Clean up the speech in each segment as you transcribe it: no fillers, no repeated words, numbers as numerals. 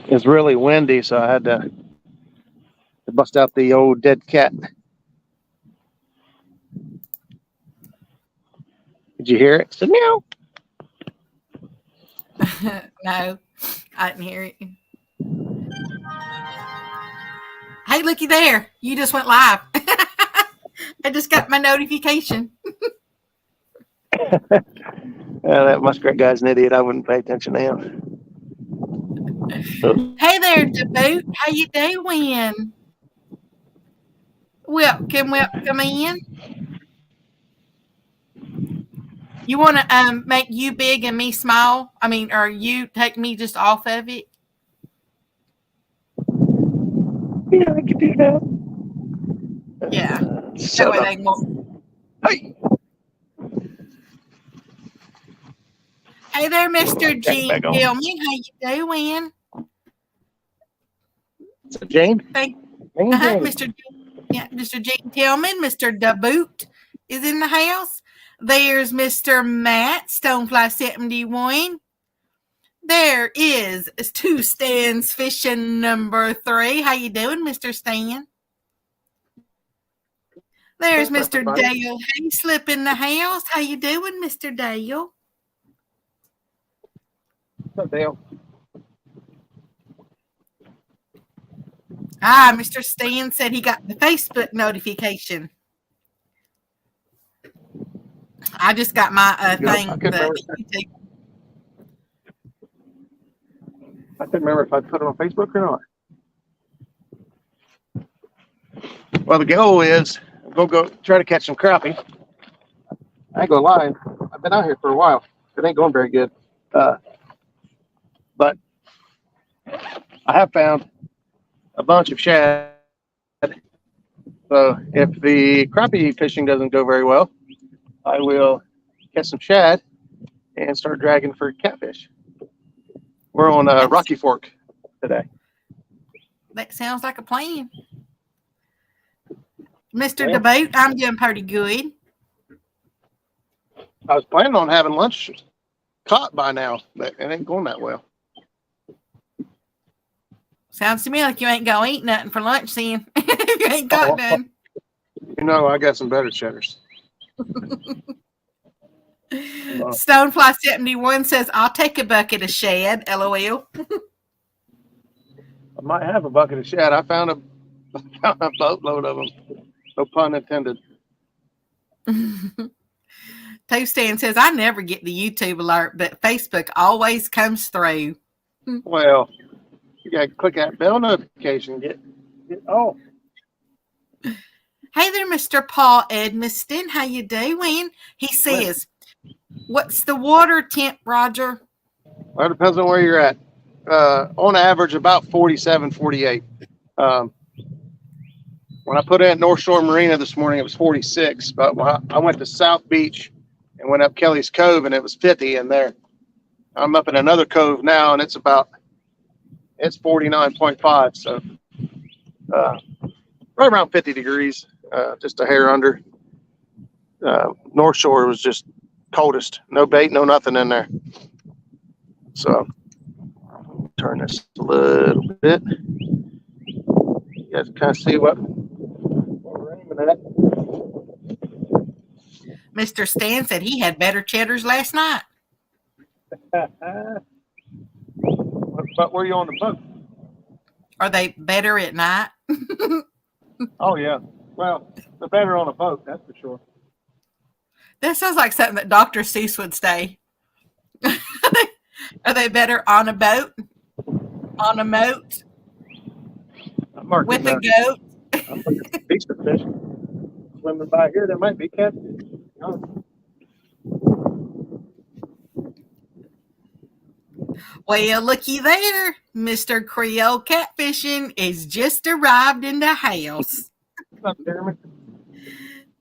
It's really windy, so I had to bust out the old dead cat. Did you hear it? It said meow. No, I didn't hear it. Hey, looky there. You just went live. I just got my notification. That muskrat guy's an idiot. I wouldn't pay attention to him. Hey there, DeBoot. How you doing? Welcome in. You want to make you big and me small? I mean, or you take me just off of it? Yeah, I can do that. Yeah. So That way they won't. Hey. Hey there, Mr. Gene back on. Gilman. How you doing? So Jane? Mr. Gene Tillman, Mr. DeBoot is in the house. There's Mr. Matt, Stonefly71. There is two Stan's fishing number 3. How you doing, Mr. Stan? There's Mr. Dale Hayslip in the house. How you doing, Mr. Dale? What's up, Dale? Mr. Stan said he got the Facebook notification. I just got my thing. I couldn't remember if I put it on Facebook or not. Well, the goal is go try to catch some crappie. I ain't gonna lie, I've been out here for a while. It ain't going very good. But I have found a bunch of shad. So if the crappie fishing doesn't go very well, I will catch some shad and start dragging for catfish. We're on Rocky Fork today. That sounds like a plan. Mr. DeBoot, I'm doing pretty good. I was planning on having lunch caught by now, but it ain't going that well. Sounds to me like you ain't gonna eat nothing for lunch then. If you ain't got none. You know, I got some better cheddars. Stonefly71 says, I'll take a bucket of shad, LOL. I might have a bucket of shad. I found a boatload of them. No pun intended. Toastan says, I never get the YouTube alert, but Facebook always comes through. Well, you got to click that bell notification. Get oh. Hey there, Mr. Paul Edmiston. How you doing? He says, what's the water temp, Roger? Well, it depends on where you're at. On average, about 47, 48. When I put in North Shore Marina this morning, it was 46. But when I went to South Beach and went up Kelly's Cove, and it was 50 in there. I'm up in another cove now, and it's 49.5. So right around 50 degrees, just a hair under. North Shore was just coldest. No bait, no nothing in there. So turn this a little bit. You guys can kind of see what we're aiming at. Mr. Stan said he had better cheddars last night. But were you on the boat? Are they better at night? Oh, yeah. Well, they're better on a boat, that's for sure. That sounds like something that Dr. Seuss would say. Are they better on a boat? On a moat? With a goat? I'm looking at a piece of fish swimming by here. There might be catfish. Well, looky there. Mr. Creole Catfishing is just arrived in the house. What's up, Jeremy?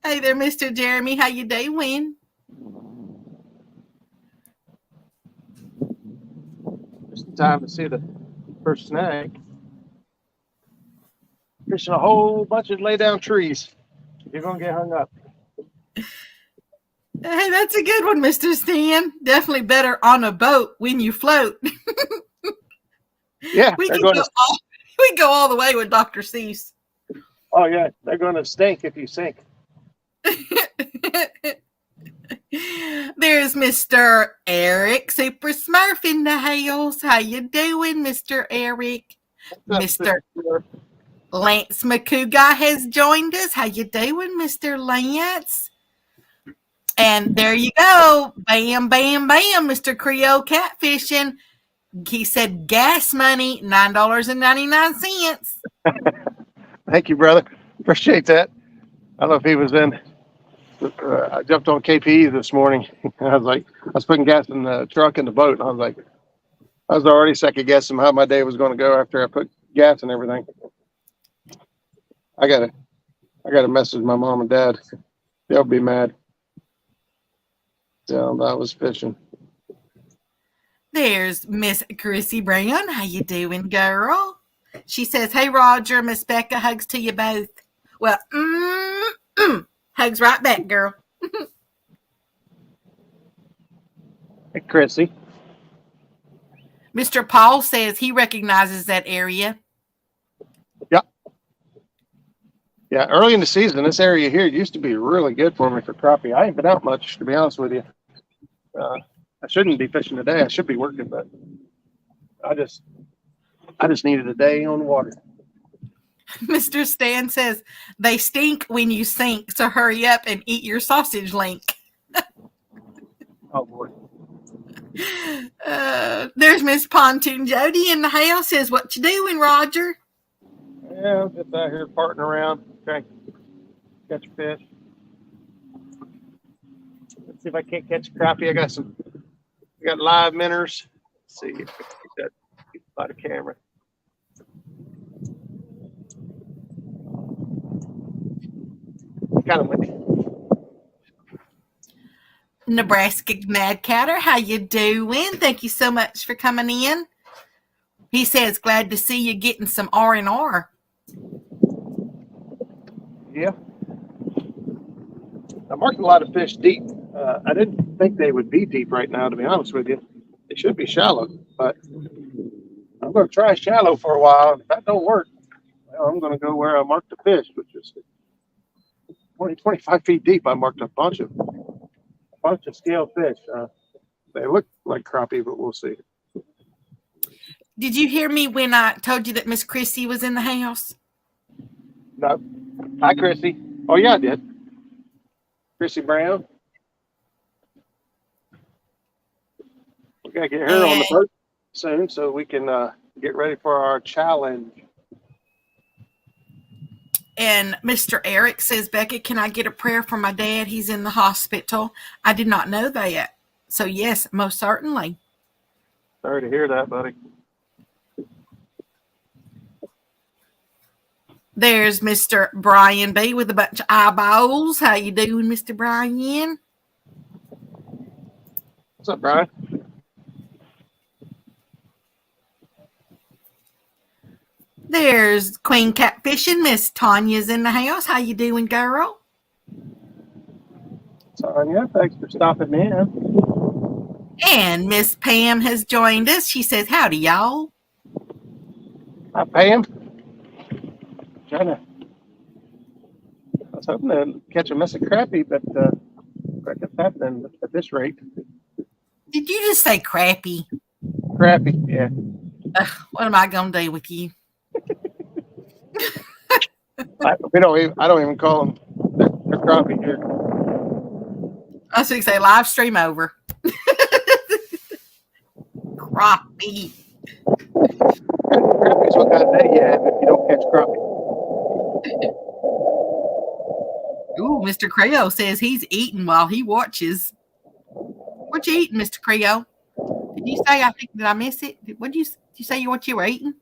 Hey there, Mr. Jeremy. How you doing? Just in time to see the first snag. Fishing a whole bunch of lay down trees. You're going to get hung up. Hey, that's a good one, Mr. Stan. Definitely better on a boat when you float. Yeah, We they're can going go to. all, we go all the way with Dr. Seuss. Oh yeah, they're going to stink if you sink. There's Mr. Eric Super Smurf in the house. How you doing, Mr. Eric? Mr. Lance McCougar has joined us. How you doing, Mr. Lance? And there you go. Bam, bam, bam, Mr. Creole Catfishing. He said gas money, $9.99. Thank you, brother. Appreciate that. I don't know if he was in. I jumped on KPE this morning. I was putting gas in the truck and the boat, and I was already second guessing how my day was going to go after I put gas and everything. I gotta message my mom and dad. They'll be mad. Tell them I was fishing. There's Miss Chrissy Brown. How you doing, girl? She says, "Hey, Roger, Miss Becca, hugs to you both." Well, hugs right back, girl. Hey, Chrissy. Mr. Paul says he recognizes that area. Yeah, early in the season, this area here used to be really good for me for crappie. I ain't been out much, to be honest with you. I shouldn't be fishing today. I should be working, but I just needed a day on the water. Mr. Stan says they stink when you sink, so hurry up and eat your sausage link. Oh boy. There's Miss Pontoon Jody in the house. Says, "What you doing, Roger?" Yeah, I'm just out here farting around, trying to catch a fish. Let's see if I can't catch a crappie. I got live minnows. Let's see if I can get that by the camera. Kind of windy. Nebraska Mad Catter, how you doing? Thank you so much for coming in. He says, "Glad to see you getting some R&R." Yeah. I marked a lot of fish deep. I didn't think they would be deep right now, to be honest with you. They should be shallow, but I'm going to try shallow for a while. If that don't work, well, I'm going to go where I marked the fish, which is 25 feet deep. I marked a bunch of scale fish. They look like crappie, but we'll see. Did you hear me when I told you that Miss Chrissy was in the house? No. Hi, Chrissy. Oh, yeah, I did. Chrissy Brown. We got to get her on the boat soon so we can get ready for our challenge. And Mr. Eric says, "Becca, can I get a prayer for my dad? He's in the hospital." I did not know that. So, yes, most certainly. Sorry to hear that, buddy. There's Mr. Brian B with a bunch of eyeballs. How you doing, Mr. Brian? What's up, Brian? There's Queen Catfishing. Miss Tanya's in the house. How you doing, girl? Tanya, thanks for stopping in. And Miss Pam has joined us. She says, "Howdy, y'all." Hi, Pam. I was hoping to catch a mess of crappie, but that's happening at this rate. Did you just say crappie? Crappie, yeah. What am I going to do with you? I don't even call them they're crappie here. I was going to say live stream over. Crappie. Crappie's what kind of day you have if you don't catch crappie. Ooh, Mr. Creo says he's eating while he watches. What you eating, Mr. Creo? Did you say, did I miss it? Did you say what you were eating?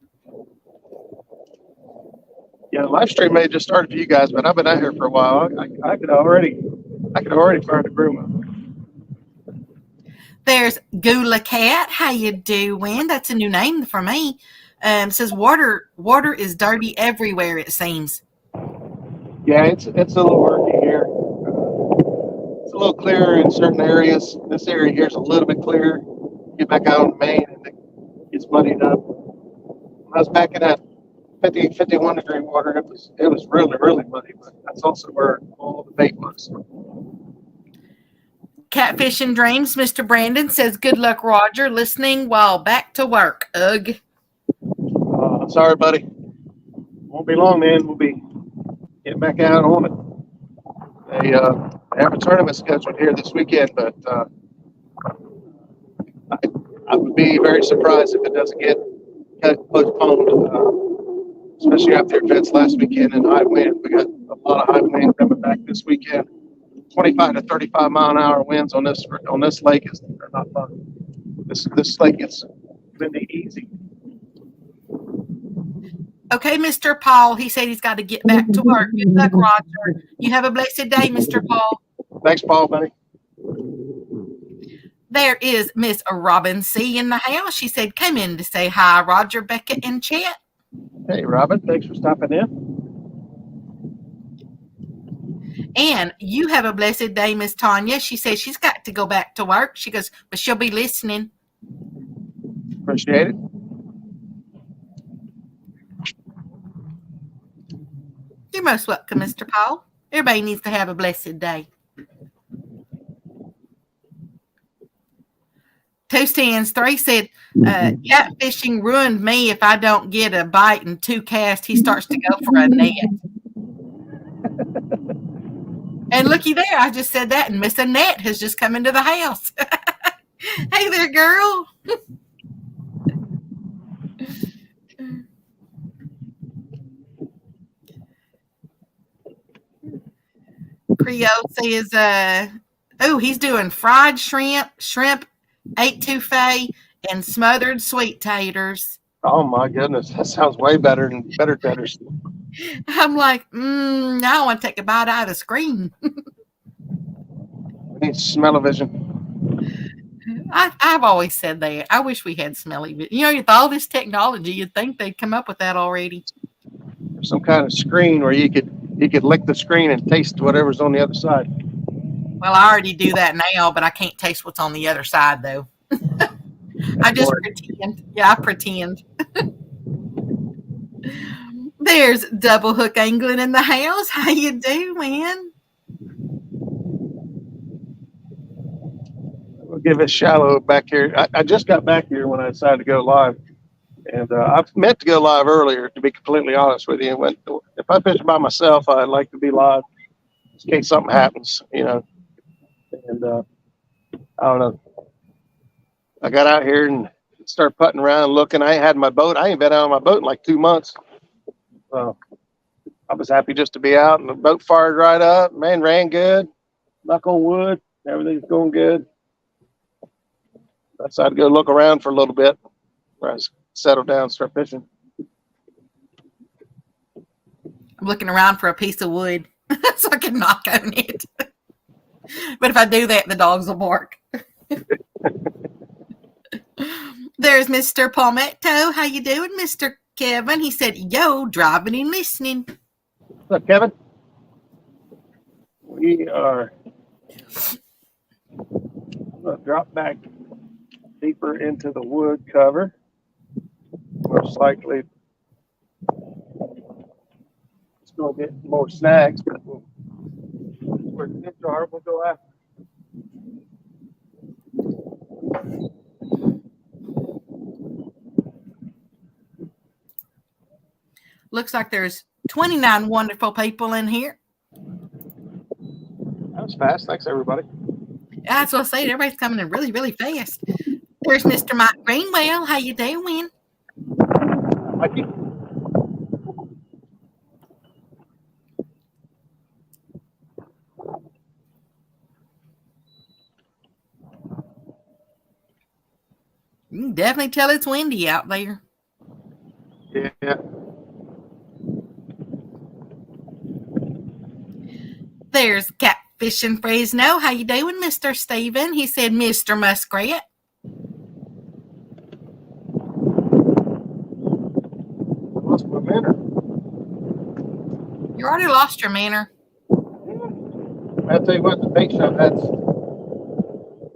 Yeah, the live stream may have just started for you guys, but I've been out here for a while. I could already fire the broom up. There's Gula Cat. How you doing? That's a new name for me. Says water is dirty everywhere, it seems. Yeah, it's a little murky here. It's a little clearer in certain areas. This area here is a little bit clearer. Get back out in Maine and it gets muddied up. I was back in that 50, 51 degree water. It was really, really muddy, but that's also where all the bait was. Catfish and Dreams, Mr. Brandon says, good luck, Roger, listening while back to work. Ugh. Sorry, buddy. Won't be long, man. We'll be getting back out on it. They have a tournament scheduled here this weekend, but I would be very surprised if it doesn't get postponed, especially after events last weekend and high wind. We got a lot of high wind coming back this weekend. 25 to 35 mile an hour winds on this lake are not fun. This lake gets windy easy. Okay, Mr. Paul, he said he's got to get back to work. Good luck, Roger. You have a blessed day, Mr. Paul. Thanks, Paul, buddy. There is Miss Robin C. in the house. She said, came in to say hi, Roger, Becca, and Chet. Hey, Robin, thanks for stopping in. And you have a blessed day, Miss Tanya. She says she's got to go back to work. She goes, but she'll be listening. Appreciate it. You're most welcome, Mr. Paul. Everybody needs to have a blessed day. Toast Hands 3 said, catfishing ruined me. If I don't get a bite and 2 casts, he starts to go for a net. And looky there, I just said that, and Miss Annette has just come into the house. Hey there, girl. Creole says, he's doing fried shrimp, 8-2-fay, and smothered sweet taters. Oh my goodness, that sounds way better than better taters. I'm like, I want to take a bite out of the screen. We need smell-o-vision. I've always said that. I wish we had smelly vision. You know, with all this technology, you'd think they'd come up with that already. There's some kind of screen where you could lick the screen and taste whatever's on the other side. Well, I already do that now, but I can't taste what's on the other side, though. I just pretend. Yeah, I pretend. There's Double Hook Angling in the house. How you doing? We'll give it shallow back here. I just got back here when I decided to go live. And I meant to go live earlier, to be completely honest with you. If I fish by myself, I'd like to be live in case something happens, you know. And I don't know. I got out here and started putting around and looking. I ain't had my boat. I ain't been out on my boat in like 2 months. I was happy just to be out, and the boat fired right up. Man, ran good. Knock on wood. Everything's going good. I decided to go look around for a little bit where I settle down and start fishing. I'm looking around for a piece of wood so I can knock on it. But if I do that, the dogs will bark. There's Mr. Palmetto. How you doing, Mr. Kevin? He said, yo, driving and listening. What's up, Kevin? We are going to drop back deeper into the wood cover. Most likely it's going to get more snags, but where the fish are, we'll go after. Looks like there's 29 wonderful people in here. That was fast. Thanks, everybody. That's what I say. Everybody's coming in really, really fast. There's Mr. Mike Greenwell. How you doing? Mikey. You can definitely tell it's windy out there. Yeah. There's Catfish in Fresno. How you doing, Mr. Steven? He said, Mr. Muskrat. Lost my manner. You already lost your manner. I'll tell you what, the bait shop has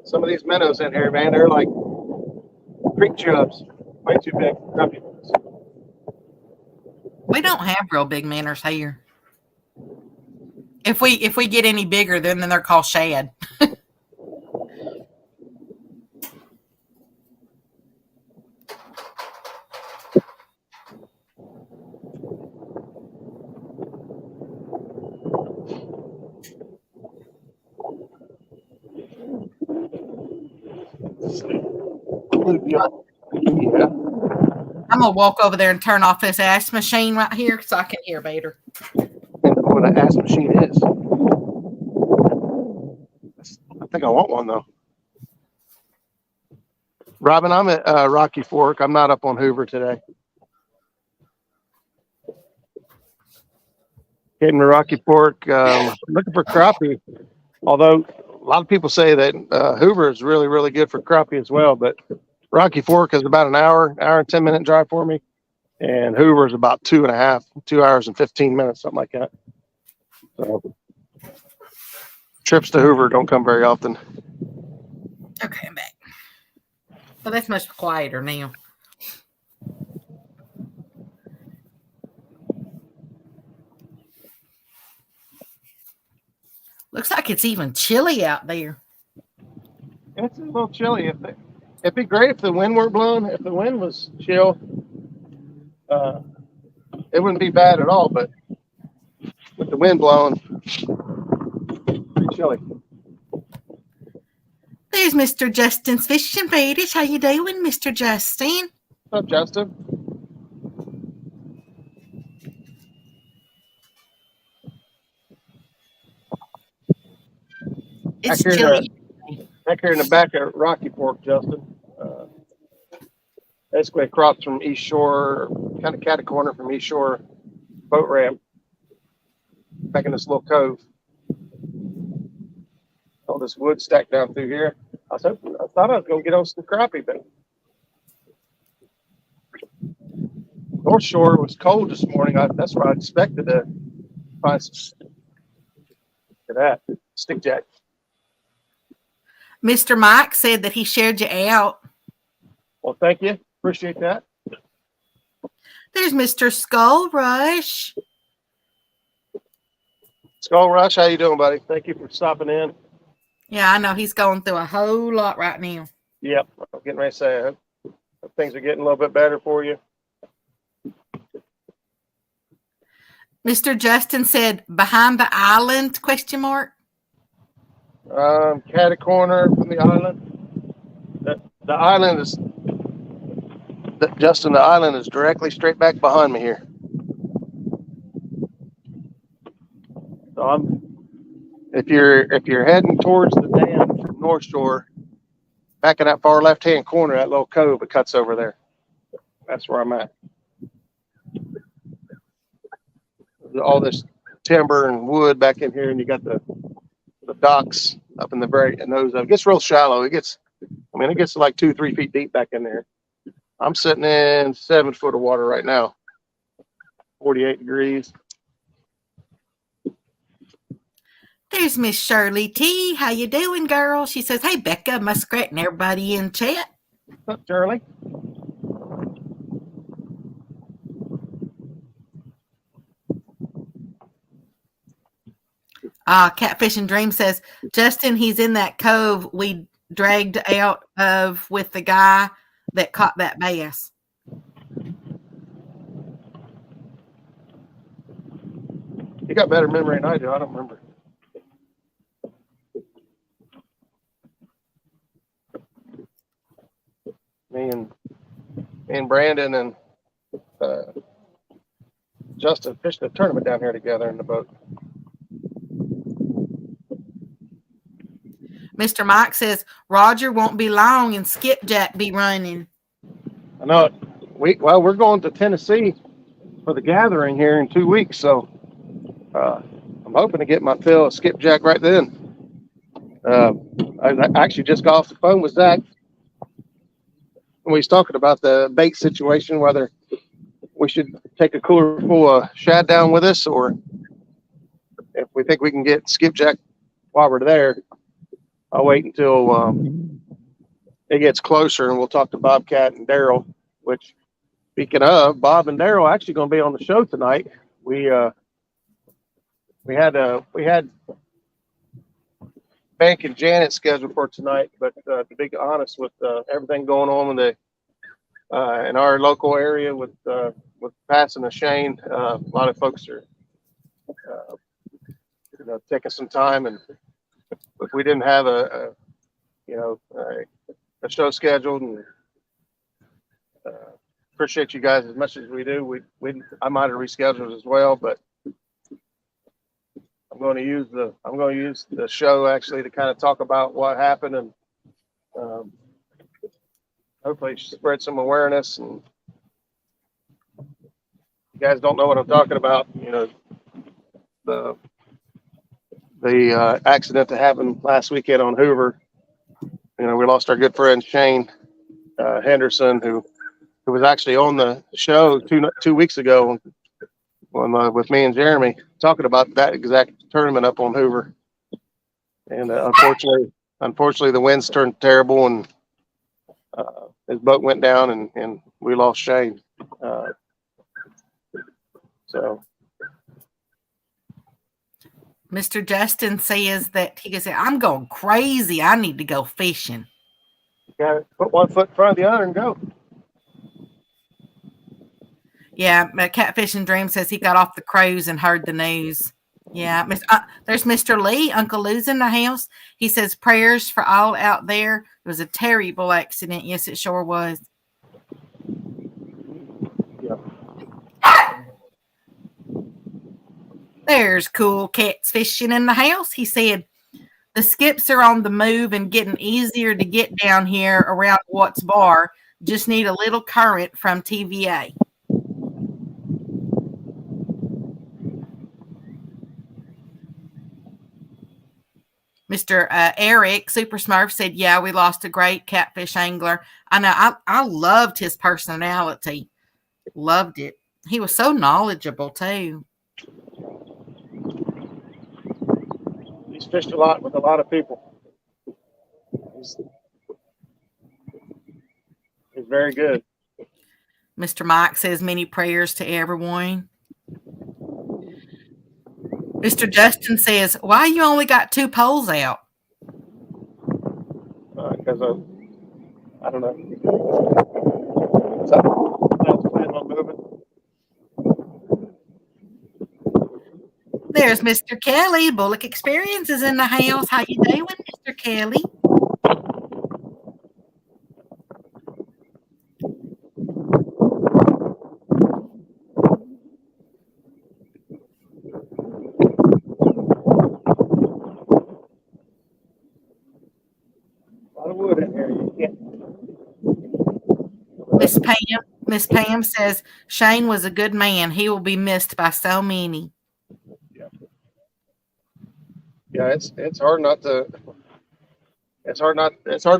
some of these minnows in here, man. They're like creek chubs. Way too big. We don't have real big minnows here. If we get any bigger, then they're called shad. Yeah. I'm gonna walk over there and turn off this ass machine right here so I can hear better. What an ass machine is. I think I want one though. Robin, I'm at Rocky Fork. I'm not up on Hoover today. Heading to Rocky Fork, looking for crappie. Although a lot of people say that Hoover is really, really good for crappie as well. But Rocky Fork is about an hour and 10-minute drive for me. And Hoover is about 2 hours and 15 minutes, something like that. So trips to Hoover don't come very often. Okay, I'm back. Well, that's much quieter now. Looks like it's even chilly out there. It's a little chilly. It'd be great if the wind weren't blowing. If the wind was chill, it wouldn't be bad at all. But with the wind blowing, pretty chilly. There's Mr. Justin's fishing fetish. How you doing, Mr. Justin? What's up, Justin? It's chilly. Back here in the back of Rocky Fork, Justin. Basically across from East Shore, kind of catty corner from East Shore boat ramp. Back in this little cove. All this wood stacked down through here. I thought I was going to get on some crappie, but North Shore was cold this morning. That's what I expected to find some of that stickjack. Mr. Mike said that he shared you out. Well, thank you. Appreciate that. There's Mr. Skull Rush. Skull Rush, how you doing, buddy? Thank you for stopping in. Yeah, I know he's going through a whole lot right now. Yep, I'm getting ready to say, I hope things are getting a little bit better for you. Mr. Justin said, behind the island, ? Catty corner from the island. The island is, Justin, the island is directly straight back behind me here. So if you're heading towards the dam from North Shore, back in that far left-hand corner, that little cove, it cuts over there. That's where I'm at. All this timber and wood back in here, and you got the docks up in the very nose of it. It gets real shallow. It gets to like 2-3 feet deep back in there. I'm sitting in 7 foot of water right now, 48 degrees. There's Miss Shirley T. How you doing, girl? She says, hey, Becca, Muskrat, and everybody in chat. What's up, Shirley? Catfish and Dream says, Justin, he's in that cove we dragged out of with the guy that caught that bass. You got better memory than I do. I don't remember. Me and Brandon and Justin fished a tournament down here together in the boat. Mr. Mike says, Roger won't be long and Skipjack be running. I know it. We're going to Tennessee for the gathering here in 2 weeks, so I'm hoping to get my fill of skipjack right then. I actually just got off the phone with Zach. We was talking about the bait situation, whether we should take a cooler full of shad down with us, or if we think we can get skipjack while we're there. I'll wait until it gets closer, and we'll talk to Bobcat and Daryl, which Speaking of, Bob and Daryl actually going to be on the show tonight. We had Bank and Janet scheduled for tonight, but to be honest, with everything going on in in our local area with passing of Shane, a lot of folks are taking some time, and if we didn't have a show scheduled, and appreciate you guys as much as we do. I might have rescheduled as well, but I'm going to use the show actually to kind of talk about what happened, and hopefully spread some awareness. And you guys don't know what I'm talking about, the accident that happened last weekend on Hoover. We lost our good friend Shane Henderson, who was actually on the show 2 weeks ago with me and Jeremy, talking about that exact tournament up on Hoover. And unfortunately, the winds turned terrible, and his boat went down, and we lost Shane. So Mr. Justin says that he can say, I'm going crazy. I need to go fishing. You got to put one foot in front of the other and go. Yeah, Catfish and Dream says he got off the cruise and heard the news. Yeah, there's Mr. Lee. Uncle Lou's in the house. He says prayers for all out there. It was a terrible accident. Yes, it sure was. Yeah. There's Cool Cats Fishing in the house. He said the skips are on the move and getting easier to get down here around Watts Bar. Just need a little current from TVA. Mr. Eric Super Smurf said, yeah, we lost a great catfish angler. I know. I loved his personality. Loved it. He was so knowledgeable too. He's fished a lot with a lot of people. He's very good. Mr. Mike says many prayers to everyone. Mr. Justin says, why you only got 2 poles out? Because I don't know. Something planning on moving. There's Mr. Kelly. Bullock Experience is in the house. How you doing, Mr. Kelly? Miss Pam says Shane was a good man. He will be missed by so many. Yeah, it's hard to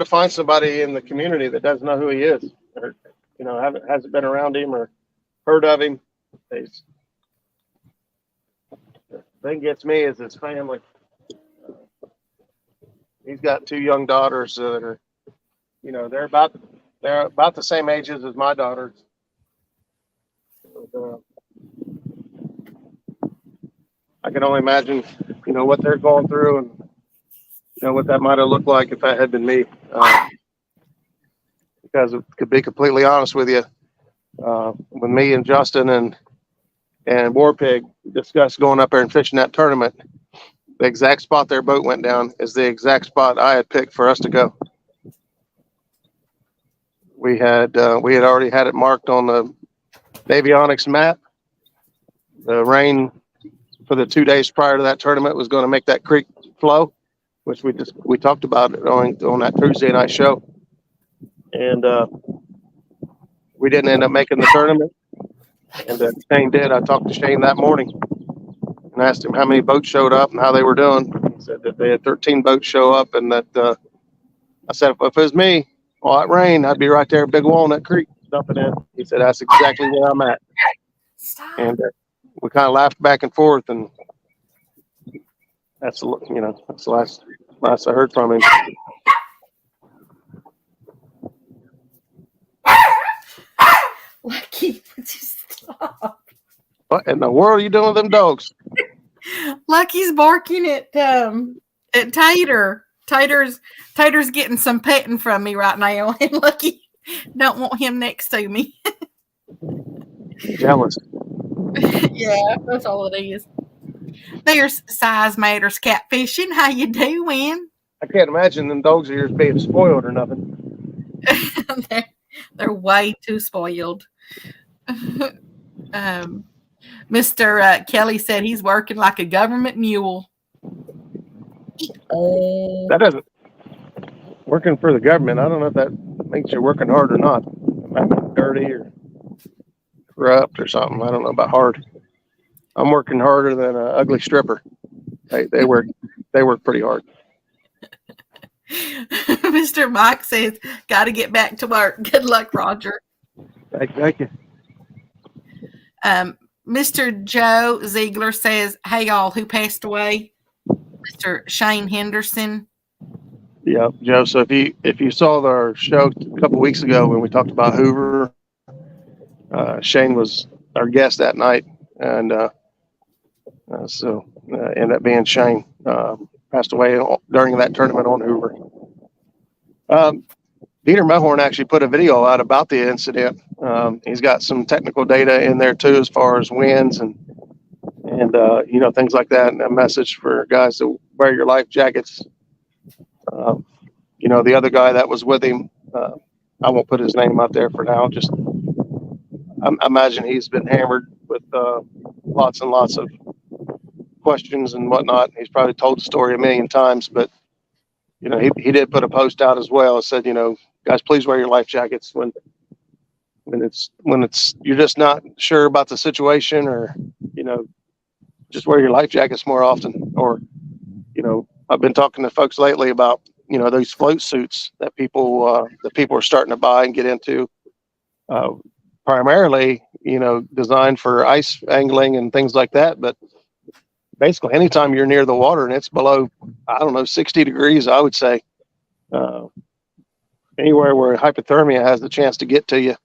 find somebody in the community that doesn't know who he is, or hasn't been around him or heard of him. The thing gets me is his family. He's got 2 young daughters that are, they're about the same ages as my daughters. I can only imagine, what they're going through, and what that might have looked like if that had been me. Because to be completely honest with you, when me and Justin and Warpig discussed going up there and fishing that tournament, the exact spot their boat went down is the exact spot I had picked for us to go. We had already had it marked on the avionics map. The rain for the 2 days prior to that tournament was going to make that creek flow, which we talked about it on that Tuesday night show, and we didn't end up making the tournament. And Shane did. I talked to Shane that morning and asked him how many boats showed up and how they were doing. He said that they had 13 boats show up, and that I said, if it was me, all that rain, I'd be right there at Big Walnut Creek dumping in. He said, that's exactly where I'm at. Stop. And we kind of laughed back and forth, and that's the last I heard from him. Lucky What in the world are you doing with them dogs? Lucky's barking at Tater. Tater's getting some petting from me right now, and Lucky don't want him next to me. Jealous. Yeah, that's all it is. There's Size Matters Catfishing. How you doing? I can't imagine them dogs of yours being spoiled or nothing. They're way too spoiled. Mr. Kelly said he's working like a government mule. That doesn't working for the government. I don't know if that makes you working hard or not. Maybe dirty or corrupt or something. I don't know about hard. I'm working harder than an ugly stripper. They work pretty hard. Mr. Mike says, got to get back to work. Good luck, Roger. Thank you. Mr. Joe Ziegler says, hey, y'all, who passed away? Mr. Shane Henderson. Yeah, Joe. So if you saw our show a couple weeks ago when we talked about Hoover, Shane was our guest that night, and so ended up being Shane. Passed away during that tournament on Hoover. Peter Mahorn actually put a video out about the incident. He's got some technical data in there too, as far as winds and things like that, and a message for guys to wear your life jackets. The other guy that was with him, I won't put his name out there for now. Just I imagine he's been hammered with lots and lots of questions and whatnot. He's probably told the story a million times, but he did put a post out as well. It said, guys, please wear your life jackets when it's you're just not sure about the situation, or just wear your life jackets more often. Or I've been talking to folks lately about those float suits that people are starting to buy and get into, primarily designed for ice angling and things like that. But basically, anytime you're near the water and it's below, 60 degrees, I would say, anywhere where hypothermia has the chance to get to you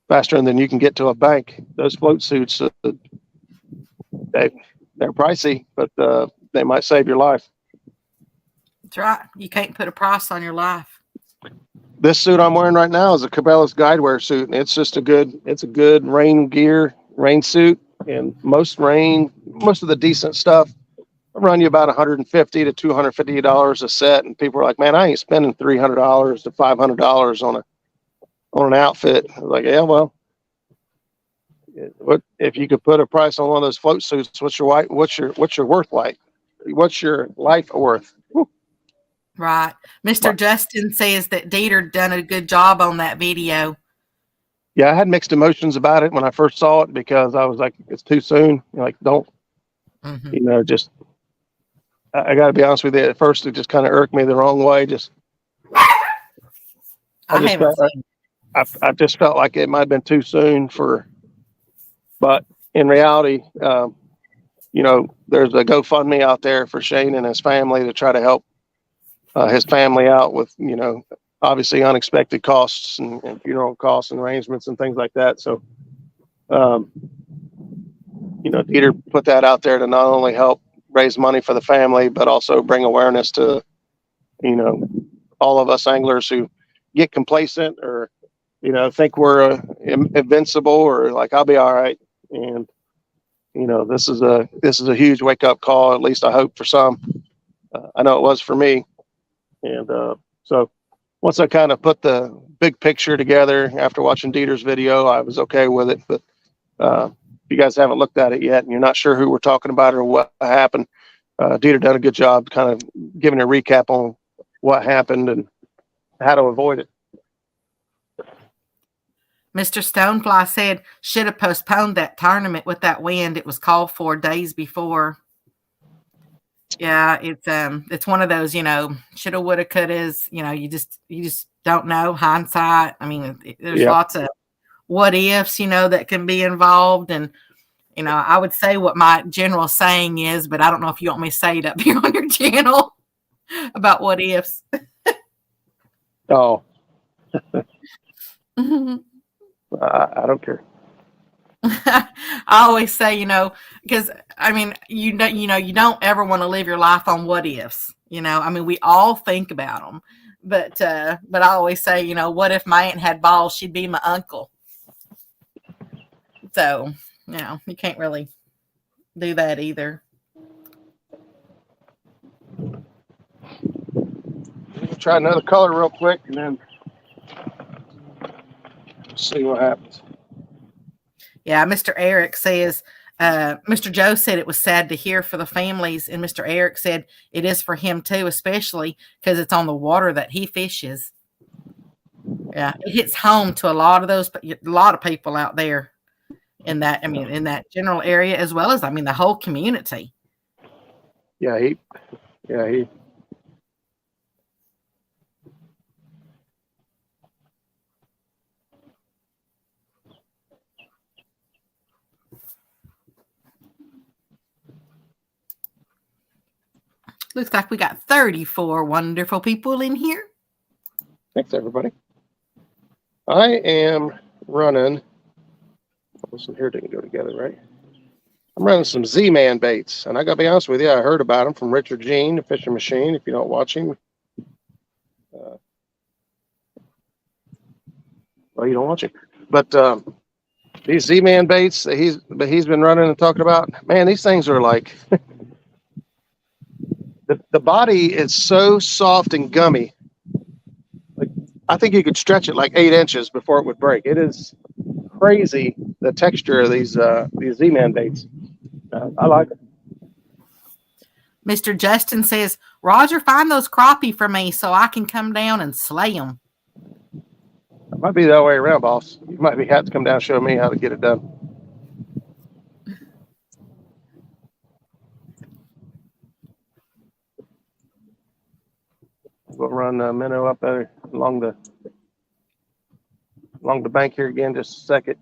faster than you can get to a bank, those float suits, they're pricey, but they might save your life. That's right. You can't put a price on your life. This suit I'm wearing right now is a Cabela's Guidewear suit, and it's a good rain suit. And most of the decent stuff will run you about $150 to $250 a set. And people are like, man, I ain't spending $300 to $500 on an outfit. I was like, yeah, well, what if you could put a price on one of those float suits? What's your worth like? What's your life worth? Woo. Right. Mr. Justin says that Dieter done a good job on that video. Yeah, I had mixed emotions about it when I first saw it, because I was like, it's too soon. Don't, just, I got to be honest with you. At first, it just kind of irked me the wrong way. I just felt like it might have been too soon but in reality, there's a GoFundMe out there for Shane and his family to try to help his family out with, obviously unexpected costs and funeral costs and arrangements and things like that. So, Dieter put that out there to not only help raise money for the family, but also bring awareness to, all of us anglers who get complacent or, think we're invincible, or like, I'll be all right. And, this is a huge wake up call. At least I hope for some. I know it was for me. And so once I kind of put the big picture together after watching Dieter's video, I was okay with it. But if you guys haven't looked at it yet and you're not sure who we're talking about or what happened, Dieter done a good job kind of giving a recap on what happened and how to avoid it. Mr. Stonefly said, should have postponed that tournament with that wind. It was called for days before. Yeah, it's one of those, shoulda, woulda, couldas. You just don't know. Hindsight. I mean, there's lots of what ifs, that can be involved. And, I would say what my general saying is, but I don't know if you want me to say it up here on your channel about what ifs. Oh, I don't care. I always say, because I mean, you don't ever want to live your life on what ifs. I mean, we all think about them, but I always say, what if my aunt had balls? She'd be my uncle. So, you can't really do that either. Try another color real quick, and then see what happens. Yeah, Mr. Eric says, Mr. Joe said it was sad to hear for the families, and Mr. Eric said it is for him too, especially because it's on the water that he fishes. Yeah, it hits home to a lot of people out there in that. I mean, in that general area, as well as the whole community. Yeah, he. Looks like we got 34 wonderful people in here. Thanks, everybody. I am running. Listen, here didn't go together, right? I'm running some Z-Man baits, and I got to be honest with you, I heard about them from Richard Jean, the Fishing Machine. If you're not watching, well, you don't watch it. But these Z-Man baits that he's been running and talking about, man, these things are like the body is so soft and gummy. Like, I think you could stretch it like 8 inches before it would break. It is crazy, the texture of these Z-Man baits. I like it. Mr. Justin says, Roger, find those crappie for me so I can come down and slay them. It might be the other way around, boss. You might have to come down and show me how to get it done. We'll run minnow up there along the bank here again, just a second.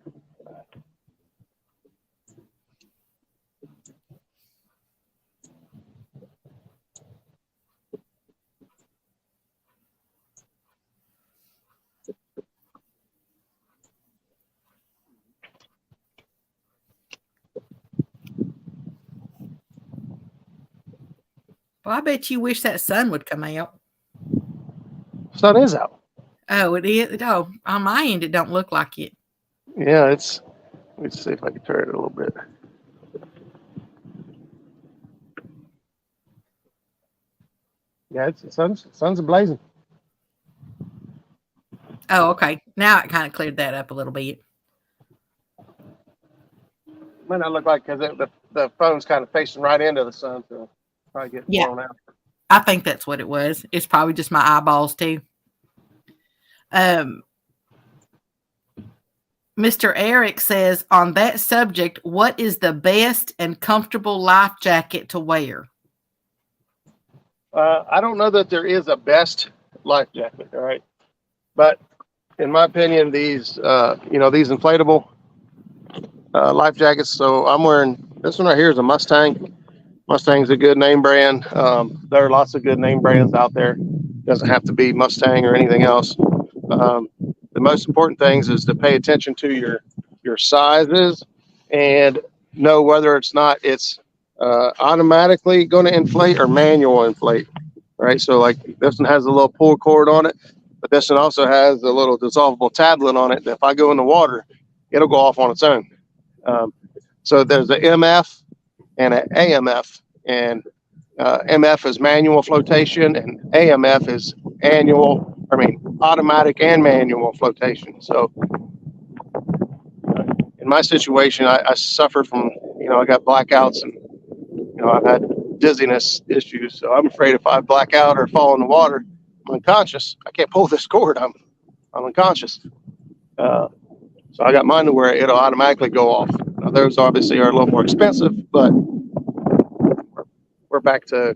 Well, I bet you wish that sun would come out. Sun is out. Oh, it is? Oh, on my end, it don't look like it. Yeah, it's. Let's see if I can turn it a little bit. Yeah, the sun's blazing. Oh, okay. Now it kind of cleared that up a little bit. Might not look like because the phone's kind of facing right into the sun, so probably get blown out. I think that's what it was. It's probably just my eyeballs too. Mr. Eric says, on that subject, what is the best and comfortable life jacket to wear? I don't know that there is a best life jacket, all right? But in my opinion, these inflatable life jackets. So I'm wearing this one right here is a Mustang. Mustang's a good name brand. There are lots of good name brands out there. It doesn't have to be Mustang or anything else. The most important things is to pay attention to your sizes and know whether it's automatically going to inflate or manual inflate. Right. So like this one has a little pull cord on it, but this one also has a little dissolvable tablet on it. That if I go in the water, it'll go off on its own. So there's an MF and an AMF, and MF is manual flotation and AMF is automatic and manual flotation. So in my situation, I suffer from, I got blackouts and, I've had dizziness issues. So I'm afraid if I black out or fall in the water, I'm unconscious. I can't pull this cord. I'm unconscious. So I got mine to where it'll automatically go off. Now, those obviously are a little more expensive, but we're back to,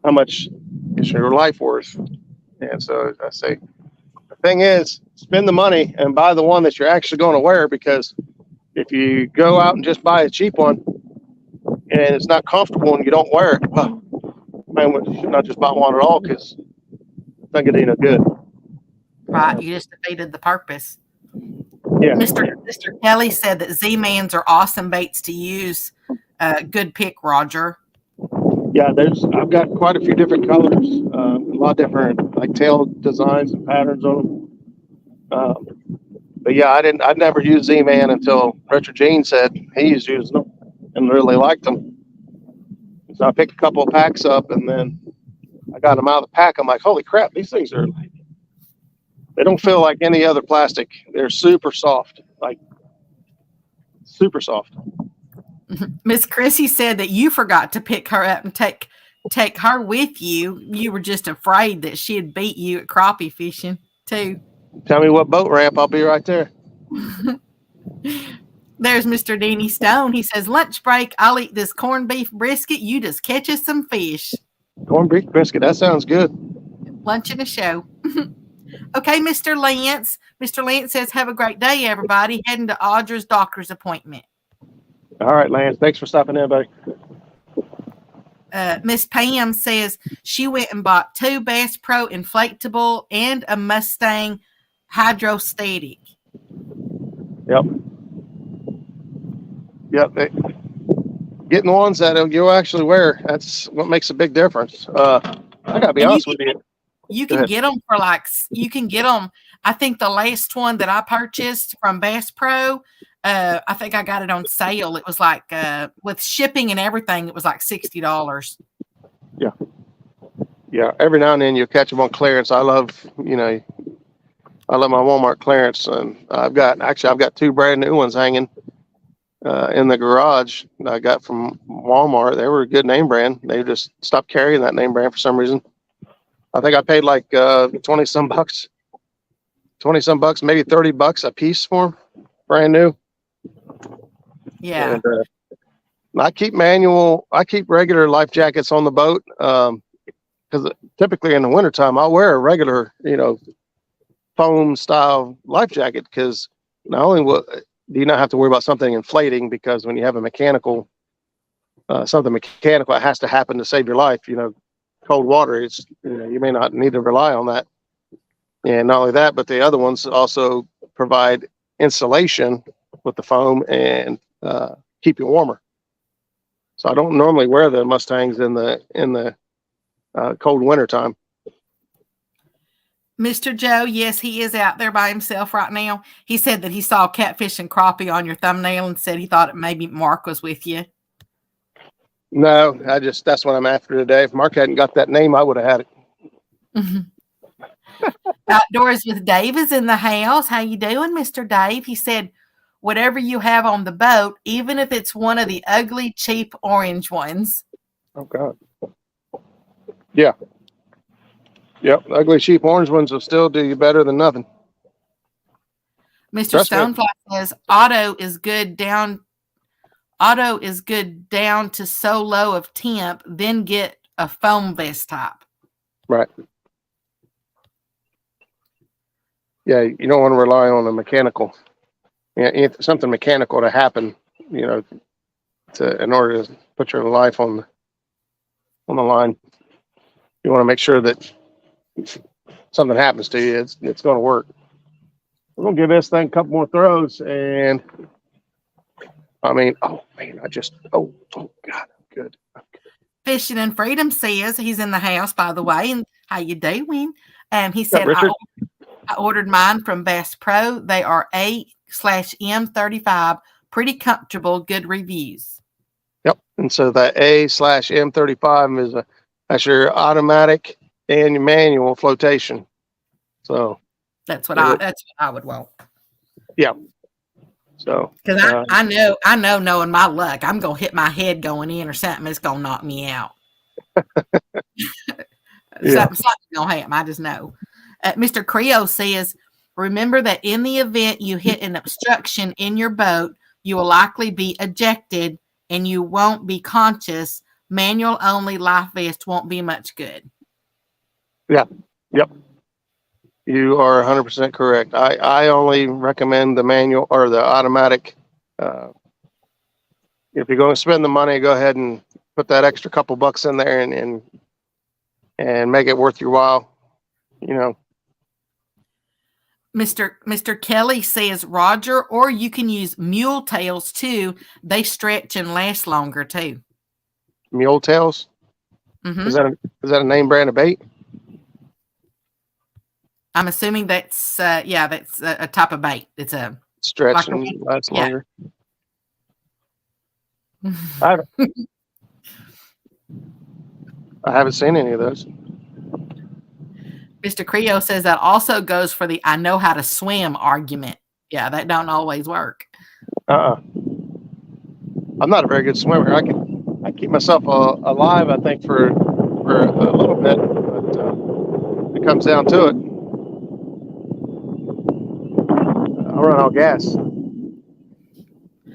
how much is your life worth? And so I say, the thing is, spend the money and buy the one that you're actually going to wear, because if you go out and just buy a cheap one and it's not comfortable and you don't wear it, well, man, we should not just buy one at all, because it's not going to do no good. Right. You just defeated the purpose. Mr. Kelly said that Z-Mans are awesome baits to use. Good pick, Roger. Yeah, I've got quite a few different colors, a lot of different like tail designs and patterns on them. But yeah, I'd never used Z-Man until Richard Jean said he's using them and really liked them. So I picked a couple of packs up, and then I got them out of the pack. I'm like, holy crap, these things they don't feel like any other plastic. They're super soft, like super soft. Miss Chrissy said that you forgot to pick her up and take her with you. You were just afraid that she'd beat you at crappie fishing too. Tell me what boat ramp, I'll be right there. There's Mr. Deanie Stone. He says, lunch break, I'll eat this corned beef brisket. You just catch us some fish. Corned beef brisket, that sounds good. Lunch and a show. Okay, Mr. Lance. Mr. Lance says, have a great day, everybody. Heading to Audra's doctor's appointment. All right, Lance. Thanks for stopping in, buddy. Miss Pam says she went and bought 2 Bass Pro inflatable and a Mustang hydrostatic. Yep. Getting ones that you'll actually wear, that's what makes a big difference. I gotta be honest with you. You can get them for I think the last one that I purchased from Bass Pro, I think I got it on sale. It was like, with shipping and everything, it was like $60. Yeah. Yeah. Every now and then you catch them on clearance. I love my Walmart clearance, and I've got 2 brand new ones hanging in the garage that I got from Walmart. They were a good name brand. They just stopped carrying that name brand for some reason. I think I paid like 20 some bucks, maybe $30 a piece for them, brand new. Yeah. And, I keep regular life jackets on the boat because typically in the wintertime I'll wear a regular, foam style life jacket, because not only do you not have to worry about something inflating, because when you have something mechanical, it has to happen to save your life. Cold water, you may not need to rely on that. And not only that, but the other ones also provide insulation with the foam and keep you warmer. So I don't normally wear the Mustangs in the cold winter time. Mr. Joe, yes, he is out there by himself right now. He said that he saw Catfish and Crappie on your thumbnail and said he thought maybe Mark was with you. No, that's what I'm after today. If Mark hadn't got that name, I would have had it. Outdoors with Dave is in the house. How you doing, Mr. Dave? He said, whatever you have on the boat, even if it's one of the ugly, cheap orange ones. Oh, God. Yeah. Yep, ugly, cheap orange ones will still do you better than nothing. Mr. Stonefly says, auto is good down to so low of temp, then get a foam vest type. Right. Yeah, you don't want to rely on a mechanical, something mechanical to happen, in order to put your life on the line. You want to make sure that something happens to you, it's going to work. We're going to give this thing a couple more throws, and God, I'm good. Fishing and Freedom says he's in the house, by the way, and how you doing? He said, I ordered mine from Bass Pro. They are A/M35, pretty comfortable, good reviews. Yep, and so that A/M35 that's your automatic and your manual flotation. So that's what I would want. Yeah. So because I know knowing my luck, I'm gonna hit my head going in or something that's gonna knock me out. Something's gonna happen. I just know. Mr. Creo says, remember that in the event you hit an obstruction in your boat, you will likely be ejected and you won't be conscious. Manual only life vest won't be much good. Yeah. Yep. You are 100% correct. I only recommend the manual or the automatic. If you're going to spend the money, go ahead and put that extra couple bucks in there and make it worth your while. Mr. Kelly says, Roger, or you can use mule tails too. They stretch and last longer too. Mule tails? Mm-hmm. Is that a name brand of bait? I'm assuming that's that's a type of bait. It's a Stretch and lasts longer. I haven't seen any of those. Mr. Creo says that also goes for the I know how to swim argument. Yeah, that don't always work. I'm not a very good swimmer. I keep myself alive, I think, for a little bit, but it comes down to it. I'll run out of gas.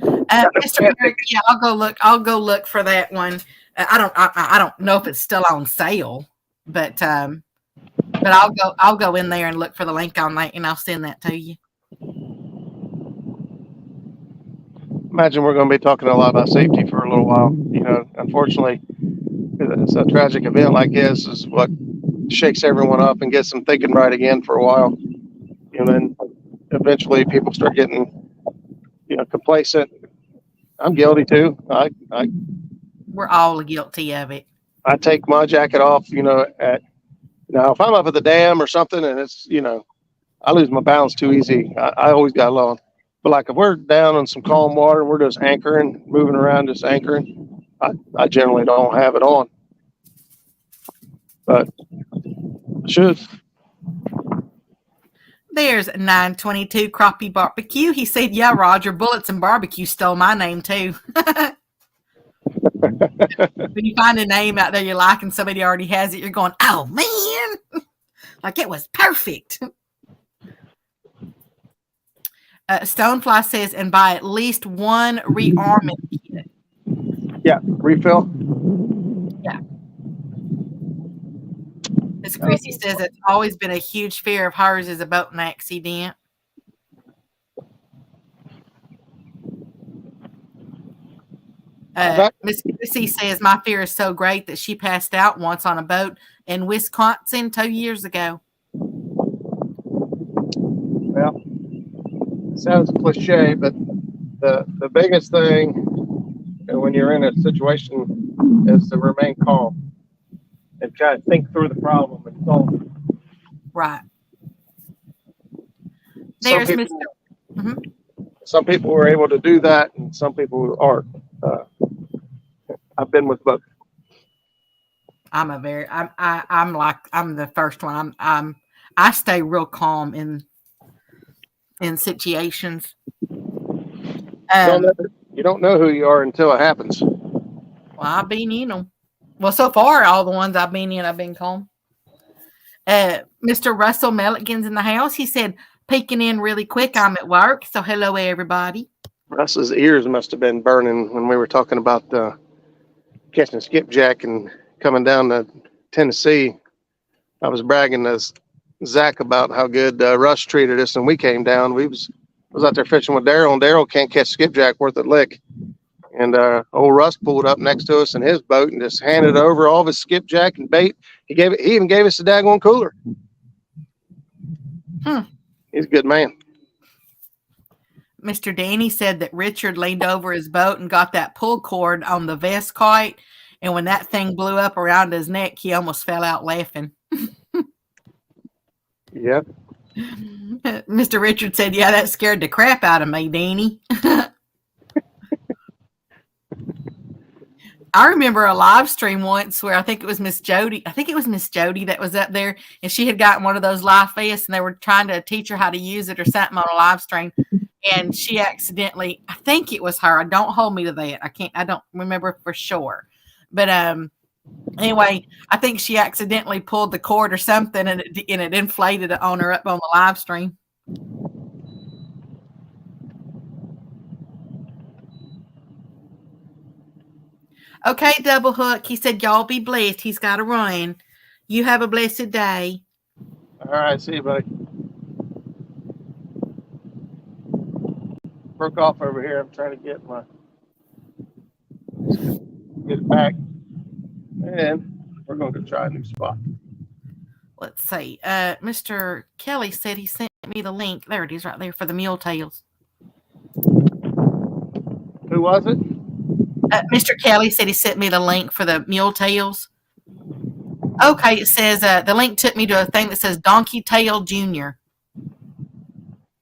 Mr. Eric, yeah, I'll go look for that one. I don't know if it's still on sale, but I'll go in there and look for the link on that, and I'll send that to you. Imagine we're going to be talking a lot about safety for a little while. You know, unfortunately, it's a tragic event like this is what shakes everyone up and gets them thinking right again for a while. And then eventually people start getting, complacent. I'm guilty too. We're all guilty of it. I take my jacket off, now if I'm up at the dam or something and it's, I lose my balance too easy. I always got along. But like if we're down in some calm water and we're just anchoring, moving around, just anchoring, I generally don't have it on. But I should. There's 922 Crappie Barbecue. He said, yeah, Roger, Bullets and Barbecue stole my name too. When you find a name out there you like and somebody already has it, you're going, oh man, like it was perfect. Stonefly says, and buy at least one rearmament kit. Yeah, refill. Yeah. Miss Chrissy says it's always been a huge fear of hers is a boating accident. Miss Chrissy says my fear is so great that she passed out once on a boat in Wisconsin 2 years ago. Well, it sounds cliche, but the biggest thing when you're in a situation is to remain calm and try to think through the problem and solve it. Right. There's some people were able to do that, and some people aren't. I've been with both. I'm the first one. I stay real calm in situations. You don't know who you are until it happens. Well, I've been in them. Well, so far, all the ones I've been in, I've been calm. Mr. Russell Milligan's in the house. He said, peeking in really quick. I'm at work. So hello, everybody. Russ's ears must have been burning when we were talking about catching a skipjack and coming down to Tennessee. I was bragging to Zach about how good Russ treated us, and we came down. I was out there fishing with Daryl, and Daryl can't catch skipjack worth a lick. And old Russ pulled up next to us in his boat and just handed over all of his skipjack and bait. He even gave us a daggone cooler. He's a good man. Mr. Danny said that Richard leaned over his boat and got that pull cord on the vest kite, and when that thing blew up around his neck, he almost fell out laughing. Yep. Mr. Richard said, yeah, that scared the crap out of me, Danny. I remember a live stream once where I think it was Miss Jody that was up there, and she had gotten one of those live vests, and they were trying to teach her how to use it or something on a live stream. And she accidentally, I think it was her. Don't hold me to that. I don't remember for sure. But anyway, I think she accidentally pulled the cord or something, and it inflated on her up on the live stream. Okay, Double Hook. He said, y'all be blessed. He's got to run. You have a blessed day. All right. See you, buddy. Broke off over here. I'm trying to get it back. And we're going to try a new spot. Let's see. Mr. Kelly said he sent sent me the link. There it is right there for the mule tails. Who was it? Mr. Kelly said he sent me the link for the mule tails. Okay, it says the link took me to a thing that says Donkey Tail Junior.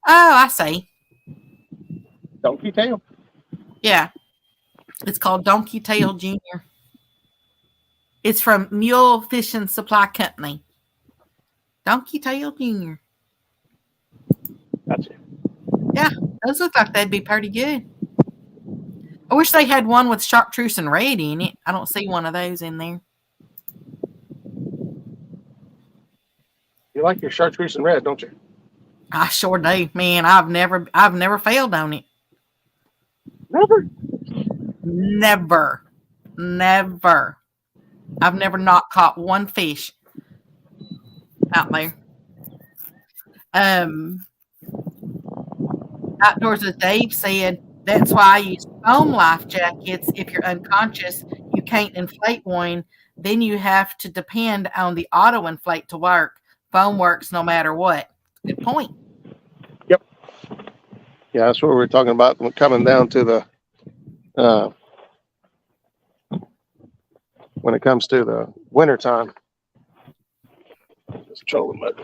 Oh, I see. Donkey Tail? Yeah. It's called Donkey Tail Junior. It's from Mule Fishing Supply Company. Donkey Tail Junior. Gotcha. Yeah, those look like they'd be pretty good. I wish they had one with chartreuse and red in it. I don't see one of those in there. You like your chartreuse and red, don't you? I sure do, man. I've never failed on it. Never. I've never not caught one fish out there. Outdoors with Dave said that's why I use foam life jackets. If you're unconscious, you can't inflate one. Then you have to depend on the auto inflate to work. Foam works no matter what. Good point. Yep. Yeah, that's what we were talking about coming down to the when it comes to the winter time. Just control the mud.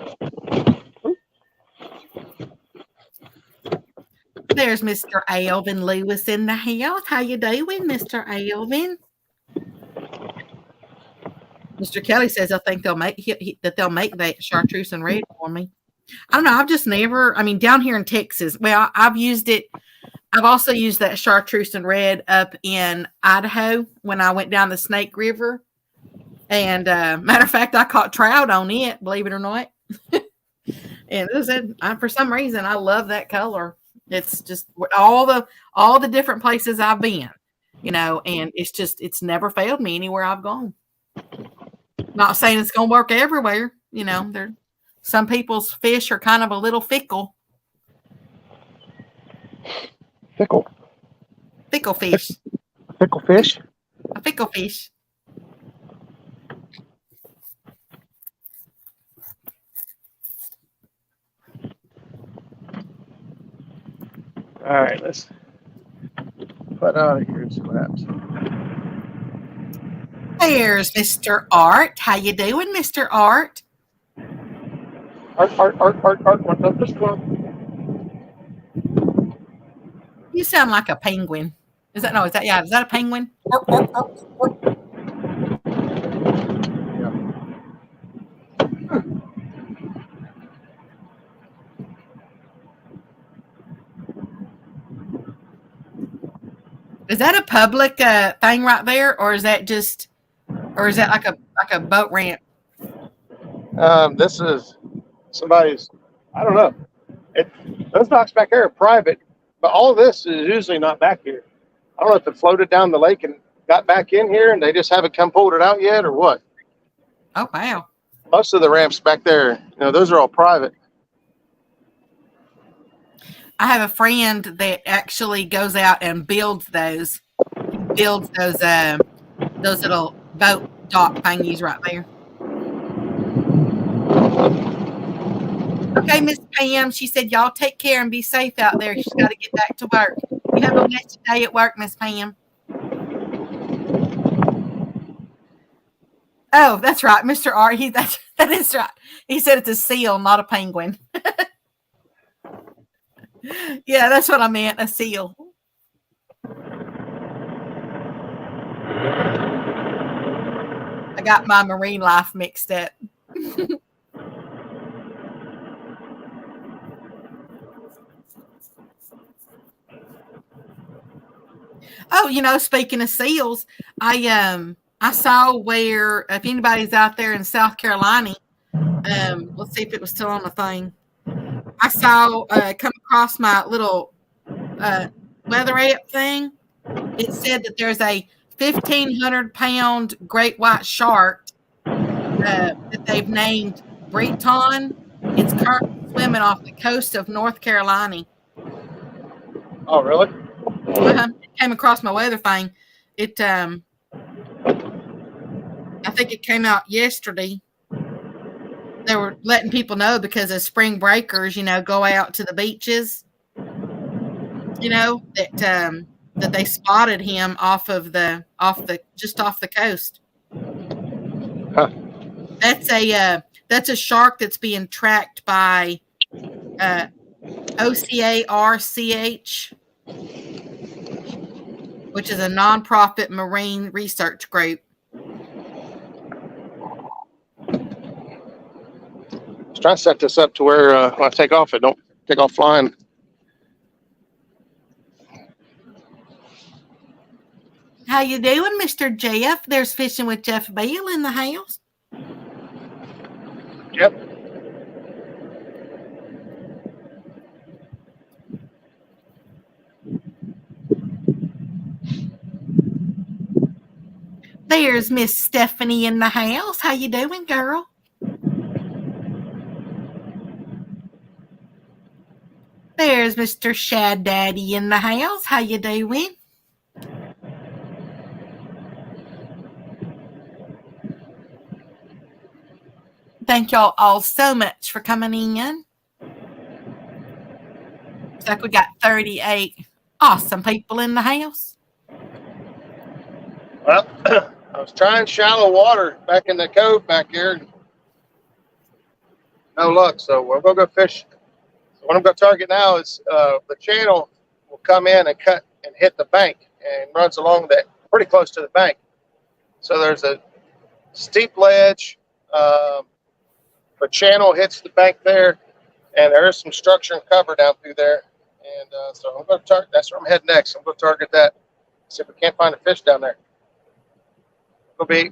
There's Mr. Alvin Lewis in the house. How you doing, Mr. Alvin? Mr. Kelly says I think they'll make that chartreuse and red for me. I don't know. I've just never. I mean, down here in Texas, well, I've used it. I've also used that chartreuse and red up in Idaho when I went down the Snake River. And matter of fact, I caught trout on it. Believe it or not. And for some reason, I love that color. It's just all the different places I've been, and it's never failed me anywhere I've gone. Not saying it's going to work everywhere. Some people's fish are kind of a little fickle. Fickle fish. Fickle fish? A fickle fish. All right, let's put out of here and see what happens. There's Mr. Art. How you doing, Mr. Art? Art, what's up this one? You sound like a penguin. Is that a penguin? Yeah. Is that a public thing right there, or is that like a boat ramp? This is somebody's. I don't know. Those docks back there are private, but all of this is usually not back here. I don't know if it floated down the lake and got back in here, and they just haven't come pulled it out yet, or what. Oh wow! Most of the ramps back there, those are all private. I have a friend that actually goes out and builds those. He builds those little boat dock thingies right there. Okay, Miss Pam, she said, y'all take care and be safe out there. She's got to get back to work. You have a blessed day at work, Miss Pam. Oh, that's right. Mr. Art, that is right. He said it's a seal, not a penguin. Yeah, that's what I meant, a seal. I got my marine life mixed up. Oh, speaking of seals, I saw where, if anybody's out there in South Carolina, let's see if it was still on the thing. I saw come across my little weather app thing. It said that there's a 1,500-pound great white shark that they've named Breton. It's currently swimming off the coast of North Carolina. Oh, really? It came across my weather thing. It, I think it came out yesterday. they were letting people know because as spring breakers, go out to the beaches, that they spotted him off the coast. Huh. That's a shark that's being tracked by OCARCH, which is a nonprofit marine research group. Let's try to set this up to where when I take off, it don't take off flying. How you doing, Mr. Jeff? There's Fishing with Jeff Beal in the house. Yep. There's Miss Stephanie in the house. How you doing, girl? There's Mr. Shad Daddy in the house. How you doing? Thank y'all all so much for coming in. Looks like we got 38 awesome people in the house. Well, I was trying shallow water back in the cove back here. No luck, so we're going to go fish. So what I'm going to target now is the channel will come in and cut and hit the bank and runs along that pretty close to the bank. So there's a steep ledge. The channel hits the bank there, and there is some structure and cover down through there. And so I'm going to target. That's where I'm heading next. I'm going to target that. See if we can't find a fish down there. We're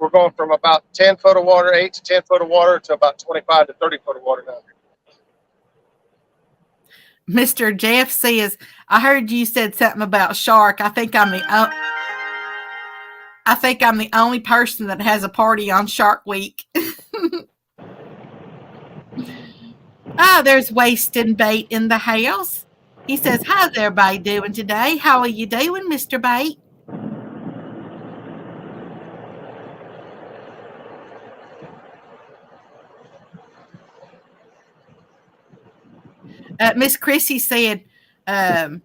going from about 10 foot of water, 8 to 10 foot of water, to about 25 to 30 foot of water down there. Mr. Jeff says, I heard you said something about shark. I think I'm the only person that has a party on Shark Week. There's Wasting Bait in the house. He says, how's everybody doing today? How are you doing, Mr. Bait? Miss Chrissy said, Ernie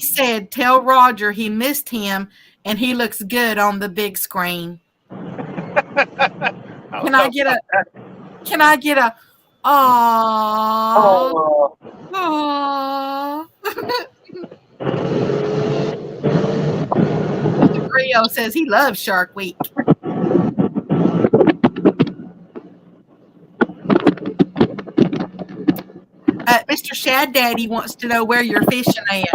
said, tell Roger he missed him and he looks good on the big screen. Can I get a aww? Aww. Mr. Creo says he loves Shark Week. Mr. Shad Daddy wants to know where you're fishing at.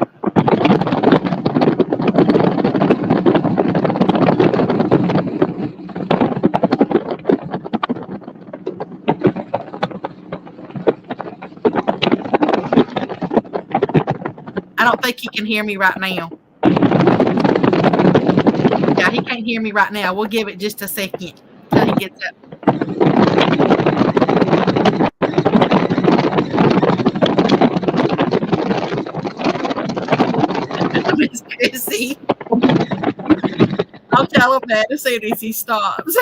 I don't think he can hear me right now. Yeah, he can't hear me right now. We'll give it just a second until he gets up. Miss Chrissy. I'll tell him that as soon as he stops.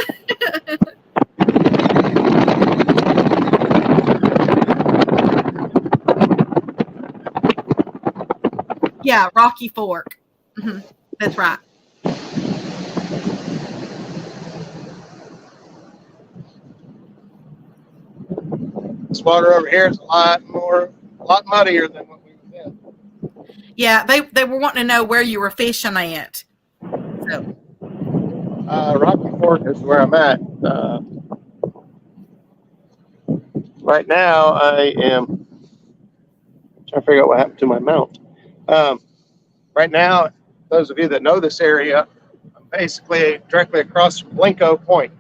Yeah, Rocky Fork. Mm-hmm. That's right. This water over here is a lot muddier than what we were in. Yeah, they were wanting to know where you were fishing at. So, Rocky Fork is where I'm at. Right now, I am trying to figure out what happened to my mount. Right now, those of you that know this area, I'm basically directly across from Blinko Point.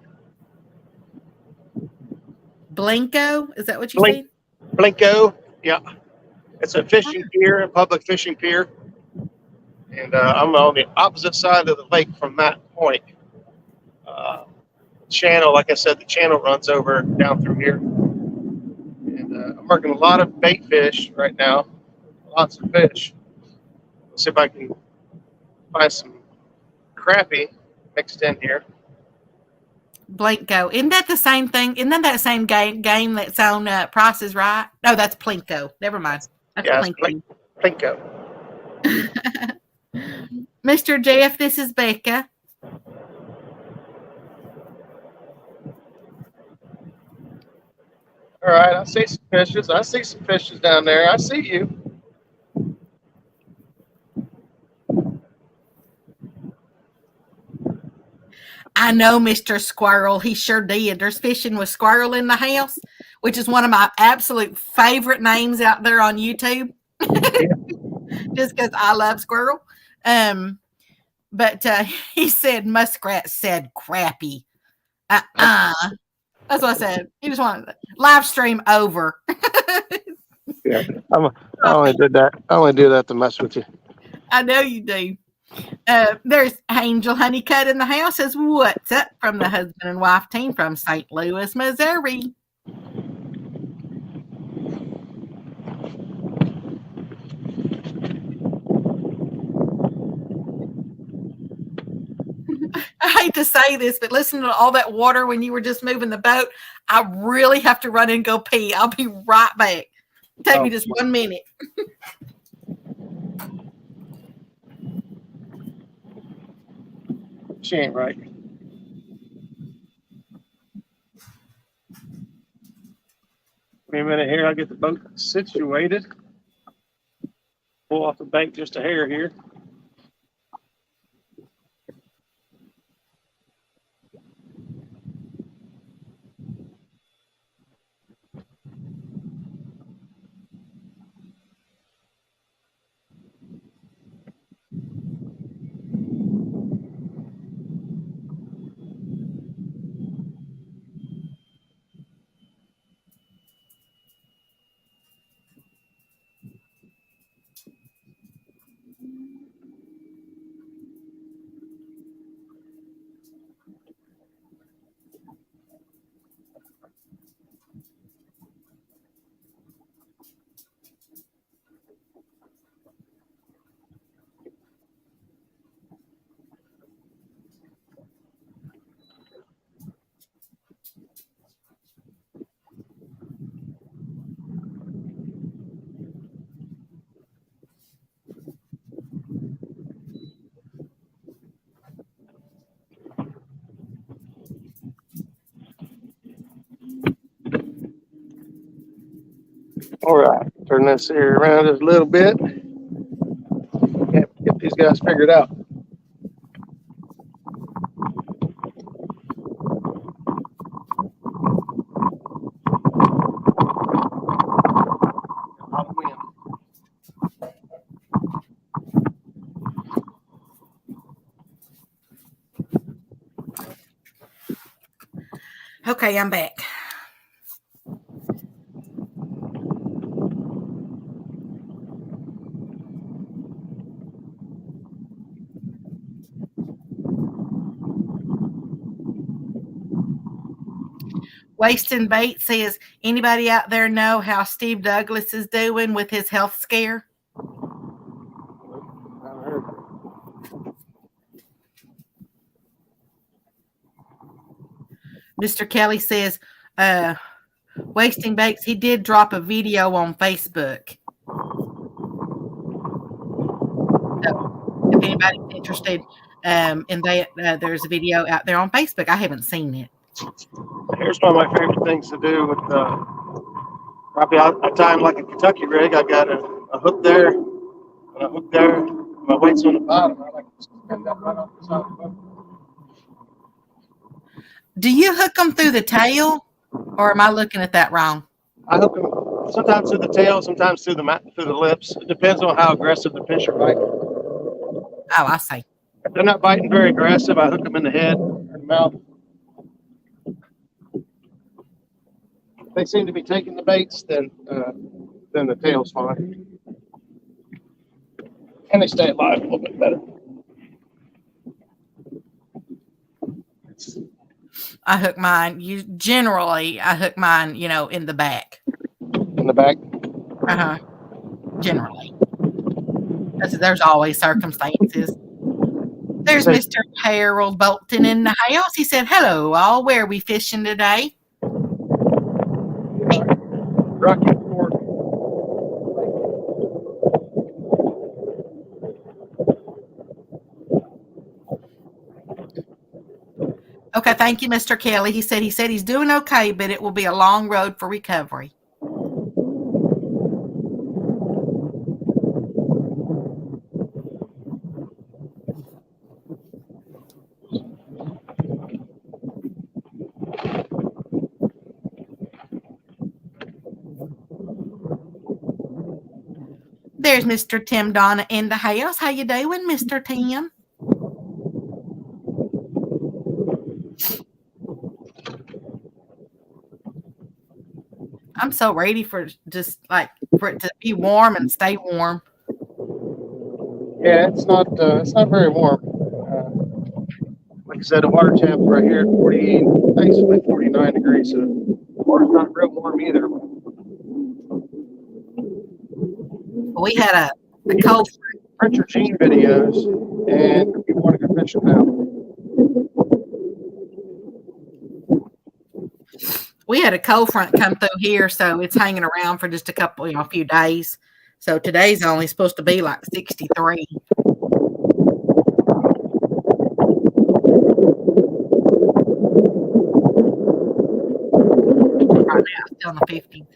Blinko? Is that what you said? Blinko, yeah. It's a fishing pier, a public fishing pier. And I'm on the opposite side of the lake from that point. Channel, like I said, the channel runs over down through here. And I'm working a lot of bait fish right now. Lots of fish. Let's see if I can find some crappie mixed in here. Blanco. Isn't that the same thing? Isn't that same game that's on Price is Right? No, that's Plinko. Never mind. That's Plinko. Plinko. Mr. Jeff, this is Becca. All right, I see some fishes. I see some fishes down there. I see you. I know Mr. Squirrel. He sure did. There's fishing with Squirrel in the house, which is one of my absolute favorite names out there on YouTube. Just because I love Squirrel. But he said Muskrat said crappie. That's what I said. He just wanted to live stream over. Yeah, I only did that. I only do that to mess with you. I know you do. There's Angel Honeycutt in the house. Says, what's up from the husband and wife team from St. Louis, Missouri. I hate to say this, but listening to all that water when you were just moving the boat, I really have to run and go pee. I'll be right back. Take me just 1 minute. She ain't right. Wait a minute here. I'll get the boat situated. Pull off the bank just a hair here. All right, turn this here around just a little bit. Get these guys figured out. Okay, I'm back. Wasting Bait says, anybody out there know how Steve Douglas is doing with his health scare? Mr. Kelly says, Wasting Baits, he did drop a video on Facebook. So if anybody's interested in that, there's a video out there on Facebook. I haven't seen it. Here's one of my favorite things to do with crappie. I tie them like a Kentucky rig. I got a hook there and a hook there. My weight's on the bottom. I like to spin that right off the side of the boat. Do you hook them through the tail, or am I looking at that wrong? I hook them sometimes through the tail, sometimes through the lips. It depends on how aggressive the fish are biting. Oh, I see. If they're not biting very aggressive, I hook them in the head or the mouth. If they seem to be taking the baits, then the tail's fine. And they stay alive a little bit better. I hook mine. I hook mine, in the back. In the back? Generally. There's always circumstances. There's Mr. Harold Bolton in the house. He said, hello, all. Where are we fishing today? Rocky Ford. Okay, thank you, Mr. Kelly. He said he's doing okay, but it will be a long road for recovery. There's Mr. Tim Donna in the house. How you doing, Mr. Tim? I'm so ready for just like for it to be warm and stay warm. Yeah, it's not very warm. Like I said, the water temp right here at 48, basically 49 degrees. So the water's not real warm either. We had a cold. Richard Gene videos, and you want to go fishing now. We had a cold front come through here, so it's hanging around for just a few days. So today's only supposed to be like 63. Right now, it's still in the 50s.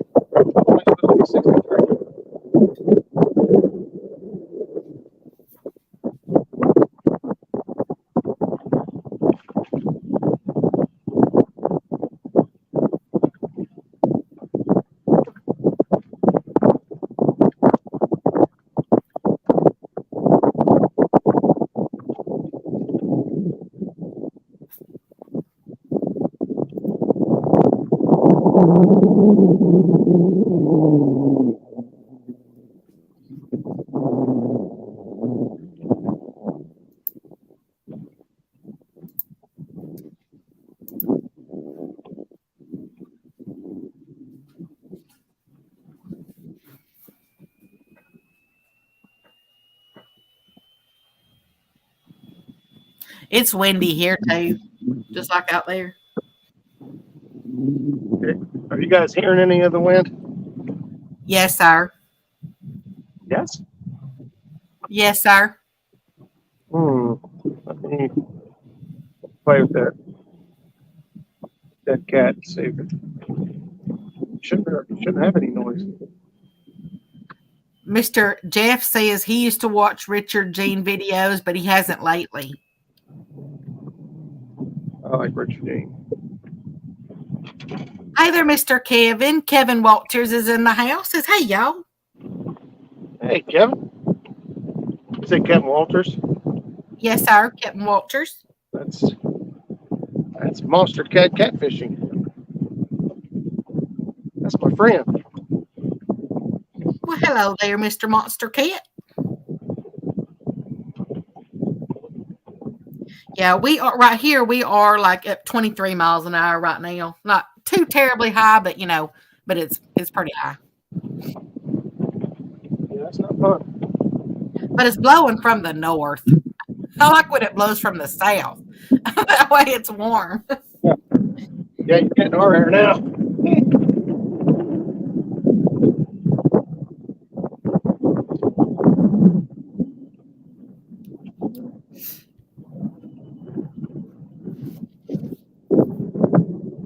It's windy here too, just like out there. Okay. Are you guys hearing any of the wind? Yes, sir. Yes. Yes, sir. Let me play with that cat and see if it shouldn't have any noise. Mr. Jeff says he used to watch Richard Gene videos, but he hasn't lately. I like Richard Gene. Hey there, Mr. Kevin. Kevin Walters is in the house. Says, hey, y'all. Hey, Kevin. Is it Kevin Walters? Yes, sir. Kevin Walters. That's Monster Cat Catfishing. That's my friend. Well, hello there, Mr. Monster Cat. Yeah, we are right here. We are like at 23 miles an hour right now. Not too terribly high, but but it's pretty high. Yeah, that's not fun. But it's blowing from the north. I like when it blows from the south. That way it's warm. Yeah, you're getting our air now.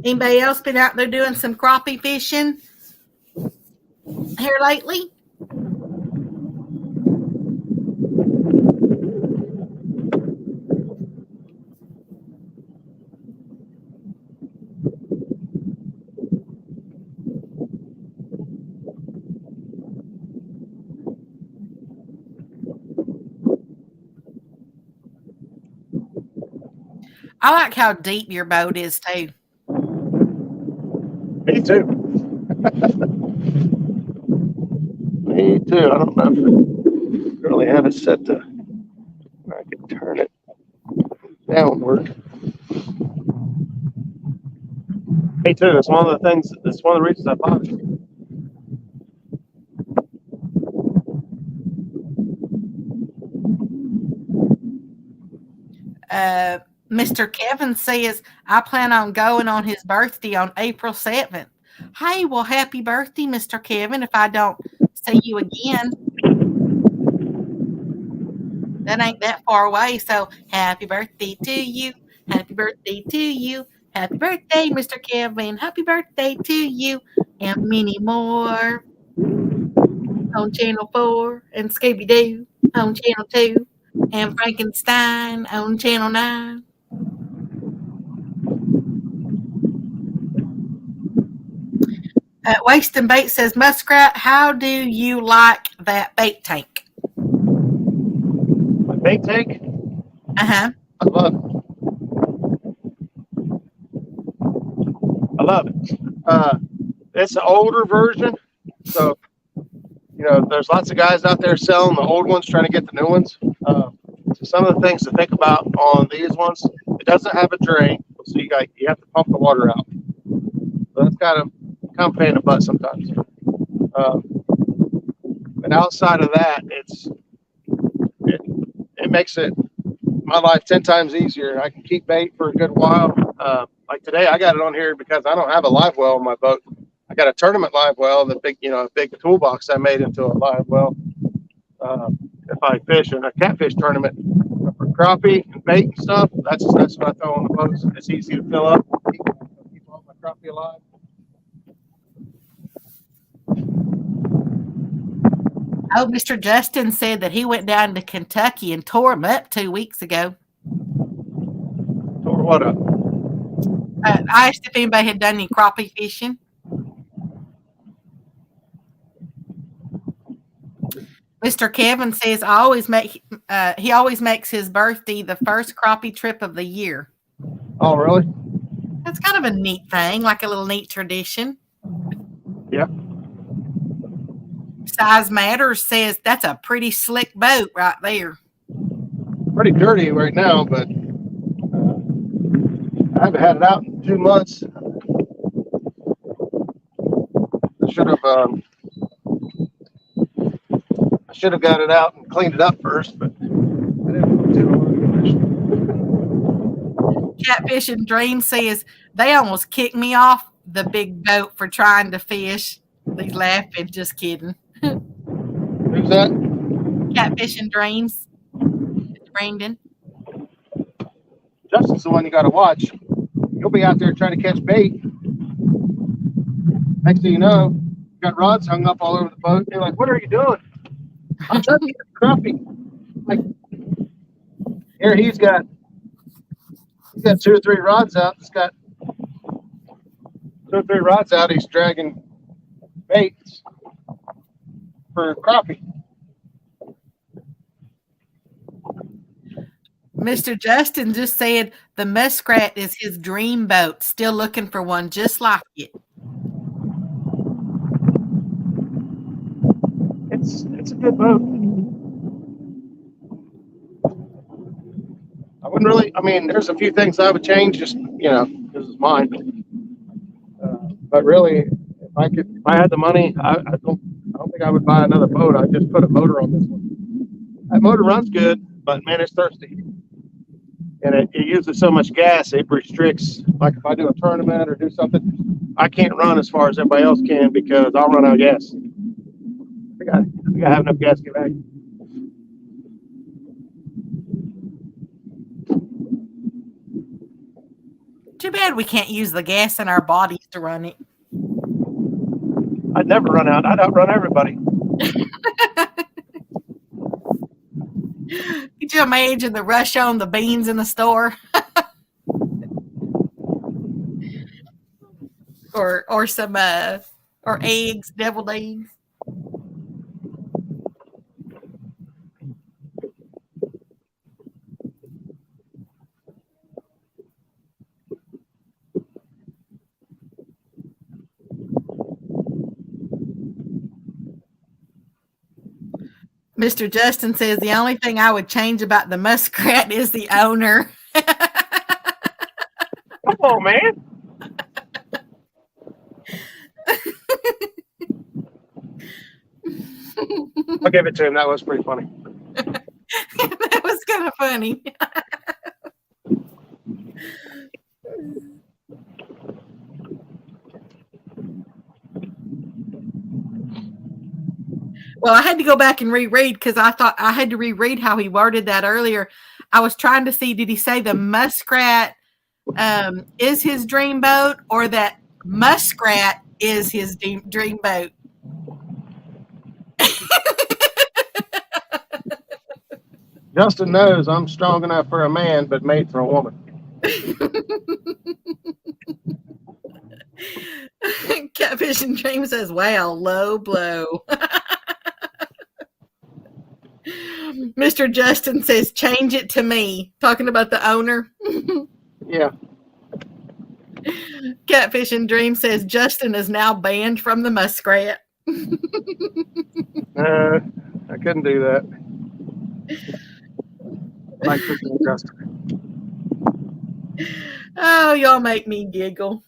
Anybody else been out there doing some crappie fishing here lately? I like how deep your boat is too. Me too. Me too. I don't know if I really have it set to where I can turn it downward. Me too. That's one of the things. That's one of the reasons I bought it. Mr. Kevin says, I plan on going on his birthday on April 7th. Hey, well, happy birthday, Mr. Kevin, if I don't see you again. That ain't that far away. So happy birthday to you. Happy birthday to you. Happy birthday, Mr. Kevin. Happy birthday to you. And many more on Channel 4 and Scooby-Doo on Channel 2 and Frankenstein on Channel 9. Waste and Bait says, Muskrat, how do you like that bait tank? My bait tank? Uh-huh. I love it. I love it. It's an older version. So, you know, there's lots of guys out there selling the old ones, trying to get the new ones. So some of the things to think about on these ones, it doesn't have a drain. So you have to pump the water out. So that's kind of pain in the butt sometimes. And outside of that, it makes my life 10 times easier. I can keep bait for a good while. Like today, I got it on here because I don't have a live well on my boat. I got a tournament live well, the big toolbox I made into a live well. If I fish in a catfish tournament for crappie and bait and stuff, that's what I throw on the boats. It's easy to fill up, keep all my crappie alive. Oh, Mr. Justin said that he went down to Kentucky and tore them up 2 weeks ago. Tore what up? I asked if anybody had done any crappie fishing. Mr. Kevin says he always makes his birthday the first crappie trip of the year. Oh, really? That's kind of a neat thing, like a little neat tradition. Yeah. Size Matters says that's a pretty slick boat right there. Pretty dirty right now, but I haven't had it out in 2 months. I should have got it out and cleaned it up first, but I didn't do it. Catfish and Dream says they almost kicked me off the big boat for trying to fish. He's laughing, just kidding. Who's that? Catfish and Dreams. It's Brandon. Justin's the one you got to watch. You'll be out there trying to catch bait. Next thing you know, you got rods hung up all over the boat. You're like, what are you doing? I'm trying to get crappie. Like, here he's got 2 or 3 rods out. He's got 2 or 3 rods out. He's dragging baits for crappie. Mr. Justin just said the Muskrat is his dream boat. Still looking for one just like it. It's a good boat. I wouldn't really. I mean, there's a few things I would change. Just this is mine. But really, if I had the money, I don't think I would buy another boat. I'd just put a motor on this one. That motor runs good, but man, it's thirsty. And it uses so much gas, it restricts. Like if I do a tournament or do something, I can't run as far as everybody else can because I'll run out of gas. I think I have enough gas to get back. Too bad we can't use the gas in our bodies to run it. I'd never run out. I'd outrun everybody. Could you imagine the rush on the beans in the store? or some or eggs, deviled eggs. Mr. Justin says the only thing I would change about the Muskrat is the owner. Come on, man. I'll give it to him. That was pretty funny. That was kind of funny. Well, I had to go back and reread because I thought I had to reread how he worded that earlier. I was trying to see, did he say the muskrat is his dream boat, or that muskrat is his dream boat? Justin knows I'm strong enough for a man, but made for a woman. Catfish and Dream says, wow, low blow. Mr. Justin says, change it to me. Talking about the owner. Yeah. Catfish and Dream says, Justin is now banned from the muskrat. I couldn't do that. Like Justin. Oh, y'all make me giggle.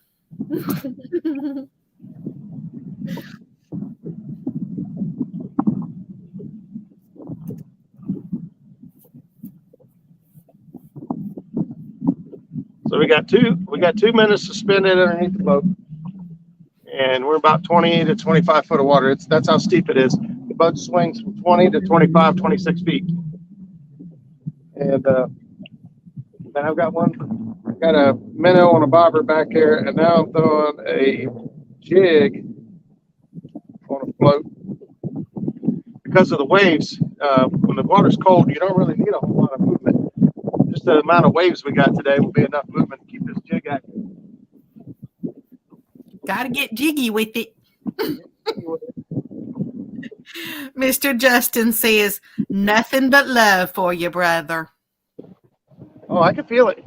So we got 2 minutes suspended underneath the boat, and we're about 20 to 25 foot of water. That's how steep it is. The boat swings from 20 to 25, 26 feet. And then I've got a minnow on a bobber back here, and now I'm throwing a jig on a float. Because of the waves, when the water's cold, you don't really need a whole lot of movement. Just the amount of waves we got today will be enough movement to keep this jig active. Gotta get jiggy with it. Mr. Justin says, nothing but love for you, brother. Oh, I can feel it.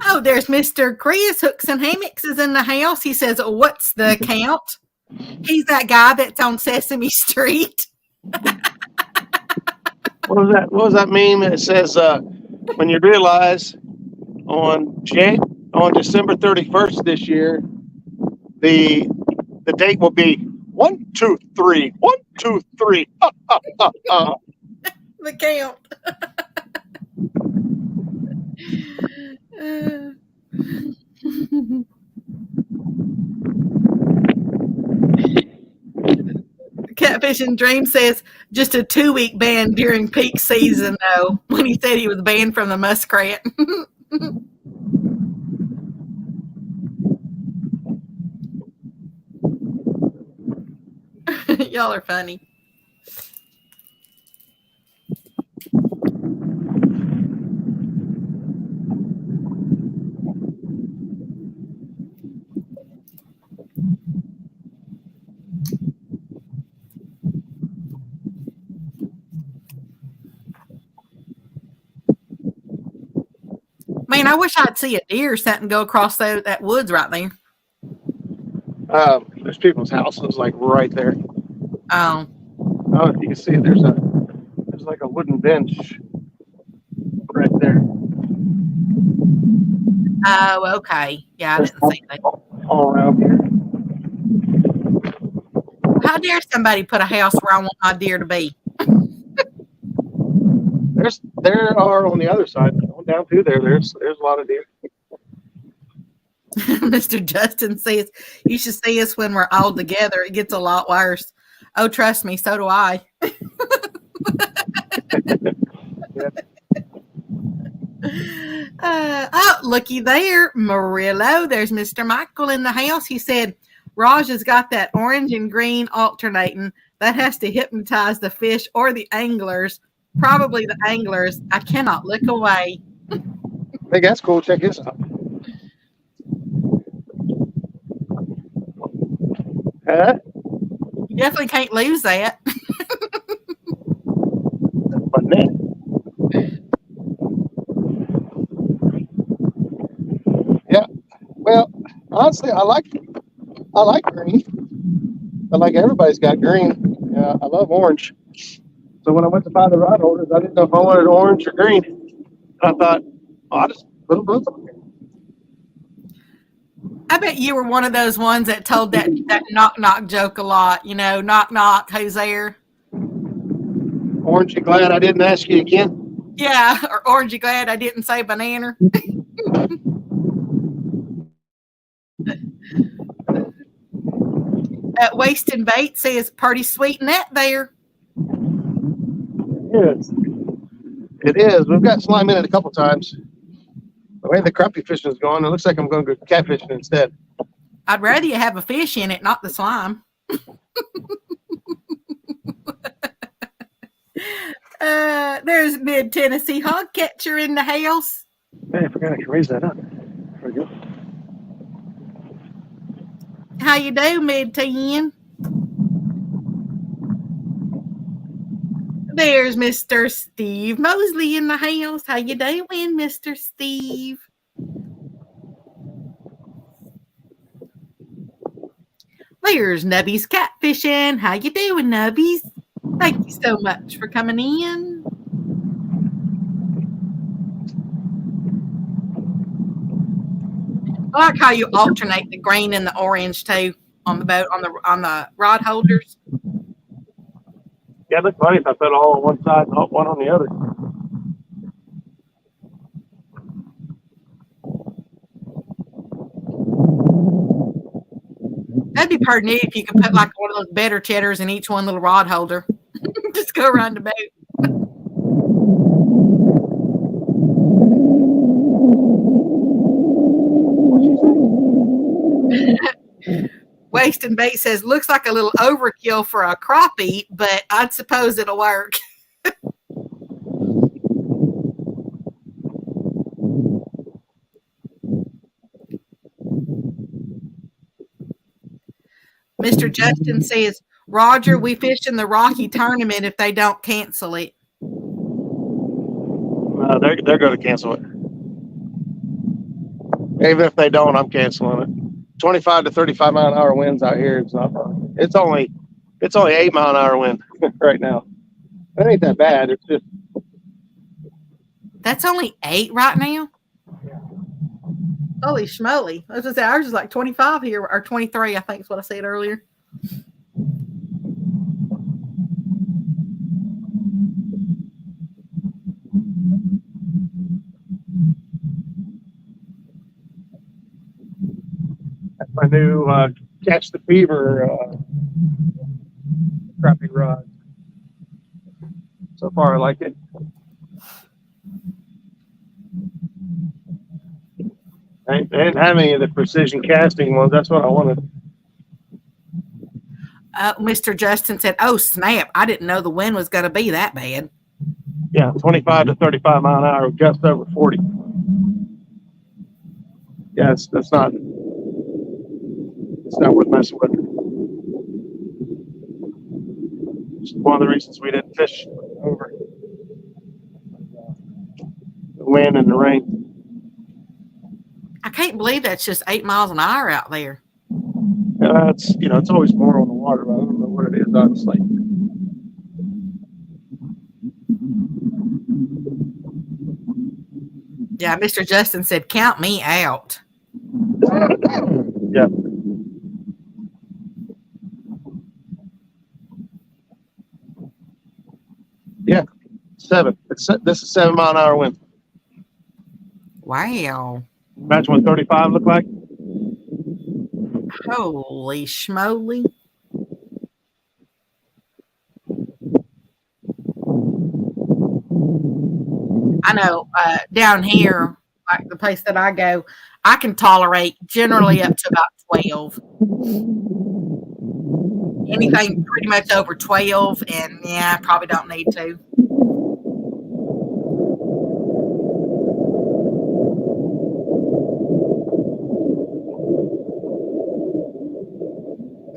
Oh, there's Mr. Chris Hooks and Hammocks is in the house. He says, what's the count? He's that guy that's on Sesame Street. What was that meme? It says, when you realize on December 31st this year, the date will be 1, 2, 3, 1, 2, 3. The count. Catfish and Dream says just a 2-week ban during peak season, though, when he said he was banned from the muskrat. Y'all are funny. Man, I wish I'd see a deer or something go across that woods right there. There's people's houses like right there. Oh, You can see there's like a wooden bench right there. oh, okay. Yeah, I didn't see that. All around here. How dare somebody put a house where I want my deer to be? There are on the other side, down through there. There's a lot of deer. Mr. Justin says, you should see us when we're all together. It gets a lot worse. Oh, trust me, so do I. Oh, looky there, Murillo. There's Mr. Michael in the house. He said, Raj has got that orange and green alternating. That has to hypnotize the fish or the anglers. Probably the anglers. I cannot look away. Hey, that's cool. Check this out. Huh? You definitely can't lose that. But then, yeah. Well, honestly, I like green. I like everybody's got green. I love orange. So when I went to buy the rod holders, I didn't know if I wanted orange or green. And I thought, I'll just put them both on here. I bet you were one of those ones that told that knock knock joke a lot. You know, knock knock, who's there? Orange, you glad I didn't ask you again? Yeah, or orange, you glad I didn't say banana? Wasting Bait says, pretty sweet net there. Yes. It is. We've got slime in it a couple times. The way the crappie fishing is going, it looks like I'm going to go catfishing instead. I'd rather you have a fish in it, not the slime. There's Mid Tennessee Hog Catcher in the house. Man, I forgot I can raise that up. There we go. How you do, Mid 10? There's Mr. Steve Mosley in the house. How you doing, Mr. Steve? There's Nubby's Catfishing. How you doing, Nubbies? Thank you so much for coming in. I like how you alternate the green and the orange too on the boat, on the rod holders. Yeah, it looks funny if I put all on one side and one on the other. That'd be pretty neat if you could put like one of those better cheddars in each one little rod holder. Just go around the boat. Wasting Bait says, looks like a little overkill for a crappie, but I'd suppose it'll work. Mr. Justin says, Roger, we fish in the Rocky tournament if they don't cancel it. They're going to cancel it. Even if they don't, I'm canceling it. 25 to 35 mile an hour winds out here. It's not fun. It's only 8 mile an hour wind right now. That ain't that bad. It's just. That's only 8 right now? Holy schmoly. I was going to say, ours is like 25 here, or 23, I think is what I said earlier. That's my new Catch the Fever crappie rod. So far, I like it. I didn't have any of the precision casting ones. That's what I wanted. Mr. Justin said, oh, snap. I didn't know the wind was going to be that bad. Yeah, 25 to 35 mile an hour, just over 40. Yeah, that's not. It's not worth messing with. It's one of the reasons we didn't fish over the wind and the rain. I can't believe that's just 8 miles an hour out there. It's always more on the water, but I don't know what it is, honestly. Yeah, Mr. Justin said, count me out. Yeah. Yeah, 7. This is 7 mile an hour wind. Wow. Imagine what 35 look like. Holy schmoly. I know down here, like the place that I go, I can tolerate generally up to about 12. Anything pretty much over 12, and yeah, I probably don't need to.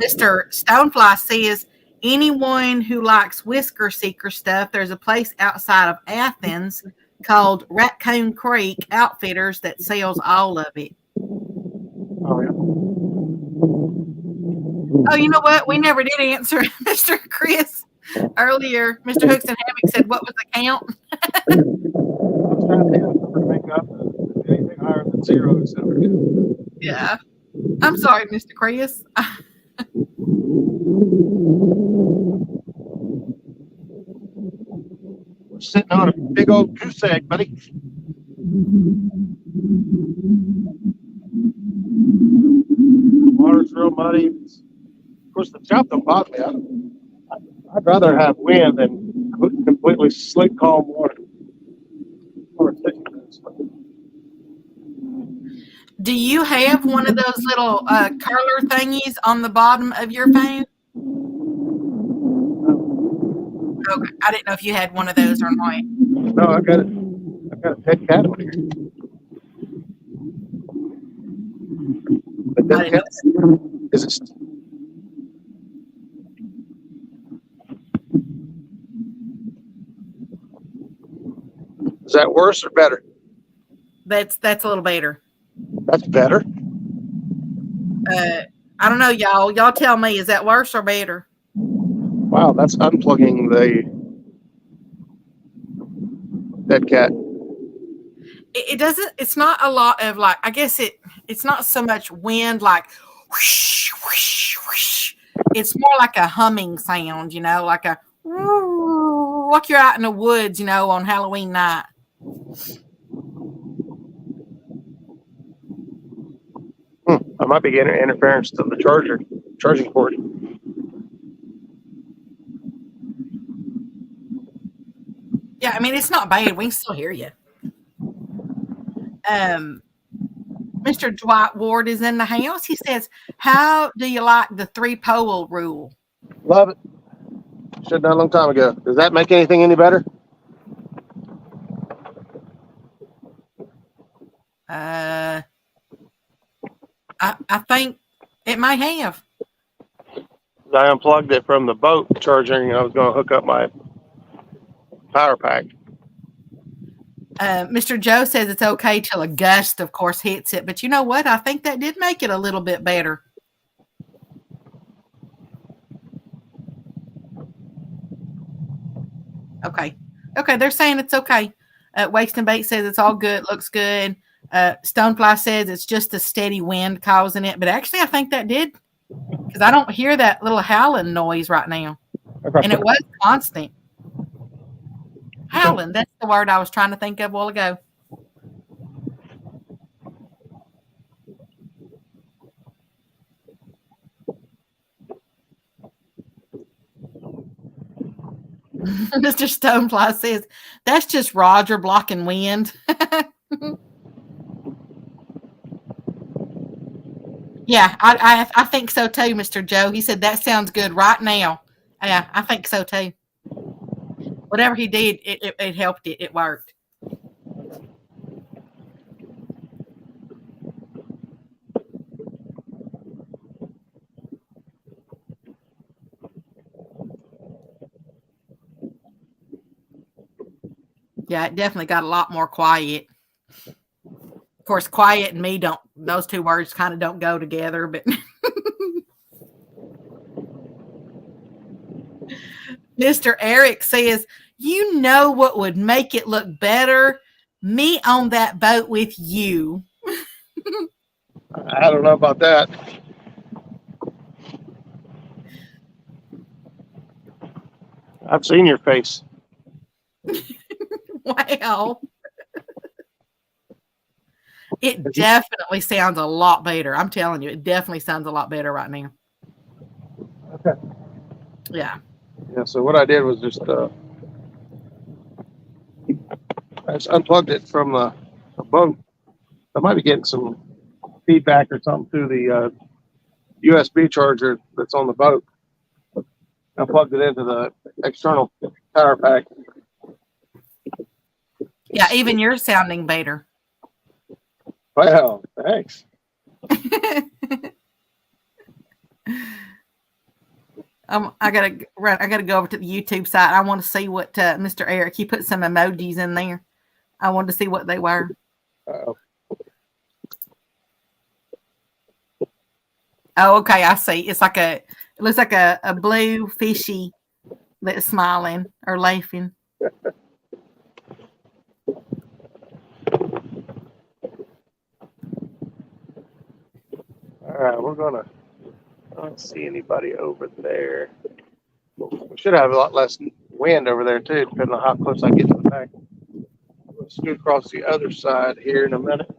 Mr. Stonefly says, anyone who likes whisker seeker stuff, there's a place outside of Athens called Raccoon Creek Outfitters that sells all of it. Oh, yeah. Oh, you know what? We never did answer Mr. Chris earlier. Mr. Hooks and Hammock said, what was the count? I was trying to make up anything higher than 0 is never good. Yeah. I'm sorry, Mr. Chris. We're sitting on a big old goose egg, buddy. real muddy. Of course, the chop don't bother me. I'd rather have wind than completely slick, calm water. Do you have one of those little curler thingies on the bottom of your phone? Okay, I didn't know if you had one of those or not. No, I got it. I got a pet cat over here. But that cat is it? Is that worse or better? That's a little better. That's better. I don't know, y'all. Y'all tell me, is that worse or better? Wow, that's unplugging the dead cat. It doesn't. It's not a lot of like. I guess it's not so much wind like whoosh, whoosh, whoosh. It's more like a humming sound, like a like you're out in the woods, on Halloween night. I might be getting interference to the charging cord. Yeah, I mean it's not bad. We can still hear you. Mr. Dwight Ward is in the house. He says, "How do you like the 3-pole rule?" Love it. Should have done a long time ago. Does that make anything any better? I think it might have. I unplugged it from the boat charging. I was going to hook up my power pack. Mr. Joe says it's okay till a gust, of course, hits it. But you know what? I think that did make it a little bit better. Okay. Okay, they're saying it's okay. Wakes and Bait says it's all good, looks good. Stonefly says it's just a steady wind causing it. But actually, I think that did, because I don't hear that little howling noise right now. And it was constant. Howling, that's the word I was trying to think of a while ago. Mr. Stonefly says, that's just Roger blocking wind. Yeah, I think so too, Mr. Joe. He said, that sounds good right now. Yeah, I think so too. Whatever he did, it helped it. It worked. Yeah, it definitely got a lot more quiet. Of course, quiet and me those two words kind of don't go together, but Mr. Eric says, you know what would make it look better? Me on that boat with you. I don't know about that. I've seen your face. Wow. It definitely sounds a lot better. I'm telling you, it definitely sounds a lot better right now. Okay. Yeah. Yeah, so what I did was just I just unplugged it from the boat. I might be getting some feedback or something through the USB charger that's on the boat. I plugged it into the external power pack. Yeah, even you're sounding better. Wow, thanks. I gotta go over to the YouTube site. I want to see what Mr. Eric, he put some emojis in there. I wanted to see what they were. Uh-oh. Oh, okay, I see. It looks like a blue fishy that's smiling or laughing. All right, I don't see anybody over there. We should have a lot less wind over there too, depending on how close I get to the back. We'll scoot across the other side here in a minute.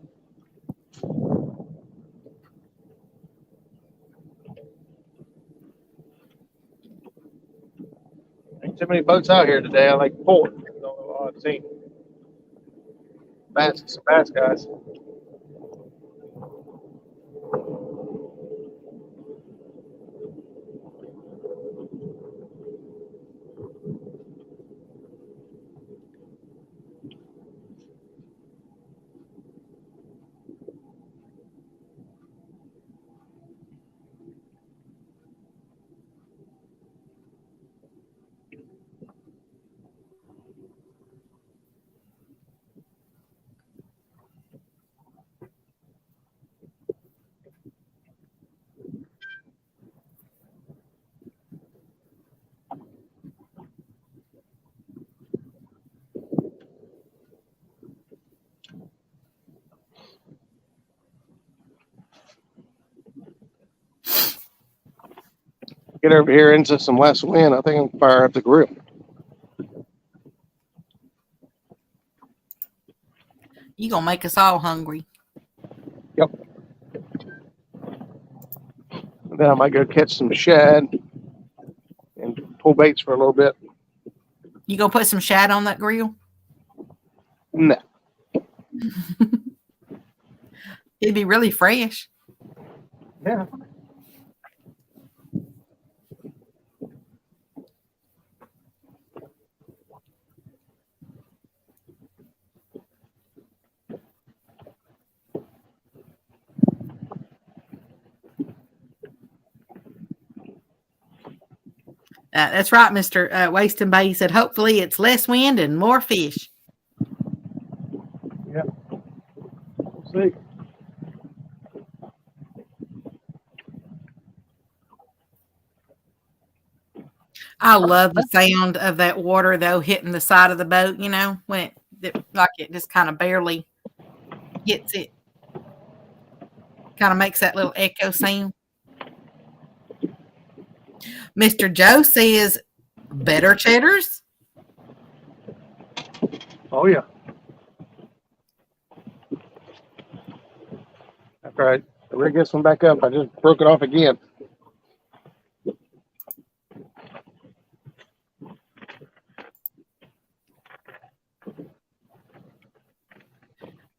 Too many boats out here today. I like 4. That's all I've seen. Some bass guys. Get over here into some less wind. I think I'm fire up the grill. You gonna make us all hungry. Yep. And then I might go catch some shad and pull baits for a little bit. You gonna put some shad on that grill? No. It'd be really fresh. Yeah. That's right, Mr. Waston Bay. He said, hopefully it's less wind and more fish. Yeah. We'll see. I love the sound of that water, though, hitting the side of the boat, you know, when it just kind of barely hits it. Kind of makes that little echo sound. Mr. Joe says, better cheddars? Oh, yeah. After I rig this one back up, I just broke it off again.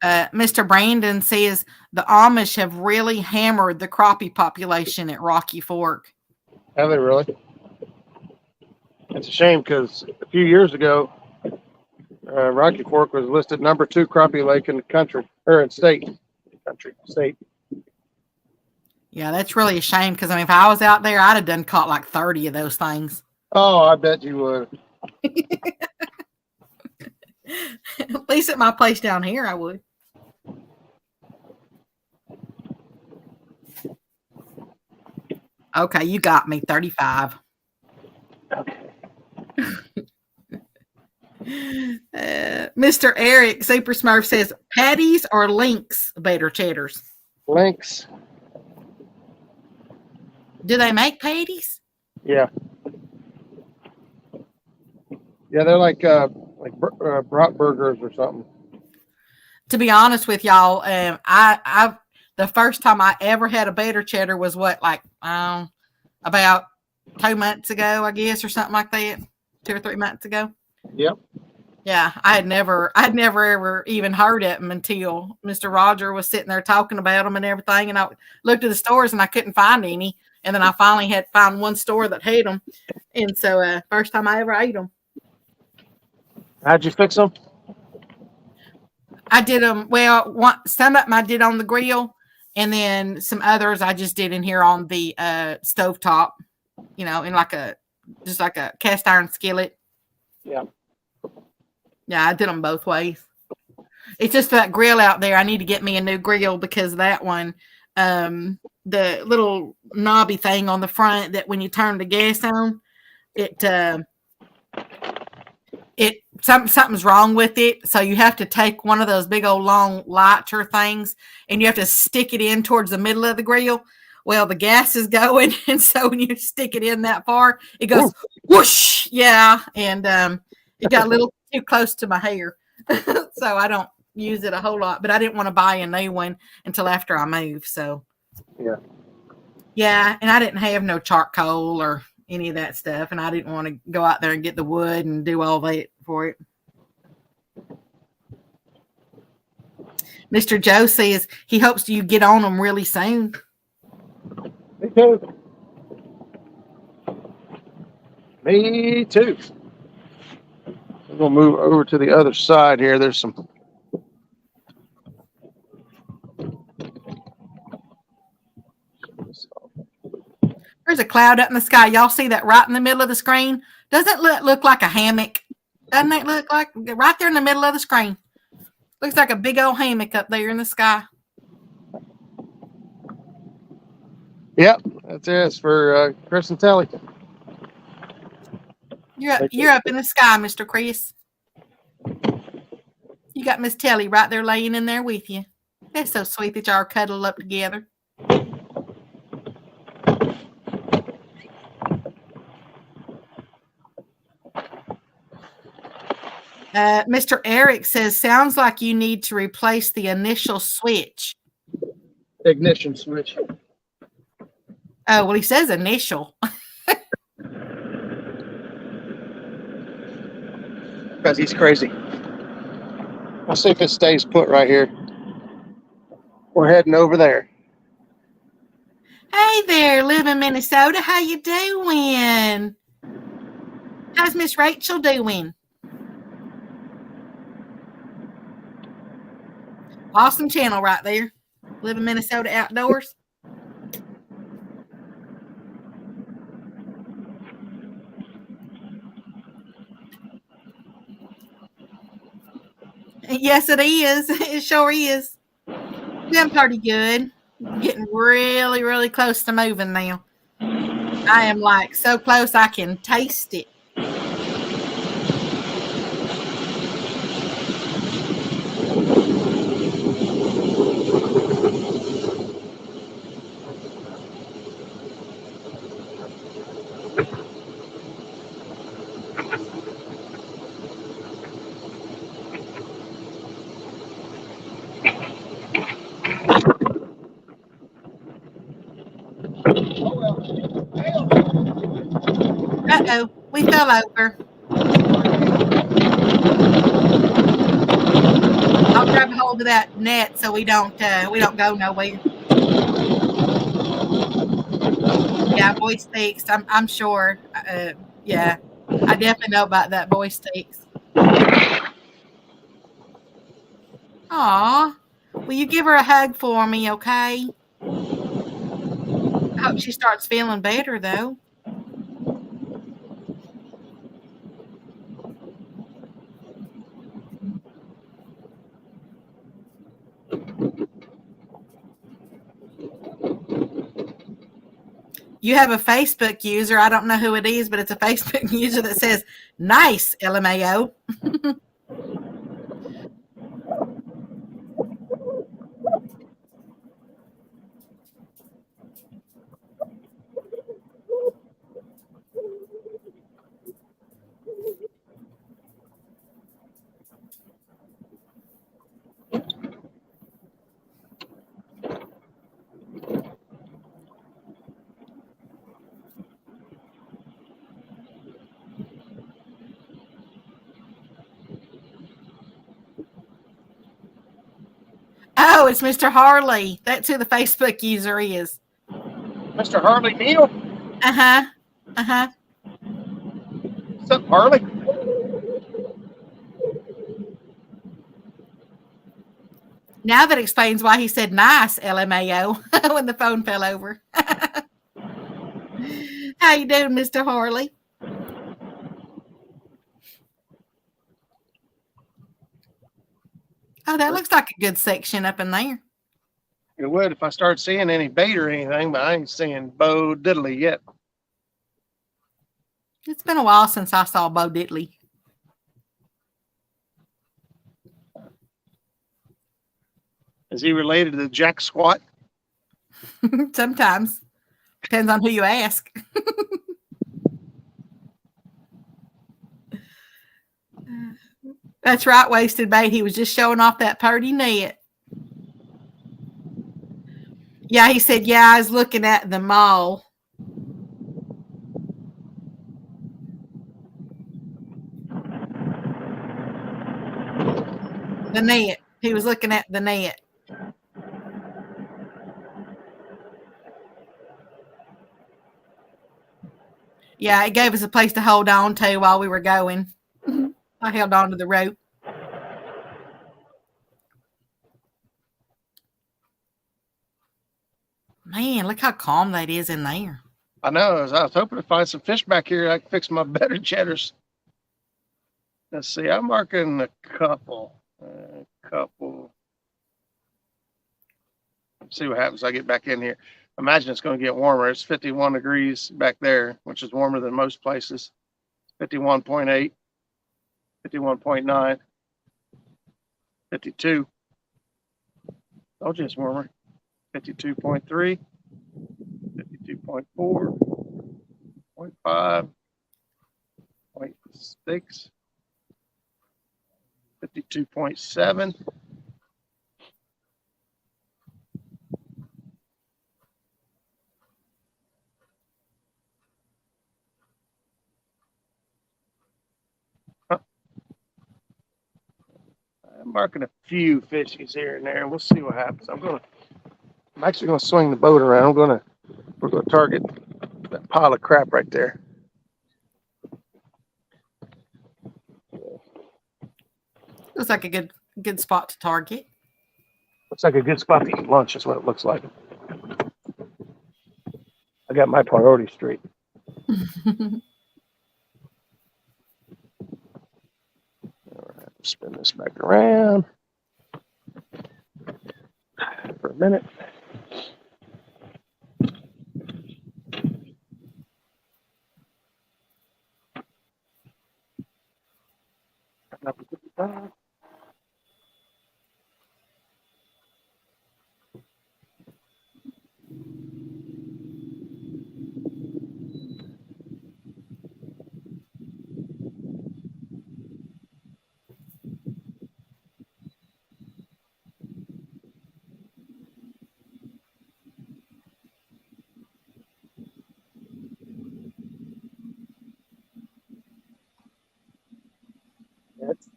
Mr. Brandon says the Amish have really hammered the crappie population at Rocky Fork. Have they really? It's a shame because a few years ago, Rocky Fork was listed number 2 crappie lake in the country, or in state. Yeah, that's really a shame because, I mean, if I was out there, I'd have done caught like 30 of those things. Oh, I bet you would. At least at my place down here, I would. Okay, you got me. 35. Okay. Mr. Eric Super Smurf says patties or links better cheddars? Links. Do they make patties? Yeah. Yeah, they're like brat burgers or something. To be honest with y'all, I the first time I ever had a better cheddar was about 2 months ago, I guess, or something like that. 2 or 3 months ago. Yep. Yeah, I'd never ever even heard of them until Mr. Roger was sitting there talking about them and everything. And I looked at the stores and I couldn't find any. And then I finally had found one store that had them. And so first time I ever ate them. How'd you fix them? I did them, some of them I did on the grill. And then some others I just did in here on the stovetop, you know, in just like a cast iron skillet. Yeah. Yeah, I did them both ways. It's just that grill out there. I need to get me a new grill because that one, the little knobby thing on the front that when you turn the gas on, something's wrong with it. So you have to take one of those big old long lighter things and you have to stick it in towards the middle of the grill. Well, the gas is going, and so when you stick it in that far, it goes whoosh. Yeah, and it got a little too close to my hair, so I don't use it a whole lot. But I didn't want to buy a new one until after I moved. So yeah, and I didn't have no charcoal or any of that stuff, and I didn't want to go out there and get the wood and do all that for it. Mr. Joe says he hopes you get on them really soon. Me too. Me too. We're going to move over to the other side here. There's some. There's a cloud up in the sky. Y'all see that right in the middle of the screen? Doesn't it look like a hammock? Doesn't it look like right there in the middle of the screen? Looks like a big old hammock up there in the sky. Yep, that's it. It's for Chris and Telly. You're up in the sky, Mr. Chris. You got Miss Telly right there laying in there with you. That's so sweet that y'all are cuddled up together. Mr. Eric says, sounds like you need to replace the initial switch. Ignition switch. Oh, well, he says initial. Because he's crazy. I'll see if it stays put right here. We're heading over there. Hey there, live in Minnesota. How you doing? How's Miss Rachel doing? Awesome channel right there. Live in Minnesota Outdoors. Yes, it is. It sure is. Doing pretty good. Getting really, really close to moving now. I am like so close I can taste it. Uh-oh, we fell over. I'll grab a hold of that net so we don't go nowhere. Yeah, boy sticks. I'm sure. Yeah, I definitely know about that boy sticks. Aw, will you give her a hug for me, okay? I hope she starts feeling better, though. You have a Facebook user. I don't know who it is, but it's a Facebook user that says, nice, LMAO. Oh, it's Mr. Harley. That's who the Facebook user is. Mr. Harley Neal? Uh-huh. Uh-huh. What's up, Harley? Now that explains why he said nice, LMAO, when the phone fell over. How you doing, Mr. Harley? Oh, that looks like a good section up in there. It would if I start seeing any bait or anything, but I ain't seeing Bo Diddley yet. It's been a while since I saw Bo Diddley. Is he related to the Jack Squat? Sometimes. Depends on who you ask. That's right, Wasted Bait. He was just showing off that purdy net. Yeah, he said, yeah, I was looking at the mall. The net. He was looking at the net. Yeah, it gave us a place to hold on to while we were going. I held on to the rope. Man, look how calm that is in there. I know. I was hoping to find some fish back here. I can fix my better cheddars. Let's see. I'm marking a couple. See what happens. I get back in here. Imagine it's going to get warmer. It's 51 degrees back there, which is warmer than most places. 51.8, 51.9, 52. Told you it's warmer. 52.3, 52.4, 0.5, 0.6, 52.7. I'm marking a few fishies here and there, and we'll see what happens. I'm actually gonna swing the boat around. We're gonna target that pile of crap right there. Looks like a good spot to target. Looks like a good spot to eat lunch. Is what it looks like. I got my priorities straight. Spin this back around for a minute. It's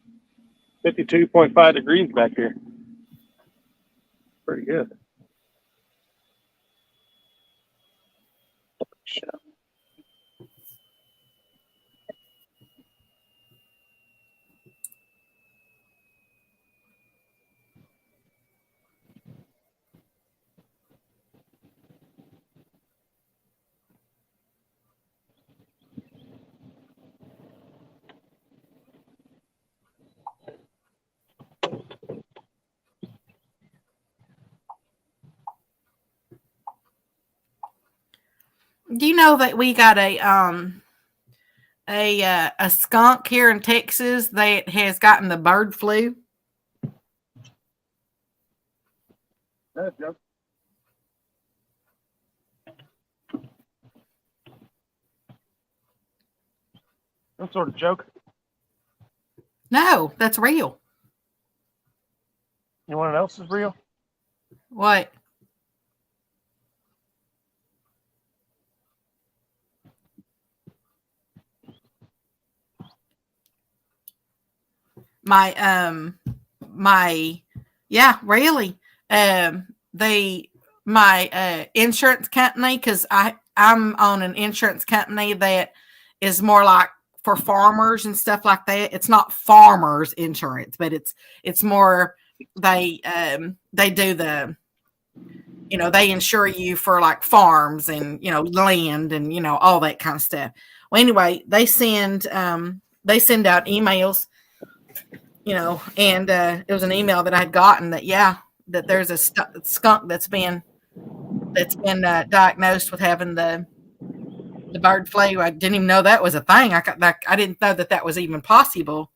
52.5 degrees back here. Pretty good. Do you know that we got a skunk here in Texas that has gotten the bird flu? That's a joke. Some sort of joke. No, that's real. You want else is real? What? Really. My insurance company, because I'm on an insurance company that is more like for farmers and stuff like that. It's not farmers insurance, but it's more they do the, they insure you for like farms and land and all that kind of stuff. Well, anyway, they send out emails, and it was an email that I had gotten that there's a skunk that's been diagnosed with having the bird flu. I didn't even know that was a thing. I didn't know that was even possible.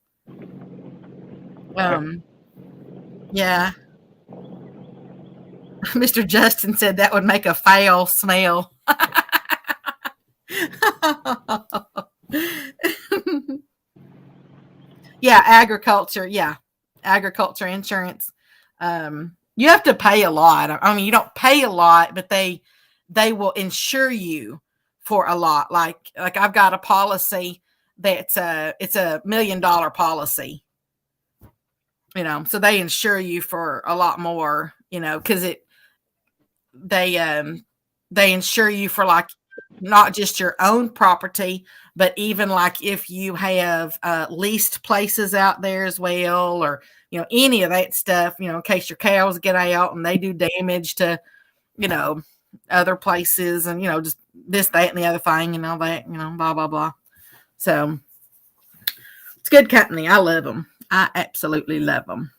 Yeah. Mr. Justin said that would make a foul smell. Yeah, agriculture. Yeah, agriculture insurance. You have to pay a lot. I mean, you don't pay a lot, but they will insure you for a lot. Like I've got a policy that's it's $1 million policy, so they insure you for a lot more, because they insure you for like not just your own property, but even like if you have leased places out there as well, or any of that stuff, in case your cows get out and they do damage to other places, and just this, that, and the other thing, and all that, blah blah blah. So it's good company. I love them. I absolutely love them.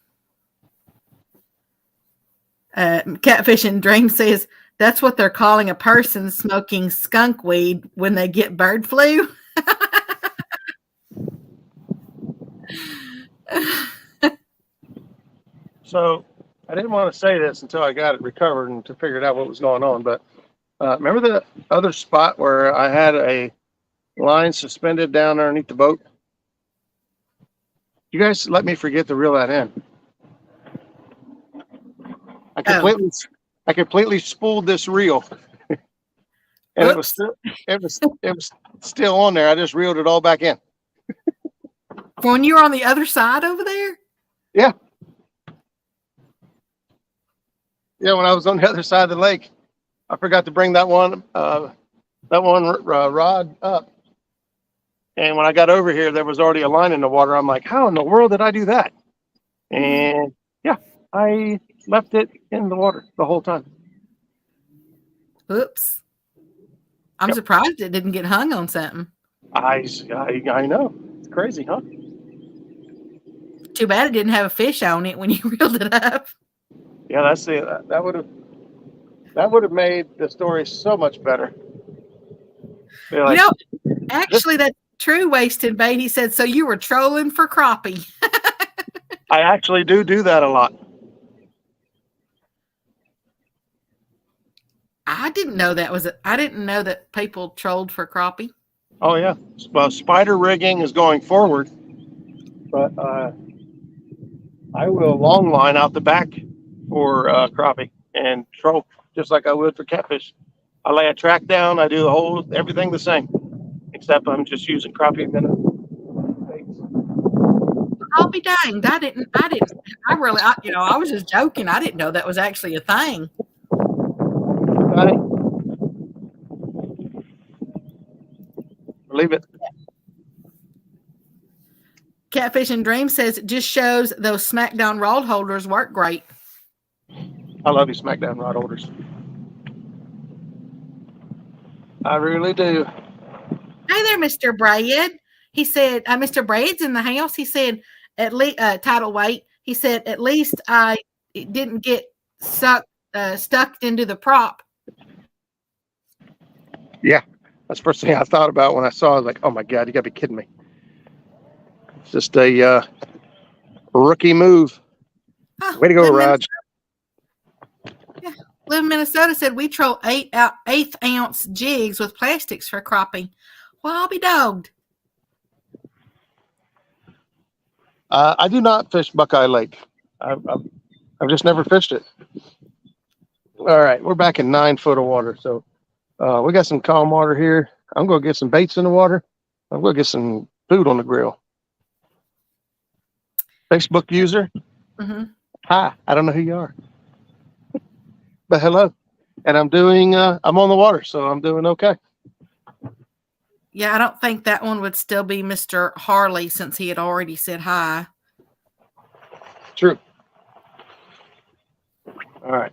Catfish and Dream says that's what they're calling a person smoking skunk weed when they get bird flu. So I didn't want to say this until I got it recovered and to figure out what was going on. But remember the other spot where I had a line suspended down underneath the boat? You guys let me forget to reel that in. I completely spooled this reel, and it was still on there. I just reeled it all back in. When you were on the other side over there? Yeah. Yeah, when I was on the other side of the lake, I forgot to bring that one rod up. And when I got over here, there was already a line in the water. I'm like, how in the world did I do that? And yeah, I left it in the water the whole time. Oops. I'm surprised it didn't get hung on something. I know. It's crazy, huh? Too bad it didn't have a fish on it when you reeled it up. Yeah, that's it. That would have made the story so much better. Like, actually, that's true, Wasted Bait. He said, so you were trolling for crappie. I actually do that a lot. I didn't know that people trolled for crappie. Oh yeah. Well, spider rigging is going forward, but I will long line out the back for crappie and troll just like I would for catfish. I lay a track down. I do everything the same, except I'm just using crappie minnow. I'll be danged. I was just joking. I didn't know that was actually a thing. Right. Believe it. Catfish and Dream says it just shows those Smackdown rod holders work great. I love you, Smackdown rod holders. I really do. Hey there, Mr. Brad. He said, Mr. Brad's in the house. He said, at least title weight. He said, at least I didn't get stuck into the prop. Yeah, that's the first thing I thought about when I saw it. I was like, oh my God, you gotta be kidding me. It's just a rookie move. Way to go, Raj. Yeah. Live Minnesota said we troll 1/8 ounce jigs with plastics for crappie. Well, I'll be dogged. I do not fish Buckeye Lake. I've just never fished it. All right, we're back in 9 foot of water. So we got some calm water here. I'm going to get some baits in the water. I'm going to get some food on the grill. Facebook user. Mm-hmm. Hi, I don't know who you are. But hello. And I'm on the water, so I'm doing okay. Yeah, I don't think that one would still be Mr. Harley since he had already said hi. True. All right.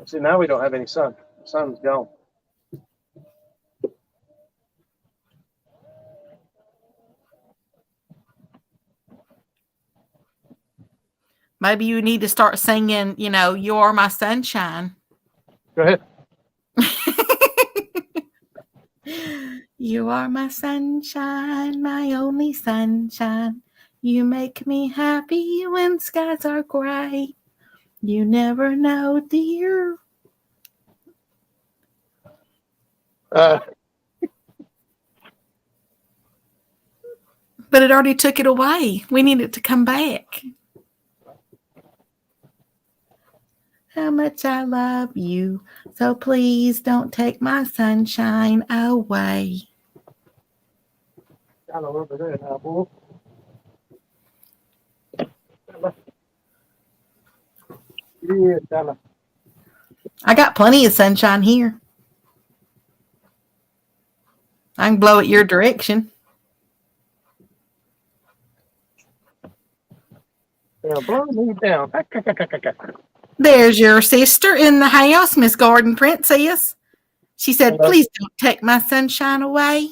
See, now we don't have any sun. The sun's gone. Maybe you need to start singing, You Are My Sunshine. Go ahead. You are my sunshine, my only sunshine. You make me happy when skies are gray. You never know, dear. But it already took it away. We need it to come back. how much I love you. So please don't take my sunshine away. Got a little bit of that, boy. Yeah, Della. I got plenty of sunshine here. I can blow it your direction. Yeah, blow me down. There's your sister in the house, Miss Garden Princess. She said, Hello. please don't take my sunshine away.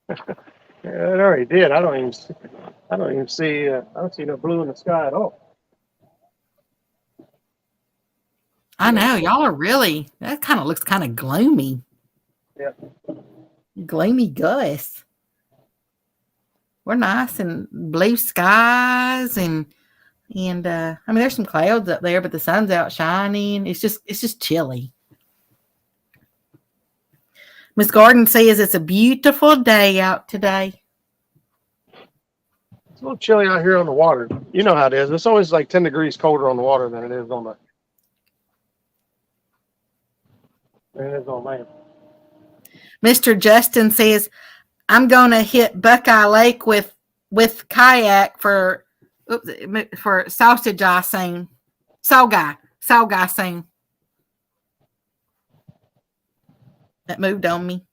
Yeah, it already did. I don't even see. I don't see no blue in the sky at all. I know y'all are really. That kind of looks kind of gloomy. Yeah. Gloomy Gus. We're nice and blue skies and I mean there's some clouds up there, but the sun's out shining. It's just chilly. Miss Garden says it's a beautiful day out today. It's a little chilly out here on the water. You know how it is. It's always like 10 degrees colder on the water than it is on land. Mr. Justin says, I'm gonna hit Buckeye Lake with kayak for sausage I soon. Soul guy soon. That moved on me.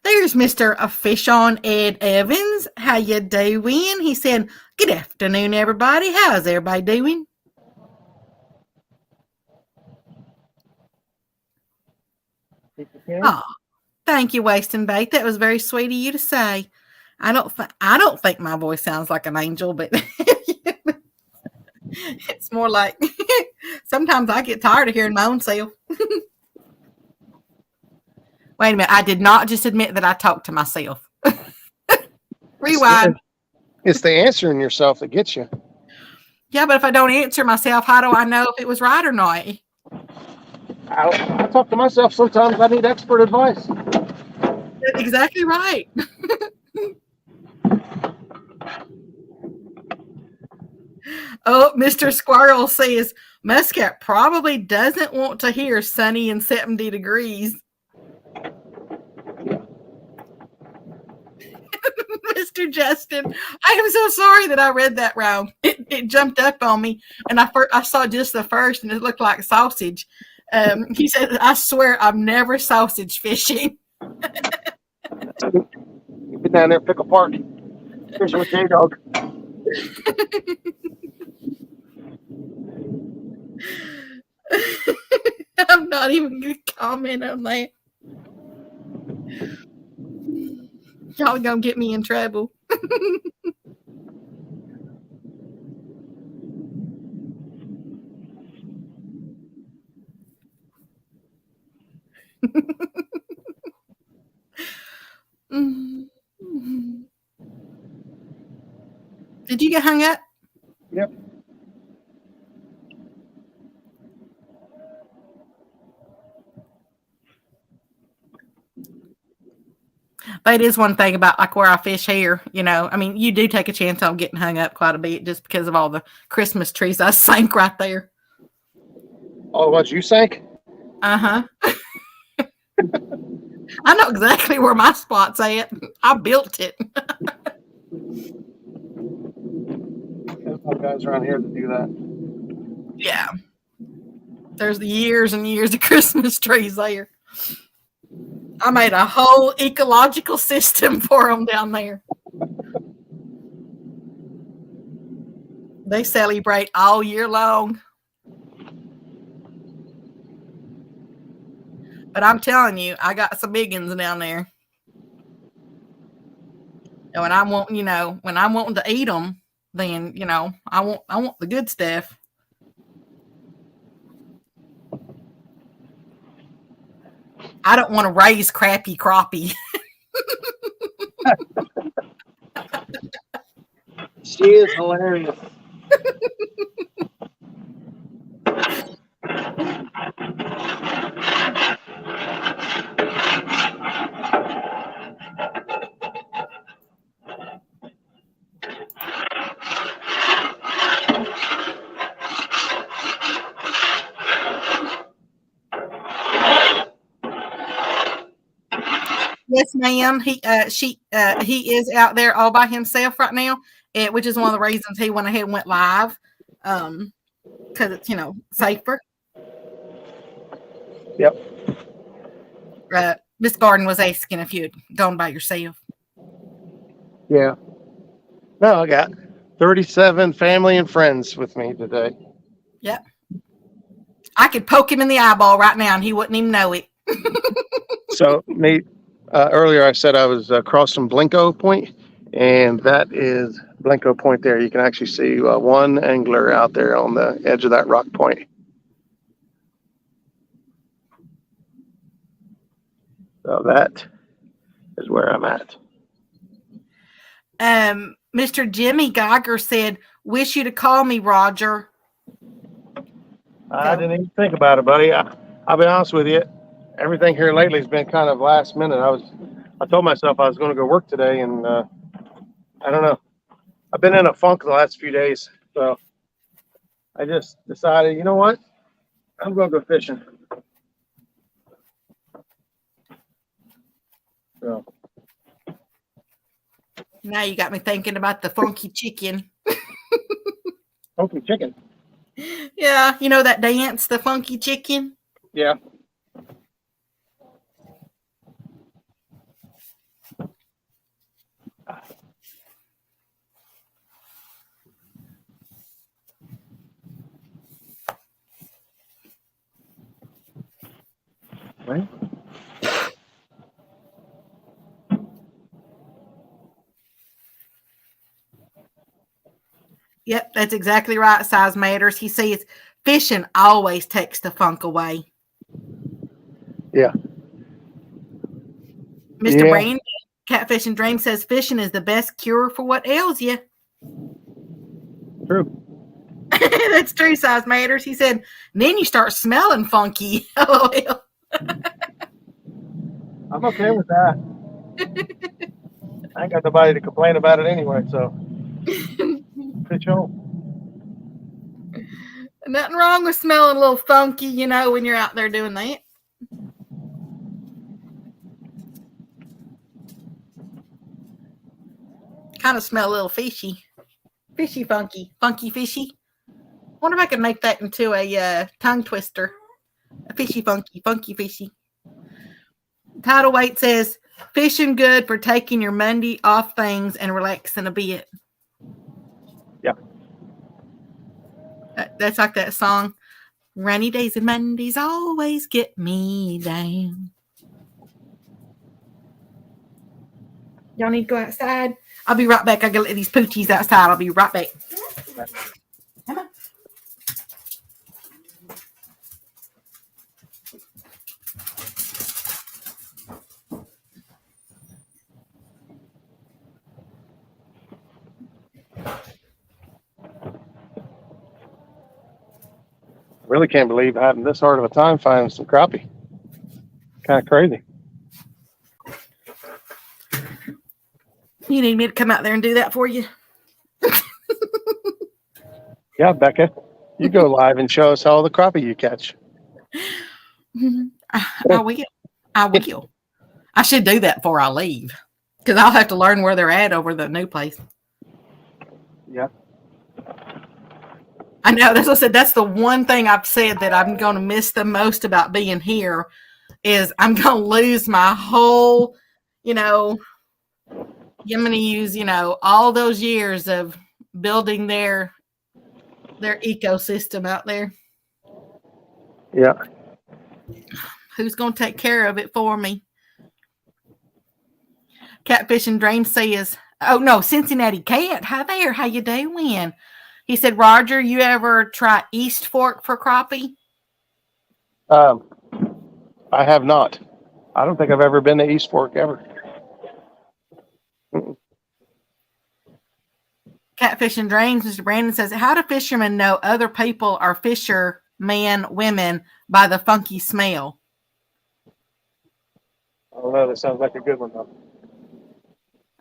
There's Mr. Fishin Ed Evans. How you doing? He said, good afternoon, everybody. How's everybody doing? Oh, thank you, Wasting Bait. That was very sweet of you to say. I don't think my voice sounds like an angel, but it's more like sometimes I get tired of hearing my own self. Wait a minute. I did not just admit that I talked to myself. Rewind. It's the answering yourself that gets you. Yeah, but if I don't answer myself, how do I know if it was right or not? I talk to myself sometimes. I need expert advice. That's exactly right. Oh, Mr. Squirrel says Muscat probably doesn't want to hear sunny and 70 degrees. Mr. Justin, I am so sorry that I read that wrong. It jumped up on me, and I saw just the first, and it looked like sausage. He said, I swear I'm never sausage fishing. You get down there, pick a park. Fishing with J-Dog. I'm not even going to comment on that. Y'all are going to get me in trouble. Did you get hung up? Yep. But it is one thing about like where I fish here, you know. I mean, you do take a chance on getting hung up quite a bit just because of all the Christmas trees I sank right there. Oh, the ones you sank? Uh-huh. I know exactly where my spot's at. I built it. There's some guys around here that do that. Yeah. There's the years and years of Christmas trees there. I made a whole ecological system for them down there. They celebrate all year long. But I'm telling you, I got some big ones down there. And when I'm wanting to eat them, then I want the good stuff. I don't want to raise crappie. She is hilarious. yes, ma'am. He is out there all by himself right now, which is one of the reasons he went ahead and went live, because it's safer. Yep. Miss Garden was asking if you'd gone by yourself. Yeah. No, I got 37 family and friends with me today. Yep. I could poke him in the eyeball right now and he wouldn't even know it. So, Nate, earlier I said I was crossing Blinko Point, and that is Blinko Point there. You can actually see one angler out there on the edge of that rock point. So that is where I'm at. Mr. Jimmy Geiger said, "Wish you to call me, Roger." I didn't even think about it, buddy. I'll be honest with you. Everything here lately has been kind of last minute. I told myself I was going to go work today, and I don't know. I've been in a funk the last few days, so I just decided, you know what? I'm going to go fishing. So. Now you got me thinking about the funky chicken. Funky chicken? Yeah, you know that dance, the funky chicken? Yeah. Right. Yep, that's exactly right. Size matters. He says fishing always takes the funk away. Yeah. Mr. Brand, Catfish and Dream says fishing is the best cure for what ails you. True. That's true, size matters. He said, then you start smelling funky. Oh, I'm okay with that. I ain't got nobody to complain about it anyway, so fish on. Nothing wrong with smelling a little funky, when you're out there doing that. Kind of smell a little fishy. Fishy funky. Funky fishy. Wonder if I could make that into a tongue twister. A fishy funky. Funky fishy. Tidal Weight says, fishing good for taking your Monday off things and relaxing a bit. Yeah. That's like that song. Rainy days and Mondays always get me down. Y'all need to go outside. I'll be right back. I gotta let these poochies outside. I'll be right back. Come on. Really can't believe having this hard of a time finding some crappie. Kind of crazy. You need me to come out there and do that for you? Yeah, Becca, you go live and show us all the crappie you catch. I will. I should do that before I leave, because I'll have to learn where they're at over the new place. Yeah. I know. That's what I said. That's the one thing I've said that I'm going to miss the most about being here is I'm going to lose my whole, I'm going to use, all those years of building their ecosystem out there. Yeah. Who's going to take care of it for me? Catfish and Dream says, oh no, Cincinnati Cat. Hi there. How you doing? He said, Roger, you ever try East Fork for crappie? I have not. I don't think I've ever been to East Fork ever. Catfish and Dreams, Mr. Brandon says, how do fishermen know other people are fishermen, women by the funky smell? I don't know. That sounds like a good one, though.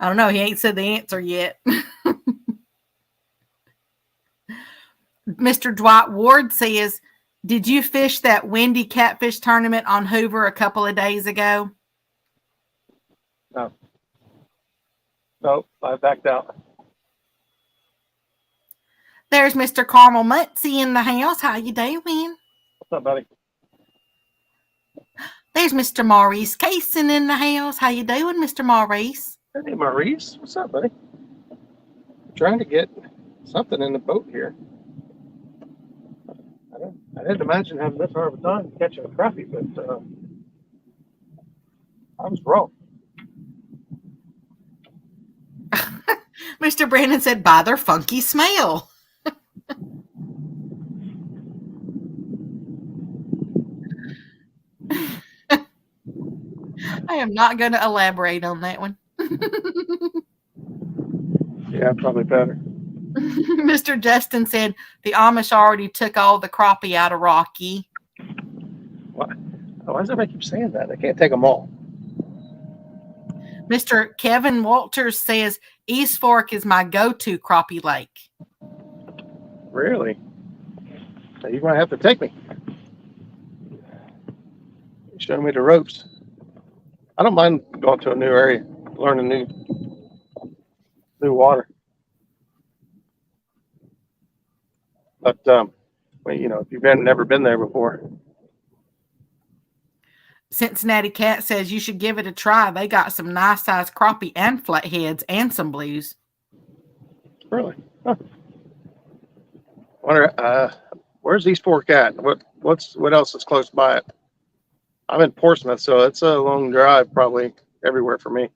I don't know. He ain't said the answer yet. Mr. Dwight Ward says, did you fish that windy catfish tournament on Hoover a couple of days ago? No. Nope, I backed out. There's Mr. Carmel Mutsy in the house. How you doing? What's up, buddy? There's Mr. Maurice Cason in the house. How you doing, Mr. Maurice? Hey, Maurice. What's up, buddy? I'm trying to get something in the boat here. I didn't imagine having this hard of a time catching a crappie, but I was wrong. Mr. Brandon said, by their funky smell. I am not going to elaborate on that one. Yeah, probably better. Mr. Justin said the Amish already took all the crappie out of Rocky. Why does everybody keep saying that? They can't take them all. Mr. Kevin Walters says East Fork is my go-to crappie lake. Really? So you might have to take me. Show me the ropes. I don't mind going to a new area, learning new water. But well, you know, if you've never been there before. Cincinnati Cat says you should give it a try. They got some nice sized crappie and flatheads and some blues. Really? Huh. Wonder where's East Fork at? What else is close by it? I'm in Portsmouth, so it's a long drive probably everywhere for me.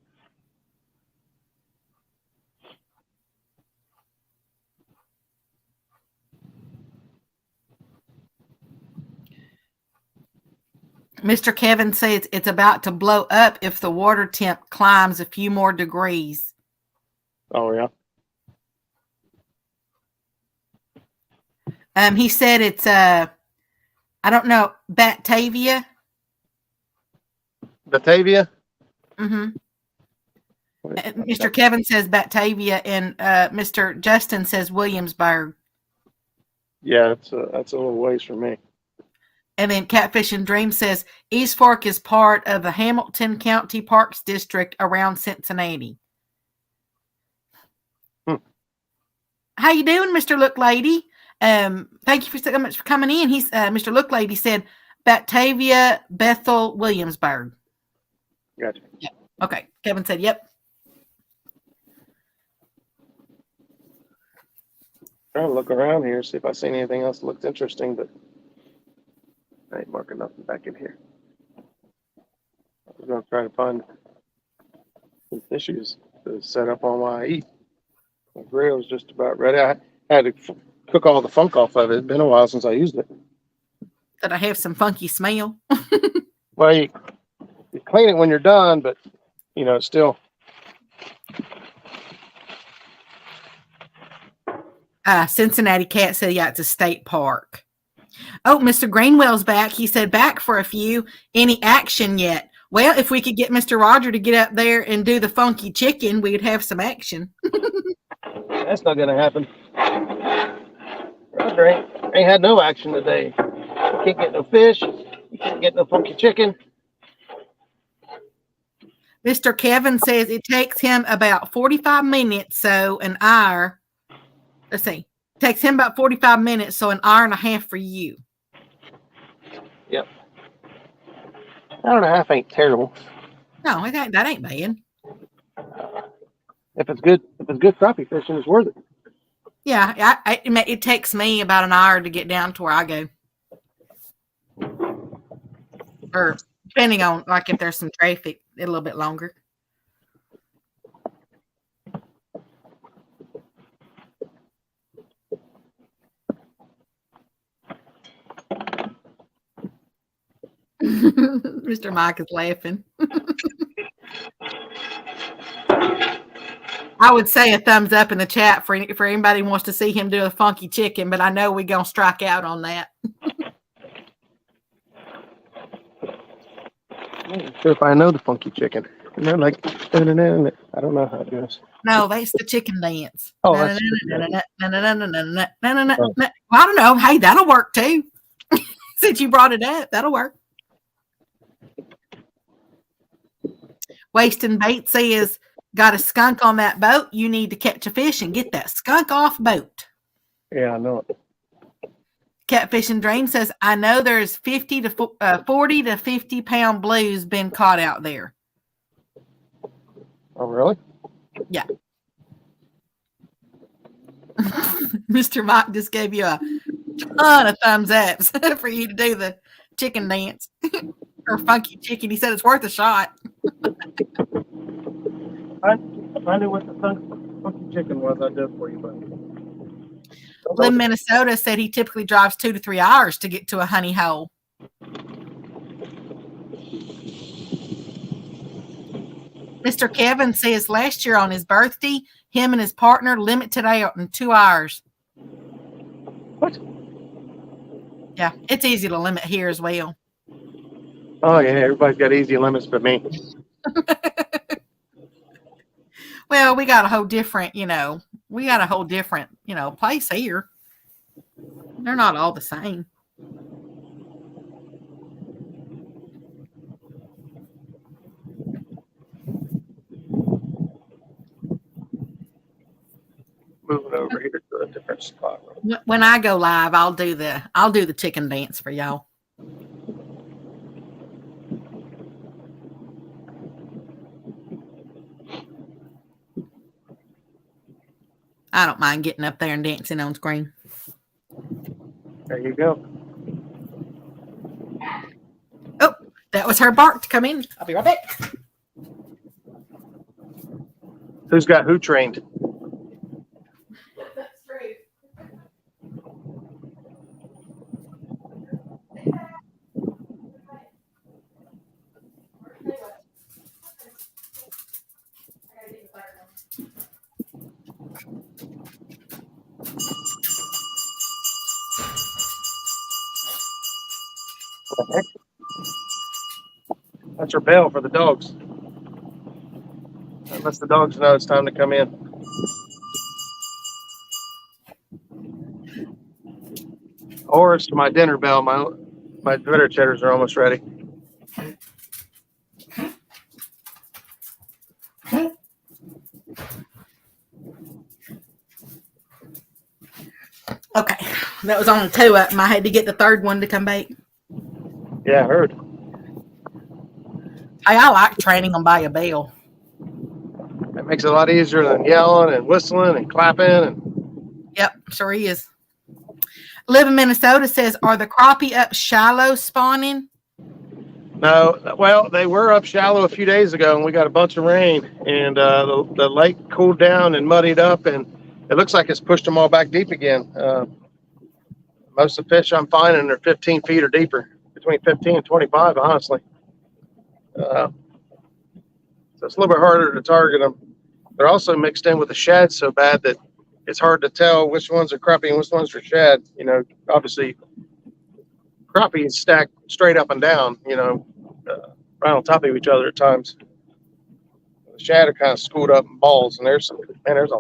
Mr. Kevin says it's about to blow up if the water temp climbs a few more degrees. Oh, yeah. He said it's I don't know, Batavia. Batavia? Mm-hmm. Mr. Kevin says Batavia, and Mr. Justin says Williamsburg. Yeah, that's a little ways from me. And then Catfish and Dream says East Fork is part of the Hamilton County Parks District around Cincinnati. How you doing, Mr. Look Lady? Thank you so much for coming in. He's Mr. Look Lady said Batavia, Bethel, Williamsburg. Gotcha. Yep. Okay. Kevin said, yep. Trying to look around here, see if I see anything else that looks interesting, but I ain't marking nothing back in here. I was going to try to find some fishes to set up on while I eat. My grill's just about ready. I had to cook all the funk off of it. It's been a while since I used it. Did I have some funky smell? Well, you clean it when you're done, but, you know, it's still. Cincinnati Cat said, yeah, it's a state park. Oh, Mr. Greenwell's back. He said, back for a few. Any action yet? Well, if we could get Mr. Roger to get up there and do the funky chicken, we'd have some action. That's not going to happen. Roger ain't had no action today. You can't get no fish. You can't get no funky chicken. Mr. Kevin says it takes him about 45 minutes, so an hour. Let's see. It takes him about 45 minutes, so an hour and a half for you. Yep. Hour and a half ain't terrible. No, that ain't bad. If it's good crappie fishing, it's worth it. Yeah, it takes me about an hour to get down to where I go. Or depending on, like, if there's some traffic, a little bit longer. Mr. Mike is laughing. I would say a thumbs up in the chat for anybody who wants to see him do a funky chicken, but I know we're going to strike out on that. I'm not sure if I know the funky chicken. And they're like, I don't know how it goes. No, that's the chicken dance. Oh, I don't know. Hey, that'll work too. Since you brought it up, that'll work. Wasting Bait says, got a skunk on that boat. You need to catch a fish and get that skunk off boat. Yeah, I know it. Catfish and Dream says, I know there's 40 to 50 pound blues been caught out there. Oh, really? Yeah. Mr. Mike just gave you a ton of thumbs ups for you to do the chicken dance or funky chicken. He said it's worth a shot. I knew what the funky chicken was. I'd do it for you, but. Lynn, Minnesota said he typically drives 2 to 3 hours to get to a honey hole. Mr. Kevin says last year on his birthday, him and his partner limited out in 2 hours. What? Yeah, it's easy to limit here as well. Oh, yeah, everybody's got easy limits but me. Well, we got a whole different, place here. They're not all the same. Moving over here to a different spot. When I go live, I'll do the chicken dance for y'all. I don't mind getting up there and dancing on screen. There you go. Oh, that was her bark to come in. I'll be right back. Who's got who trained? That's true. That's her bell for the dogs. That lets the dogs know it's time to come in. Or it's my dinner bell. My bitter cheddars are almost ready. Okay, that was only 2 of them. I had to get the third one to come back. Yeah, I heard. Hey, I like training them by a bell. It makes it a lot easier than yelling and whistling and clapping. And Yep, sure is. Live in Minnesota says, are the crappie up shallow spawning? no, well, they were up shallow a few days ago, and we got a bunch of rain, and the lake cooled down and muddied up, and it looks like it's pushed them all back deep again. Most of the fish I'm finding are 15 feet or deeper, between 15 and 25, honestly. So it's a little bit harder to target them. They're also mixed in with the shad so bad that it's hard to tell which ones are crappie and which ones are shad. Obviously, crappie is stacked straight up and down, right on top of each other at times. The shad are kind of schooled up in balls, and there's a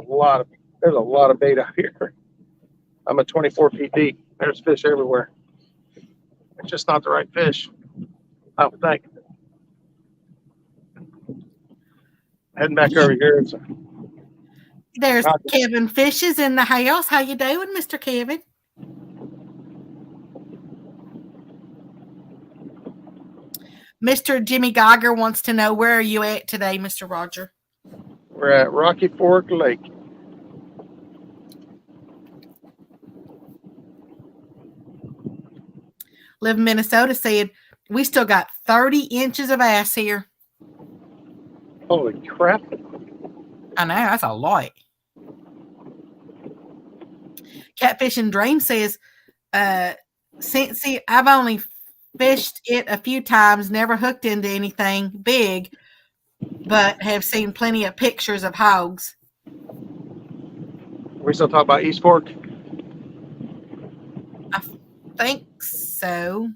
lot of bait out here. I'm at 24 feet deep. There's fish everywhere. It's just not the right fish, I would think. Heading back over here. There's Kevin Fishes in the house. How you doing, Mr. Kevin? Mr. Jimmy Geiger wants to know, where are you at today, Mr. Roger? We're at Rocky Fork Lake. Live in Minnesota said, we still got 30 inches of ass here. Holy crap. I know, that's a lot. Catfish and Dream says, see, I've only fished it a few times, never hooked into anything big, but have seen plenty of pictures of hogs. We still talk about East Fork? I think so.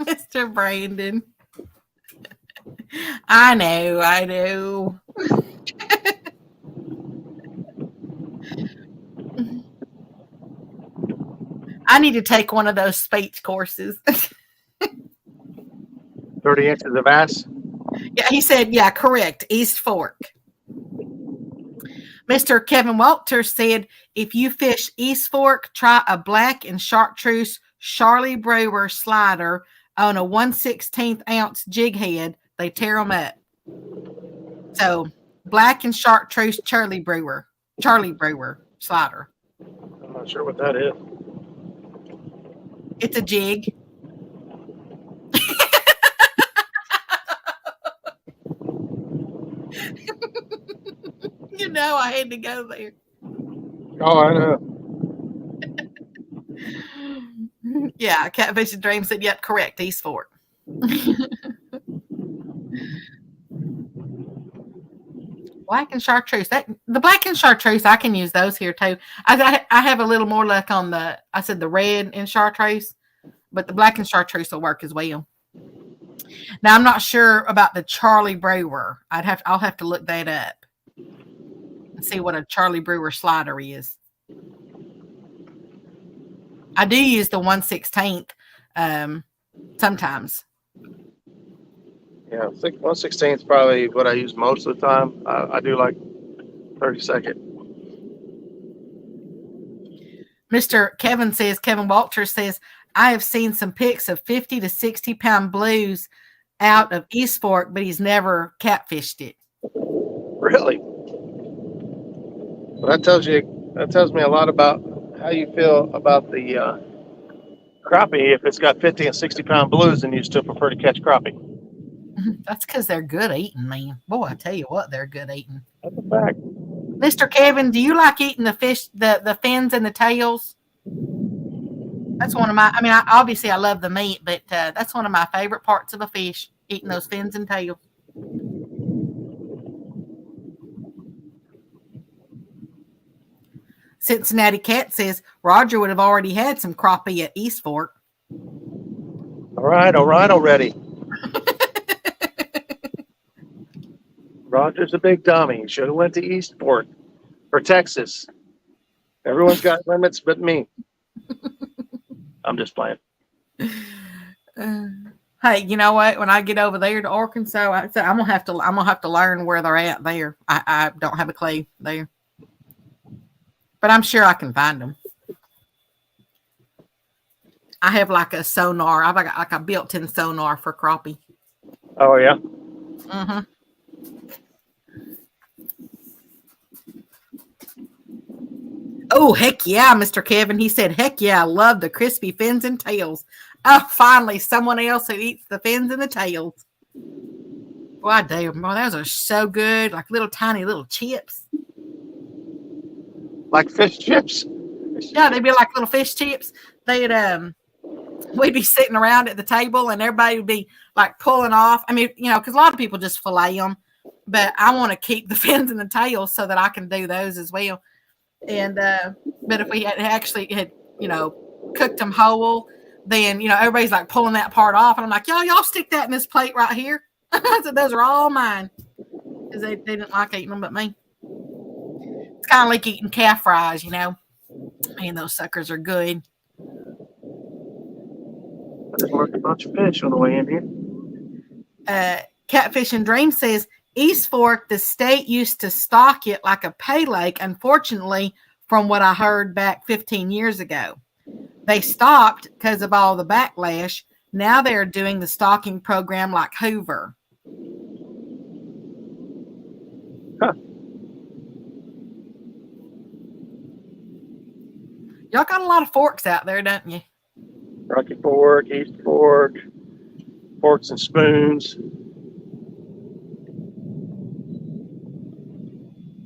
Mr. Brandon. I know. I need to take one of those speech courses. 30 inches of ass. Yeah, he said, yeah, correct. East Fork. Mr. Kevin Walters said, if you fish East Fork, try a black and chartreuse Charlie Brewer slider on a 1/16 ounce jig head. They tear them up. So, black and chartreuse Charlie Brewer slider. I'm not sure what that is. It's a jig. You know, I had to go there. Oh, I know. Yeah, Catfish and Dream said, yep, correct, East Fork. Black and chartreuse. The black and chartreuse, I can use those here too. I have a little more luck on the red and chartreuse, but the black and chartreuse will work as well. Now I'm not sure about the Charlie Brewer. I'll have to look that up and see what a Charlie Brewer slider is. I do use the 1/16 sometimes. Yeah, 1/16 is probably what I use most of the time. I do like 32nd. Mr. Kevin Walters says, I have seen some pics of 50 to 60 pound blues out of East Fork, but he's never catfished it. Really? Well, that tells me a lot about how you feel about the crappie. If it's got 50 and 60 pound blues, and you still prefer to catch crappie. That's because they're good eating, man. Boy, I tell you what, they're good eating. That's a fact. Mr. Kevin, do you like eating the fish, the fins and the tails? That's one of my, obviously I love the meat, but that's one of my favorite parts of a fish, eating those fins and tails. Cincinnati Cat says, Roger would have already had some crappie at East Fork. All right already. Roger's a big dummy. He should have went to East Fork or Texas. Everyone's got limits but me. I'm just playing. Hey, you know what? When I get over there to Arkansas, I'm gonna have to learn where they're at there. I don't have a clue there, but I'm sure I can find them. I have like a sonar. I've got like a built-in sonar for crappie. Oh yeah. Mm-hmm. Oh, heck yeah, Mr. Kevin. He said, heck yeah, I love the crispy fins and tails. Oh, finally, someone else who eats the fins and the tails. Boy, I do. Boy, those are so good. Like little tiny little chips. Like fish chips? Yeah, they'd be like little fish chips. We'd be sitting around at the table and everybody would be like pulling off. I mean, because a lot of people just fillet them. But I want to keep the fins and the tails so that I can do those as well. And but if we had cooked them whole, then everybody's like pulling that part off, and I'm like, y'all stick that in this plate right here. I said those are all mine because they didn't like eating them but me. It's kind of like eating calf fries, Man, those suckers are good. I just marked a bunch of fish on the way in here. Catfish and Dream says, East Fork, the state used to stock it like a pay lake. Unfortunately, from what I heard back 15 years ago, they stopped because of all the backlash. Now they're doing the stocking program like Hoover. Huh. Y'all got a lot of forks out there, don't you? Rocky Fork, East Fork, forks and spoons.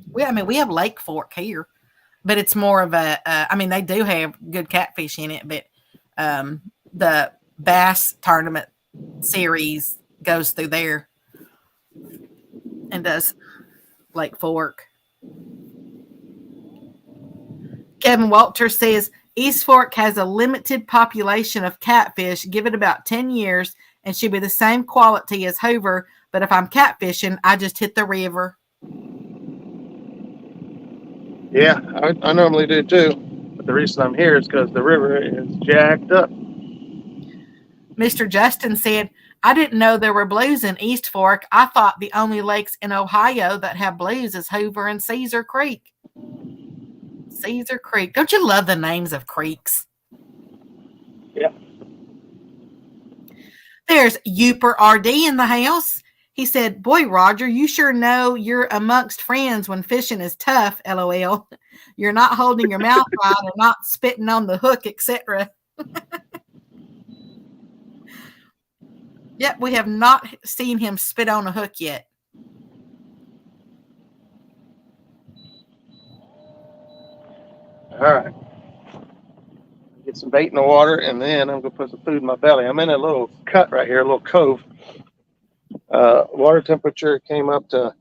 We have Lake Fork here, but it's more of a, they do have good catfish in it, but the bass tournament series goes through there and does Lake Fork. Kevin Walter says, East Fork has a limited population of catfish. Give it about 10 years and should be the same quality as Hoover, but if I'm catfishing, I just hit the river. Yeah, I normally do too. the reason I'm here is because the river is jacked up. Mr. Justin said, I didn't know there were blues in East Fork. I thought the only lakes in Ohio that have blues is Hoover and Caesar Creek. Caesar Creek. Don't you love the names of creeks? Yeah. There's Uper RD in the house. He said, boy, Roger, you sure know you're amongst friends when fishing is tough, LOL. You're not holding your mouth right or not spitting on the hook, etc. Yep, we have not seen him spit on a hook yet. All right. Get some bait in the water, and then I'm going to put some food in my belly. I'm in a little cut right here, a little cove. Water temperature came up to,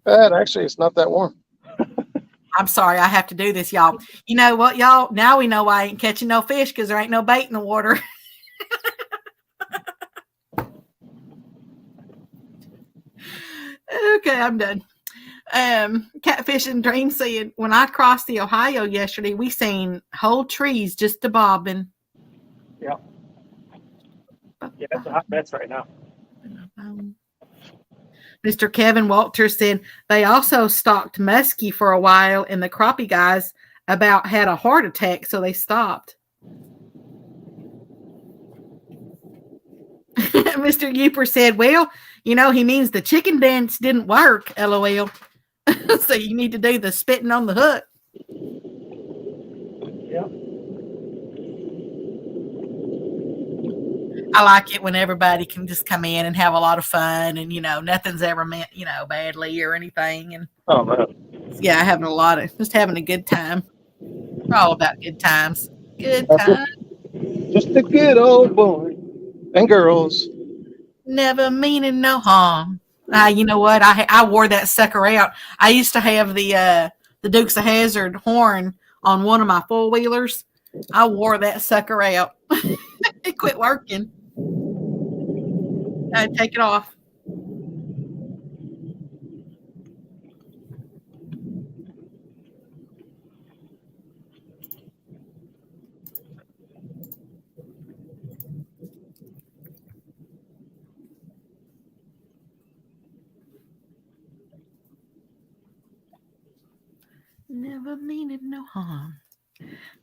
actually, it's not that warm. I'm sorry, I have to do this, y'all. You know what, y'all? Now we know why I ain't catching no fish, because there ain't no bait in the water. Okay, I'm done. Catfish and Dream said, when I crossed the Ohio yesterday, we seen whole trees just a bobbing. Yeah. Yeah, it's a hot mess right now. Mr. Kevin Walter said they also stocked muskie for a while, and the crappie guys about had a heart attack, so they stopped. Mr. Uper said, well, you know, he means the chicken dance didn't work, LOL. So you need to do the spitting on the hook. Yeah. I like it when everybody can just come in and have a lot of fun, and, you know, nothing's ever meant, you know, badly or anything. And oh, man. Yeah, having a good time. We're all about good times. Good times. Just a good old boy and girls. Never meaning no harm. You know what? I wore that sucker out. I used to have the Dukes of Hazzard horn on one of my 4-wheelers. I wore that sucker out. It quit working. I'd take it off. Never meaning no harm.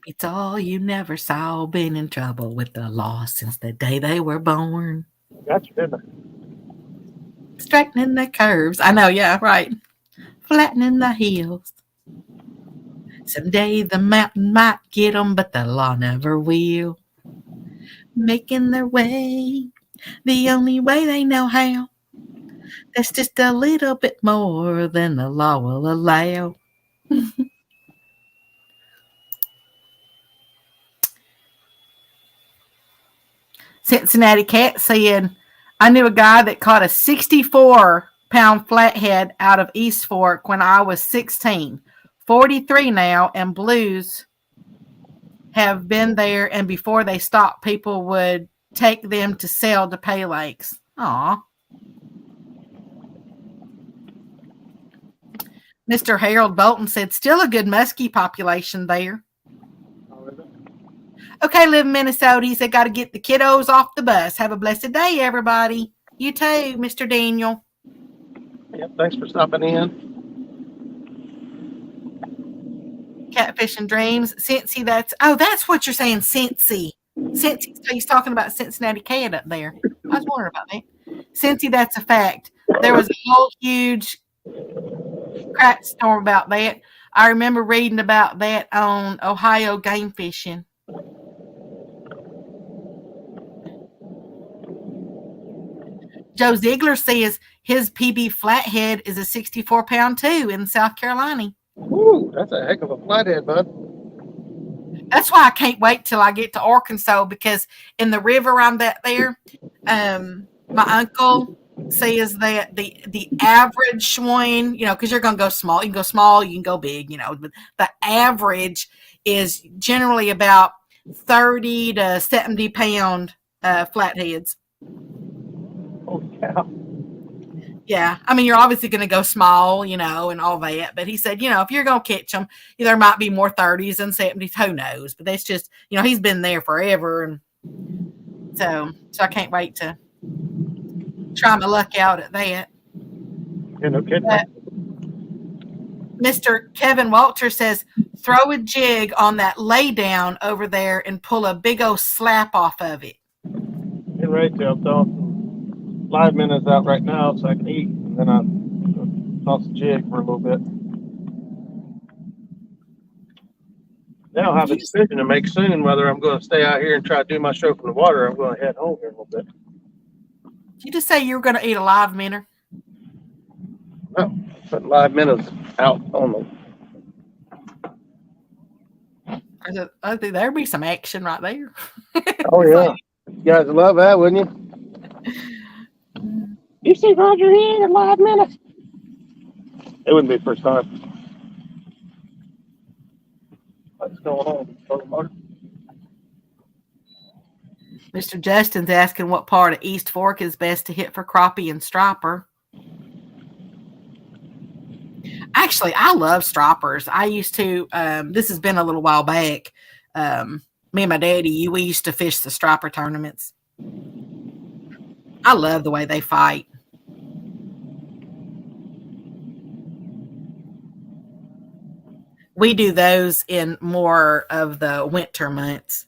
It's all you never saw. Been in trouble with the law since the day they were born. Gotcha, didn't I? Straightening the curves. I know, yeah, right. Flattening the hills. Someday the mountain might get them, but the law never will. Making their way the only way they know how. That's just a little bit more than the law will allow. Cincinnati Cat said, I knew a guy that caught a 64-pound flathead out of East Fork when I was 16. 43 now, and blues have been there, and before they stopped, people would take them to sell to pay lakes. Aw. Mr. Harold Bolton said, still a good muskie population there. Okay, live in Minnesota. He said, got to get the kiddos off the bus. Have a blessed day, everybody. You too, Mr. Daniel. Yep, thanks for stopping in. Catfish and Dreams. Cincy, that's what you're saying, Cincy. Cincy, so he's talking about Cincinnati Cat up there. I was wondering about that. Cincy, that's a fact. There was a whole huge crack storm about that. I remember reading about that on Ohio Game Fishing. Joe Ziegler says his PB flathead is a 64-pound too in South Carolina. Ooh, that's a heck of a flathead, bud. That's why I can't wait till I get to Arkansas, because in the river I'm there, my uncle says that the average one, you know, because you're going to go small. You can go small, you can go big, you know, but the average is generally about 30 to 70-pound flatheads. Oh, yeah. Yeah, I mean, you're obviously going to go small, and all that. But he said, if you're going to catch them, there might be more 30s and 70s. Who knows? But that's just, he's been there forever, and so I can't wait to try my luck out at that. Yeah, no kidding. Mr. Kevin Walter says, throw a jig on that lay down over there and pull a big old slap off of it. Get ready to. I'm throwing 5 minutes out right now so I can eat, and then I'll toss the jig for a little bit. Then I'll have a decision to make soon whether I'm going to stay out here and try to do my show from the water, or I'm going to head home here a little bit. Did you just say you were going to eat a live minnow? No, putting live minnows out on the. I think there'd be some action right there. Oh yeah, you guys would love that, wouldn't you? You see Roger here in live minnows? It wouldn't be the first time. What's going on? Mr. Justin's asking what part of East Fork is best to hit for crappie and striper. Actually, I love stripers. I used to, this has been a little while back. Me and my daddy, we used to fish the striper tournaments. I love the way they fight. We do those in more of the winter months.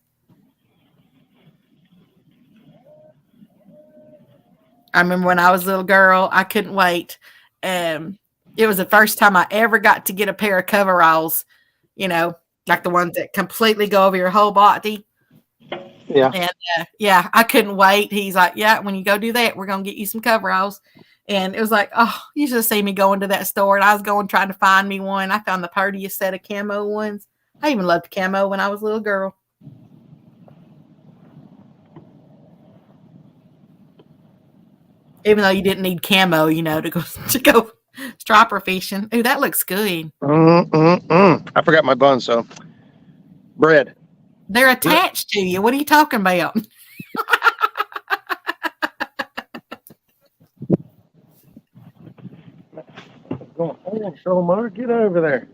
I remember when I was a little girl, I couldn't wait. It was the first time I ever got to get a pair of coveralls, like the ones that completely go over your whole body. Yeah. And I couldn't wait. He's like, yeah, when you go do that, we're going to get you some coveralls. And it was like, oh, you should have seen me going to that store. And I was going trying to find me one. I found the prettiest set of camo ones. I even loved camo when I was a little girl. Even though you didn't need camo, to go striper fishing. Ooh, that looks good. I forgot my bun, so bread. They're attached to you. What are you talking about? What's going on, so Mark? Get over there.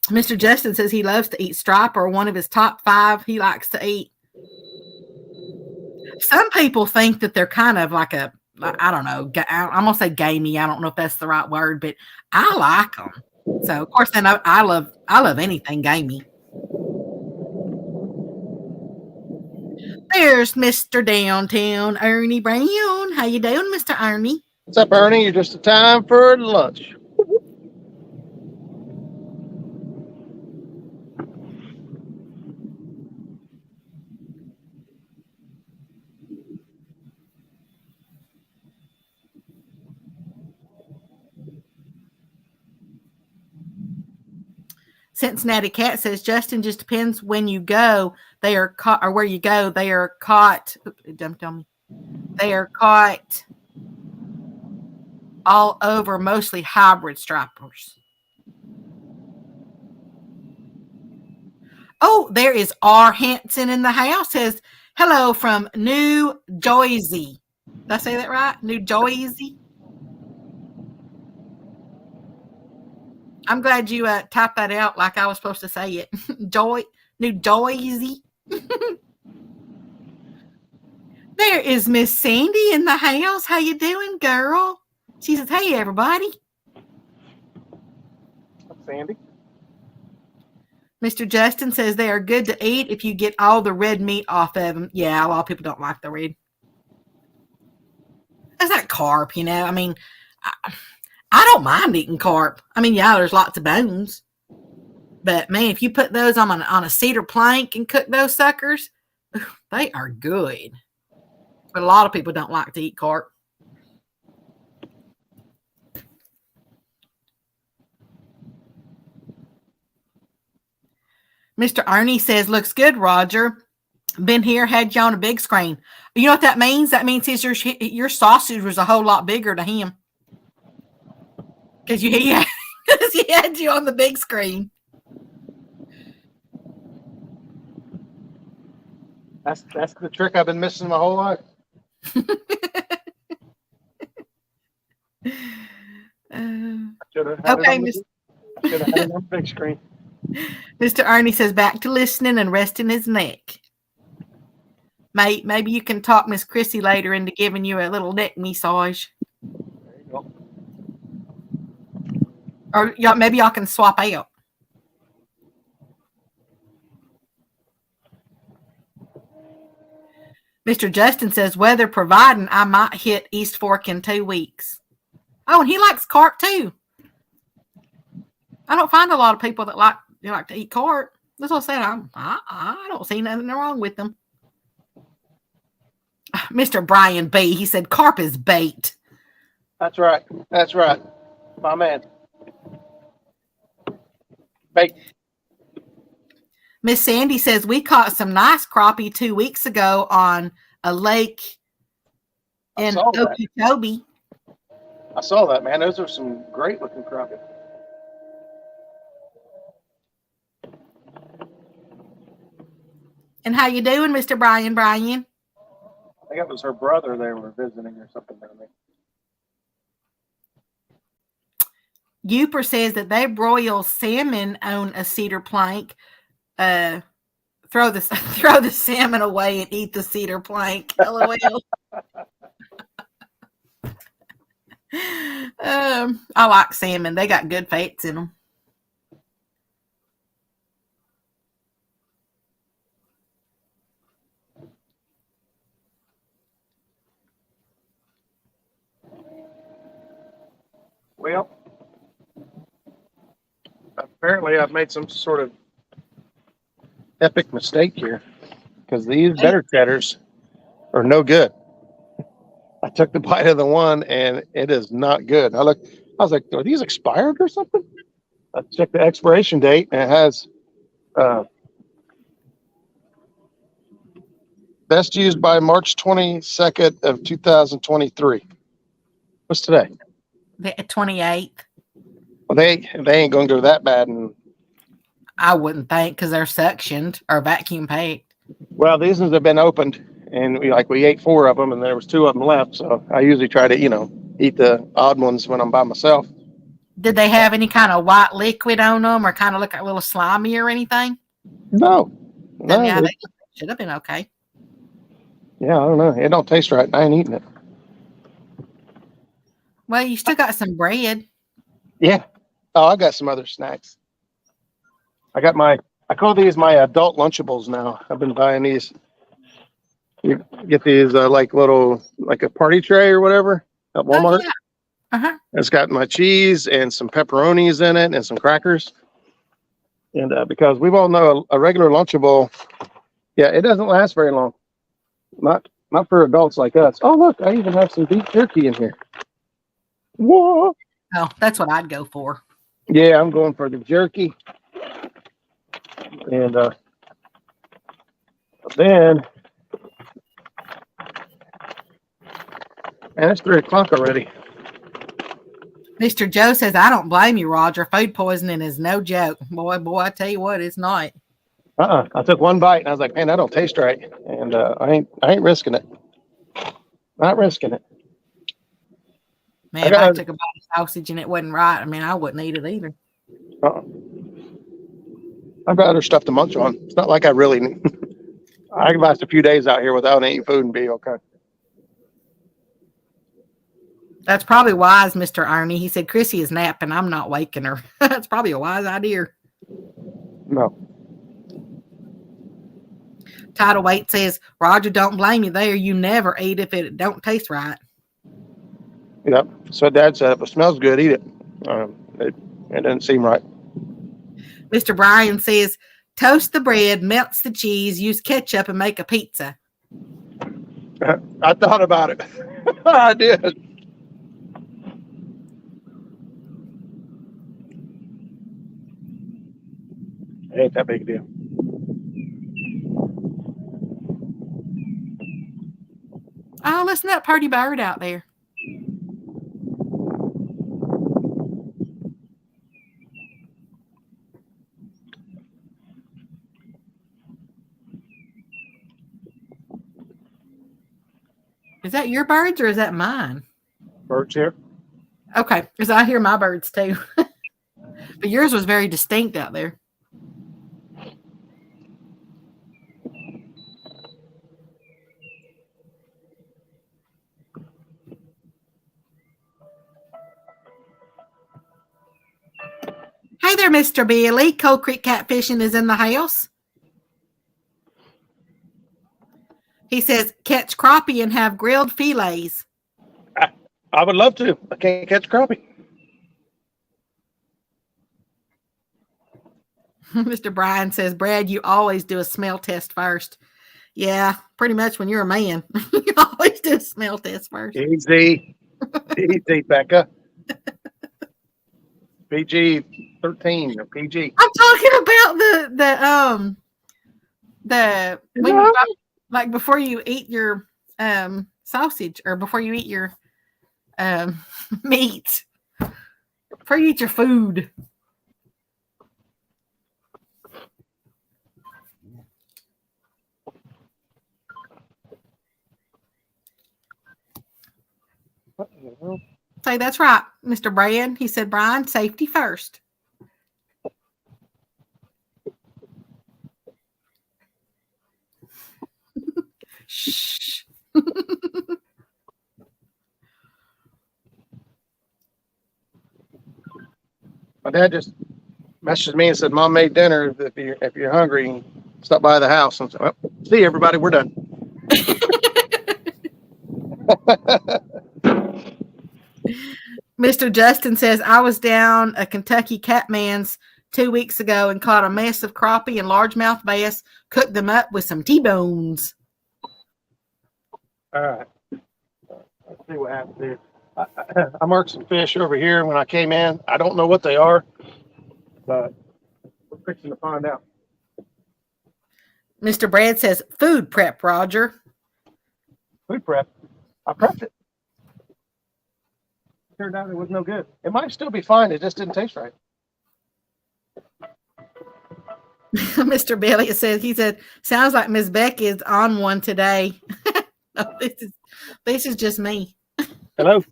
Mr. Justin says he loves to eat striper. One of his top 5 he likes to eat. Some people think that they're kind of like a, I don't know, I'm going to say gamey. I don't know if that's the right word, but I like them. So, of course, then I love anything gamey. There's Mr. Downtown Ernie Brown. How you doing, Mr. Ernie? What's up, Ernie? You're just in time for lunch. Cincinnati Cat says, Justin, just depends when you go. They are caught, or where you go. They are caught. Don't tell me. They are caught all over, mostly hybrid stripers. Oh, there is R. Hanson in the house. Says, hello from New Jersey. Did I say that right? New Jersey? I'm glad you typed that out like I was supposed to say it. New Jersey. There is Miss Sandy in the house. How you doing, girl? She says, hey, everybody. What's Sandy? Mr. Justin says they are good to eat if you get all the red meat off of them. Yeah, a lot of people don't like the red. That's not carp, I mean, I don't mind eating carp. I mean, yeah, there's lots of bones. But, man, if you put those on a cedar plank and cook those suckers, they are good. But a lot of people don't like to eat carp. Mr. Ernie says, looks good, Roger. Been here, had you on a big screen. You know what that means? That means your sausage was a whole lot bigger to him. Because he had you on the big screen. That's the trick I've been missing my whole life. Should have had Okay, it should have had it on the big screen. Mr. Ernie says back to listening and resting his neck. Maybe you can talk Miss Chrissy later into giving you a little neck massage. There you go. Or maybe y'all can swap out. Mr. Justin says, weather providing, I might hit East Fork in 2 weeks. Oh, and he likes carp too. I don't find a lot of people that like to eat carp. That's what I said. I don't see nothing wrong with them. Mr. Brian B., he said, carp is bait. That's right. That's right. My man. Bait. Miss Sandy says, we caught some nice crappie 2 weeks ago on a lake in Okeechobee. I saw that, man. Those are some great looking crappie. And how you doing, Mr. Brian? I think it was her brother they were visiting or something down there. Uper says that they broil salmon on a cedar plank. Throw the salmon away and eat the cedar plank. LOL. I like salmon. They got good fats in them. Well, apparently I've made some sort of epic mistake here because these better cheddars are no good. I took the bite of the one and it is not good. I was like, are these expired or something? I checked the expiration date and it has best used by March 22nd of 2023. What's today? The 28th. Well, they ain't going to go that bad. And I wouldn't think because they're suctioned or vacuum packed. Well, these ones have been opened and we ate 4 of them and there was 2 of them left. So I usually try to, eat the odd ones when I'm by myself. Did they have any kind of white liquid on them or kind of look a little slimy or anything? No. Yeah, they should have been okay. Yeah, I don't know. It don't taste right. I ain't eating it. Well, you still got some bread. Yeah. Oh, I got some other snacks. I call these my adult Lunchables now. I've been buying these. You get these like a party tray or whatever at Walmart. Oh, yeah. It's got my cheese and some pepperonis in it and some crackers. And because we all know a regular Lunchable, it doesn't last very long. Not for adults like us. Oh, look, I even have some beef jerky in here. Whoa. Oh, that's what I'd go for. Yeah, I'm going for the jerky. And then, and it's 3 o'clock already. Mr. Joe says, I don't blame you, Roger. Food poisoning is no joke. Boy, I tell you what, it's not. I took 1 bite and I was like, man, that don't taste right. And I ain't risking it. Not risking it. Man, if I took a bite of sausage and it wasn't right, I mean, I wouldn't eat it either. I'd rather stuff to munch on. It's not like I can last a few days out here without eating food and be okay. That's probably wise, Mr. Ernie. He said, Chrissy is napping. I'm not waking her. That's probably a wise idea. No. Tidal Weight says, Roger, don't blame you there. You never eat if it don't taste right. Yep. So Dad said, if it smells good, eat it. It doesn't seem right. Mr. Brian says, toast the bread, melts the cheese, use ketchup, and make a pizza. I thought about it. I did. It ain't that big a deal. Oh, listen to that pretty bird out there. Is that your birds or is that mine? Birds here. Okay, because I hear my birds too. But yours was very distinct out there. Hey there, Mr. Billy. Cold Creek Catfishing is in the house. He says, catch crappie and have grilled fillets. I would love to. I can't catch crappie. Mr. Brian says, Brad, you always do a smell test first. Yeah, pretty much when you're a man. You always do a smell test first. Easy. Easy, Becca. PG 13 or PG. I'm talking about when you, like before you eat your sausage or before you eat your meat, before you eat your food. Say that's right, Mr. Brand. He said, Brian, safety first. Shh. My dad just messaged me and said, Mom made dinner. If you're hungry, stop by the house. And I said, well, see you, everybody. We're done. Mr. Justin says, I was down a Kentucky Catman's 2 weeks ago and caught a mess of crappie and largemouth bass, cooked them up with some T-bones. All right. Let's see what happens here. I marked some fish over here when I came in. I don't know what they are, but we're fixing to find out. Mr. Brad says, food prep, Roger. Food prep. I prepped it. Turned out it was no good. It might still be fine. It just didn't taste right. Mr. Billy says, he said, sounds like Miss Beck is on one today. No, this is just me. Hello.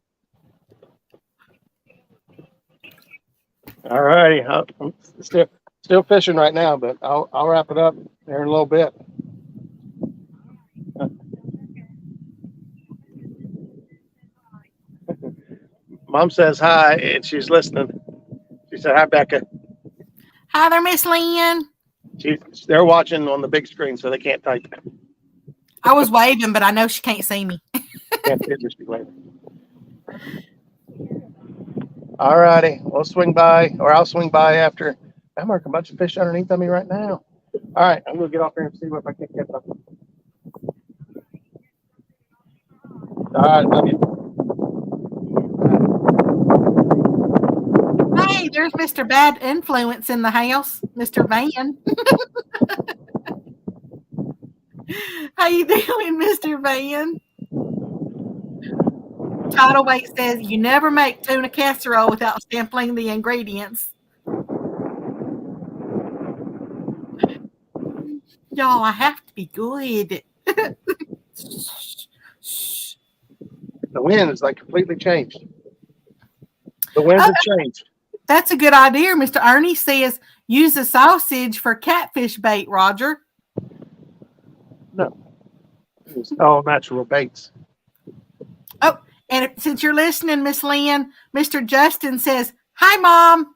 All righty. I'm still fishing right now, but I'll wrap it up there in a little bit. Mom says hi, and she's listening. She said, hi, Becca. Hi there, Miss Lynn. They're watching on the big screen, so they can't type. I was waving, but I know she can't see me. All righty. We'll swing by, or I'll swing by after. I'm marking a bunch of fish underneath of me right now. All right. I'm going to get off here and see if I can get something. All right. Love you. Hey, there's Mr. Bad Influence in the house, Mr. Van. How you doing, Mr. Van? Tidal Weight says, you never make tuna casserole without sampling the ingredients. Y'all, I have to be good. The wind is like completely changed. The wind has changed. That's a good idea. Mr. Ernie says, use the sausage for catfish bait, Roger. No. It's all natural baits. Oh, and since you're listening, Miss Lynn, Mr. Justin says, hi, Mom.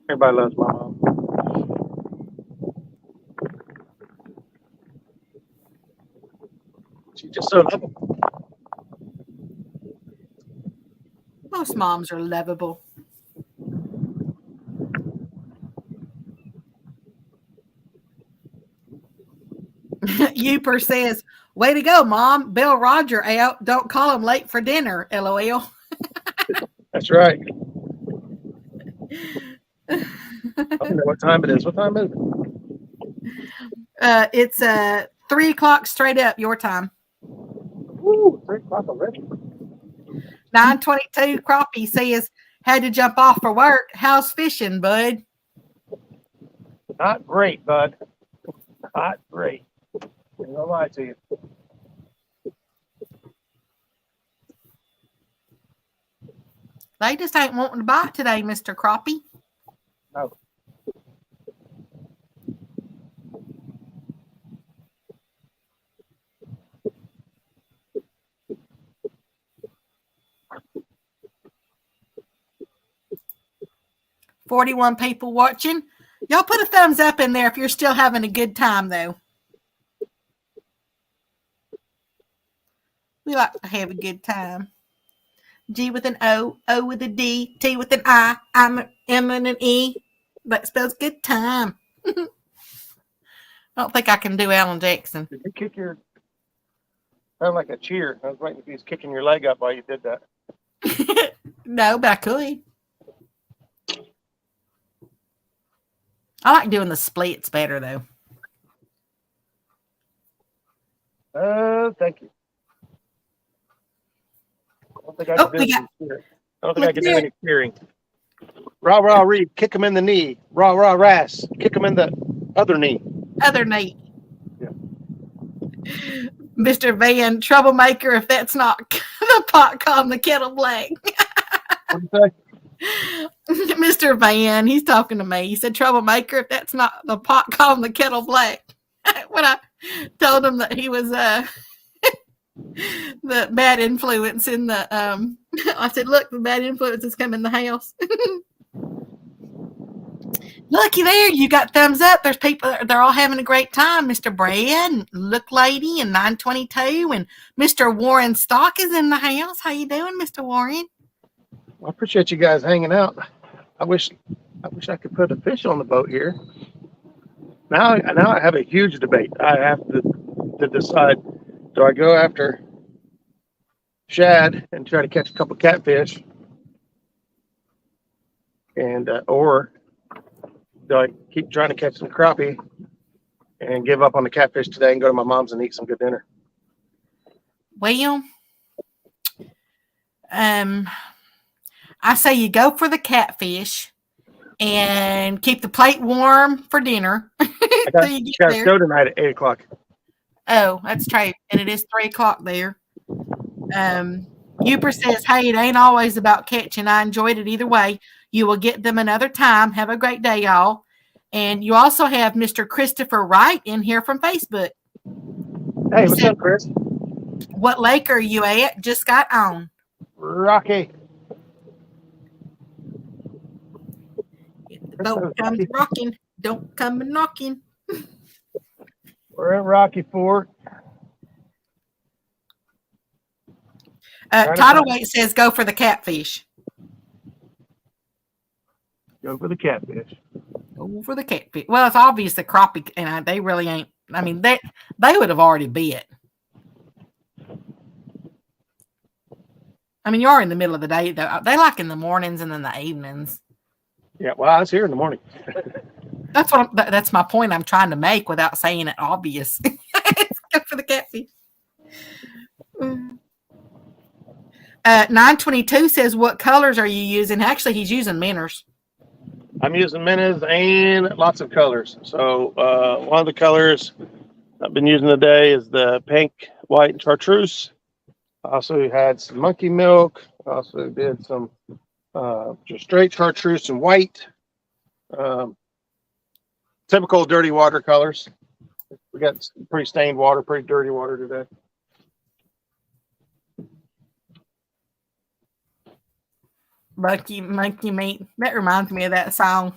Everybody loves my mom. She's just so lovable. Most moms are lovable. Uper says, way to go, Mom. Bill Roger out. Don't call him late for dinner, LOL. That's right. I don't know what time it is. What time is it? It's 3 o'clock straight up your time. Ooh, 3 o'clock already. 9:22 Crappie says, had to jump off for work. How's fishing, bud? Not great, bud. Not great. I'm gonna lie to you. They just ain't wanting to bite today, Mr. Crappie. No. $41 people watching. Y'all put a thumbs up in there if you're still having a good time, though. We like to have a good time. G with an O, O with a D, T with an I, M and an E. That spells good time. I don't think I can do Alan Jackson. Did you kick your... Sound like a cheer. I was waiting if he was kicking your leg up while you did that. No, but I could. I like doing the splits better, though. Thank you. I don't think I can do any cheering. Rah, rah, Reed. Kick him in the knee. Rah, rah, Rass. Kick him in the other knee. Other knee. Yeah. Mr. Van, troublemaker if that's not the pot calling the kettle black. What do you say? Mr. Van, he's talking to me. He said, troublemaker if that's not the pot calling the kettle black. When I told him that he was the bad influence in the I said, look, the bad influence has come in the house. Looky there, you got thumbs up. There's people, they're all having a great time. Mr. Brad, Look Lady, and 922, and Mr. Warren Stock is in the house. How you doing, Mr. Warren? I appreciate you guys hanging out. I wish I could put a fish on the boat here. Now I have a huge debate. I have to decide, do I go after shad and try to catch a couple catfish, and or do I keep trying to catch some crappie and give up on the catfish today and go to my mom's and eat some good dinner? Well, I say you go for the catfish and keep the plate warm for dinner. I got to go tonight at 8 o'clock. Oh, that's right. And it is 3 o'clock there. Uper says, hey, it ain't always about catching. I enjoyed it either way. You will get them another time. Have a great day, y'all. And you also have Mr. Christopher Wright in here from Facebook. Hey, what's up, Chris? What lake are you at? Just got on. Rocky. The boat comes rocking. Don't come a knocking. We're at Rocky Fort. Tidal Weight says go for the catfish. Go for the catfish. Go for the catfish. Well, it's obvious the crappie, and they really ain't. I mean, they would have already bit. I mean, you are in the middle of the day, though. They like in the mornings and then the evenings. Yeah, well, I was here in the morning. That's my point I'm trying to make without saying it obvious. Go for the catfish. 922 says, what colors are you using? Actually, he's using minnows. I'm using minnows and lots of colors. So one of the colors I've been using today is the pink, white, and chartreuse. I also had some monkey milk. I also did some just straight chartreuse and white. Typical dirty water colors. We got pretty stained water, pretty dirty water today. Monkey meat. That reminds me of that song.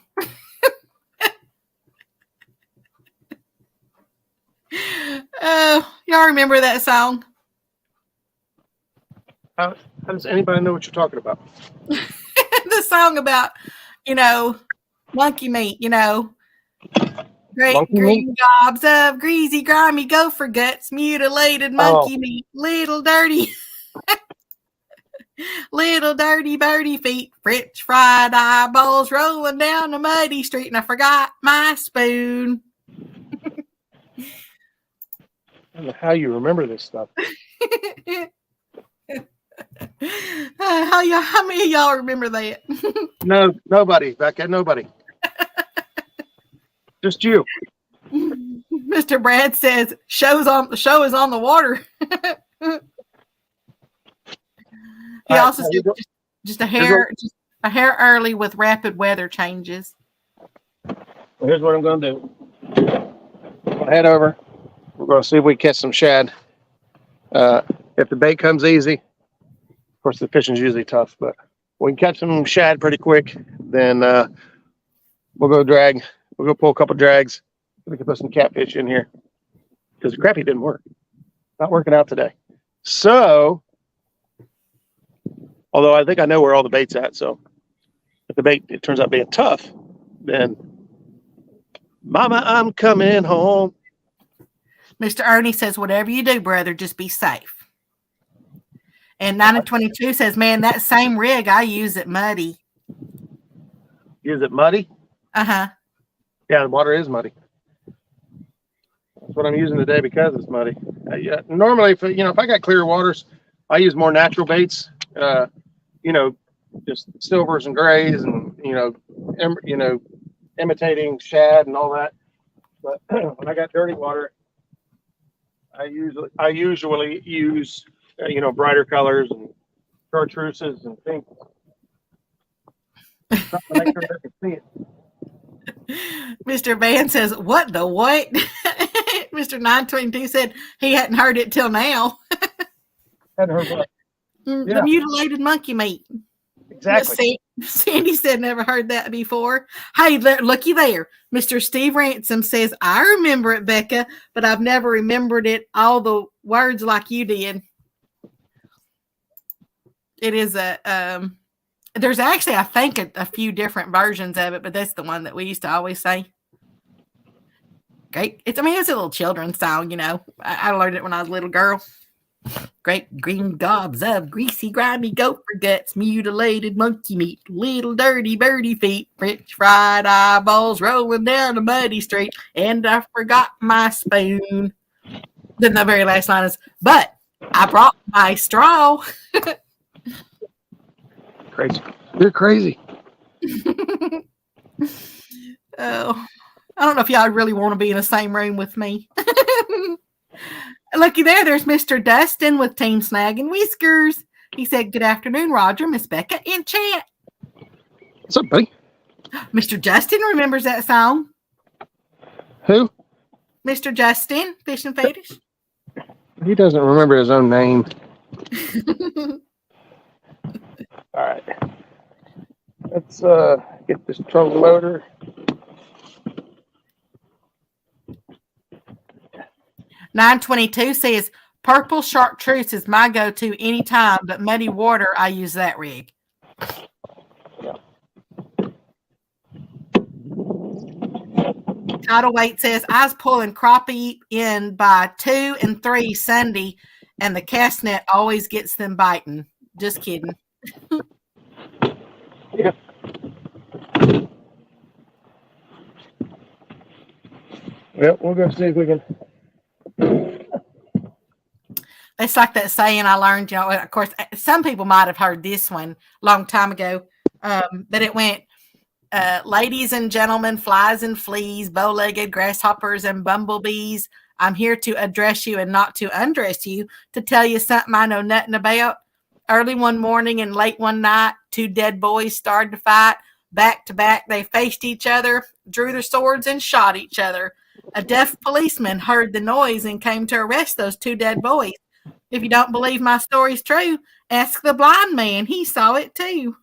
Oh, y'all remember that song? How does anybody know what you're talking about? The song about, monkey meat, great green gobs of greasy, grimy gopher guts, mutilated monkey meat, little dirty birdie feet, French fried eyeballs rolling down the muddy street, and I forgot my spoon. I don't know how you remember this stuff. How many of y'all remember that? No, nobody, Becca, nobody. Just you. Mr. Brad says, show is on the water. He All right, also said just a hair early with rapid weather changes. well, here's what I'm going to do. I'm going to head over. We're going to see if we can catch some shad. If the bait comes easy, of course the fishing's usually tough, but we can catch some shad pretty quick. Then we'll go drag. We'll go pull a couple drags. We can put some catfish in here because the crappie didn't work. Not working out today. So, although I think I know where all the bait's at, so if the bait it turns out being tough, then Mama, I'm coming home. Mr. Ernie says, whatever you do, brother, just be safe. And 922 says, man, that same rig I use at Muddy. Is it muddy? Uh-huh. Yeah, the water is muddy. That's what I'm using today because it's muddy. Yeah, normally, if I got clear waters, I use more natural baits. Just silvers and grays, and imitating shad and all that. But when I got dirty water, I usually use brighter colors and chartreuses and things. To make sure they can see it. Mr. Van says, what the what? Mr. 922 said he hadn't heard it till now. Hadn't heard what? The mutilated monkey meat. Exactly. Sandy said never heard that before. Hey, looky there. Mr. Steve Ransom says, I remember it, Becca, but I've never remembered it all the words like you did. It is there's actually, I think, a few different versions of it, but that's the one that we used to always say. Great. It's a little children's song, I learned it when I was a little girl. Great green gobs of greasy, grimy gopher guts, mutilated monkey meat, little dirty birdie feet, French fried eyeballs rolling down a muddy street, and I forgot my spoon. Then the very last line is, but I brought my straw. Crazy. You're crazy. Oh, I don't know if y'all really want to be in the same room with me. Looky there's Mr. Dustin with Team Snag and Whiskers. He said, good afternoon, Roger, Miss Becca, and chat. What's up, buddy? Mr. Justin remembers that song. Who? Mr. Justin, Fish and Fetish. He doesn't remember his own name. All right. Let's get this trolling motor. $9.22 says, purple chartreuse is my go-to anytime, but muddy water, I use that rig. Tidal Weight says, I was pulling crappie in by 2 and 3 Sunday, and the cast net always gets them biting. Just kidding. Yeah. Well, we'll go see if we can. It's like that saying I learned, of course, some people might have heard this one a long time ago, but it went, ladies and gentlemen, flies and fleas, bow-legged grasshoppers and bumblebees, I'm here to address you and not to undress you, to tell you something I know nothing about. Early one morning and late one night, 2 dead boys started to fight. Back to back, they faced each other, drew their swords, and shot each other. A deaf policeman heard the noise and came to arrest those 2 dead boys. If you don't believe my story's true, ask the blind man. He saw it too.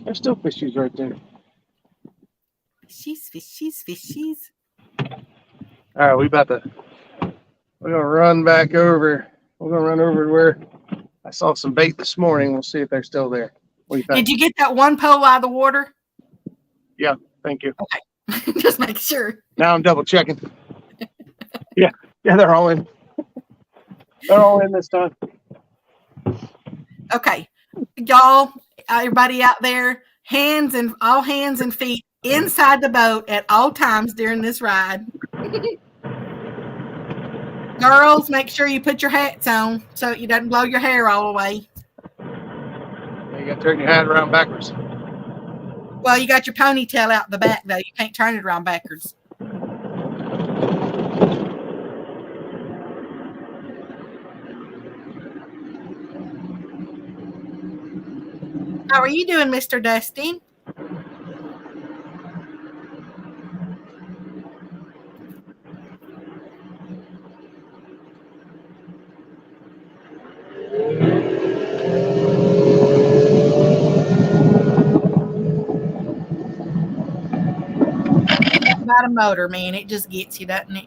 There's still fishies right there. Fishies. All right, we're gonna run back over. We're gonna run over to where I saw some bait this morning. We'll see if they're still there. What do you think? Did you get that one pole out of the water? Yeah, thank you. Okay. Just make sure. Now I'm double checking. Yeah, they're all in. They're all in this time. Okay, y'all, everybody out there, all hands and feet inside the boat at all times during this ride. Girls, make sure you put your hats on so you doesn't blow your hair all the way. You got to turn your hat around backwards. Well, you got your ponytail out the back, though. You can't turn it around backwards. How are you doing, Mr. Dusty? About a motor, man. It just gets you, doesn't it?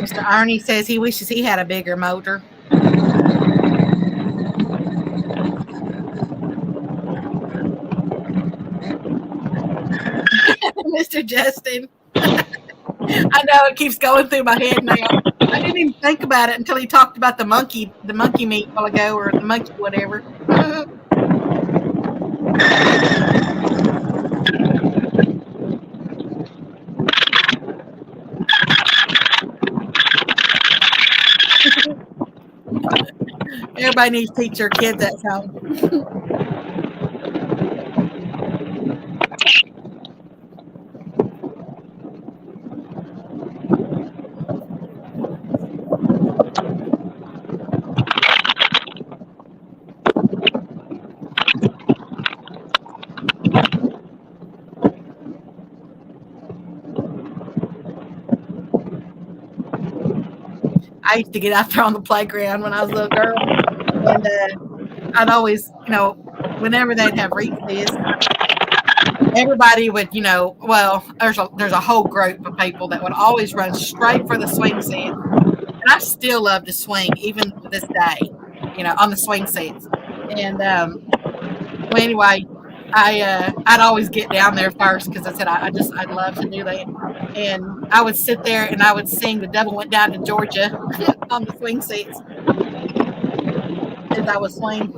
Mr. Arnie says he wishes he had a bigger motor. Mr. Justin. I know it keeps going through my head now. I didn't even think about it until he talked about the monkey meat a while ago, or the monkey whatever. Everybody needs to teach their kids that song. I used to get out there on the playground when I was a little girl, and I'd always, whenever they'd have recess, everybody would, well, there's a whole group of people that would always run straight for the swing set, and I still love to swing even to this day, on the swing sets. And well, anyway, I'd always get down there first because I said I'd love to do that. And I would sit there and I would sing "The Devil Went Down to Georgia" on the swing sets as I was swinging.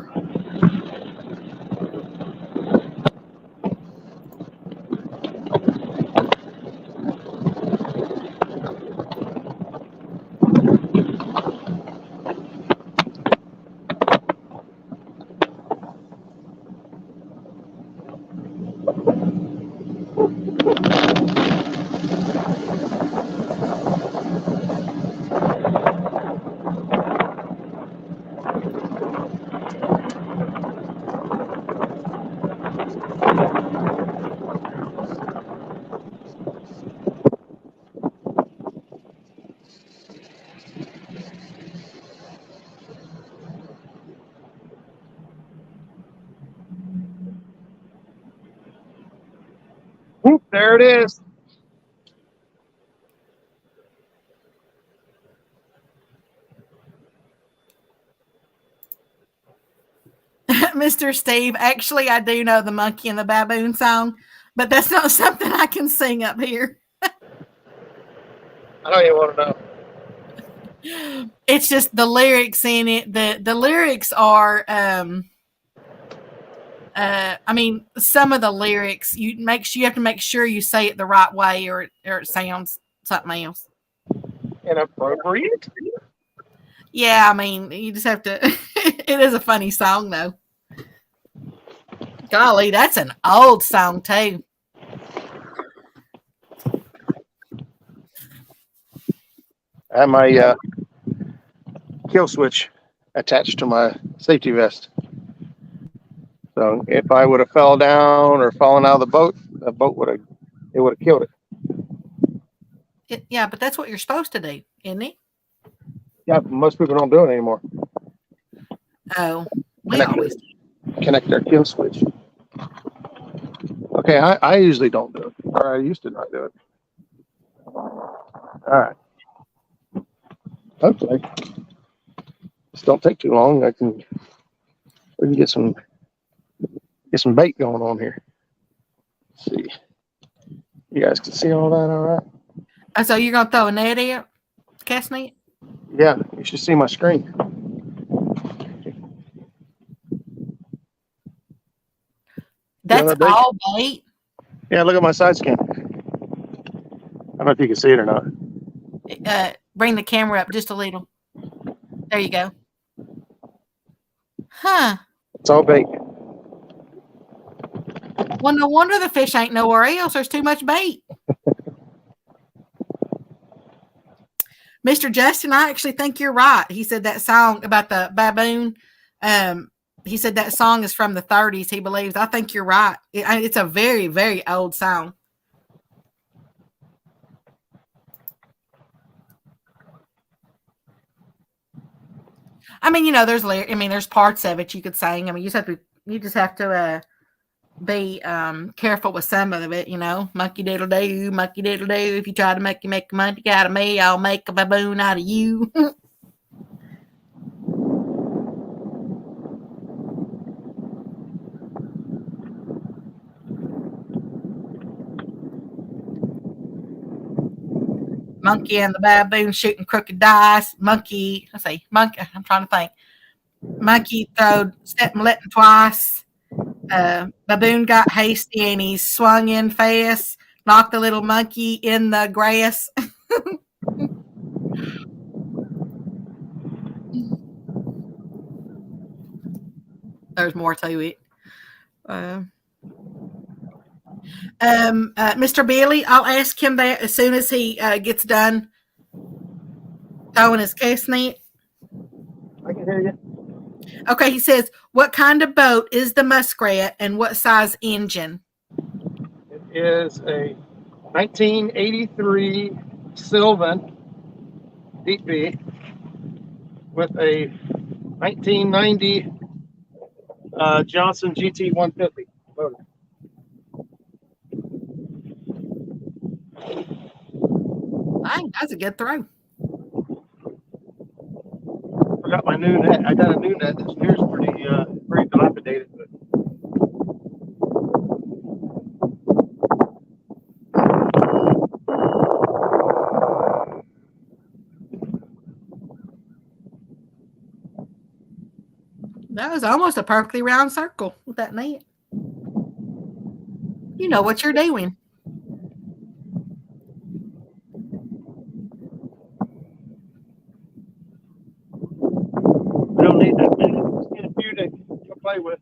Whoop, there it is. Mr. Steve, actually, I do know the Monkey and the Baboon song, but that's not something I can sing up here. I don't even want to know. It's just the lyrics in it. The lyrics are, I mean, some of the lyrics you have to make sure you say it the right way, or it sounds something else. Inappropriate? Yeah, I mean, you just have to. It is a funny song, though. Golly, that's an old song too. I have my kill switch attached to my safety vest. So if I would have fell down or fallen out of the boat would have killed it. Yeah, but that's what you're supposed to do, isn't it? Yeah, but most people don't do it anymore. Oh, we always do. Connect their kill switch. Okay, I usually don't do it, or I used to not do it. All right. Hopefully, this don't take too long. We can get some bait going on here. Let's see. You guys can see all that, all right? Oh, so you're gonna throw a net out, cast net? Yeah, you should see my screen. That's all bait. Yeah, look at my side scan. I don't know if you can see it or not. Bring the camera up just a little. There you go. Huh. It's all bait. Well, no wonder the fish ain't nowhere else. There's too much bait. Mr. Justin, I actually think you're right. He said that song about the baboon. He said that song is from the 30s, he believes. I think you're right. It's a very, very old song. I mean, there's parts of it you could sing. I mean, you just have to be careful with some of it, Monkey diddle do, monkey diddle do. If you try to make a monkey out of me, I'll make a baboon out of you. Monkey and the baboon shooting crooked dice. Monkey, I'm trying to think. Monkey stepped and letting twice. Baboon got hasty and he swung in fast, knocked the little monkey in the grass. There's more to it. Mr. Billy, I'll ask him that as soon as he gets done throwing his cast net. I can hear you. Okay, he says, what kind of boat is the Muskrat and what size engine? It is a 1983 Sylvan Deep V with a 1990 Johnson GT 150 motor. That's a good throw. Forgot my new net. I got a new net. This near's pretty dilapidated, but That was almost a perfectly round circle with that net. You know what you're doing. we don't need that many. Just need a few to play with.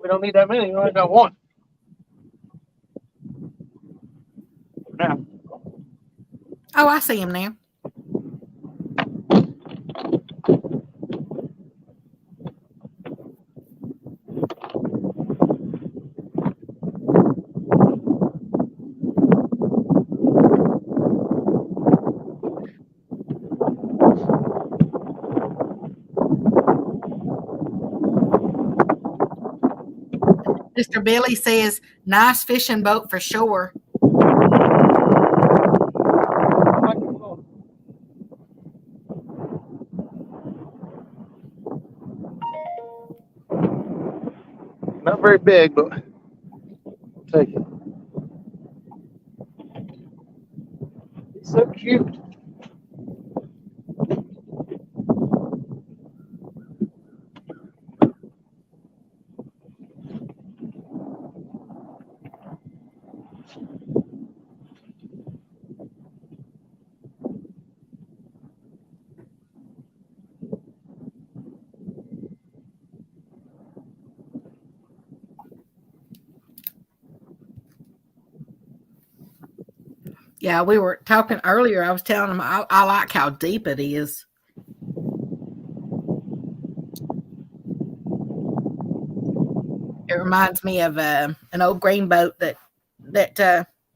We don't need that many. We only got one. Now. Oh, I see him now. Mr. Billy says, nice fishing boat for sure. Not very big, but I'll take it. He's so cute. Yeah, we were talking earlier. I was telling him I like how deep it is. It reminds me of an old green boat that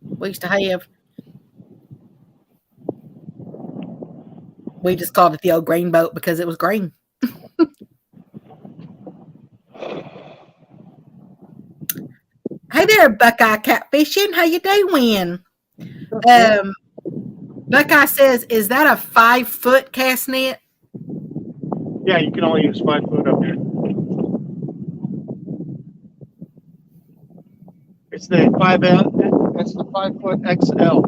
we used to have. We just called it the old green boat because it was green. Hey there, Buckeye Catfishing. How you doing? Buckeye says, is that a 5-foot cast net? Yeah, you can only use 5 foot up here. It's the 5L. That's the 5-foot XL.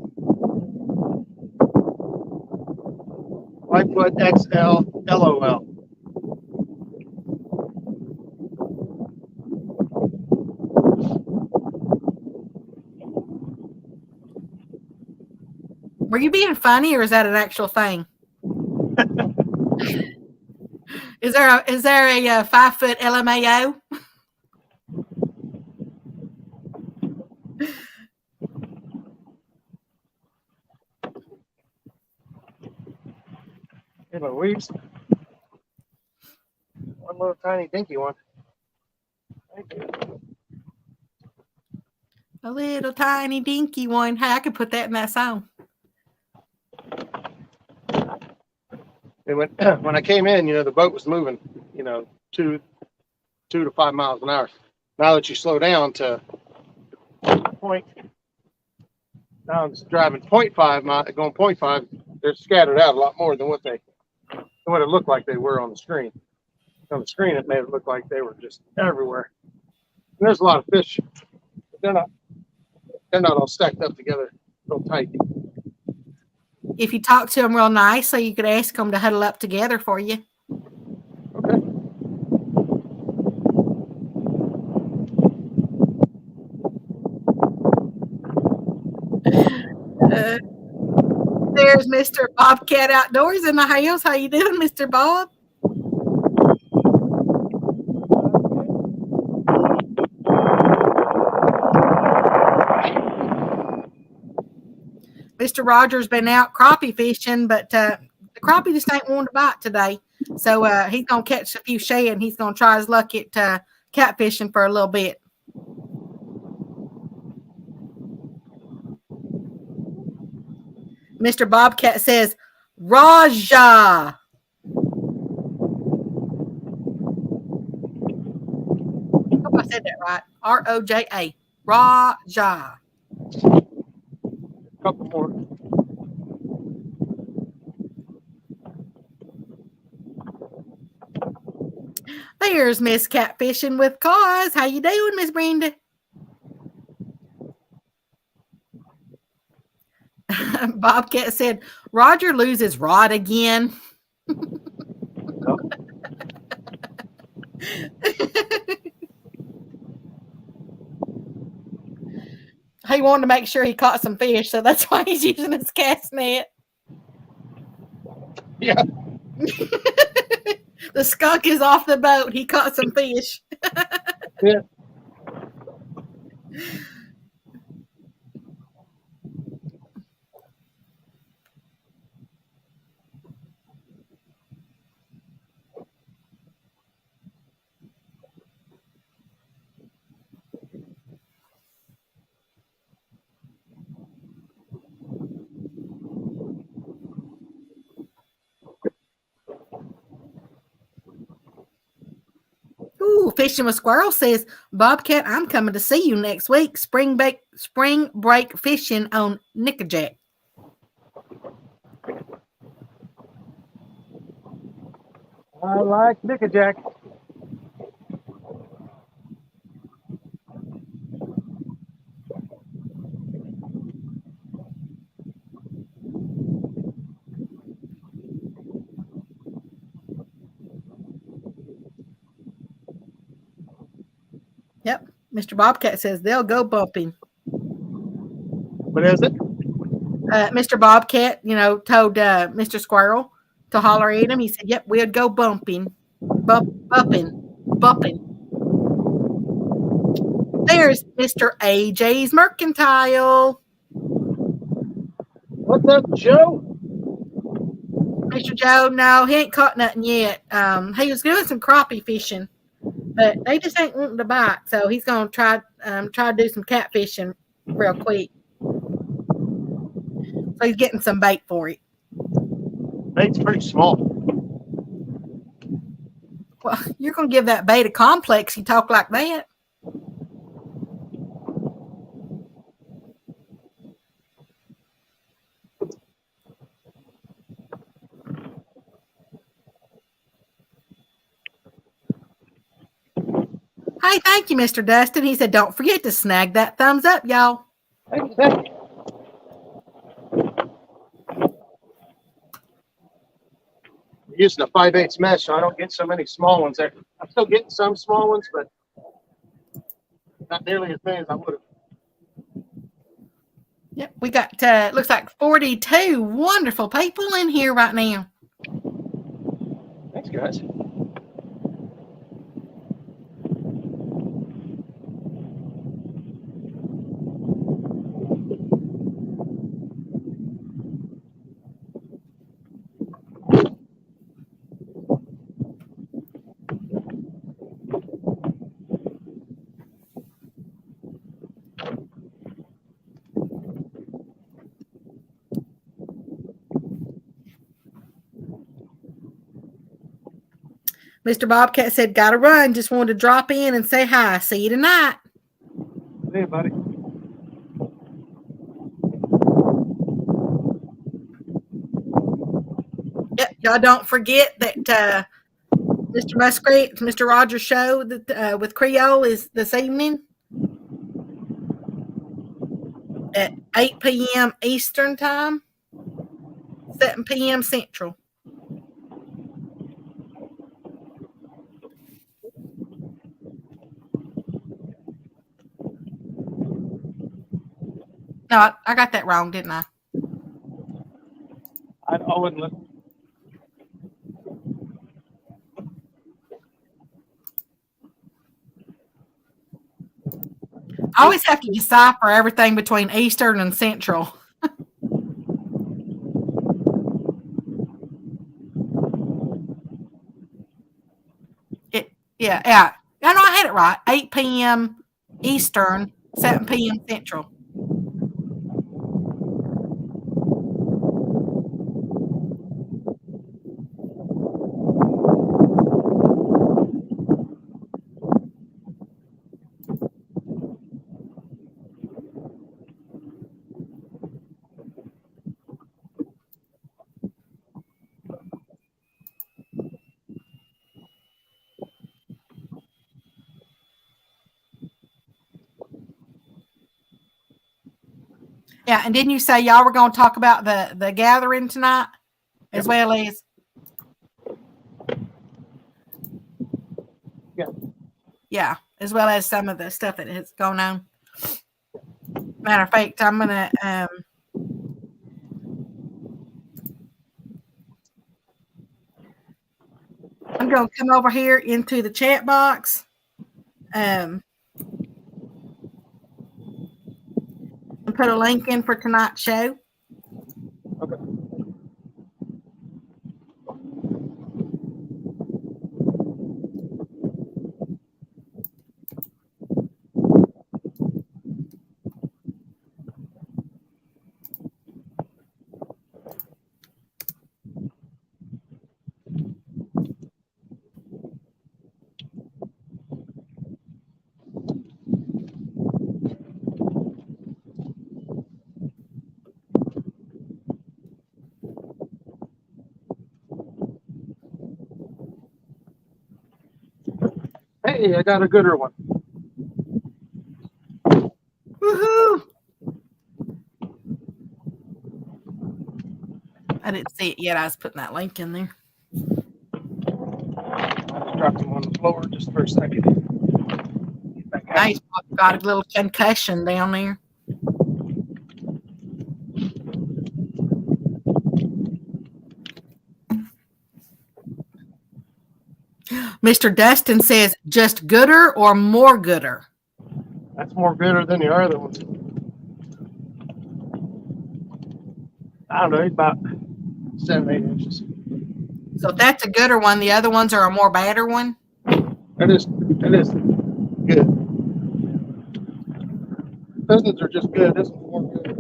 5-foot XL LOL. Were you being funny, or is that an actual thing? Is there a 5-foot LMAO? Hey, Louise. One little tiny dinky one. Thank you. A little tiny dinky one. Hey, I could put that in that song. And when I came in, the boat was moving, 2 to 5 miles an hour. Now that you slow down to point, now I'm driving 0.5 mile, going 0.5. They're scattered out a lot more than what it looked like they were on the screen. On the screen, it made it look like they were just everywhere. And there's a lot of fish. But they're not all stacked up together real tight. If you talk to them real nicely, you could ask them to huddle up together for you. Okay. There's Mr. Bobcat Outdoors in the house. How you doing, Mr. Bob? Mr. Rogers been out crappie fishing, but the crappie just ain't wanting to bite today. So he's going to catch a few shad, and he's going to try his luck at catfishing for a little bit. Mr. Bobcat says, Raja. I hope I said that right. R-O-J-A. Raja. Couple more. There's Miss Catfishing with Cause. How you doing, Miss Brenda? Bobcat said, Roger loses rod again. He wanted to make sure he caught some fish, so that's why he's using his cast net. Yeah. The skunk is off the boat. He caught some fish. Yeah. Ooh, Fishing with Squirrel says, Bobcat, I'm coming to see you next week. Spring break fishing on Nickajack. I like Nickajack. Yep. Mr. Bobcat says they'll go bumping. What is it? Mr. Bobcat, told Mr. Squirrel to holler at him. He said, yep, we'll go bumping. Bumping. There's Mr. AJ's Mercantile. What's up, Joe? Mr. Joe, no, he ain't caught nothing yet. He was doing some crappie fishing, but they just ain't wanting to bite. So he's gonna try to do some catfishing real quick. So he's getting some bait for it. Bait's pretty small. Well, you're gonna give that bait a complex. You talk like that. Hey, thank you, Mr. Dustin. He said, don't forget to snag that thumbs up, y'all. Thank you. I'm using a 5/8 mesh, so I don't get so many small ones there. I'm still getting some small ones, but not nearly as many as I would have. Yep, we got, looks like 42 wonderful people in here right now. Thanks, guys. Mr. Bobcat said, gotta run. Just wanted to drop in and say hi. See you tonight. Hey, buddy. Yep, y'all don't forget that Mr. Muskrat, Mr. Rogers' show that with Creole is this evening at 8 p.m. Eastern Time, 7 p.m. Central. No, I got that wrong, didn't I? I wouldn't look. I always have to decipher everything between Eastern and Central. Yeah. I know I had it right. 8 p.m. Eastern, 7 p.m. Central. Yeah, and didn't you say y'all were going to talk about the gathering tonight, as well as? Yeah, as well as some of the stuff that has gone on. Matter of fact, I'm gonna come over here into the chat box. And put a link in for tonight's show. Okay. Hey, I got a gooder one. Woohoo! I didn't see it yet. I was putting that link in there. I dropped him on the floor just for a second. Now he's got a little concussion down there. Mr. Dustin says, just gooder or more gooder? That's more gooder than the other ones. I don't know, he's about 7, 8 inches. So if that's a gooder one, the other ones are a more badder one. It is good. Those ones are just good. This one's more good.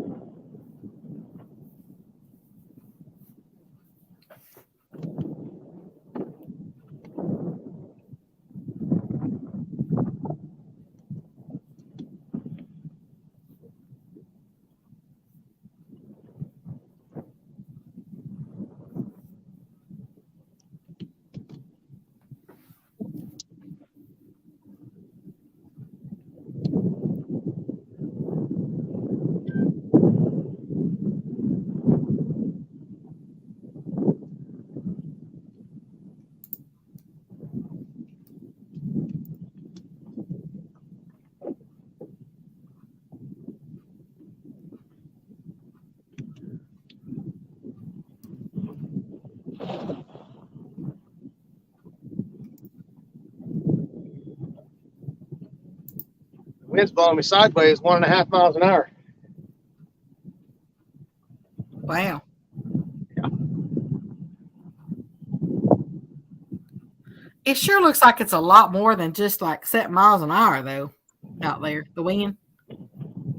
The wind's blowing me sideways 1.5 miles an hour. Wow. Yeah. It sure looks like it's a lot more than just like 7 miles an hour, though, out there, the wind.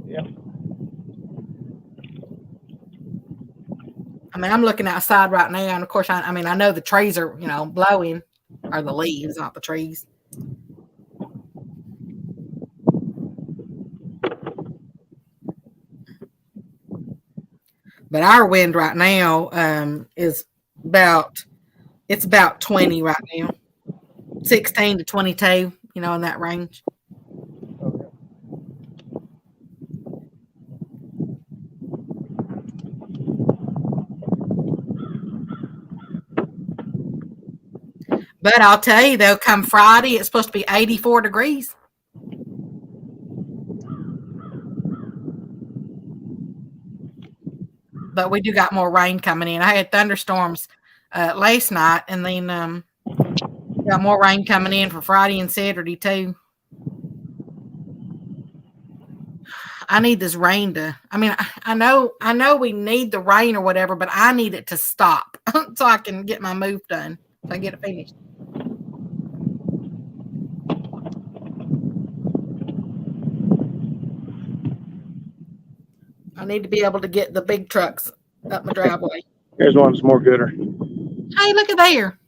Yeah. I mean, I'm looking outside right now, and of course, I know the trees are, blowing, or the leaves, not the trees. But our wind right now is about 20 right now, 16 to 22, in that range. Okay. But I'll tell you, though, come Friday, it's supposed to be 84 degrees. But we do got more rain coming in. I had thunderstorms last night, and then got more rain coming in for Friday and Saturday, too. I need this rain to, I know we need the rain or whatever, but I need it to stop so I can get my move done, so I get it finished. I need to be able to get the big trucks up my driveway. Here's one that's more gooder. Hey, look at there.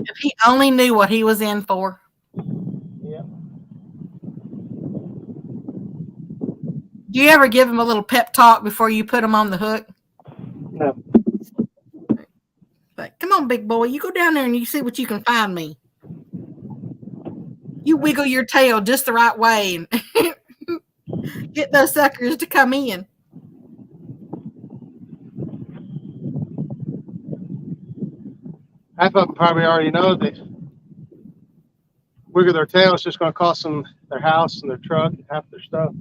If he only knew what he was in for. Yeah. Do you ever give him a little pep talk before you put him on the hook? No. Like, come on, big boy, you go down there and you see what you can find me. You wiggle your tail just the right way and get those suckers to come in. Half of them probably already know that wiggle their tail is just going to cost them their house and their truck and half their stuff.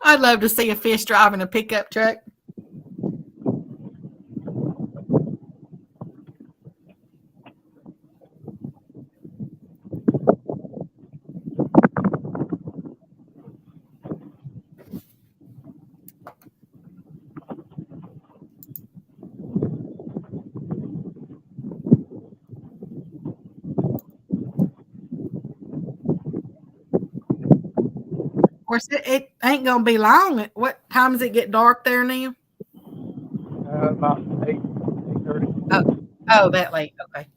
I'd love to see a fish driving a pickup truck. Of course, it ain't gonna be long. What time does it get dark there now? About 8:30. Oh, that late. Okay.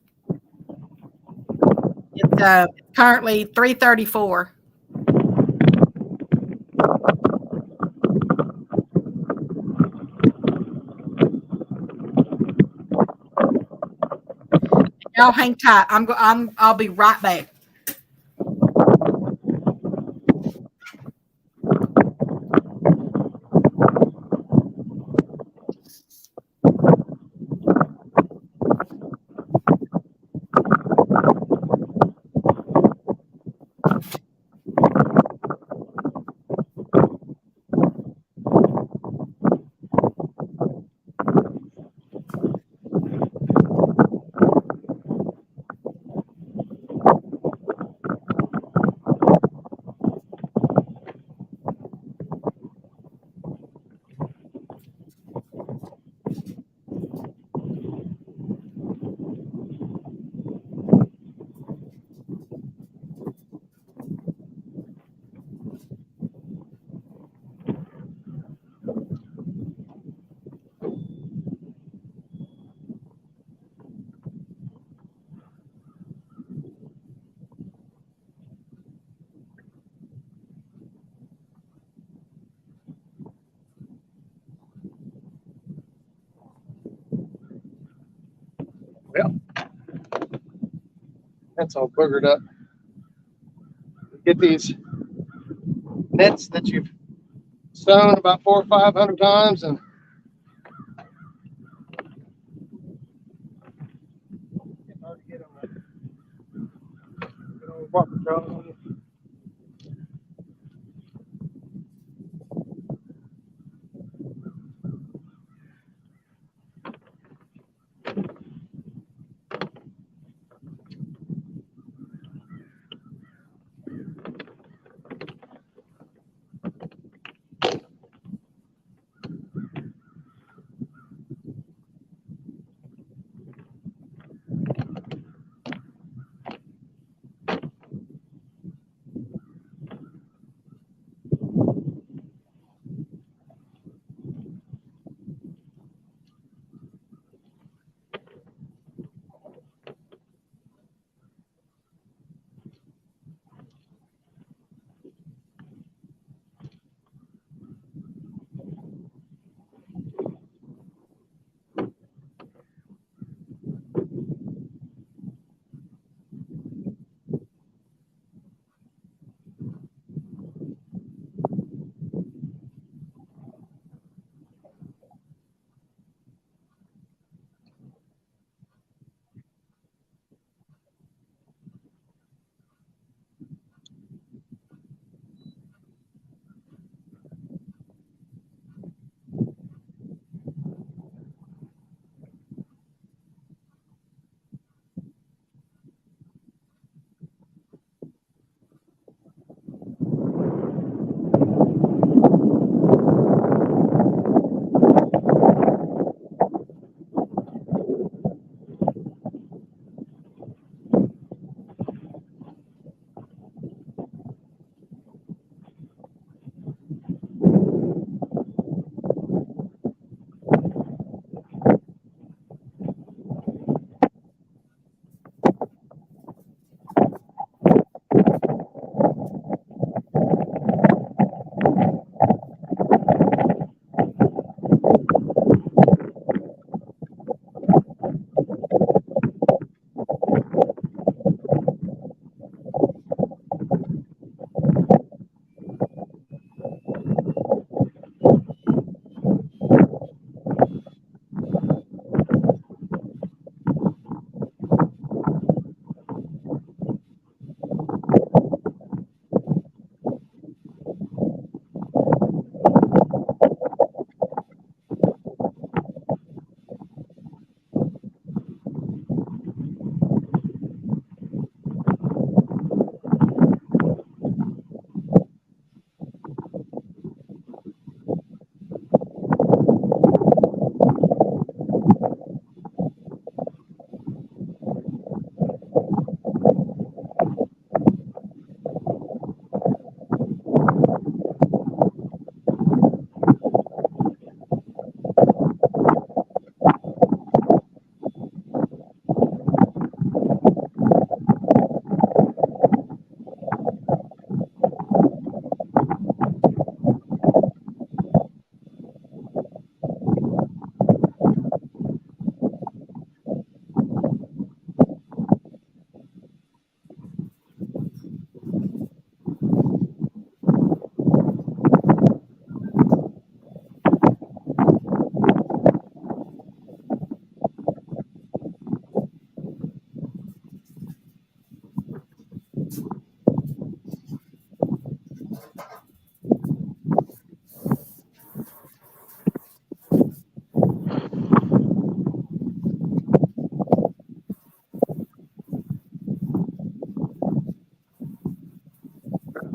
It's currently 3:34. Y'all hang tight. I'll be right back. Well, that's all boogered up. Get these nets that you've sewn about 400 or 500 times, and it's hard to get on that good old walker trolling.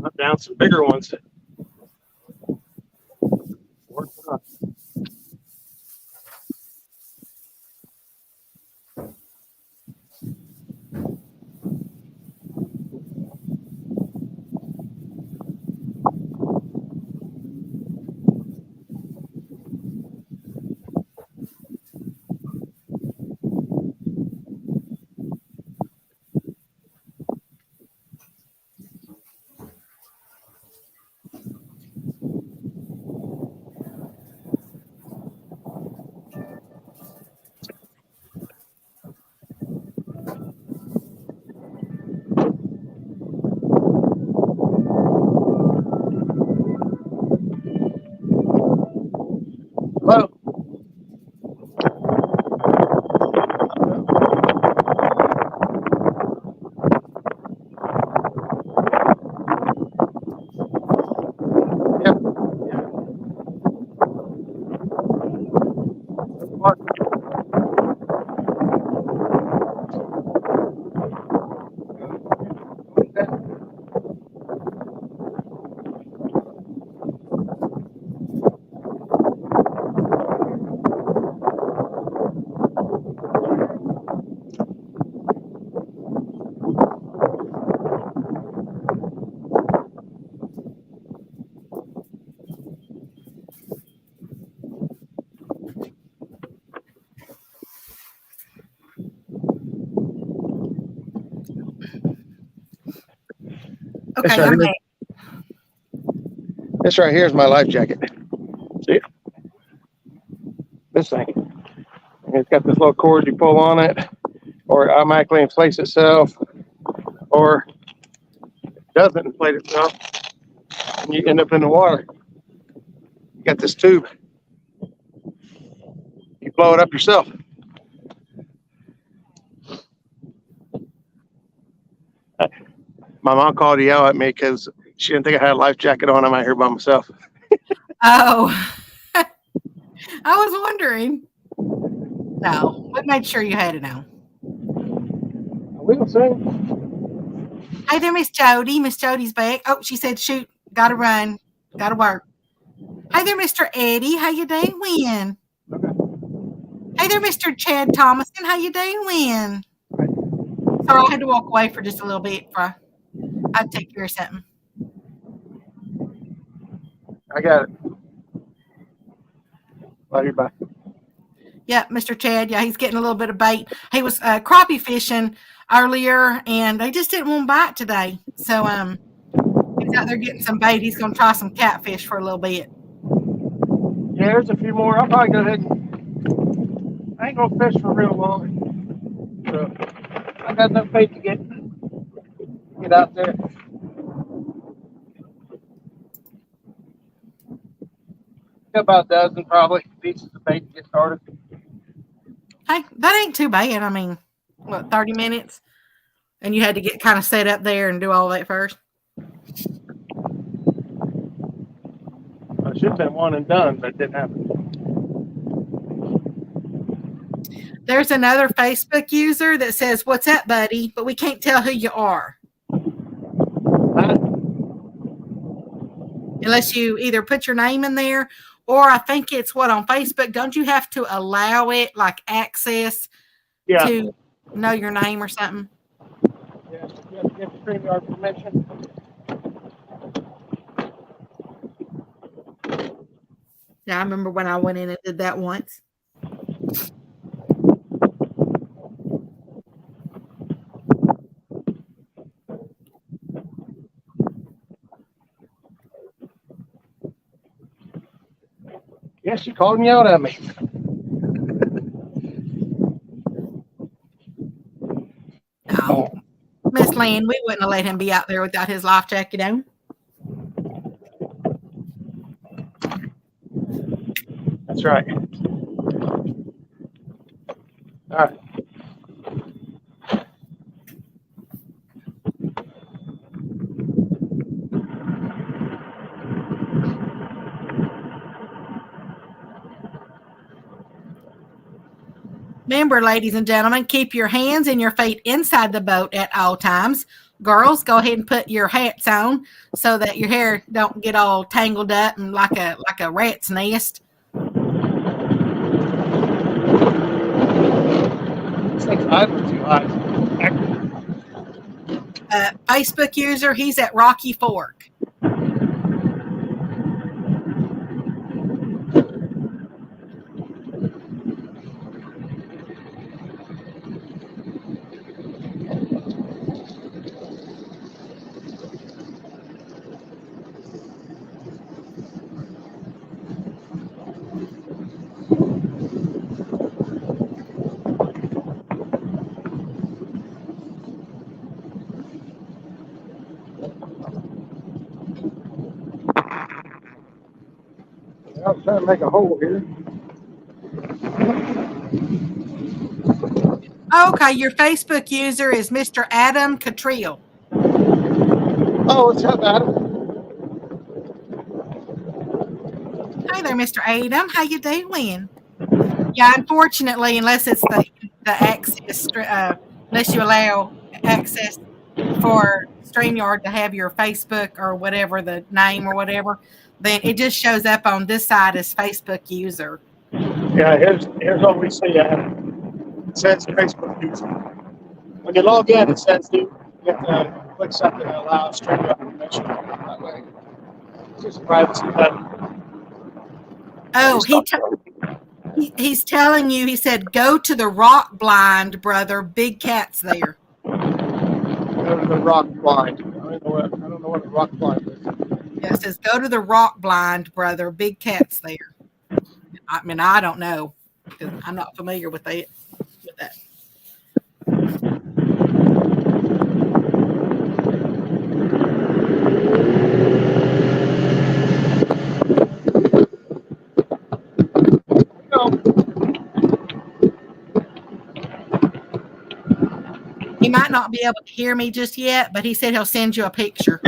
Hunt down some bigger ones. What? Okay, right I'm here. back. This right here is my life jacket. See it? This thing. And it's got this little cord you pull on it, or it automatically inflates itself, or it doesn't inflate itself, and you end up in the water. You got this tube. You blow it up yourself. My mom called to yell at me because she didn't think I had a life jacket on. I'm out here by myself. Oh, I was wondering. No, we made sure you had it on. We will soon. Hey there, Miss Jody. Miss Jody's back. Oh, she said, shoot, gotta run, gotta work. Hey there, Mr. Eddie. How you doing? Okay. Hey there, Mr. Chad Thomason. How you doing? Sorry, I had to walk away for just a little bit before I'd take care of something. I got it. Love you, bye. Yeah, Mr. Chad. Yeah, he's getting a little bit of bait. He was crappie fishing earlier, and they just didn't want to bite today. So he's out there getting some bait. He's going to try some catfish for a little bit. Yeah, there's a few more. I'll probably go ahead and I ain't gonna fish for real long. So I got enough bait to get out there. Got about a dozen probably pieces of bait to get started. Hey, that ain't too bad. I mean, what, 30 minutes? And you had to get kind of set up there and do all that first? I should have been one and done, but it didn't happen. There's another Facebook user that says, "What's up, buddy?" But we can't tell who you are. Unless you either put your name in there, or I think it's what on Facebook. Don't you have to allow it, like access to know your name or something? Yeah, you have to get the StreamYard permission. Yeah, I remember when I went in and did that once. Yes, you called me out at me. Oh, Miss Lynn, we wouldn't have let him be out there without his life jacket on. That's right. All right. Remember, ladies and gentlemen, keep your hands and your feet inside the boat at all times. Girls, go ahead and put your hats on so that your hair don't get all tangled up and like a rat's nest. This thing's idling too high. Facebook user, he's at Rocky Fork. I was trying to make a hole here. Okay, your Facebook user is Mr. Adam Catriel. Oh, what's up, Adam? Hi there, Mr. Adam. How you doing? Yeah, unfortunately, unless it's the access, unless you allow access for StreamYard to have your Facebook or whatever the name or whatever, then it just shows up on this side as Facebook user. Yeah, here's what we see. It says Facebook user. When you log in, it says you have to click something that allows StreamYard permission that way. It's just a privacy button. Oh, he's telling you. He said, "Go to the rock blind, brother. Big cat's there." Go to the rock blind. I don't know what a rock blind is. Yeah, it says, "Go to the rock blind, brother. Big cat's there." I mean, I don't know because I'm not familiar with that. He might not be able to hear me just yet, but he said he'll send you a picture.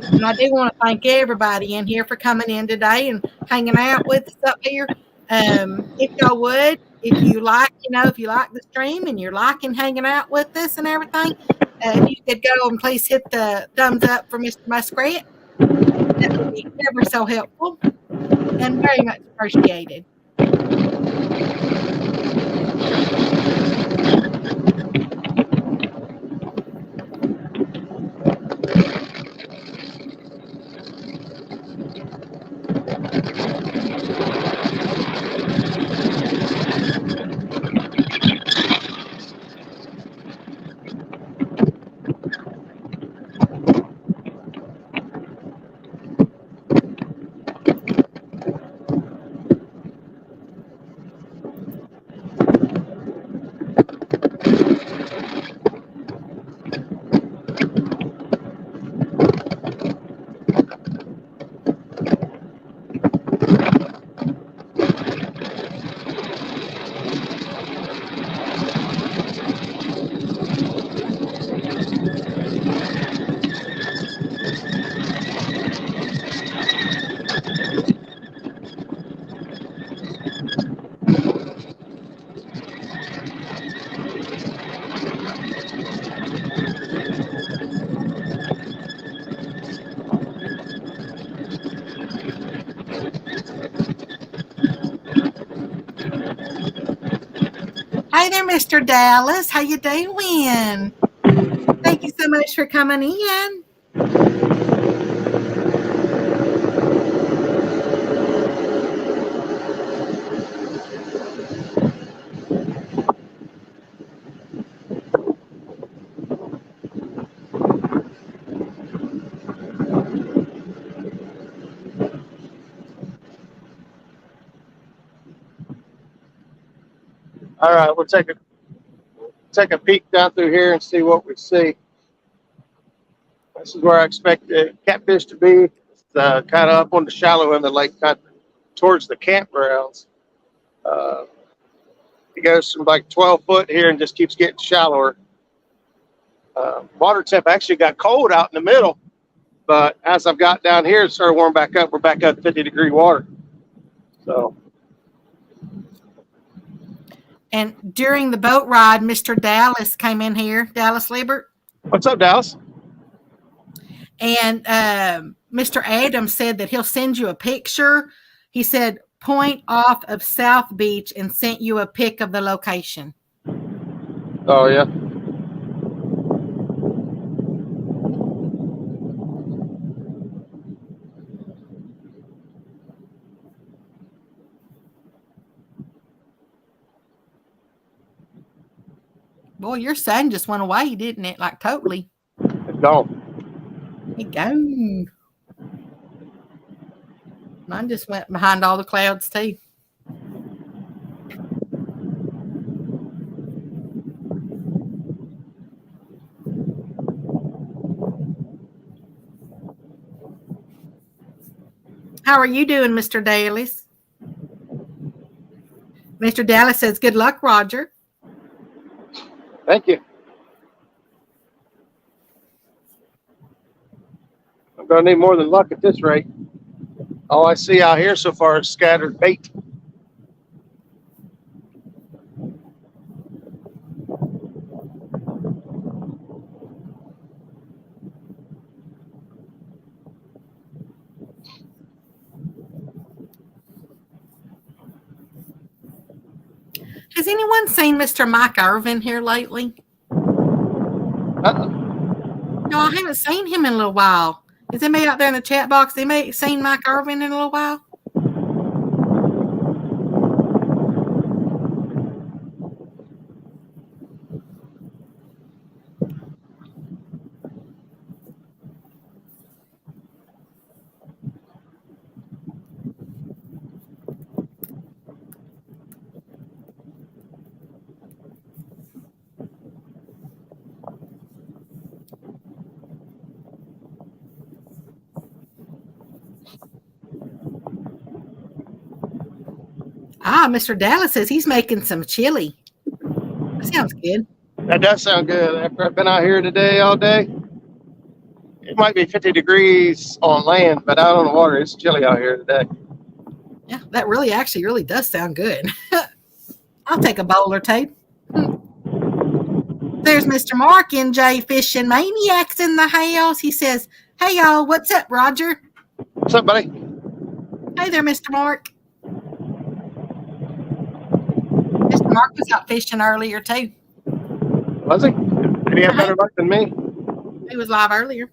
And I do want to thank everybody in here for coming in today and hanging out with us up here. If y'all would, if you like the stream and you're liking hanging out with us and everything, if you could go and please hit the thumbs up for Mr. Muskrat. That would be ever so helpful and very much appreciated. Hey there, Mr. Dallas. How you doing? Thank you so much for coming in. All right, we'll take a peek down through here and see what we see. This is where I expect the catfish to be. It's kind of up on the shallow end of the lake, kind of towards the campgrounds. It goes from like 12 foot here and just keeps getting shallower. Water temp actually got cold out in the middle, but as I've got down here, it started warming back up. We're back up 50-degree water. So. And during the boat ride, Mr. Dallas came in here, Dallas Libert. What's up, Dallas? And Mr. Adams said that he'll send you a picture. He said, point off of South Beach and sent you a pic of the location. Oh, yeah. Boy, your son just went away, didn't it? Like totally. It's gone. He gone. Mine just went behind all the clouds too. How are you doing, Mr. Dallas? Mr. Dallas says, good luck, Roger. Thank you. I'm going to need more than luck at this rate. All I see out here so far is scattered bait. Has anyone seen Mr. Mike Irvin here lately? No, I haven't seen him in a little while. Is anybody out there in the chat box? Anybody seen Mike Irvin in a little while? Ah, Mr. Dallas says he's making some chili. That sounds good. That does sound good. After I've been out here today all day, it might be 50 degrees on land, but out on the water, it's chilly out here today. Yeah, that really does sound good. I'll take a bowl or two. There's Mr. Mark NJ Fishing Maniacs in the house. He says, hey, y'all, what's up, Roger? What's up, buddy? Hey there, Mr. Mark. Mr. Mark was out fishing earlier, too. Was he? Did he have better luck than me? He was live earlier.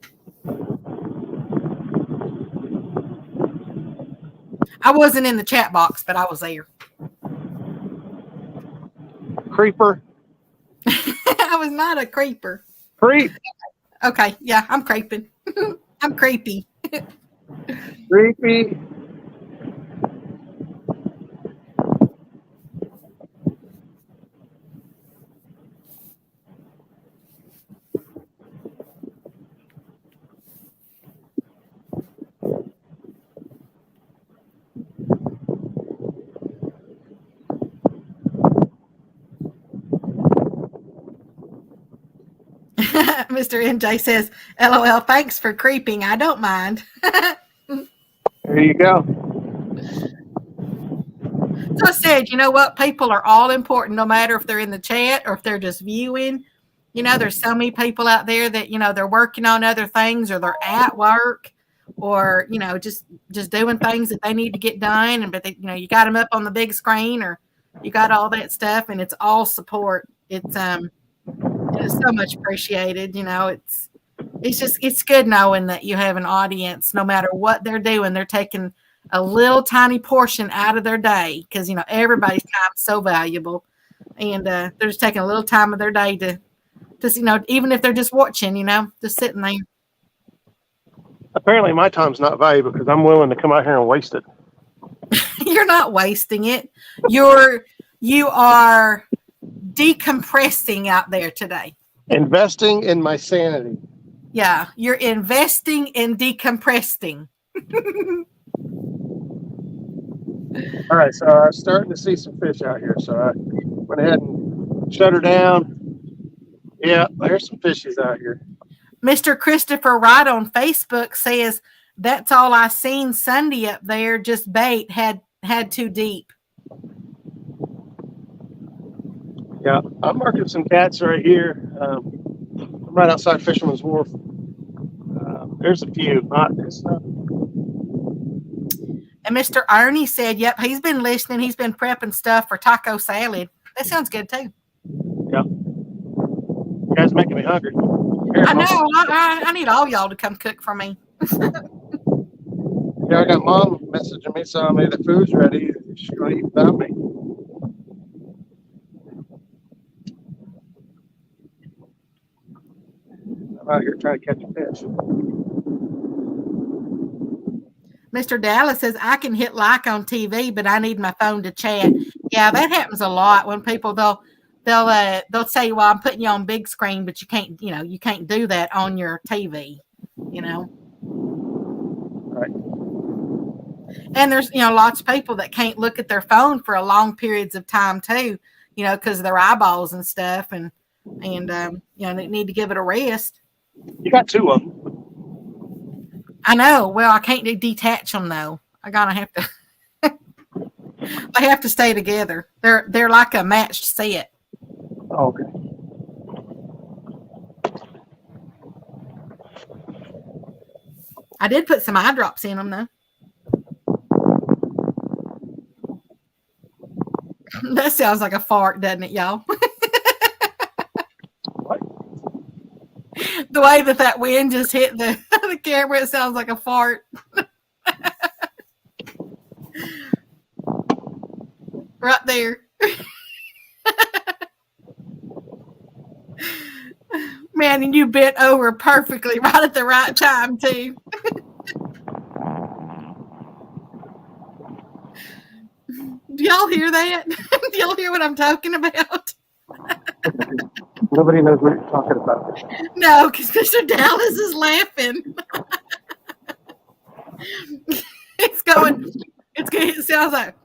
I wasn't in the chat box, but I was there. Creeper. I was not a creeper. Creep. Okay, yeah, I'm creeping. I'm creepy. Creepy. Mr. NJ says, LOL, thanks for creeping. I don't mind. There you go. So I said, you know what? People are all important, no matter if they're in the chat or if they're just viewing. You know, there's so many people out there that, you know, they're working on other things or they're at work or, you know, just doing things that they need to get done. But, they, you know, you got them up on the big screen or you got all that stuff and it's all support. It's so much appreciated. You know, it's good knowing that you have an audience, no matter what they're doing, they're taking a little tiny portion out of their day because, you know, everybody's time is so valuable and they're just taking a little time of their day to, you know, even if they're just watching, you know, just sitting there. Apparently my time's not valuable because I'm willing to come out here and waste it. You're not wasting it. You are decompressing out there today. Investing in my sanity. Yeah, you're investing in decompressing. All right, so I'm starting to see some fish out here, so I went ahead and shut her down. Yeah, there's some fishies out here. Mr. Christopher Wright on Facebook says, that's all I seen Sunday up there, just bait, had too deep. Yeah, I'm marking some cats right here. I'm right outside Fisherman's Wharf. There's a few. And Mr. Ernie said, yep, he's been listening. He's been prepping stuff for taco salad. That sounds good, too. Yeah. You guys making me hungry. Here, I know. I need all y'all to come cook for me. Yeah, I got Mom messaging me telling me the food's ready. She's going to eat without me. I'm out here trying to catch a fish. Mr. Dallas says, I can hit like on TV, but I need my phone to chat. Yeah, that happens a lot when people, they'll say, well, I'm putting you on big screen, but you can't do that on your TV, you know? Right. And there's, lots of people that can't look at their phone for long periods of time too, because of their eyeballs and stuff. And they need to give it a rest. You got two of them. I know. Well, I can't detach them though. I gotta have to. They have to stay together. They're like a matched set. Oh, okay. I did put some eye drops in them though. That sounds like a fart, doesn't it, y'all? What? The way that wind just hit the camera, it sounds like a fart. Right there. Man, and you bent over perfectly right at the right time, too. Do y'all hear that? Do y'all hear what I'm talking about? Nobody knows what you're talking about. No, because Mr. Dallas is laughing. It sounds like.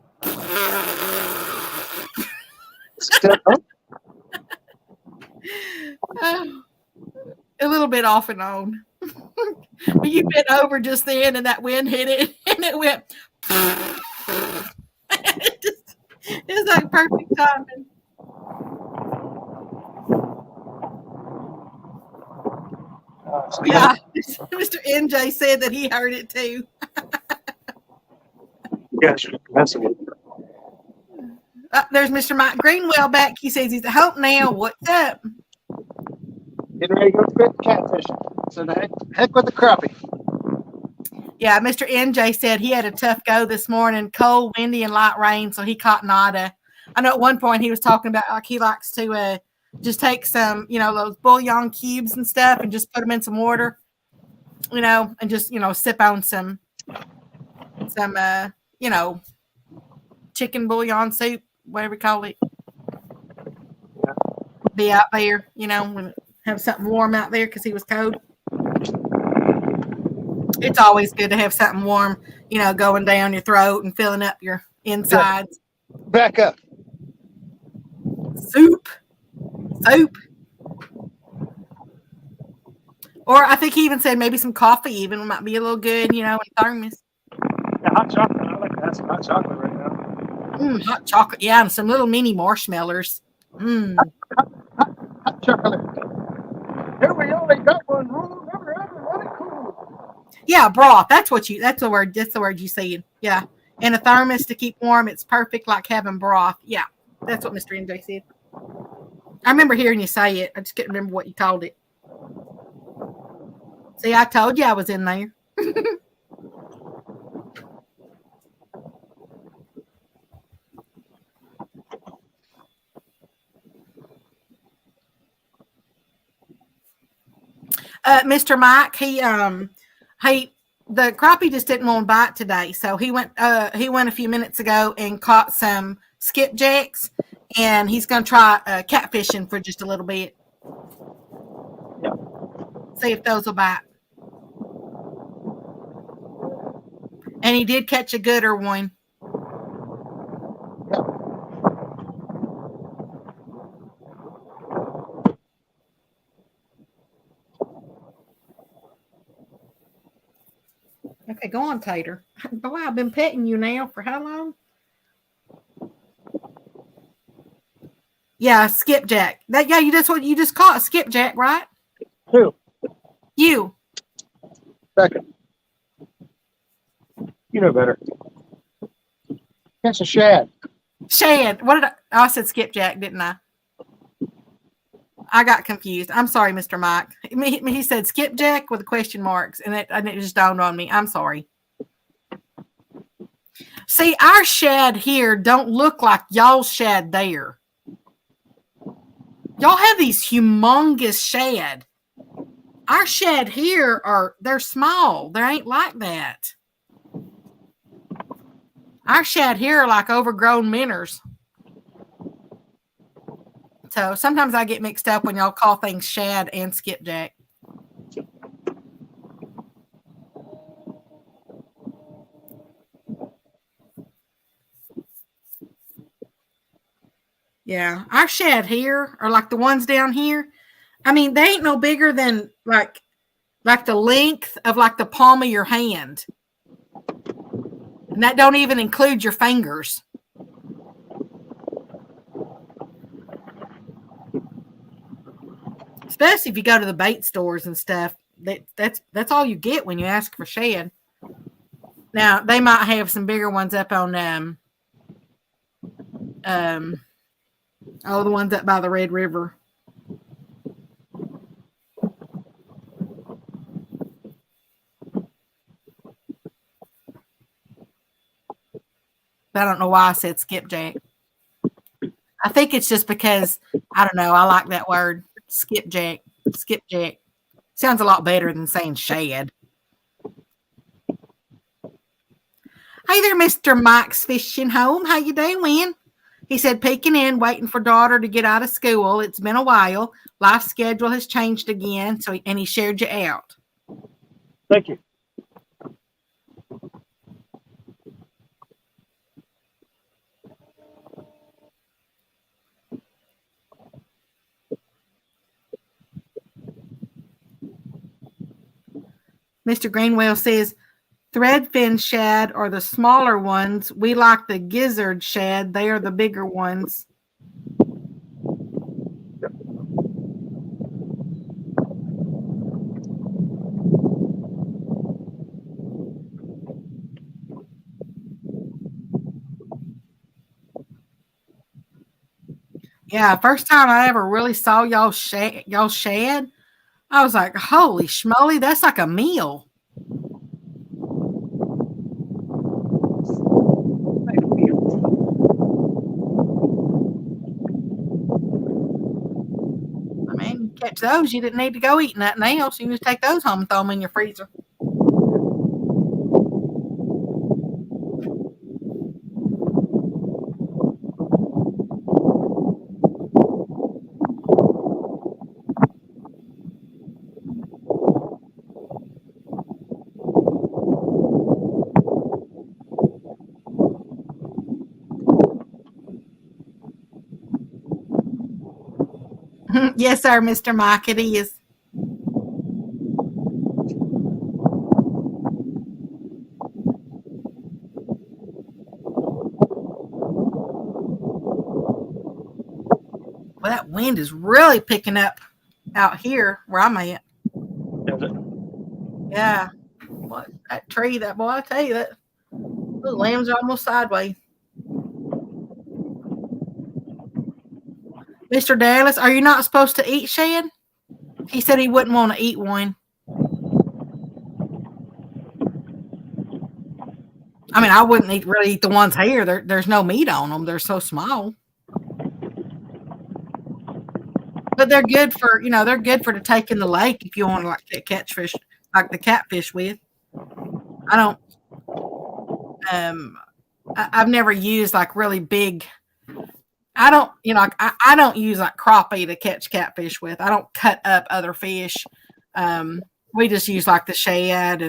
A little bit off and on. But you bent over just then and that wind hit it and it went. It was like perfect timing. Yeah, Mr. NJ said that he heard it too. Yes, messing with you. There's Mr. Mike Greenwell back. He says he's at home now. What's up? Getting ready to go fit catfish. So the heck with the crappie. Yeah, Mr. NJ said he had a tough go this morning, cold, windy, and light rain, so he caught nada. I know at one point he was talking about like he likes to just take some, those bouillon cubes and stuff and just put them in some water, and just, sip on some chicken bouillon soup, whatever you call it. Yeah. Be out there, and have something warm out there because he was cold. It's always good to have something warm, going down your throat and filling up your insides. Back up. Soup. Or I think he even said maybe some coffee even might be a little good, in thermos. Yeah, hot chocolate. I like to have some hot chocolate right now. Hot chocolate. Yeah, and some little mini marshmallows. Hot chocolate. Here we only got one rule. Never ever let it cool. Yeah, broth. That's the word. That's the word you said. Yeah. And a thermos to keep warm. It's perfect like having broth. Yeah. That's what Mr. NJ said. I remember hearing you say it. I just can't remember what you called it. See, I told you I was in there. Mr. Mike, the crappie just didn't want to bite today, so he went a few minutes ago and caught some skipjacks, and he's going to try catfishing for just a little bit. Yeah. See if those will bite. And he did catch a gooder one. Okay, go on, Tater. Boy, I've been petting you now for how long? Yeah, skipjack. You just caught a skipjack, right? Who? You. Second. You know better. That's a shad. Shad. What did I said skipjack, didn't I? I got confused. I'm sorry, Mr. Mike. He said skipjack with question marks, and it just dawned on me. I'm sorry. See, our shad here don't look like y'all's shad there. Y'all have these humongous shad. Our shad here they're small. They ain't like that. Our shad here are like overgrown minnows. So sometimes I get mixed up when y'all call things shad and skipjack. Yeah, our shad here, or like the ones down here, I mean, they ain't no bigger than like the length of like the palm of your hand. And that don't even include your fingers. Especially if you go to the bait stores and stuff. That's all you get when you ask for shad. Now, they might have some bigger ones up on the ones up by the Red River. I don't know why I said skipjack. I think it's just because, I don't know, I like that word, skipjack. Skipjack. Sounds a lot better than saying shad. Hey there, Mr. Mike's Fishing Home. How you doing? He said, peeking in, waiting for daughter to get out of school. It's been a while. Life schedule has changed again, and he shared you out. Thank you. Mr. Greenwell says, threadfin shad are the smaller ones. We like the gizzard shad. They are the bigger ones. Yeah, first time I ever really saw y'all shad, I was like, holy schmoly, that's like a meal. I mean, catch those, you didn't need to go eat nothing else. You can just take those home and throw them in your freezer. Yes, sir, Mr. Mike, it is. Well, that wind is really picking up out here where I'm at. Is it? Yeah. What that tree, that boy, I tell you that the lambs are almost sideways. Mr. Dallas, are you not supposed to eat shad? He said he wouldn't want to eat one. I mean, I wouldn't really eat the ones here. There's no meat on them. They're so small. But they're good for, they're good for to take in the lake if you want to like catch fish, like the catfish with. I've never used like really big. I don't use like crappie to catch catfish with. I don't cut up other fish. We just use like the shad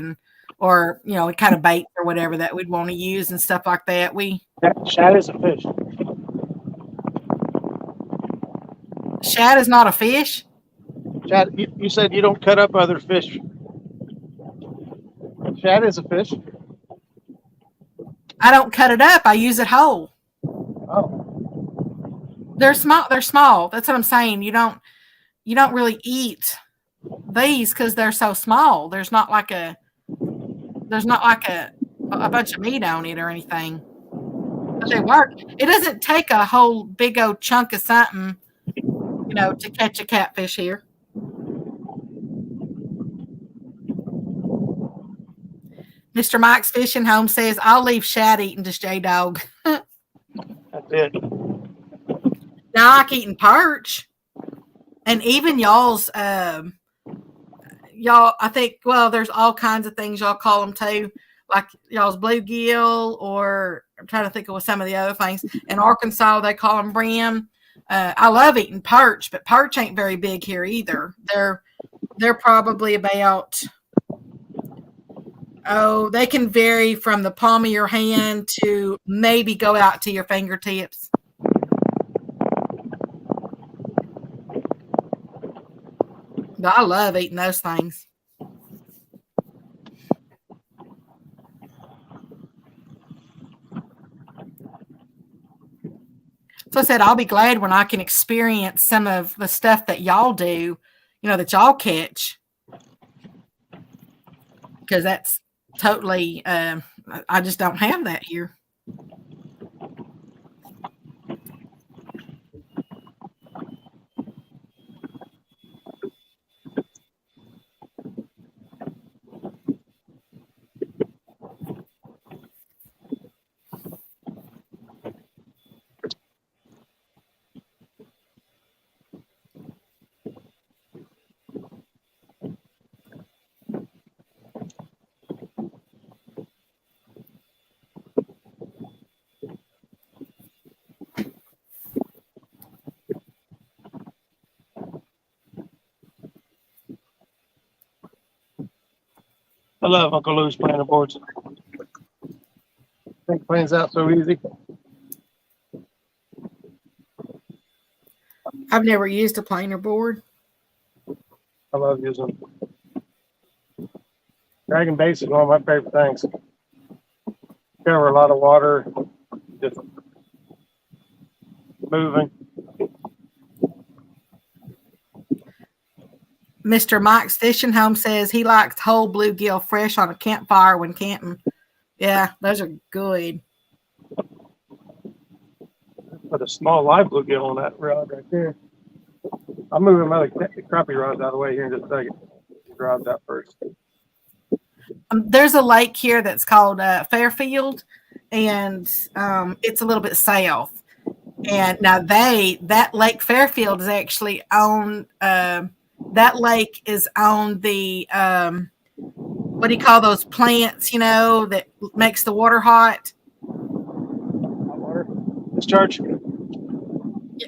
or kind of bait or whatever that we'd want to use and stuff like that. Shad is a fish. Shad is not a fish. Shad, you said you don't cut up other fish. Shad is a fish. I don't cut it up. I use it whole. Oh. They're small. They're small. That's what I'm saying. You don't really eat these because they're so small. There's not like a bunch of meat on it or anything. But they work. It doesn't take a whole big old chunk of something, to catch a catfish here. Mr. Mike's Fishing Home says, I'll leave shad eating to J-Dog. That's it. Now I like eating perch. And even y'all's, I think, well, there's all kinds of things y'all call them too. Like y'all's bluegill, or I'm trying to think of some of the other things. In Arkansas, they call them brim. I love eating perch, but perch ain't very big here either. They're probably about, they can vary from the palm of your hand to maybe go out to your fingertips. I love eating those things. So I said, I'll be glad when I can experience some of the stuff that y'all do, that y'all catch. Because that's totally, I just don't have that here. I love Uncle Lou's planter boards. I think plans out so easy. I've never used a planer board. I love using them. Dragon base is one of my favorite things. Cover a lot of water, just moving. Mr. Mike's Fishing Home says he likes whole bluegill fresh on a campfire when camping. Yeah, those are good. Put a small live bluegill on that rod right there. I'm moving my other crappie rods out of the way here in just a second. Rods out first. There's a lake here that's called Fairfield, and it's a little bit south. And now that Lake Fairfield is actually on. That lake is on the what do you call those plants? That makes the water hot. Hot water discharge.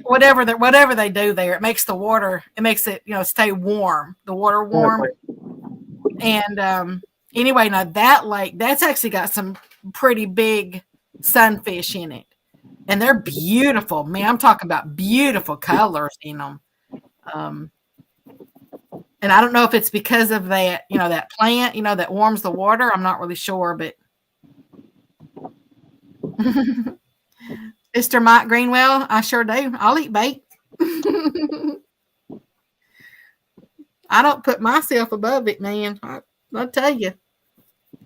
Whatever they do there, it makes the water. It makes it stay warm. The water warm. And anyway, now that lake that's actually got some pretty big sunfish in it, and they're beautiful. Man, I'm talking about beautiful colors in them. And I don't know if it's because of that, that plant, that warms the water. I'm not really sure, but Mr. Mike Greenwell, I sure do. I'll eat bait. I don't put myself above it, man. I'll tell you.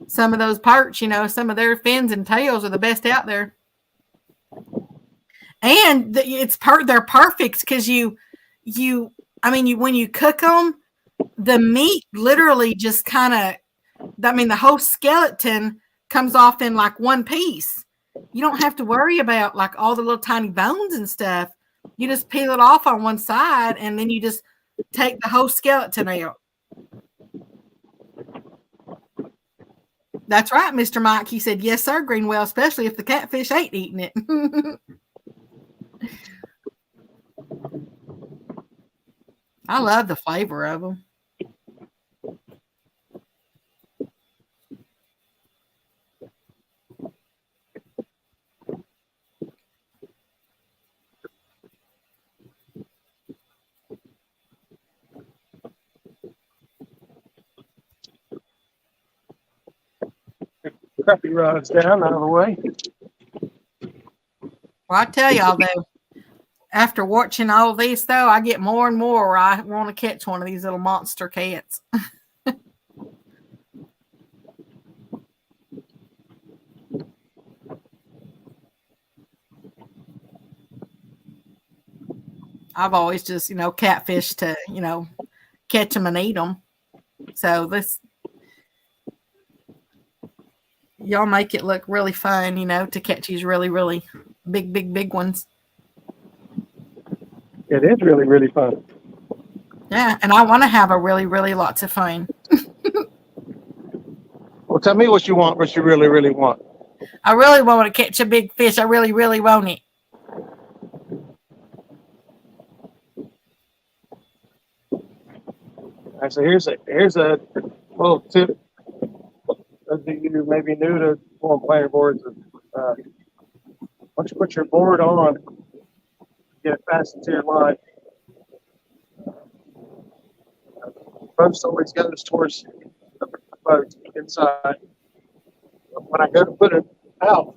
Some of those perch, some of their fins and tails are the best out there. And they're perfect because when you cook them, the meat literally just the whole skeleton comes off in like one piece. You don't have to worry about like all the little tiny bones and stuff. You just peel it off on one side and then you just take the whole skeleton out. That's right, Mr. Mike. He said, yes, sir, Greenwell, especially if the catfish ain't eating it. I love the flavor of them. Crappie rods down out of the way. Well, I tell y'all though, after watching all this though, I get more and more I want to catch one of these little monster cats. I've always just, catfish to, catch them and eat them. So y'all make it look really fun, to catch these really, really big ones. It is really, really fun. Yeah, and I want to have a really, really lots of fun. Well, tell me what you want, what you really, really want. I really want to catch a big fish. I really, really want it. All right, so here's a little tip. Those of you who may be new to pulling planer boards, once you put your board on, get it fastened to your line. Most always goes towards the boat inside. But when I go to put it out,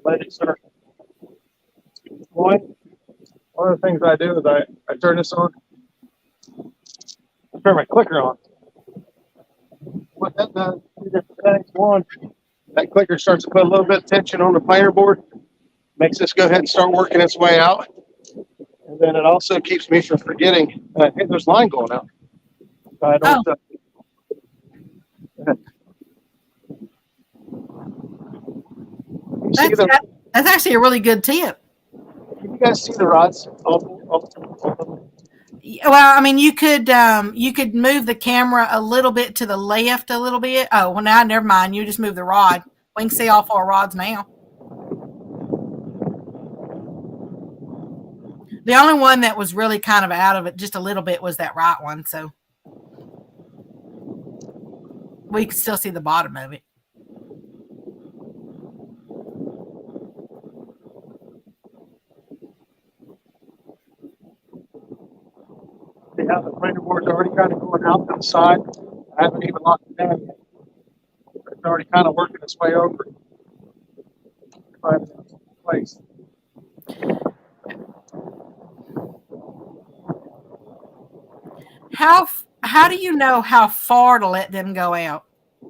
let it start going. One of the things I do is I turn this on, I turn my clicker on. What that does, two different things. One, that clicker starts to put a little bit of tension on the planer board, makes this go ahead and start working its way out. And then it also keeps me from forgetting, hey, there's line going out. I don't. That's actually a really good tip. Can you guys see the rods? Well, I mean, you could move the camera a little bit to the left, a little bit. Oh, well, now never mind. You just move the rod. We can see all 4 rods now. The only one that was really kind of out of it just a little bit was that right one, so we can still see the bottom of it. See how the planer board's already kind of going out to the side. I haven't even locked it down yet. It's already kind of working its way over. Place. How do you know how far to let them go out? It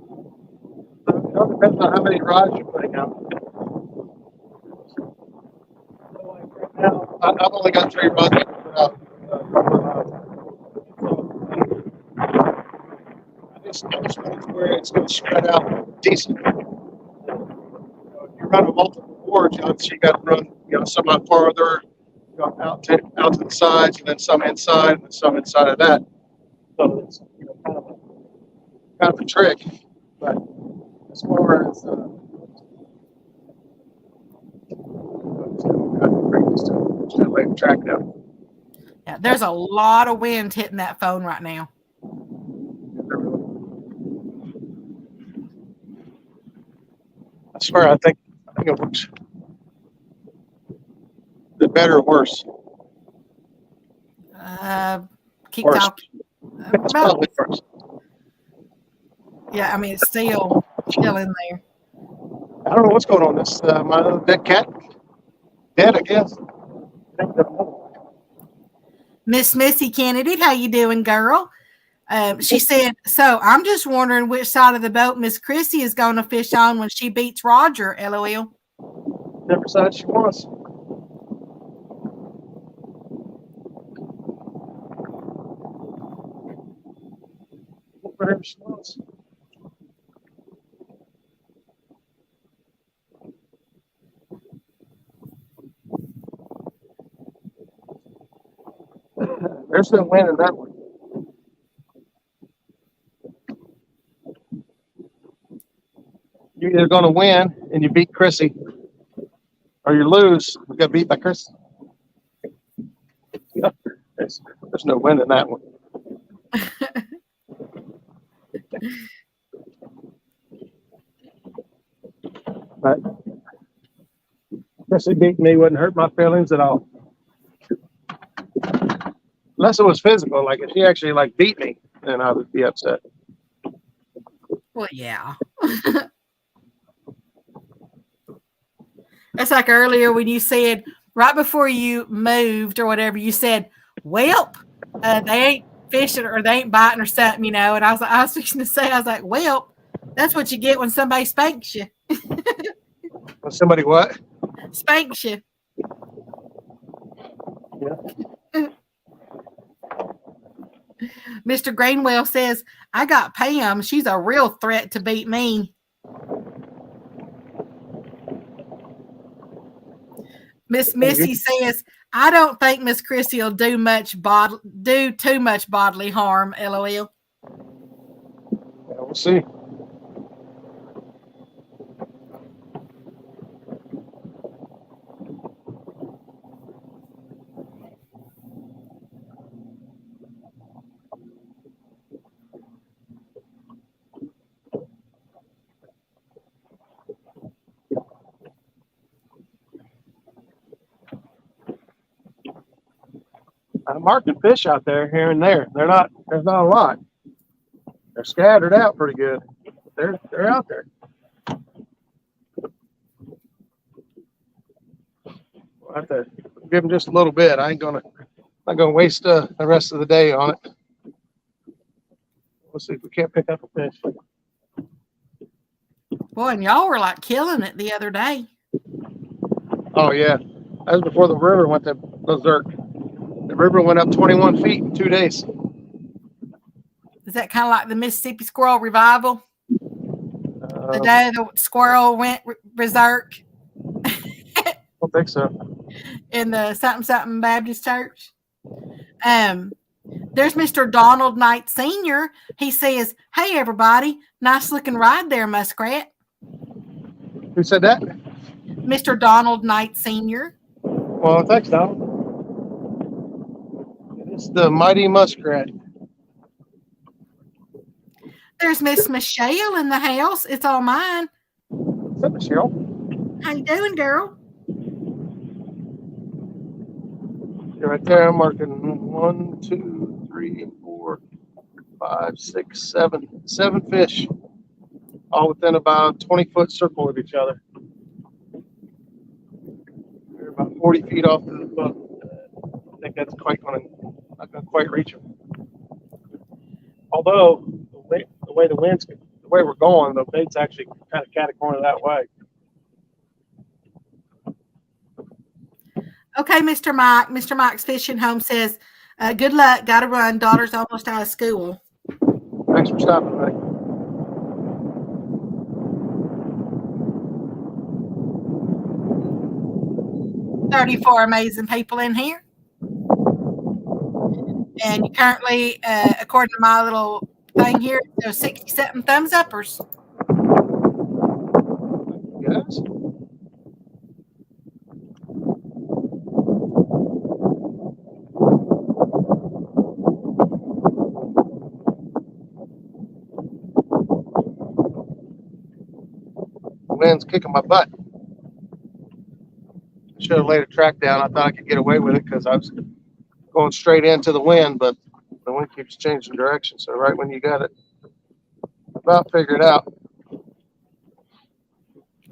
all depends on how many rods you're putting out. Right now, I've only got 3 rods to put out. I just want where it's going to spread out decent. If you run a multiple boards, obviously you got to run, some out farther, out to the sides, and then some inside, and then some inside of that. So it's kind of a trick. But as far as just let it track it out. Yeah, there's a lot of wind hitting that phone right now. I swear, I think it works. The better or worse? Keep Worse. talking. It's probably worse. Yeah, I mean, it's still in there. I don't know what's going on. This my little dead cat. Dead, I guess. Miss Missy Kennedy, how you doing, girl? She said, so I'm just wondering which side of the boat Miss Chrissy is going to fish on when she beats Roger, LOL. Never side she wants. Whatever she wants. There's no wind in that one. You're either going to win and you beat Chrissy, or you lose and get beat by Chrissy. There's no wind in that one. But Chrissy beating me wouldn't hurt my feelings at all. Unless it was physical, like if she actually beat me, then I would be upset. Well, yeah. That's like earlier when you said, right before you moved or whatever, you said, "Welp, they ain't fishing or they ain't biting or something," And I was fixing to say, I was like, "Welp, that's what you get when somebody spanks you." When somebody what? Spanks you. Yeah. Mr. Grainwell says, I got Pam. She's a real threat to beat me. Miss Missy says, I don't think Miss Chrissy will do too much bodily harm, LOL. Yeah, we'll see. I'm marking fish out there here and there. There's not a lot. They're scattered out pretty good. They're out there. We'll have to give them just a little bit. I'm not gonna waste the rest of the day on it. Let's see if we can't pick up a fish. Boy, and y'all were like killing it the other day. Oh yeah, that was before the river went to berserk. The river went up 21 feet in 2 days. Is that kind of like the Mississippi Squirrel Revival? The day the squirrel went berserk I don't think so. in the something Baptist Church. There's Mr. Donald Knight Sr. He says, "Hey everybody, nice looking ride there, Muskrat." Who said that? Mr. Donald Knight Sr. Well, thanks, Donald. It's the mighty muskrat. There's Miss Michelle in the house. It's all mine. What's up, Michelle? How you doing, girl? You're right there. I'm marking 1, 2, 3, 4, 5, 6, 7. 7 fish, all within about 20-foot circle of each other. They're about 40 feet off the boat. I think that's not gonna quite reach them. Although the way we're going, the bait's actually kind of cat-a-corner that way. Okay, Mr. Mike. Mr. Mike's Fishing Home says, good luck. Got to run. Daughter's almost out of school. Thanks for stopping by. 34 amazing people in here. And you currently, according to my little thing here, there's 67 thumbs uppers. Yes. The wind's kicking my butt. Should have laid a track down. I thought I could get away with it because I was going straight into the wind, but the wind keeps changing direction. So right when you got it about figured out.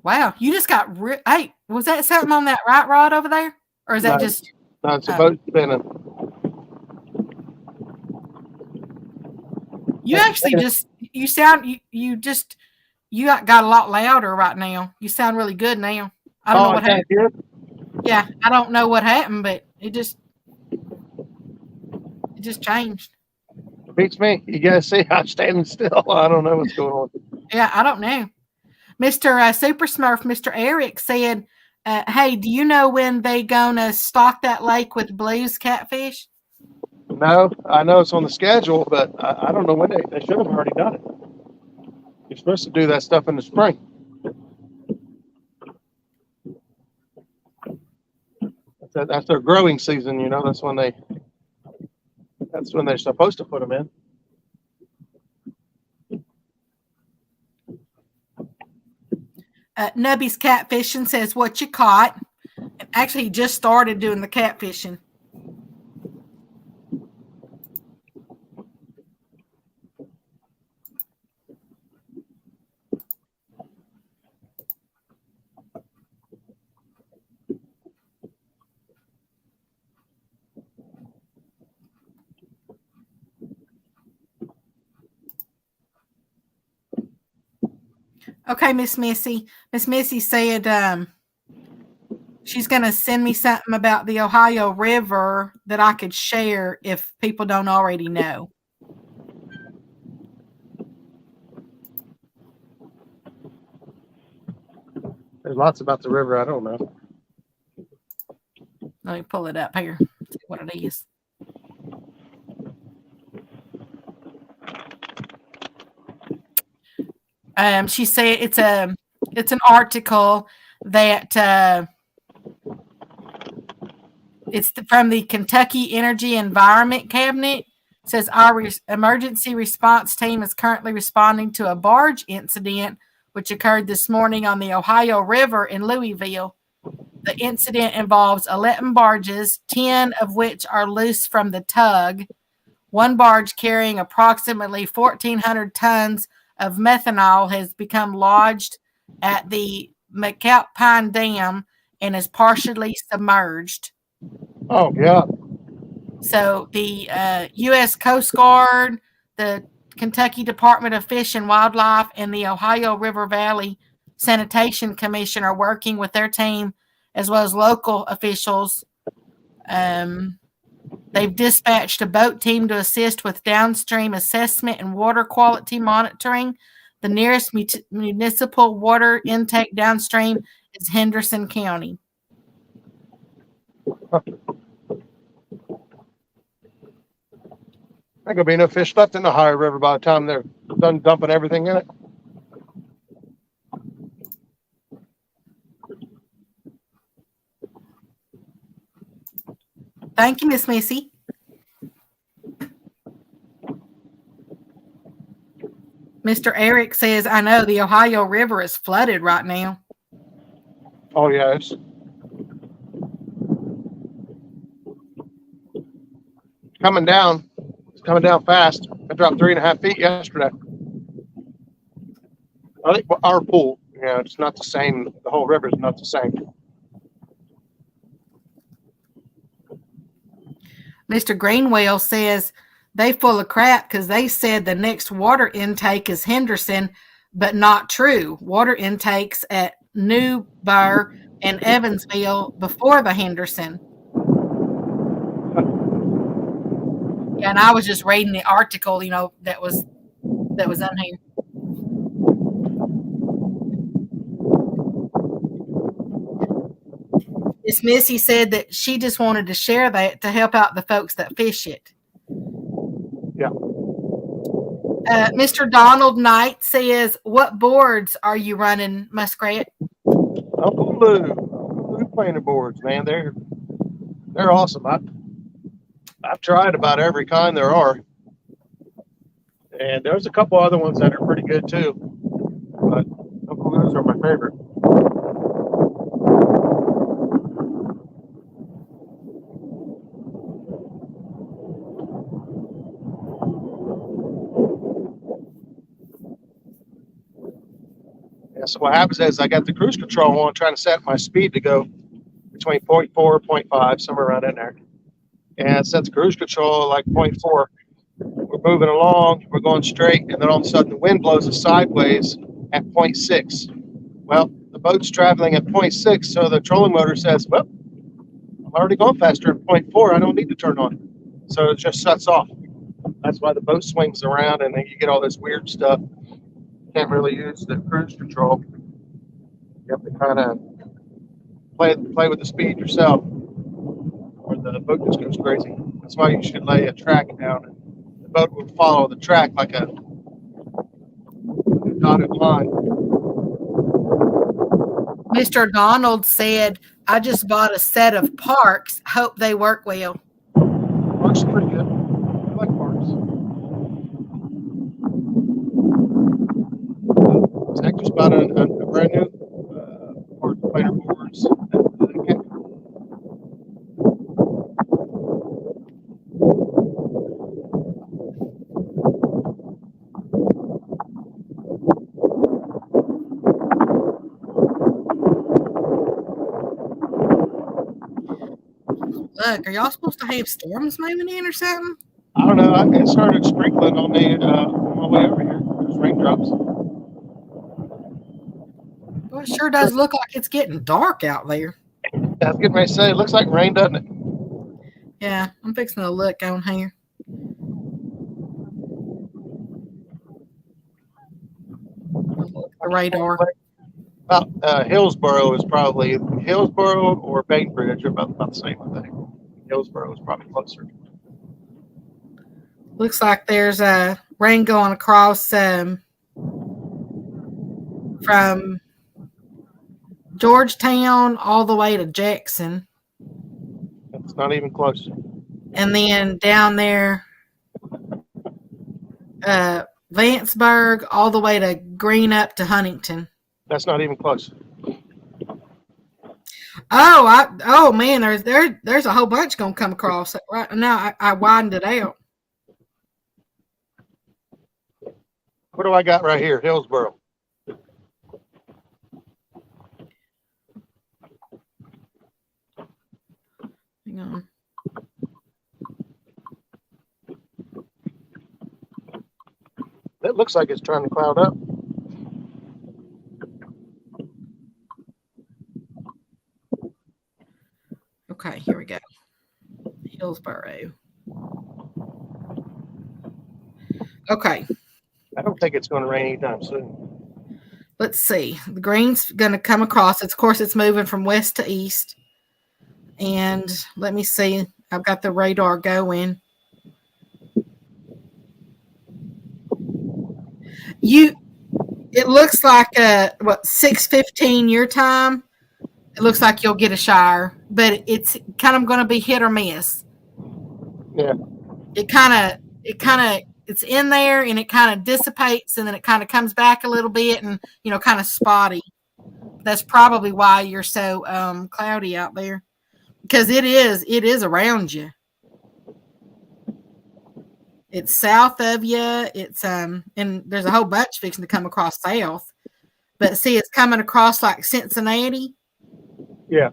Wow, you just got hey, was that something on that right rod over there? Or is that just No, it's a boat spinning. you actually just you sound you got a lot louder right now. You sound really good now. I don't know what happened. Here? Yeah, I don't know what happened, but it just changed. Beats me. You gotta see I'm standing still. I don't know what's going on. Yeah, I don't know. Mr. Super Smurf, Mr. Eric said, hey, do you know when they gonna stock that lake with blues catfish? No, I know it's on the schedule, but I don't know when they should have already done it. You're supposed to do that stuff in the spring. That's their growing season, you know. That's when they're supposed to put them in. Nubby's catfishing says, what you caught? Actually, he just started doing the catfishing. Okay, Miss Missy. Miss Missy said she's going to send me something about the Ohio River that I could share if people don't already know. There's lots about the river I don't know. Let me pull it up here. See what it is. She said it's an article that it's from the Kentucky Energy Environment Cabinet. It says our emergency response team is currently responding to a barge incident which occurred this morning on the Ohio River in Louisville. The incident involves 11 barges, 10 of which are loose from the tug. One barge carrying approximately 1,400 tons of methanol has become lodged at the McAlpine Dam and is partially submerged. Oh, yeah. So the U.S. Coast Guard, the Kentucky Department of Fish and Wildlife, and the Ohio River Valley Sanitation Commission are working with their team as well as local officials. They've dispatched a boat team to assist with downstream assessment and water quality monitoring. The nearest municipal water intake downstream is Henderson County. Ain't gonna be no fish left in the Ohio River by the time they're done dumping everything in it. Thank you, Miss Missy. Mr. Eric says, I know the Ohio River is flooded right now. Oh, yeah. It's coming down. It's coming down fast. I dropped 3.5 feet yesterday. I think our pool, it's not the same. The whole river is not the same. Mr. Greenwell says they full of crap because they said the next water intake is Henderson, but not true. Water intakes at Newburgh and Evansville before the Henderson. Yeah, and I was just reading the article, that was on here. Miss Missy said that she just wanted to share that to help out the folks that fish it. Yeah. Mr. Donald Knight says, what boards are you running, Muskrat? Uncle Lou planer boards, man. They're awesome. I've tried about every kind there are. And there's a couple other ones that are pretty good too. But Uncle Lou's are my favorite. Yeah, so what happens is I got the cruise control on, trying to set my speed to go between 0.4 0.5, somewhere around in there. And it sets cruise control like 0.4. We're moving along, we're going straight, and then all of a sudden the wind blows us sideways at 0.6. Well, the boat's traveling at 0.6, so the trolling motor says, well, I'm already going faster at 0.4, I don't need to turn on. So it just shuts off. That's why the boat swings around, and then you get all this weird stuff. Can't really use the cruise control. You have to kind of play with the speed yourself, or the boat just goes crazy. That's why you should lay a track down, and the boat will follow the track like a dotted line. Mr. Donald said, I just bought a set of Parks. Hope they work well. Parks are pretty good. I like Parks. Zach just bought a brand new Park planer boards. Look, are y'all supposed to have storms moving in or something? I don't know. It started sprinkling on me on my way over here. There's raindrops. Well, it sure does look like it's getting dark out there. I was getting ready to say, it looks like rain, doesn't it? Yeah, I'm fixing to look on here. Look at the radar. About Hillsboro is probably Hillsboro or Bainbridge are about the same, I think. Hillsboro is probably closer. Looks like there's a rain going across from Georgetown all the way to Jackson. It's not even close. And then down there, Vanceburg all the way to Green up to Huntington. That's not even close. Oh man, there's a whole bunch gonna come across. Right now, I widened it out. What do I got right here? Hillsboro. Hang on. It looks like it's trying to cloud up. Okay, here we go. Hillsboro. Okay. I don't think it's going to rain anytime soon. Let's see. The green's going to come across. Of course, it's moving from west to east. And let me see. I've got the radar going. It looks like 6:15 your time. It looks like you'll get a shower, but it's kind of going to be hit or miss. Yeah. It's in there and it kind of dissipates and then it kind of comes back a little bit and, kind of spotty. That's probably why you're so cloudy out there, because it is around you. It's south of you. It's and there's a whole bunch fixing to come across south, but see, it's coming across like Cincinnati. Yeah.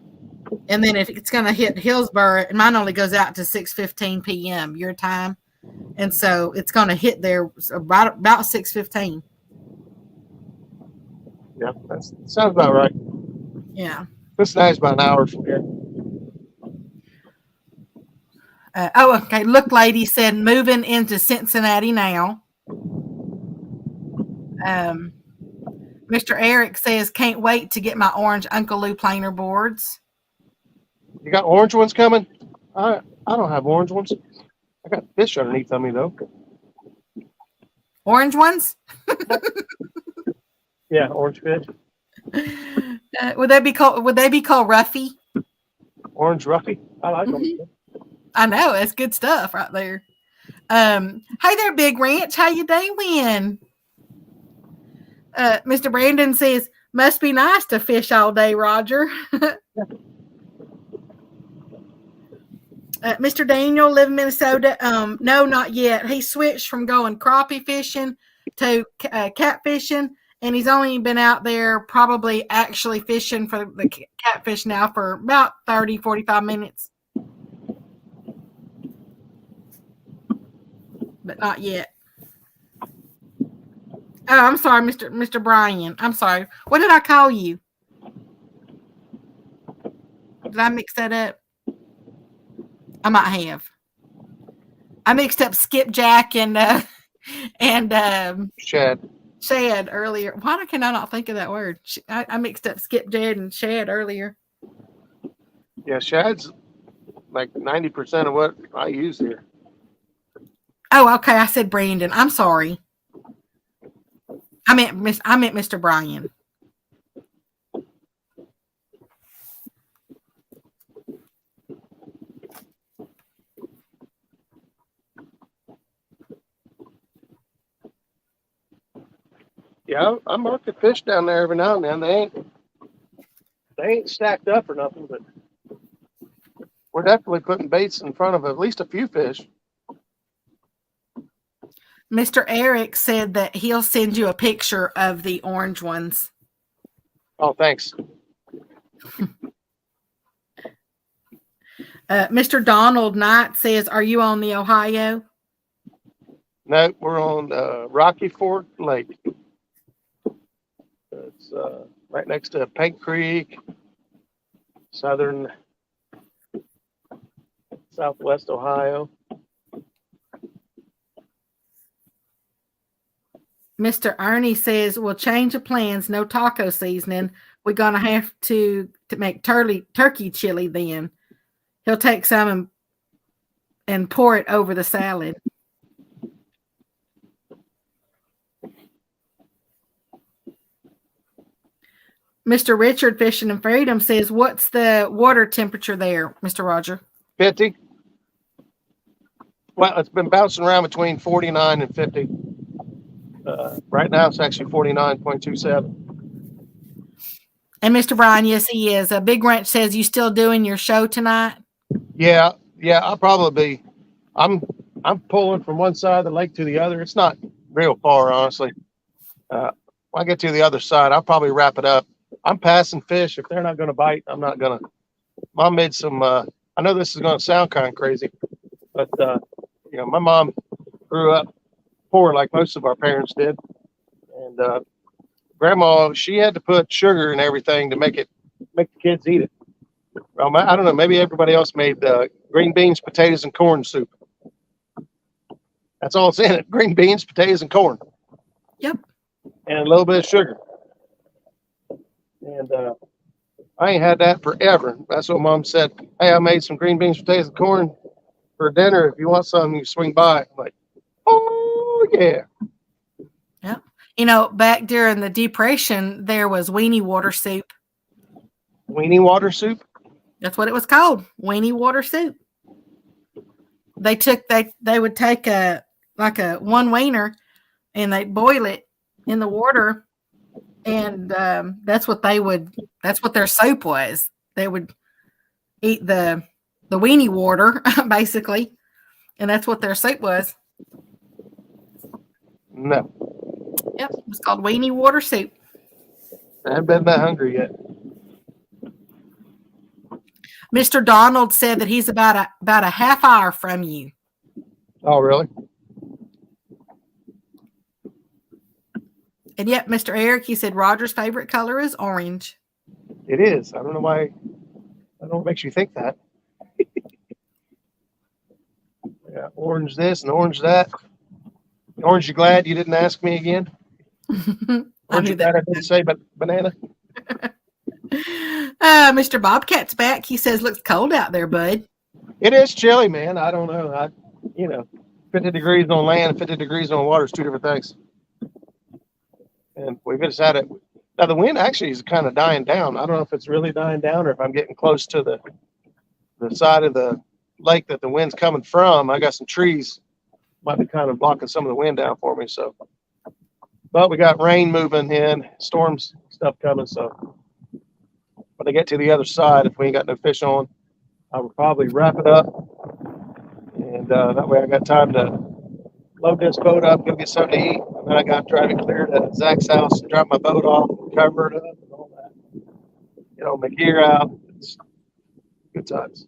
And then if it's going to hit Hillsboro, and mine only goes out to 6:15 p.m. your time, and so it's going to hit there about 6:15. Yeah, that sounds about right. Yeah. Cincinnati's about an hour from here. Okay. Look, lady said moving into Cincinnati now. Mr. Eric says, can't wait to get my orange Uncle Lou planer boards. You got orange ones coming? I don't have orange ones. I got fish underneath on me though. Orange ones? Yeah, orange fish. Would they be called Ruffy? Orange Ruffy? I like them. I know, that's good stuff right there. Hey there, Big Ranch. How you doing? Mr. Brandon says, must be nice to fish all day, Roger. Mr. Daniel, live in Minnesota. No, not yet. He switched from going crappie fishing to catfishing, and he's only been out there probably actually fishing for the catfish now for about 30, 45 minutes. But not yet. Oh, I'm sorry, Mr. Brian. I'm sorry. What did I call you? Did I mix that up? I might have. I mixed up skipjack and shad earlier. Why can I not think of that word? I mixed up skipjack and shad earlier. Yeah, shad's like 90% of what I use here. Oh, okay. I said Brandon. I'm sorry. I meant Mr. Brian. Yeah, I mark the fish down there every now and then. They ain't stacked up or nothing, but we're definitely putting baits in front of at least a few fish. Mr. Eric said that he'll send you a picture of the orange ones. Oh, thanks. Mr. Donald Knight says, are you on the Ohio? No, we're on Rocky Fork Lake. It's right next to Pink Creek, southwest Ohio. Mr. Ernie says, we'll change the plans. No taco seasoning. We're going to have to make turkey chili then. He'll take some and pour it over the salad. Mr. Richard Fishing and Freedom says, what's the water temperature there, Mr. Roger? 50. Well, it's been bouncing around between 49 and 50. Right now, it's actually 49.27. And Mr. Brian, yes, he is. Big Ranch says, you still doing your show tonight? Yeah, I'll probably be. I'm pulling from one side of the lake to the other. It's not real far, honestly. When I get to the other side, I'll probably wrap it up. I'm passing fish. If they're not going to bite, I'm not going to. Mom made some, I know this is going to sound kind of crazy, but, you know, my mom grew up poor like most of our parents did. And grandma, she had to put sugar in everything to make the kids eat it. Well, I don't know, maybe everybody else made green beans, potatoes, and corn soup. That's all it's in it. Green beans, potatoes, and corn. Yep. And a little bit of sugar. And I ain't had that forever. That's what Mom said. Hey, I made some green beans, potatoes, and corn for dinner. If you want some, you swing by. I'm like, oh, yeah. Yep. You know, back during the Depression, there was weenie water soup. Weenie water soup? That's what it was called. Weenie water soup. They would take one wiener and they'd boil it in the water. And that's what their soup was. They would eat the weenie water, basically. And that's what their soup was. No. Yep. It was called weenie water soup. I haven't been that hungry yet. Mr. Donald said that he's about a half hour from you. Oh, really? And yet, Mr. Eric, he said Roger's favorite color is orange. It is. I don't know why. I don't know what makes you think that. Yeah, orange this and orange that. Orange, you glad you didn't ask me again? Orange, you glad I didn't say banana? Mr. Bobcat's back. He says, looks cold out there, bud. It is chilly, man. I don't know. 50 degrees on land, 50 degrees on water is two different things. And we've just had it. Now, the wind actually is kind of dying down. I don't know if it's really dying down or if I'm getting close to the side of the lake that the wind's coming from. I got some trees might be kind of blocking some of the wind down for me. So, but we got rain moving in, storms, stuff coming. So, when I get to the other side, if we ain't got no fish on, I will probably wrap it up. And that way I got time to load this boat up, go get something to eat. And then I got to drive it clear to Zach's house and drop my boat off, cover it up and all that. You know, my gear out. It's good times.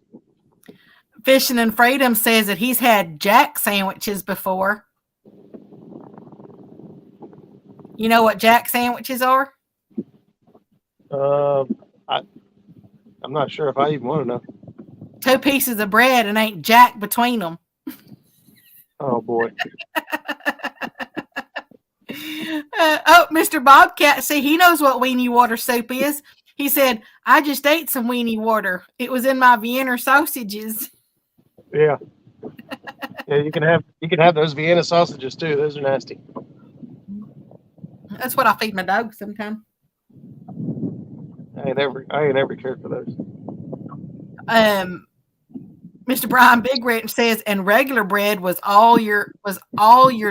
Fishin and Freedom says that he's had Jack sandwiches before. You know what Jack sandwiches are? I'm not sure if I even want to know. 2 pieces of bread and ain't Jack between them. Oh, boy. Mr. Bobcat, see, he knows what weenie water soup is. He said, I just ate some weenie water. It was in my Vienna sausages. Yeah. Yeah, you can have those Vienna sausages too. Those are nasty. That's what I feed my dog sometimes. I ain't ever cared for those. Mr. Brian Big Ranch says, and regular bread was all your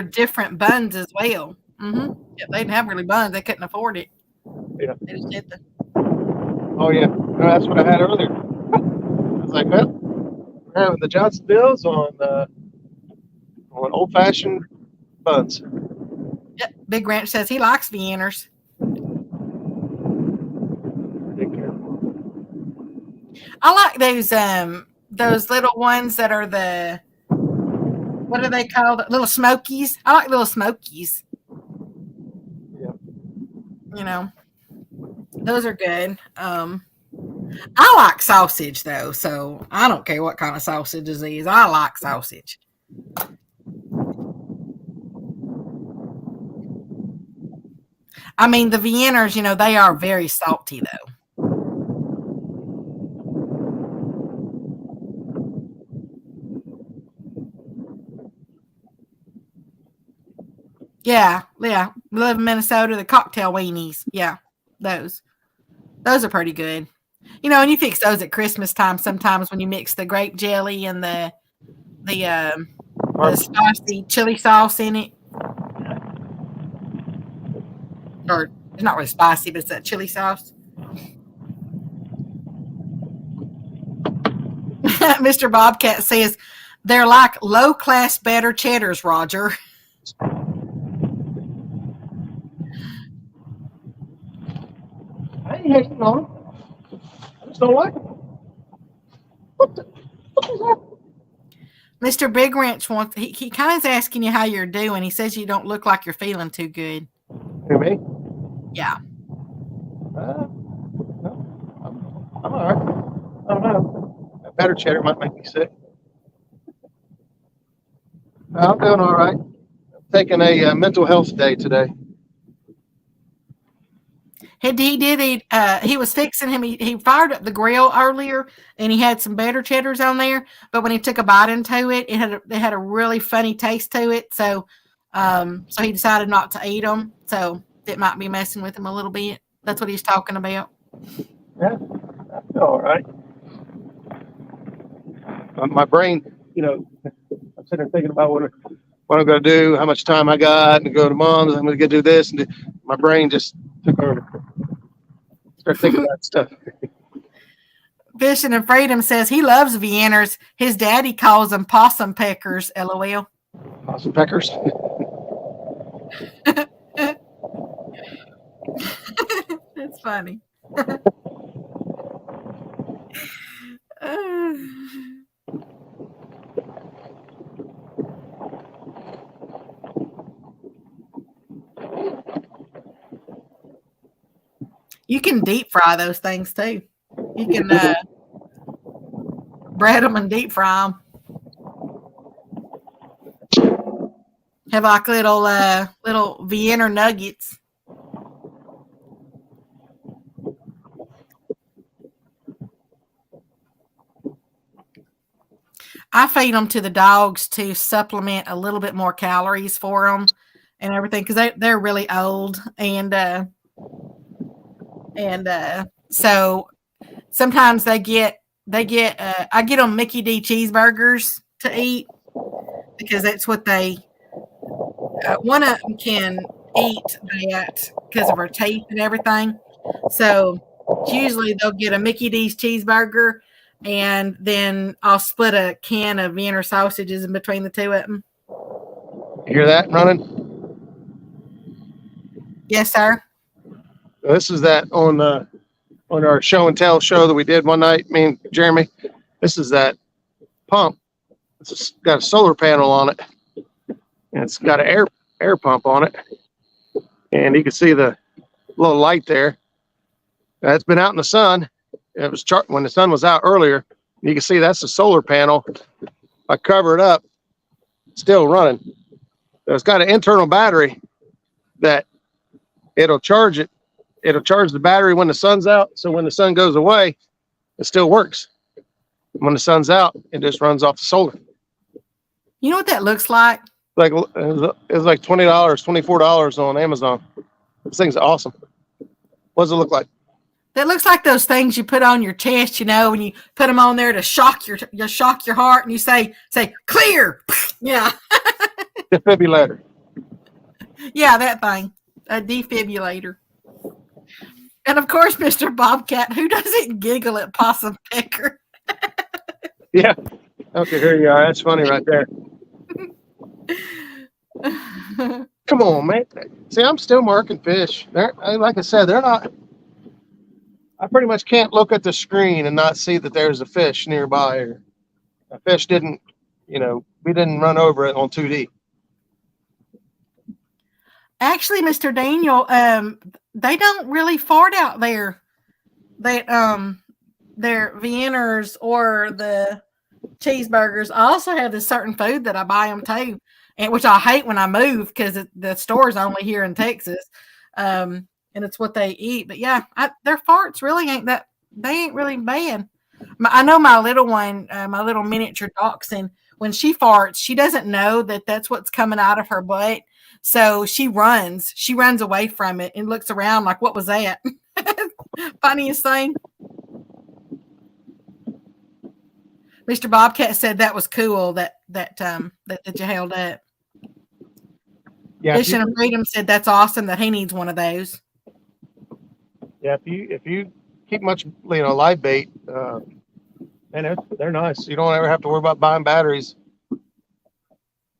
different buns as well. Mm-hmm. Yeah, they didn't have really buns; they couldn't afford it. Yeah. They just did Oh yeah, no, that's what I had earlier. I was like, well, we're having the Johnsonvilles on old-fashioned buns. Yep. Big Ranch says he likes Vienners. I like those little ones that are what are they called? Little Smokies. I like little Smokies. Yeah. You know, those are good. I like sausage though, so I don't care what kind of sausage it is. I like sausage. I mean, the Vienners, you know, they are very salty though. Yeah. Live in Minnesota, the cocktail weenies. Yeah, those are pretty good. You know, and you fix those at Christmas time sometimes when you mix the grape jelly and the spicy chili sauce in it. Or it's not really spicy, but it's that chili sauce. Mr. Bobcat says they're like low class better cheddars, Roger. ain't hating on them. I just don't like them. What is that? Mr. Big Wrench wants, he kind of is asking you how you're doing. He says you don't look like you're feeling too good. Who, me? Yeah. No, I'm all right. I don't know. A better cheddar might make me sick. I'm doing all right. I'm taking a mental health day today. He was fixing him. He fired up the grill earlier, and he had some better cheddars on there. But when he took a bite into it, it had a really funny taste to it. So he decided not to eat them. So it might be messing with him a little bit. That's what he's talking about. Yeah, I feel all right. My brain, I'm sitting there thinking about what I'm going to do, how much time I got, and go to mom's. I'm going to go do this, and my brain just took over. Start thinking about stuff. Fishin and Freedom says he loves Vienners. His daddy calls them possum peckers. LOL. Possum peckers. That's funny. You can deep fry those things too. You can bread them and deep fry them. Have like little Vienna nuggets. I feed them to the dogs to supplement a little bit more calories for them and everything because they're really old and so sometimes I get them Mickey D cheeseburgers to eat because that's what they one of them can eat that because of her teeth and everything. So usually they'll get a Mickey D's cheeseburger and then I'll split a can of Vienna sausages in between the two of them. You hear that running? Yes, sir. This is that on our show and tell show that we did one night, me and Jeremy. This is that pump. It's got a solar panel on it, and it's got an air pump on it. And you can see the little light there. It's been out in the sun. It was when the sun was out earlier. You can see that's the solar panel. I cover it up, still running. So it's got an internal battery that it'll charge it. It'll charge the battery when the sun's out. So when the sun goes away, it still works. When the sun's out, it just runs off the solar. You know what that looks like? It's like $20, $24 on Amazon. This thing's awesome. What does it look like? That looks like those things you put on your chest, when you put them on there to shock your heart, and you say clear. Yeah. Defibrillator. Yeah, that thing, a defibrillator. And of course, Mr. Bobcat, who doesn't giggle at possum pecker? Yeah. Okay, here you are. That's funny right there. Come on, man. See, I'm still marking fish. Like I said, they're not. I pretty much can't look at the screen and not see that there's a fish nearby. Or a fish didn't, we didn't run over it on 2D. Actually, Mr. Daniel, they don't really fart out there. Their Vienners or the cheeseburgers. I also have this certain food that I buy them too, and which I hate when I move because the store's only here in Texas, and it's what they eat. But yeah, their farts really ain't that. They ain't really bad. I know my little one, my little miniature dachshund, when she farts, she doesn't know that that's what's coming out of her butt. So she runs away from it and looks around like, what was that? Funniest thing. Mr. Bobcat said that was cool that you held up. Yeah. Fishin and Freedom said that's awesome that he needs one of those. Yeah, if you keep much live bait, and they're nice. You don't ever have to worry about buying batteries.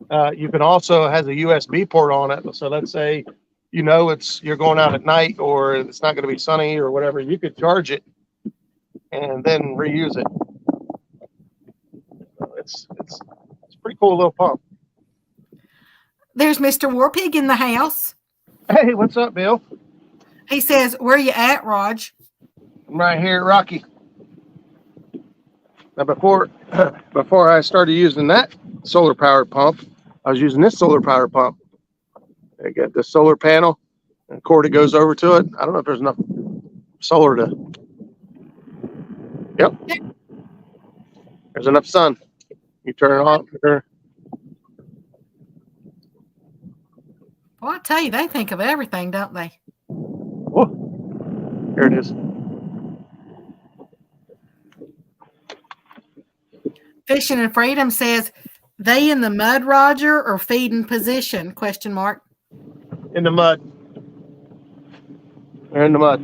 You can also has a USB port on it. So let's say you know you're going out at night or it's not going to be sunny or whatever, you could charge it and then reuse it. So it's a pretty cool little pump. There's Mr. Warpig in the house. Hey, what's up, Bill? He says, "Where you at, Raj?" I'm right here at Rocky. Now before I started using that solar powered pump, I was using this solar powered pump. I got the solar panel and cord that goes over to it. I don't know if there's enough solar to. Yep. There's enough sun. You turn it on. Well, I tell you, they think of everything, don't they? Oh, here it is. Fishing and Freedom says, "They in the mud, Roger, or feeding position?" Question mark. In the mud. They're in the mud.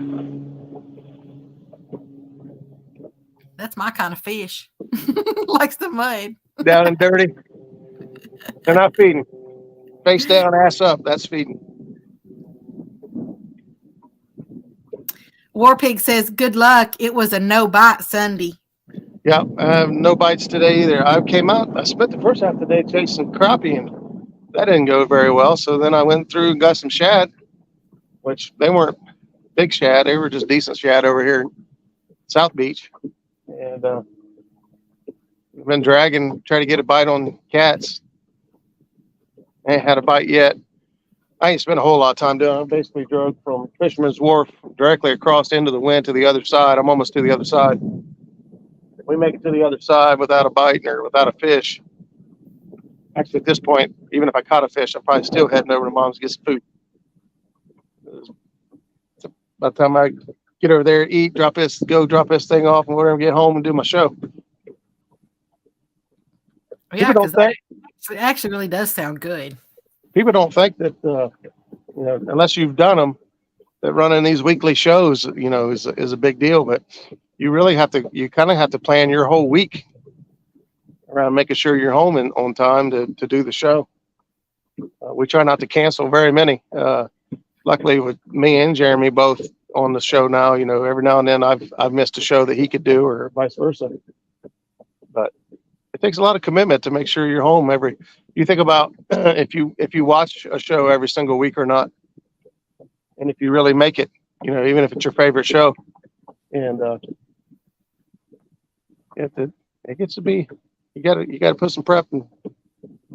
That's my kind of fish. Likes the mud. Down and dirty. They're not feeding. Face down, ass up. That's feeding. Warpig says, "Good luck. It was a no bite Sunday." Yeah, I have no bites today either. I came out. I spent the first half of the day chasing crappie, and that didn't go very well. So then I went through and got some shad, which they weren't big shad. They were just decent shad over here in South Beach. And I've been trying to get a bite on cats. I ain't had a bite yet. I ain't spent a whole lot of time doing it. I basically drove from Fisherman's Wharf directly across into the wind to the other side. I'm almost to the other side. If we make it to the other side without a bite or without a fish, actually at this point, even if I caught a fish, I'm probably still heading over to Mom's to get some food. By the time I get over there, eat, drop this thing off, and whatever, get home and do my show. Yeah, because it actually really does sound good. People don't think that, unless you've done them, that running these weekly shows, is a big deal. But you really you kind of have to plan your whole week around making sure you're home on time to do the show. We try not to cancel very many. Luckily, with me and Jeremy both on the show now, every now and then I've missed a show that he could do, or vice versa. But it takes a lot of commitment to make sure you're home you think about if you watch a show every single week or not, and if you really make it, even if it's your favorite show, and it gets to be, you got to put some prep and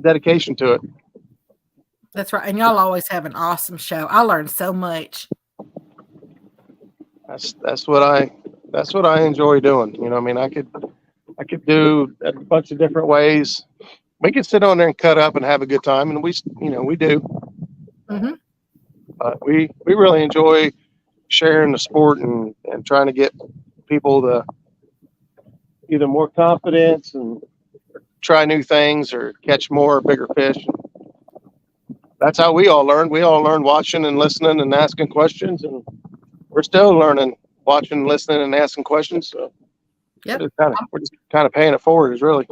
dedication to it. That's right, and y'all always have an awesome show. I learned so much. That's what I enjoy doing. I could do a bunch of different ways. We could sit on there and cut up and have a good time, and we do. Mm-hmm. But we really enjoy sharing the sport and trying to get people to either more confidence and try new things or catch more bigger fish. That's how we all learned. We all learned watching and listening and asking questions, and we're still learning, watching, listening, and asking questions. So yep. We're just kind of paying it forward, is really.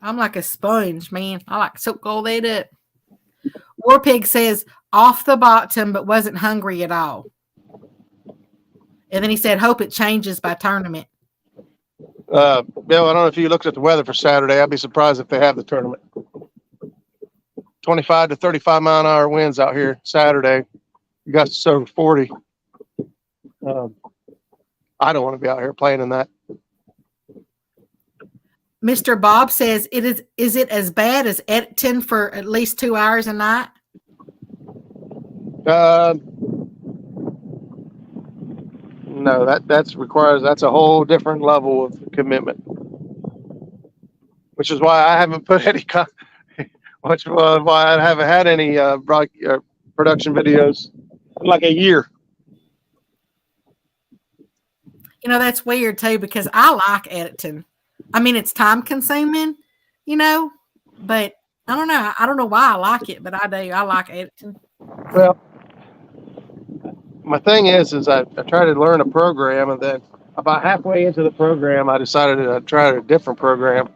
I'm like a sponge, man. I like to soak all that up. Warpig says, "Off the bottom, but wasn't hungry at all." And then he said, "Hope it changes by tournament." Bill, I don't know if you looked at the weather for Saturday. I'd be surprised if they have the tournament. 25 to 35 mile an hour winds out here Saturday. You got to over 40. I don't want to be out here playing in that. Mr. Bob says, is it as bad as Edmonton for at least 2 hours a night? No, that's a whole different level of commitment, which is why I haven't put any, which was why I haven't had any production videos in like a year. That's weird too, because I like editing. I mean, it's time consuming, but I don't know. I don't know why I like it, but I do. I like editing. Well, my thing is I tried to learn a program, and then about halfway into the program, I decided to try a different program.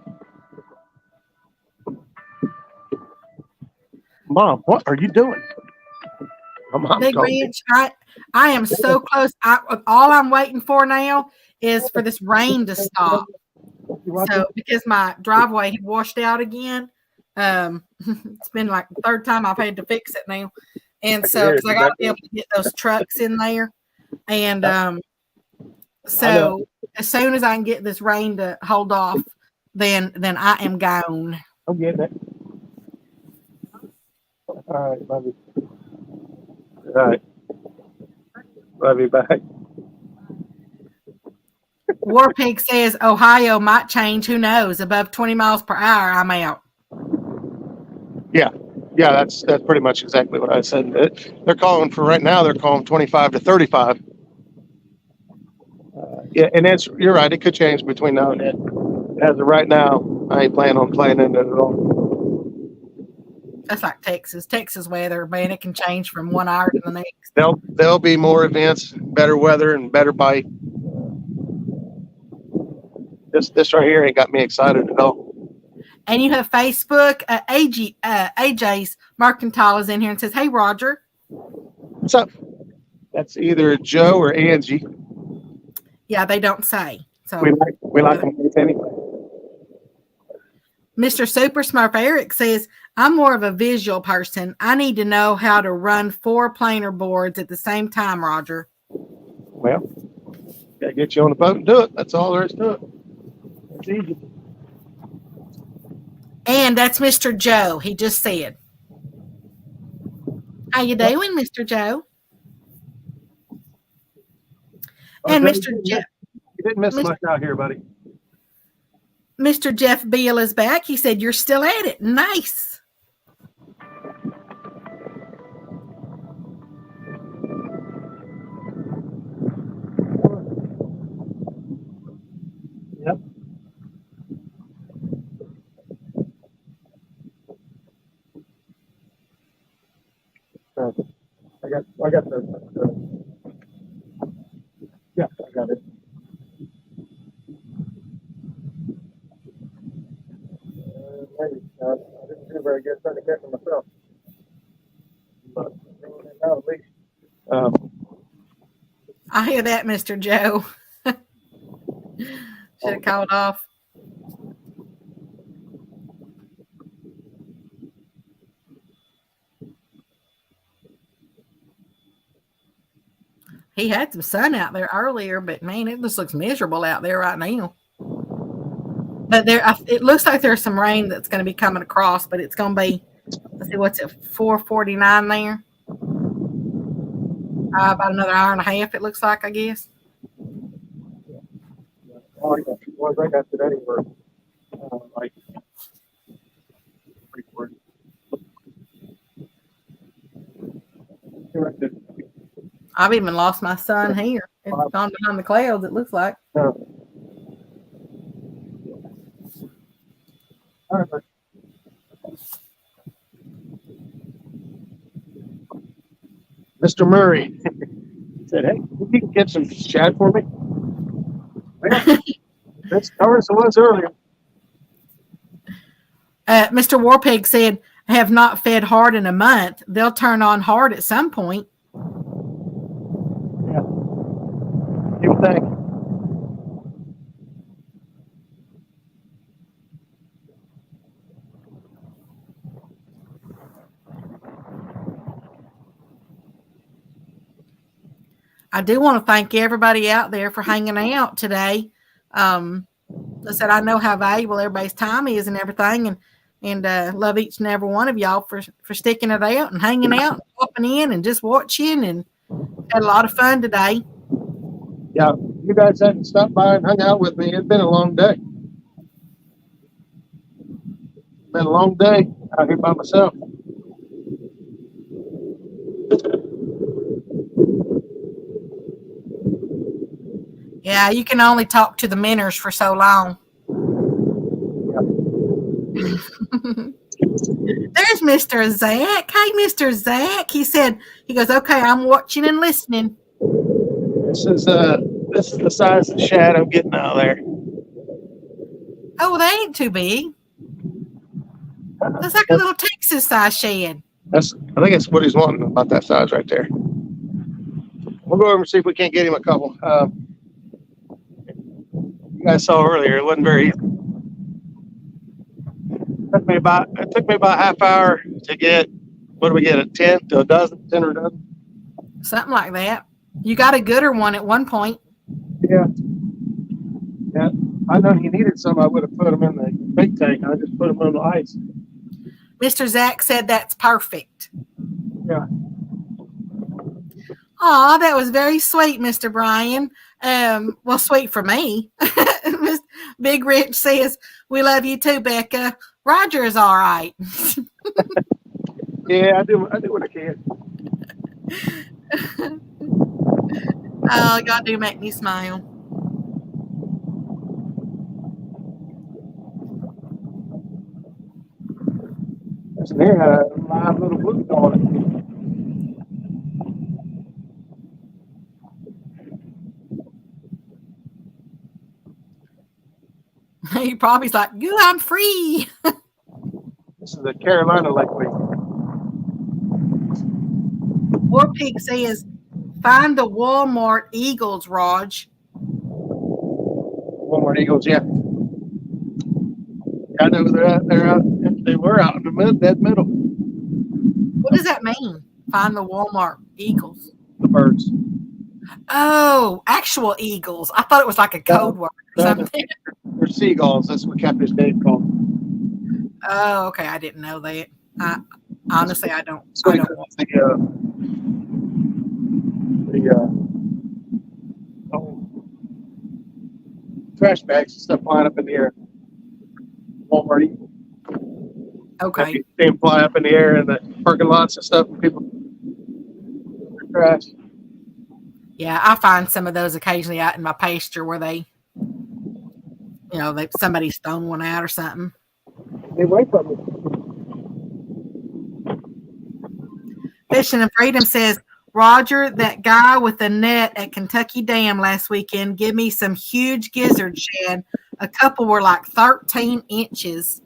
Mom, what are you doing? My mom Big told me. Ranch, I am so close. All I'm waiting for now is for this rain to stop. So because my driveway had washed out again, it's been like the third time I've had to fix it now, and so because I got to be able to get those trucks in there, and so as soon as I can get this rain to hold off, then I am gone. I'm getting it. All right, love you. All right. Love you back. Warpig says Ohio might change. Who knows? Above 20 miles per hour, I'm out. Yeah, that's pretty much exactly what I said. They're calling for right now. They're calling 25 to 35. Yeah, and you're right. It could change between now and then. As of right now, I ain't planning on playing in it at all. That's like Texas weather, man. It can change from 1 hour to the next. There'll be more events, better weather, and better bite. This right here ain't got me excited at all. And you have Facebook. AJ's Mercantile is in here and says, "Hey, Roger." What's up? That's either Joe or Angie. Yeah, they don't say. So we like them anyway. Mr. Super Smurf Eric says, "I'm more of a visual person. I need to know how to run 4 planer boards at the same time, Roger." Well, gotta get you on the boat and do it. That's all there is to it. It's easy. And that's Mr. Joe. He just said, "How you doing, Mr. Joe?" And Mr. Jeff. You didn't miss much out here, buddy. Mr. Jeff Beal is back. He said, "You're still at it. Nice." Yep. I got the yeah, I got it. Maybe I didn't do very good trying to catch it myself, but now at least. I hear that, Mr. Joe. Should have called off. He had some sun out there earlier, but man, it just looks miserable out there right now. But it looks like there's some rain that's going to be coming across, but it's going to be, let's see, what's it, 4:49 there? About another hour and a half, it looks like, I guess. All the ones I got today were like 3/4. I've even lost my sun here. It's gone behind the clouds, it looks like. Mr. Murray said, "Hey, you can get some shad for me." That's ours was earlier. Mr. Warpig said, "I have not fed hard in a month. They'll turn on hard at some point." Yeah. You would think. I do want to thank everybody out there for hanging out today. I said, I know how valuable everybody's time is and everything, and love each and every one of y'all for sticking it out and hanging out and popping in and just watching, and had a lot of fun today. Yeah, you guys hadn't stopped by and hung out with me. It's been a long day. Been a long day out here by myself. Yeah, you can only talk to the Minners for so long. There's Mr. Zach. Hey, Mr. Zach. He goes, "Okay, I'm watching and listening." This is the size of the shad I'm getting out of there. Oh, they ain't too big. That's like a little Texas size shad. I think that's what he's wanting, about that size right there. We'll go over and see if we can't get him a couple. You guys saw earlier, it wasn't very easy. It took me about half hour to get, what do we get, a 10 to a dozen, 10 or a dozen? Something like that. You got a gooder one at one point. Yeah. Yeah. I know he needed some, I would have put them in the bait tank. I just put them on the ice. Mr. Zach said that's perfect. Yeah. Aw, that was very sweet, Mr. Brian. Well, sweet for me. Big Rich says, we love you too, Becca. Roger is all right. Yeah, I do what I can. Oh, y'all do make me smile. Listen here, had a live little blue on it. He probably's like, "Goo, I'm free." This is the Carolina Lakeway. War Pig says, find the Walmart Eagles, Raj. Walmart Eagles, yeah. I know they were out in the dead middle. What does that mean? Find the Walmart Eagles. The birds. Oh, actual eagles. I thought it was like a code word or something. They're seagulls. That's what Catfish Dave called them. Oh, okay. I didn't know that. Honestly, I don't. So the trash bags and stuff flying up in the air. Walmart Eagles. Okay. You see them fly up in the air in the parking lots and stuff, and people trash. Yeah, I find some of those occasionally out in my pasture where they, somebody's thrown one out or something. They wait for me. Fishing and Freedom says, Roger, that guy with the net at Kentucky Dam last weekend, give me some huge gizzards, Shad. A couple were like 13 inches.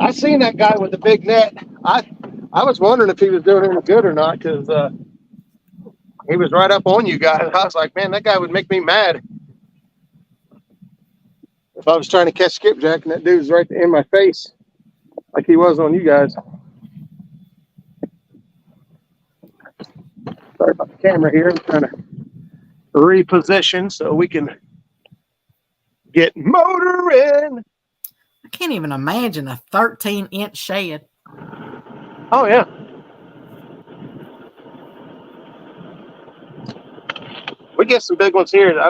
I seen that guy with the big net. I was wondering if he was doing any good or not, because he was right up on you guys. I was like, man, that guy would make me mad if I was trying to catch skipjack and that dude's right in my face like he was on you guys. Sorry about the camera here. I'm trying to reposition so we can get motoring. I can't even imagine a 13-inch shad. Oh, yeah. We get some big ones here.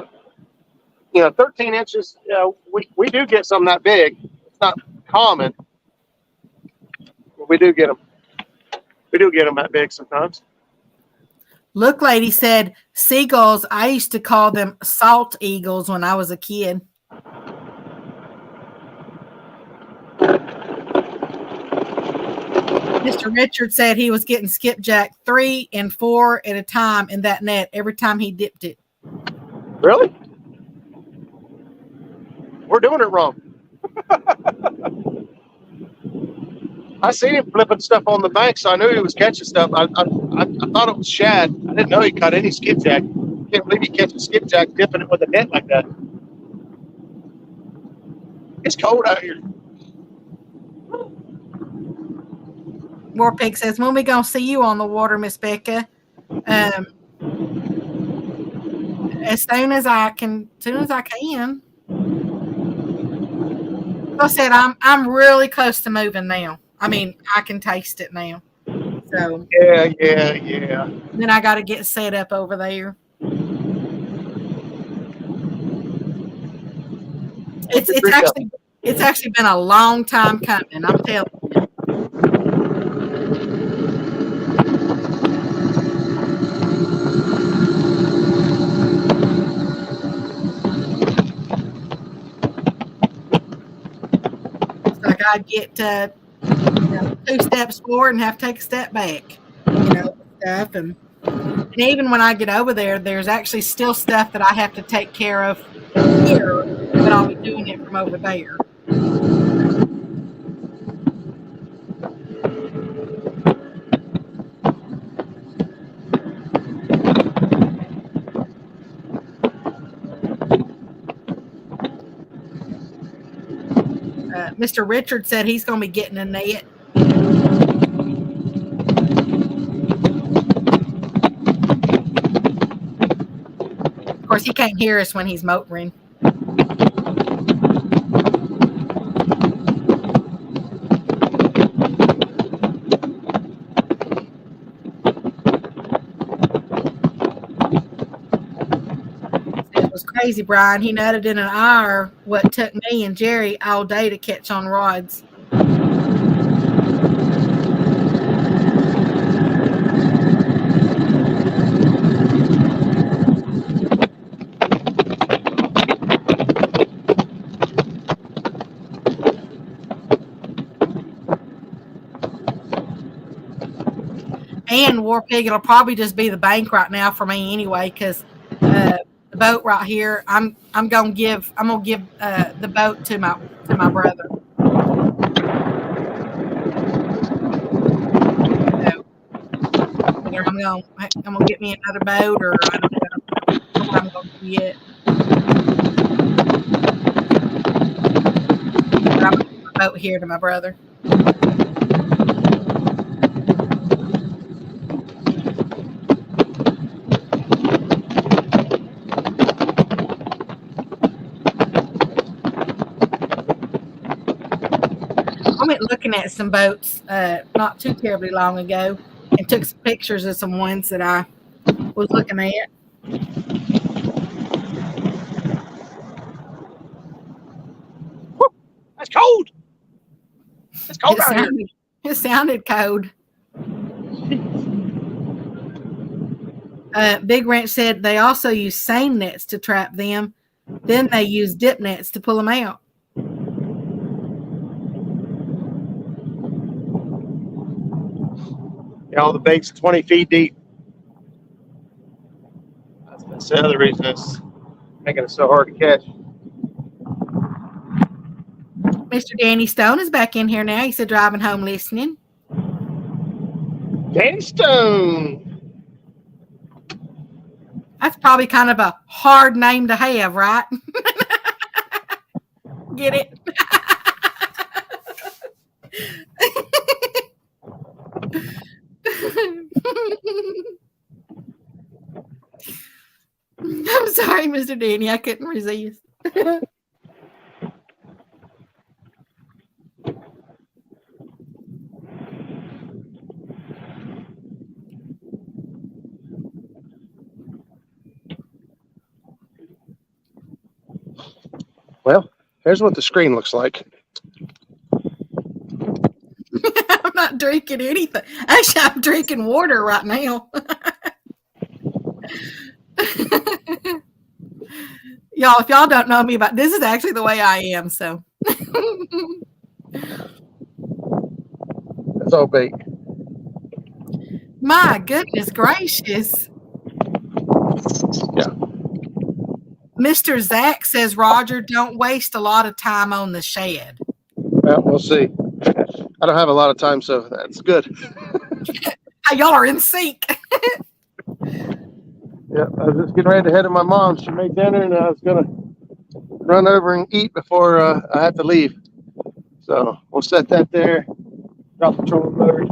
13 inches, we do get some that big. It's not common. But we do get them. We do get them that big sometimes. Look Lady said, seagulls, I used to call them salt eagles when I was a kid. Mr. Richard said he was getting skipjack 3 and 4 at a time in that net every time he dipped it. Really? We're doing it wrong. I seen him flipping stuff on the bank, so I knew he was catching stuff. I thought it was shad. I didn't know he caught any skipjack. Can't believe he catches skipjack dipping it with a net like that. It's cold out here. Warpig says, when we gonna see you on the water, Miss Becca? As soon as I can. Like I said, I'm really close to moving now. I mean, I can taste it now. So Yeah. then I got to get set up over there. It's actually been a long time coming. I'm telling you. It's like I get 2 steps forward and have to take a step back, stuff. And even when I get over there, there's actually still stuff that I have to take care of here, but I'll be doing it from over there. Mr. Richard said he's going to be getting a net. Of course, he can't hear us when he's motoring. It was crazy, Brian. He nutted in an hour what took me and Jerry all day to catch on rods. And War Pig, it'll probably just be the bank right now for me anyway, because the boat right here, I'm gonna give the boat to my brother. So either I'm gonna get me another boat, or I don't know what I'm gonna do yet. But I'm gonna give my boat here to my brother. I went looking at some boats not too terribly long ago and took some pictures of some ones that I was looking at. Woo, that's cold. It's cold out here. It sounded cold. Big Ranch said they also use seine nets to trap them. Then they use dip nets to pull them out. Yeah, all the bait's 20 feet deep. That's the other reason it's making it so hard to catch. Mr. Danny Stone is back in here now. He said driving home listening. Danny Stone. That's probably kind of a hard name to have, right? Get it? I'm sorry, Mr. Danny. I couldn't resist. Well, here's what the screen looks like. I'm not drinking anything. Actually, I'm drinking water right now. Y'all, if y'all don't know me about this, is actually the way I am. So, That's all bait. my goodness gracious. Yeah. Mr. Zach says, Roger, don't waste a lot of time on the shed. Well, we'll see. I don't have a lot of time, so that's good. Y'all are in sync. Yeah, I was just getting ready to head to my mom. She made dinner, and I was gonna run over and eat before I had to leave. So we'll set that there. Drop the trolling motor.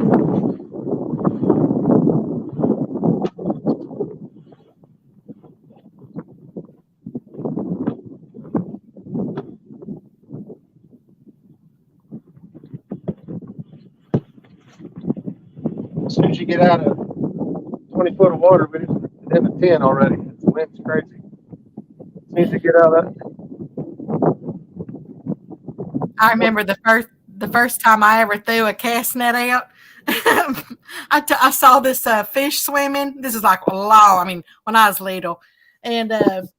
As soon as you get out of 20 foot of water, but it's in the 10 already. The wind's crazy. As soon as you get out of that. I remember the first time I ever threw a cast net out. I saw this fish swimming. This is like when I was little. And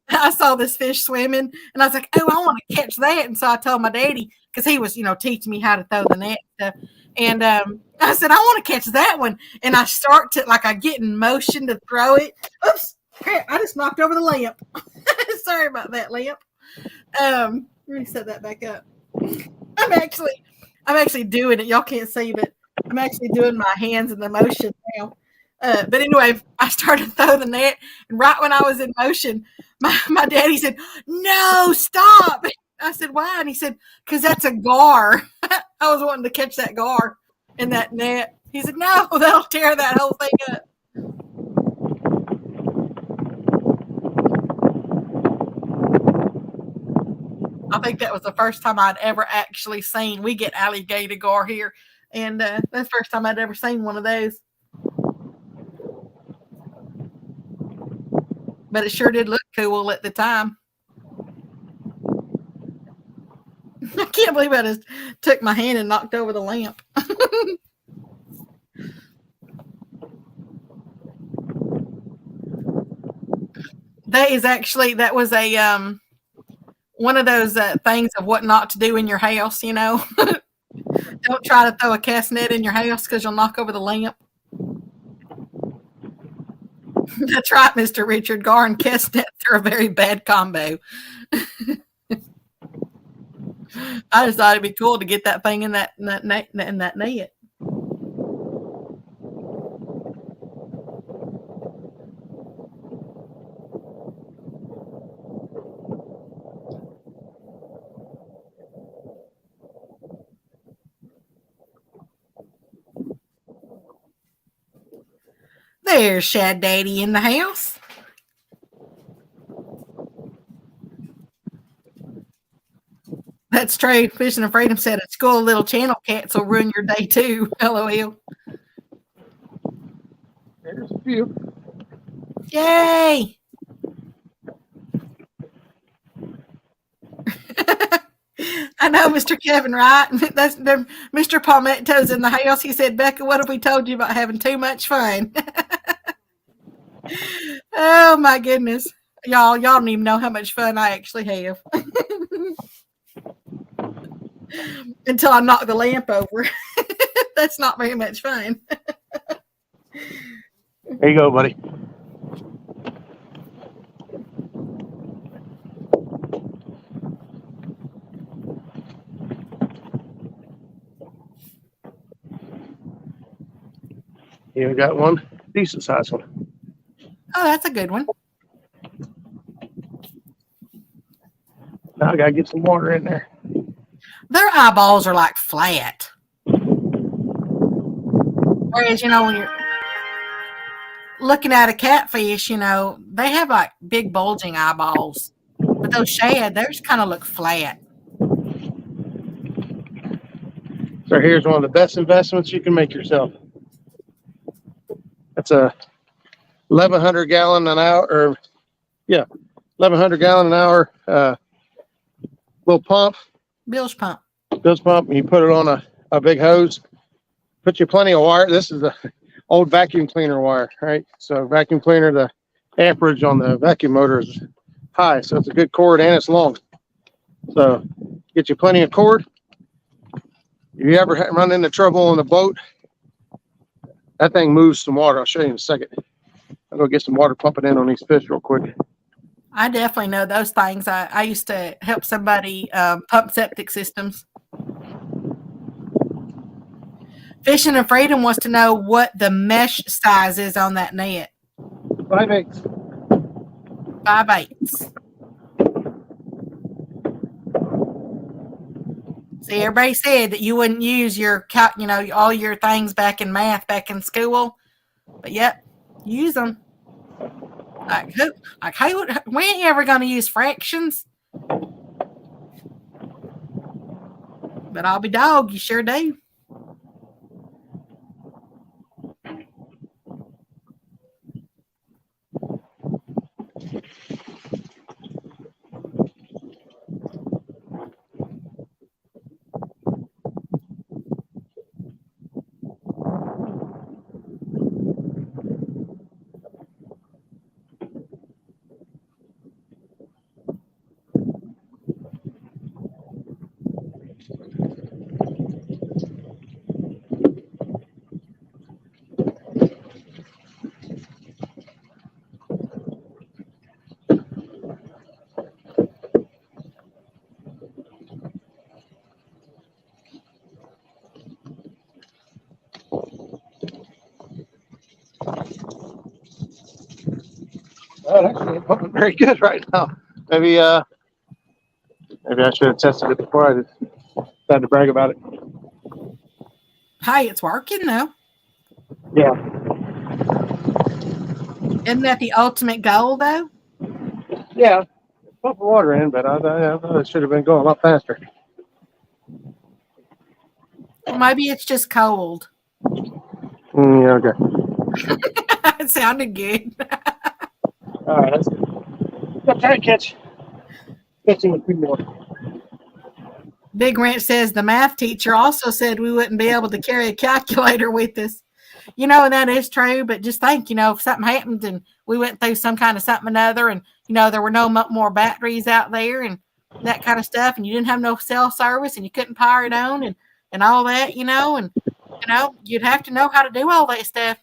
I saw this fish swimming, and I was like, oh, I want to catch that. And so I told my daddy, because he was, teaching me how to throw the net and stuff. And I said, I want to catch that one. And I start to, I get in motion to throw it. Oops, I just knocked over the lamp. Sorry about that, lamp. Let me set that back up. I'm actually doing it. Y'all can't see, but I'm actually doing my hands in the motion now. But anyway, I started to throw the net, and right when I was in motion, my daddy said, "No, stop!" I said, why? And he said, because that's a gar. I was wanting to catch that gar in that net. He said, no, that'll tear that whole thing up. I think that was the first time I'd ever actually seen. We get alligator gar here, and that's the first time I'd ever seen one of those. But it sure did look cool at the time. I can't believe I just took my hand and knocked over the lamp. That was a one of those things of what not to do in your house, you know. Don't try to throw a cast net in your house because you'll knock over the lamp. That's right, Mr. Richard. Gar and cast nets are a very bad combo. I just thought it'd be cool to get that thing in that net. There's Shad Daddy in the house. That's true. Fishing and Freedom said at school, little channel cats will ruin your day too. LOL. There's a few. Yay! I know, Mr. Kevin, right? That's Mr. Palmetto's in the house. He said, Becca, what have we told you about having too much fun? Oh my goodness. Y'all don't even know how much fun I actually have. Until I knock the lamp over. That's not very much fun. There you go, buddy. Yeah, we got one decent sized one. Oh, that's a good one. Now I gotta get some water in there. Their eyeballs are like flat. Whereas, you know, when you're looking at a catfish, you know, they have like big bulging eyeballs. But those shad, theirs kind of look flat. So here's one of the best investments you can make yourself. That's a 1,100 gallon an hour, or yeah, 1,100 gallon an hour little pump. Bilge pump. Bilge pump, and you put it on a big hose. Put you plenty of wire. This is the old vacuum cleaner wire, right? So vacuum cleaner, the amperage on the vacuum motor is high, so it's a good cord and it's long. So get you plenty of cord. If you ever run into trouble on the boat, that thing moves some water. I'll show you in a second. I'll go get some water pumping in on these fish real quick. I definitely know those things. I used to help somebody pump septic systems. Fishing and Freedom wants to know what the mesh size is on that net. 5/8. 5/8. See, everybody said that you wouldn't use your, you know, all your things back in math back in school, but yep, use them. Like who? We ain't ever gonna use fractions. But I'll be dog, you sure do. Well, actually, it's pumping very good right now. Maybe Maybe I should have tested it before I decided to brag about it. Hey, it's working though. Yeah. Isn't that the ultimate goal though? Yeah. Pump the water in, but I thought it should have been going a lot faster. Well, maybe it's just cold. Yeah, okay. It sounded good. All right, that's good. I'm trying to catch you with 3 more. Big Ranch says the math teacher also said we wouldn't be able to carry a calculator with us. You know, and that is true, but just think, you know, if something happened and we went through some kind of something or another and, you know, there were no more batteries out there and that kind of stuff, and you didn't have no cell service and you couldn't power it on and all that, you know, and, you know, you'd have to know how to do all that stuff.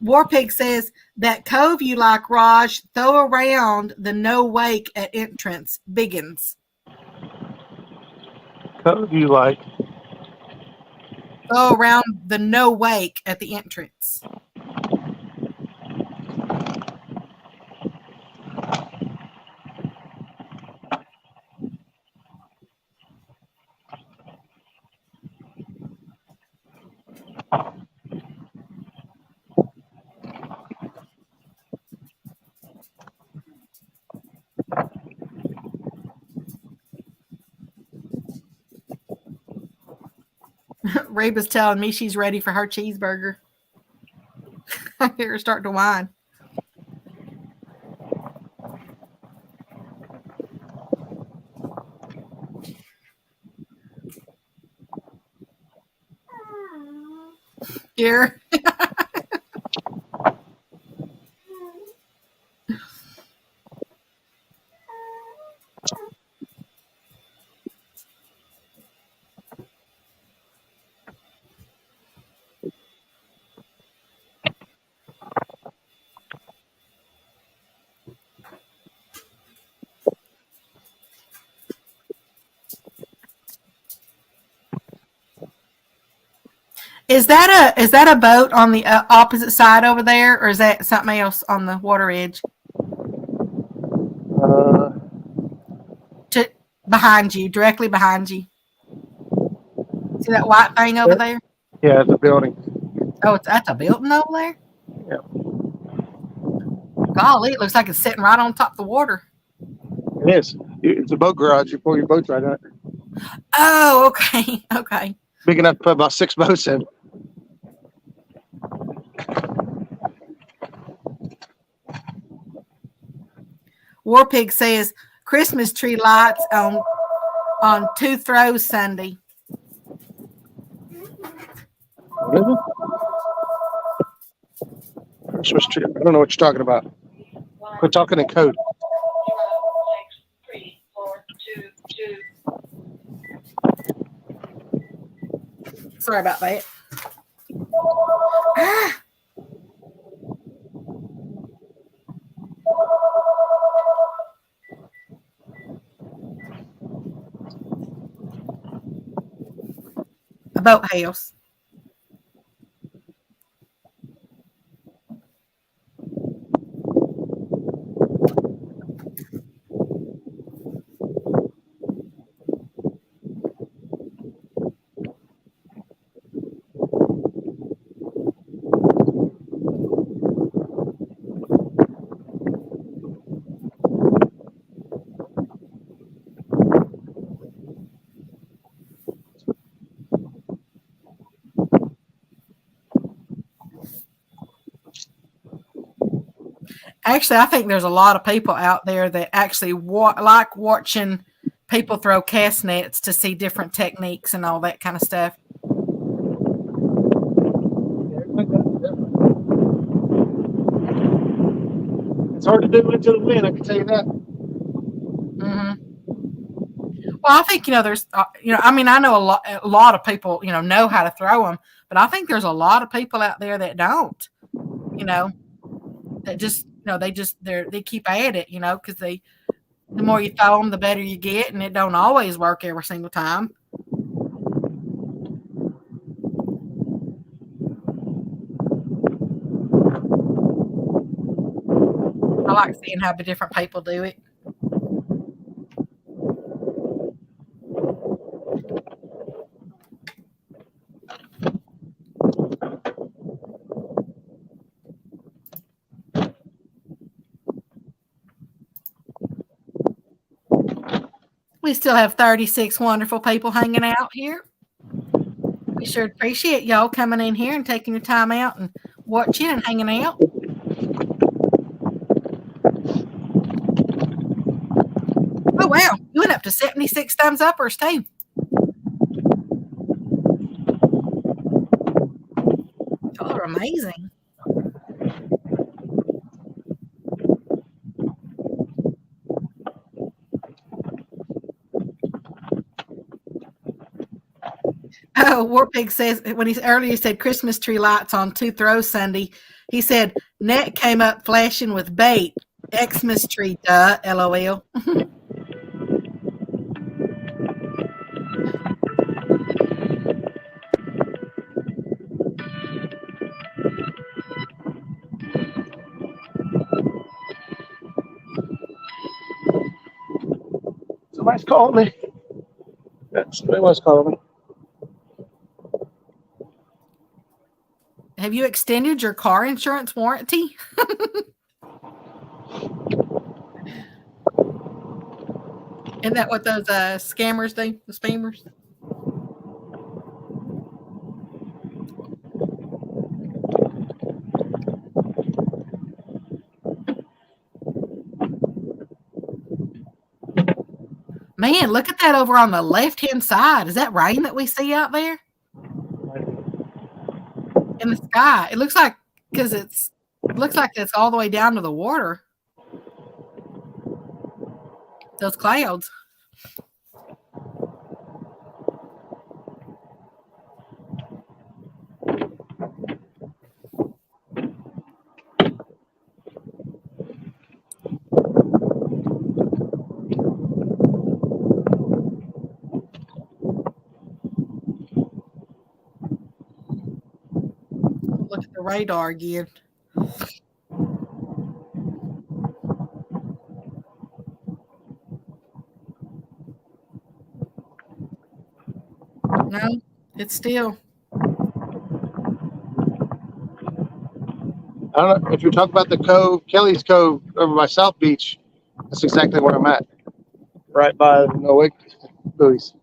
Warpig says that cove you like, Raj, throw around the no wake at entrance. Biggins. Code you like? Throw around the no wake at the entrance. Reba's telling me she's ready for her cheeseburger. I hear her start to whine. Here. Is that a boat on the opposite side over there, or is that something else on the water edge? Behind you, directly behind you. See that white thing over there? Yeah, it's a building. Oh, that's a building over there? Yeah. Golly, it looks like it's sitting right on top of the water. It is. It's a boat garage. You pull your boats right out. Oh, okay. Okay. Big enough to put about 6 boats in. Warpig says Christmas tree lights on 2 throws Sunday. What is it? Christmas tree. I don't know what you're talking about. Quit talking in code. 0, 6, 3, 4, 2, 2. Sorry about that. Ah. A boathouse. Actually, I think there's a lot of people out there that actually like watching people throw cast nets to see different techniques and all that kind of stuff. It's hard to do into the wind, I can tell you that. Mm-hmm. Well, I think, there's, I mean, I know a lot of people, know how to throw them, but I think there's a lot of people out there that don't, that just, they keep at it, because the more you throw them, the better you get, and it don't always work every single time. I like seeing how the different people do it. We still have 36 wonderful people hanging out here. We sure appreciate y'all coming in here and taking your time out and watching and hanging out. Oh, wow. You went up to 76 thumbs uppers, too. Y'all are amazing. Oh, Warpig says when he earlier said Christmas tree lights on 2 throws Sunday, he said net came up flashing with bait. Xmas tree, duh, LOL. Somebody's calling me. Yeah, somebody was calling me. Have you extended your car insurance warranty? Isn't that what those scammers do? The spammers? Man, look at that over on the left-hand side. Is that rain that we see out there? In the sky. It looks like, because it's all the way down to the water. Those clouds. Look at the radar again. No, it's still. I don't know if you're talking about the cove, Kelly's Cove over by South Beach. That's exactly where I'm at. Right by the Wake buoys.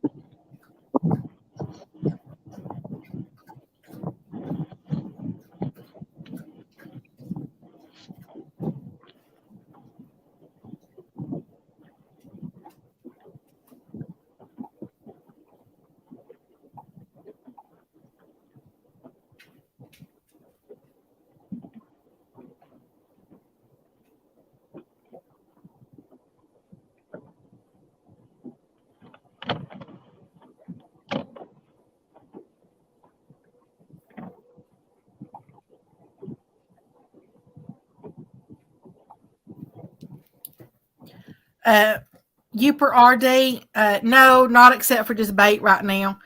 Uper RD, no, not except for just bait right now.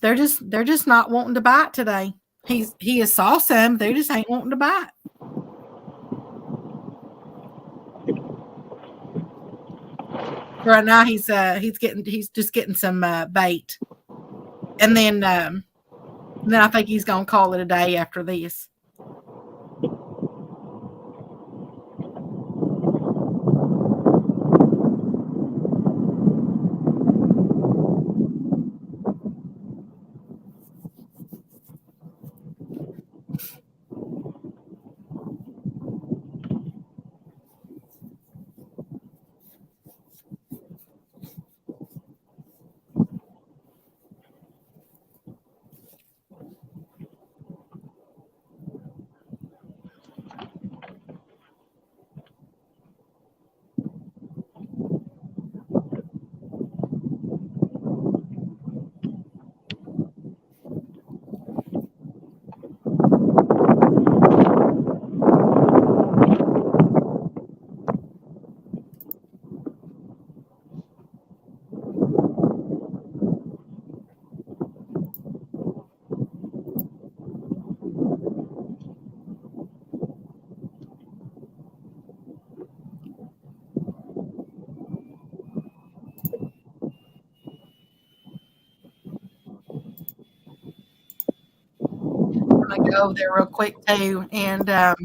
They're just not wanting to bite today. He has saw some, they just ain't wanting to bite. Right now he's just getting some bait. And then I think he's gonna call it a day after this. going to go over there real quick too, and I'm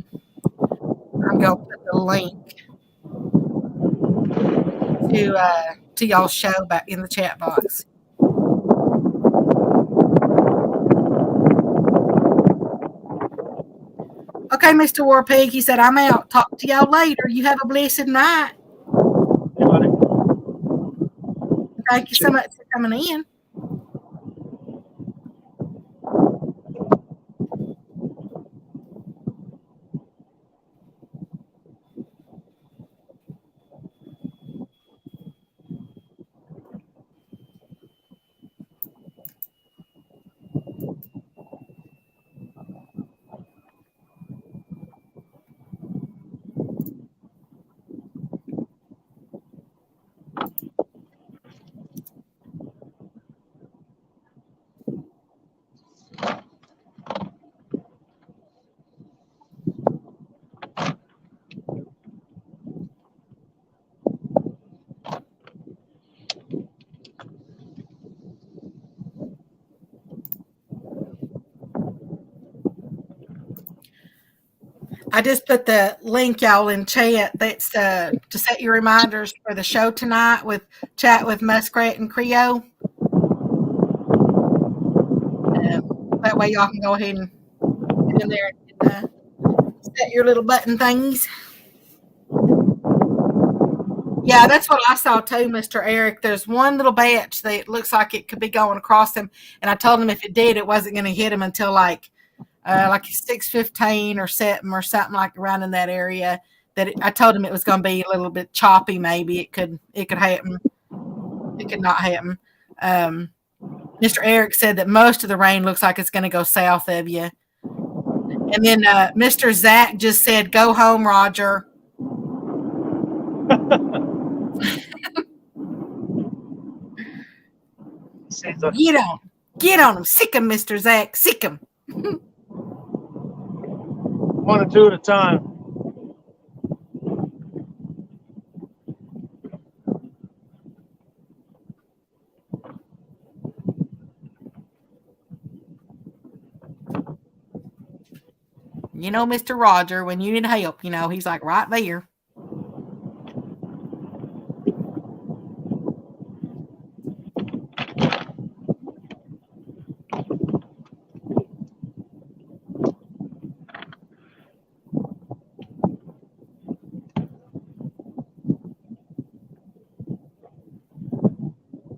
going to put the link to y'all's show back in the chat box. Okay, Mr. War Pig, he said, I'm out. Talk to y'all later. You have a blessed night. Hey, buddy. Thank you so much for coming in. I just put the link, y'all, in chat. That's to set your reminders for the show tonight with Chat with Muskrat and Creole. That way y'all can go ahead and get in there and set your little button thingies. Yeah, that's what I saw too, Mr. Eric. There's one little batch that looks like it could be going across him, and I told him if it did, it wasn't going to hit him until like 6:15 or something like around in that area. I told him it was going to be a little bit choppy. Maybe it could happen. It could not happen. Mr. Eric said that most of the rain looks like it's going to go south of you. And then Mr. Zach just said, "Go home, Roger." Get on him. Sick him, Mr. Zach. Sick him. One or two at a time. You know, Mr. Roger, when you need help, he's like right there.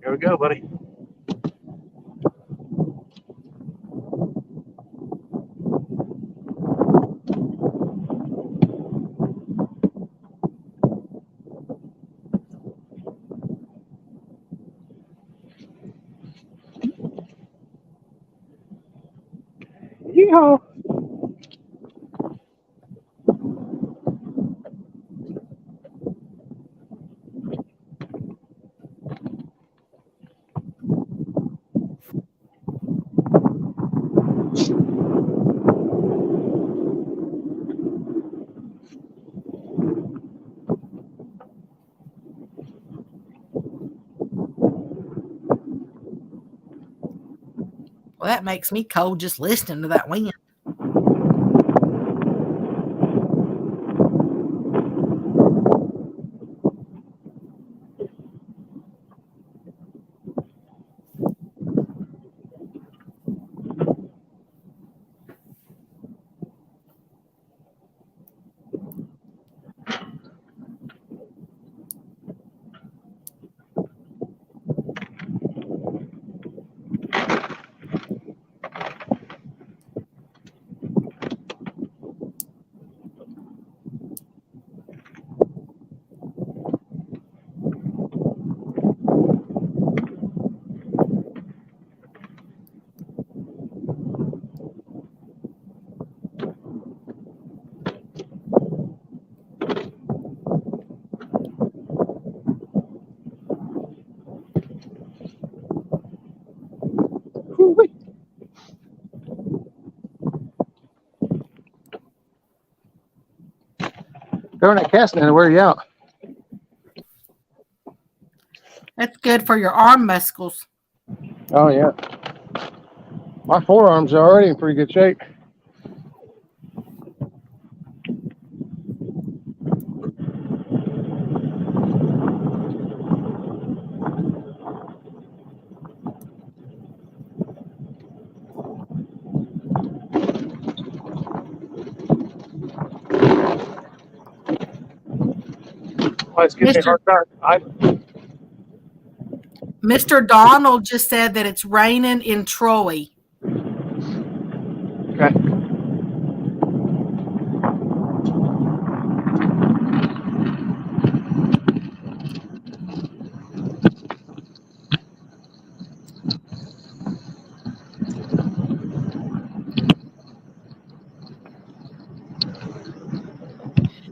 Here we go, buddy. Yeehaw! Well, that makes me cold just listening to that wind. Throwing that casting in to wear you out. That's good for your arm muscles. Oh, yeah. My forearms are already in pretty good shape. Why it's giving me a hard time. Mr. Donald just said that it's raining in Troy. Okay.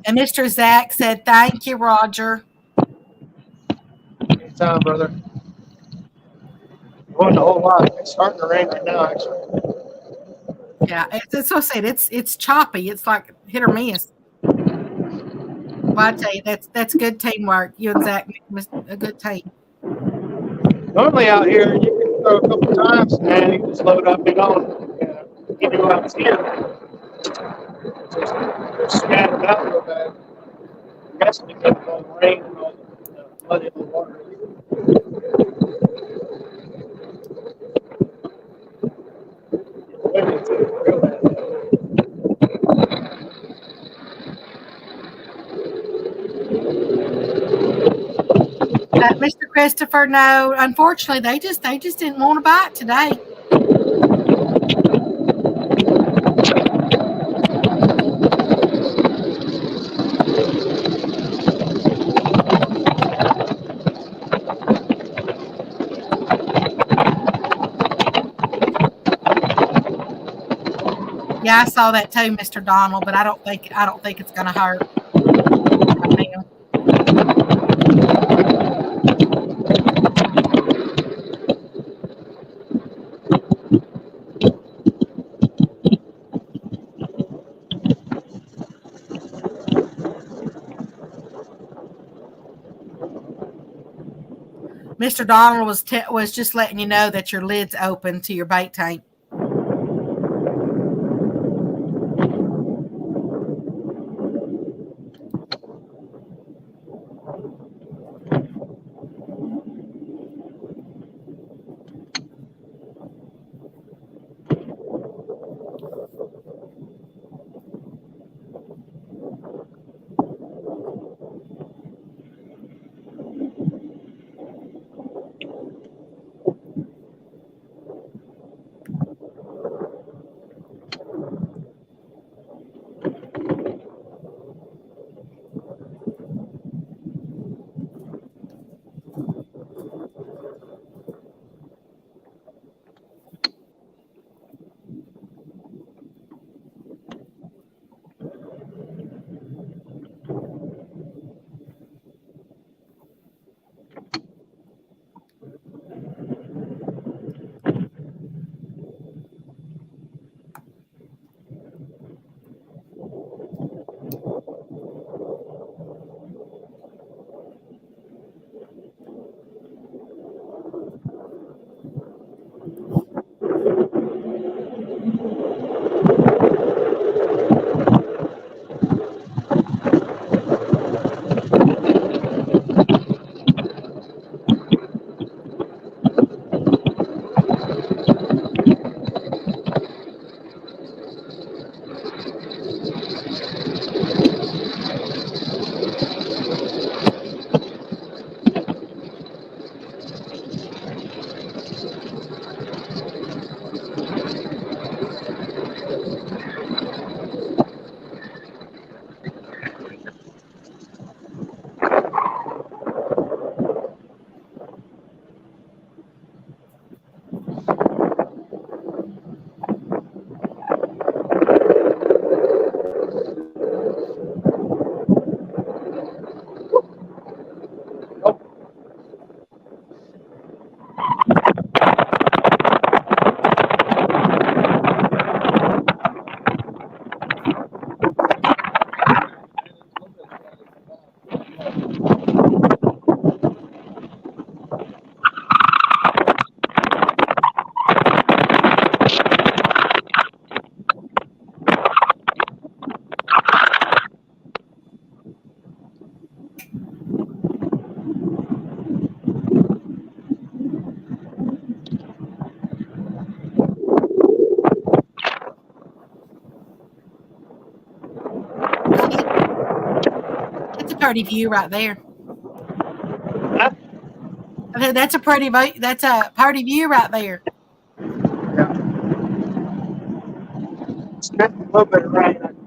And Mr. Zach said, thank you, Roger. Anytime, brother. Going a whole lot. It's starting to rain right now, actually. Yeah, it's what I said. It's choppy. It's like hit or miss. Well, I tell you, that's good teamwork. You and Zach make a good team. Normally out here, you can throw a couple times and you can just load up and on. You can go out here. They're scattered out real bad. I'm guessing because of all the rain and all the muddy in the water. It's real bad. Mr. Christopher, no, unfortunately, they just didn't want to bite today. Yeah, I saw that too, Mr. Donald, but I don't think it's going to hurt. Mr. Donald was just letting you know that your lid's open to your bait tank. That's a pretty view right there. That's a pretty boat. That's a party view right there. Yeah. It's getting a little bit of rain.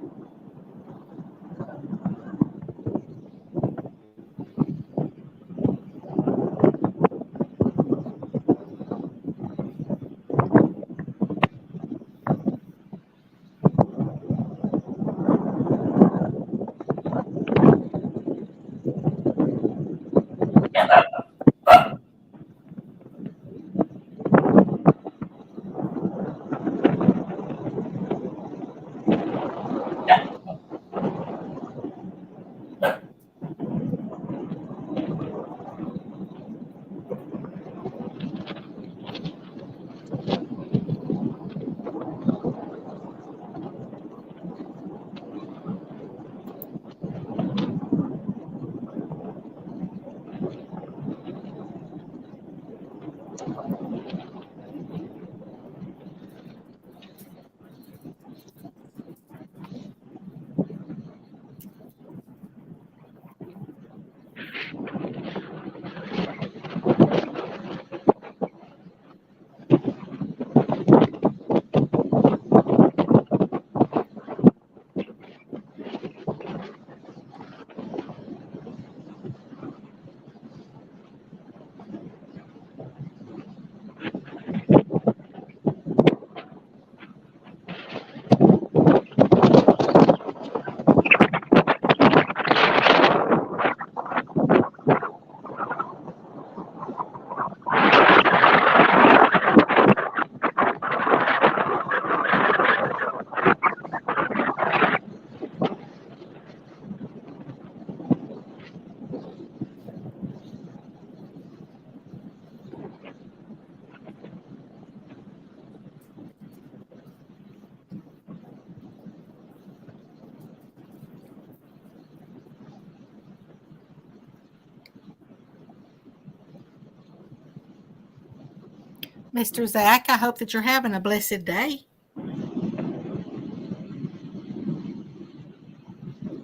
Mr. Zach, I hope that you're having a blessed day.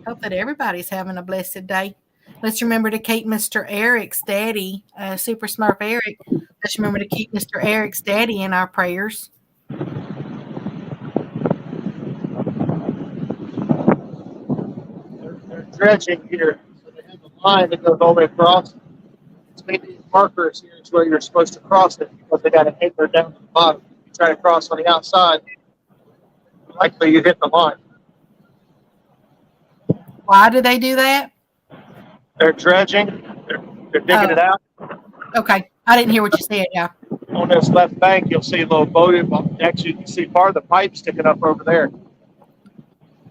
Hope that everybody's having a blessed day. Let's remember to keep Mr. Eric's daddy, Super Smurf Eric. Let's remember to keep Mr. Eric's daddy in our prayers. They're dredging here, so they have a line that goes all the way across. It's made these markers here is where you're supposed to cross it because they got an anchor down to the bottom. You try to cross on the outside, likely you hit the line. Why do they do that? They're dredging. They're digging it out. Okay. I didn't hear what you said. Yeah. On this left bank, you'll see a little boat. Actually, you can see part of the pipe sticking up over there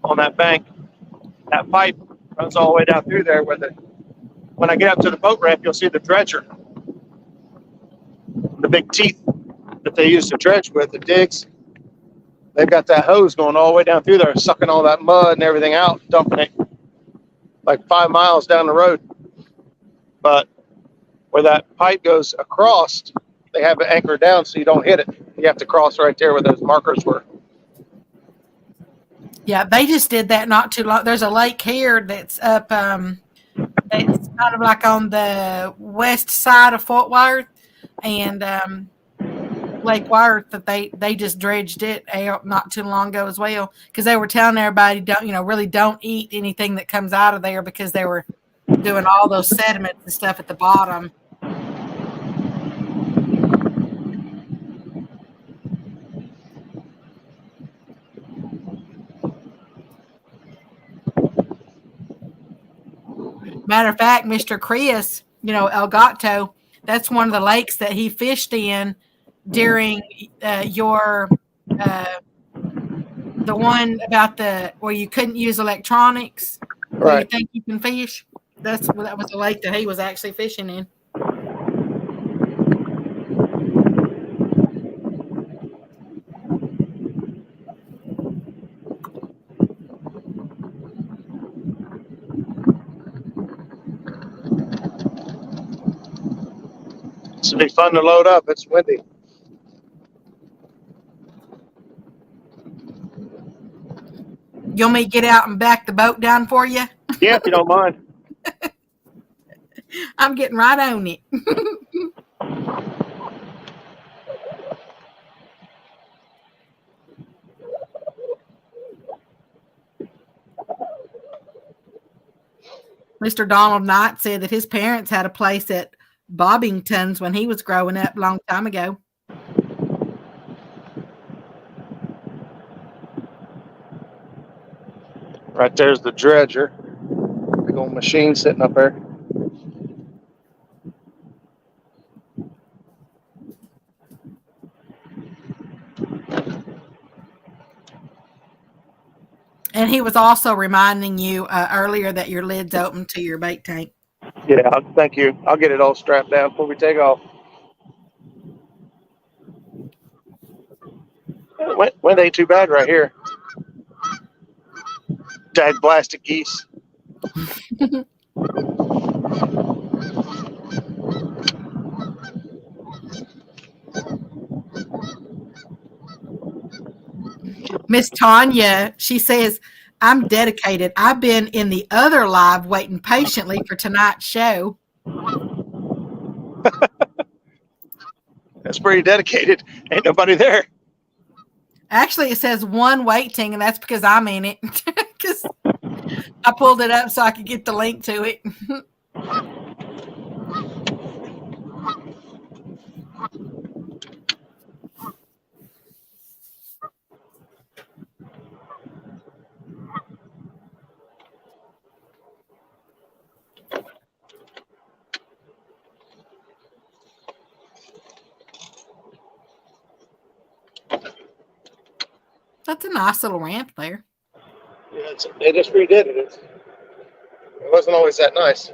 on that bank. That pipe runs all the way down through there. When I get up to the boat ramp, you'll see the dredger. The big teeth that they use to dredge with, the digs. They've got that hose going all the way down through there, sucking all that mud and everything out, dumping it like 5 miles down the road. But where that pipe goes across, they have it anchored down so you don't hit it. You have to cross right there where those markers were. Yeah, they just did that not too long. There's a lake here that's up, it's kind of like on the west side of Fort Worth, and Lake Worth, that they just dredged it out not too long ago as well, because they were telling everybody really don't eat anything that comes out of there because they were doing all those sediments and stuff at the bottom. Matter of fact, Mr. Chris, El Gato, that's one of the lakes that he fished in during the one about where you couldn't use electronics, where Right. you think you can fish. That was the lake that he was actually fishing in. This will be fun to load up. It's windy. You want me to get out and back the boat down for you? Yeah, if you don't mind. I'm getting right on it. Mr. Donald Knight said that his parents had a place at Bobbington's when he was growing up a long time ago. Right there's the dredger. Big old machine sitting up there. And he was also reminding you earlier that your lid's open to your bait tank. Yeah, thank you. I'll get it all strapped down before we take off. Wind ain't too bad right here. Dag blasted geese. Miss Tanya, she says, I'm dedicated. I've been in the other live waiting patiently for tonight's show. That's pretty dedicated. Ain't nobody there. Actually, it says one waiting, and that's because I'm in it. Because I pulled it up so I could get the link to it. That's a nice little ramp there. Yeah, they just redid it. It wasn't always that nice.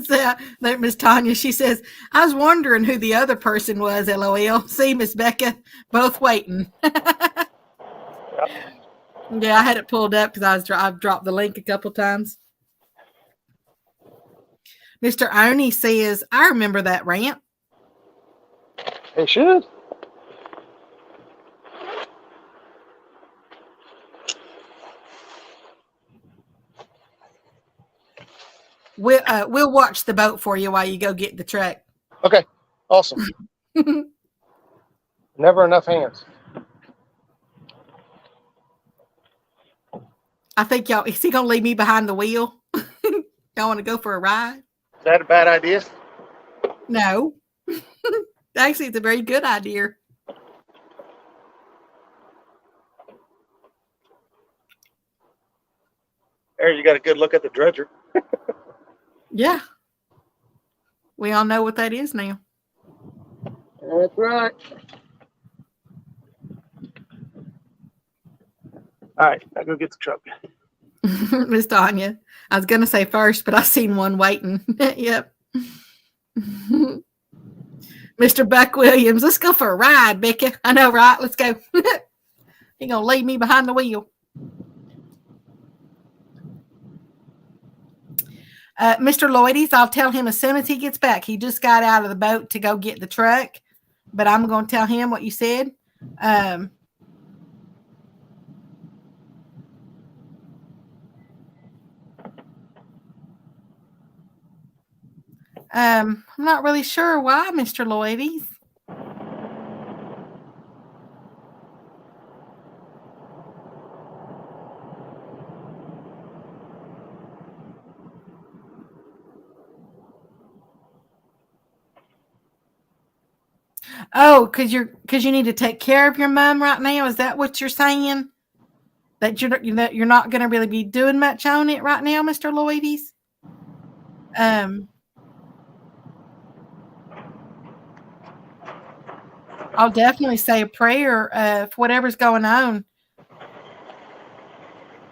So, Miss Tanya, she says, I was wondering who the other person was, LOL. See, Miss Becca, both waiting. Yeah, I had it pulled up because I've dropped the link a couple times. Mr. Oni says, I remember that ramp. They should. We'll watch the boat for you while you go get the truck. Okay, awesome. Never enough hands. I think y'all, is he going to leave me behind the wheel? Y'all want to go for a ride? Is that a bad idea? No. Actually, it's a very good idea. There, you got a good look at the dredger. Yeah. We all know what that is now. That's right. All right, I'll go get the truck. Miss Tanya. I was going to say first, but I seen one waiting. Yep. Mr. Buck Williams, let's go for a ride, Becca. I know, right? Let's go. He going to leave me behind the wheel. Mr. Lloydies, I'll tell him as soon as he gets back. He just got out of the boat to go get the truck, but I'm going to tell him what you said. I'm not really sure why, Mr. Lloydies. Oh, because you need to take care of your mom right now. Is that what you're saying? That you're not going to really be doing much on it right now, Mr. Lloydies? I'll definitely say a prayer for whatever's going on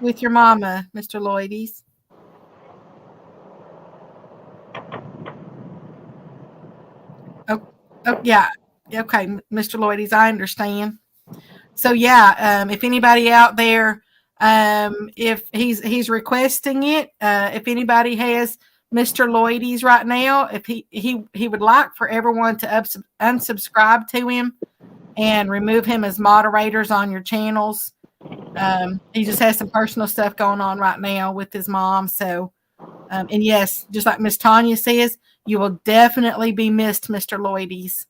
with your mama, Mr. Lloydies. Oh, yeah. Okay, Mr. Lloydies, I understand. So, yeah, if anybody out there, if he's requesting it, if anybody has Mr. Lloydies right now, if he would like for everyone to unsubscribe to him and remove him as moderators on your channels, He just has some personal stuff going on right now with his mom. So, and yes, just like Miss Tanya says, you will definitely be missed, Mr. Lloydies.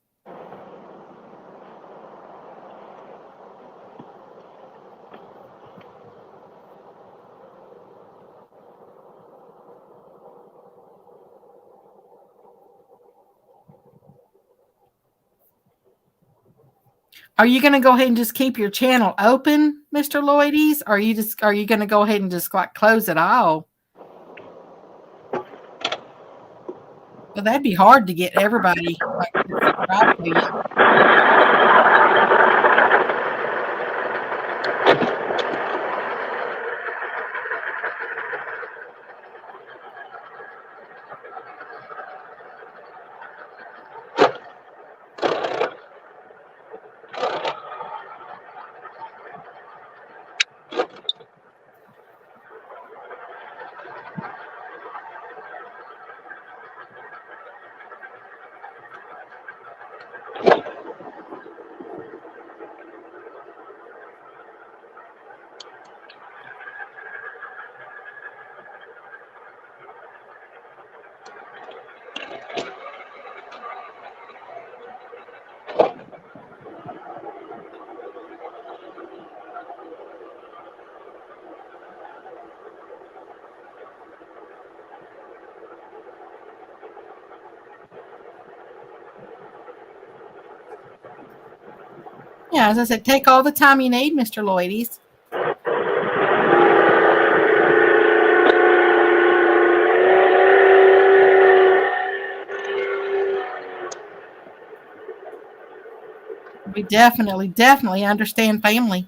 Are you going to go ahead and just keep your channel open, Mr. Lloydies? Or are you going to go ahead and just like close it all? Well, that'd be hard to get everybody like to subscribe to you. Yeah, as I said, take all the time you need, Mr. Lloydies. We definitely understand family.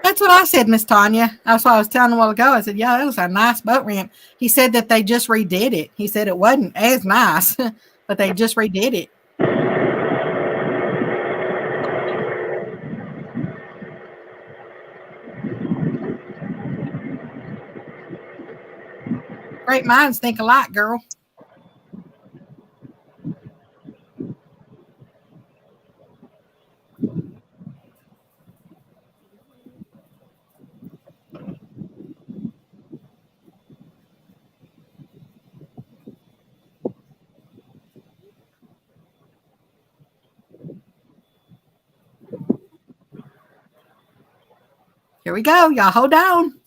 That's what I said, Miss Tanya. That's what I was telling a while ago. I said, yeah, that was a nice boat ramp. He said that they just redid it. He said it wasn't as nice, but they just redid it. Great minds think alike, girl. Here we go. Y'all hold on.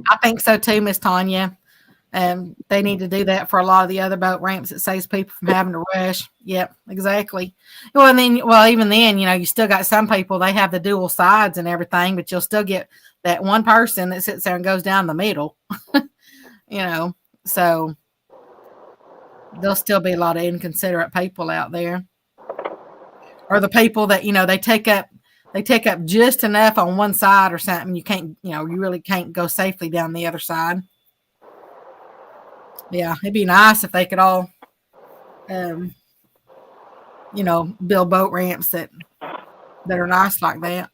I think so too, Miss Tanya. They need to do that for a lot of the other boat ramps. It saves people from having to rush. Yep, exactly. Well, and then, even then, you still got some people, they have the dual sides and everything, but you'll still get that one person that sits there and goes down the middle, so there'll still be a lot of inconsiderate people out there. Or the people that, they take up just enough on one side or something. You can't, you really can't go safely down the other side. Yeah, it'd be nice if they could all, build boat ramps that are nice like that.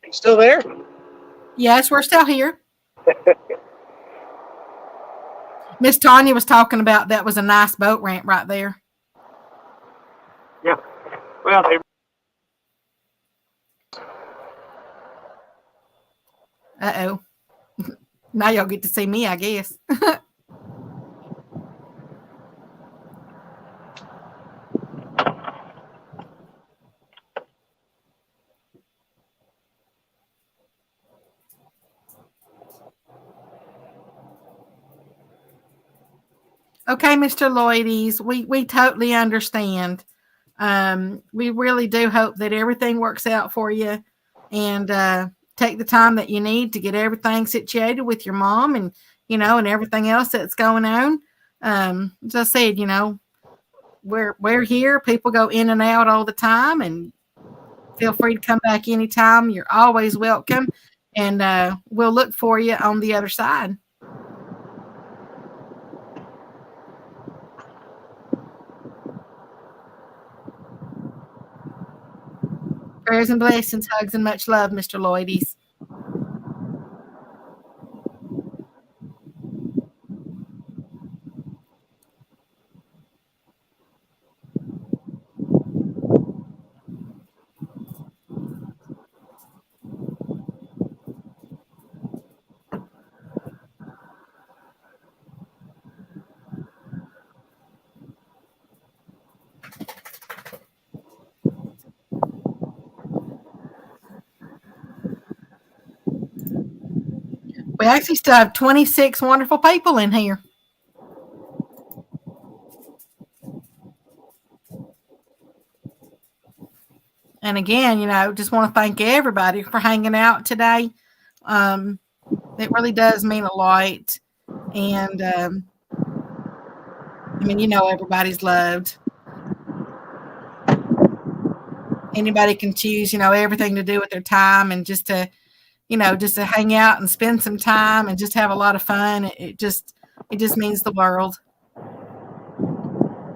You still there? Yes, we're still here. Miss Tanya was talking about that was a nice boat ramp right there. Yeah. Well, they Uh-oh. Now y'all get to see me, I guess. Okay, Mr. Lloydies, we totally understand. We really do hope that everything works out for you, and take the time that you need to get everything situated with your mom and, and everything else that's going on. As I said, we're here. People go in and out all the time, and feel free to come back anytime. You're always welcome, and we'll look for you on the other side. Prayers and blessings, hugs, and much love, Mr. Lloydies. We actually still have 26 wonderful people in here. And again, just want to thank everybody for hanging out today. It really does mean a lot. And everybody's loved. Anybody can choose, everything to do with their time, and just to hang out and spend some time and just have a lot of fun. It just means the world.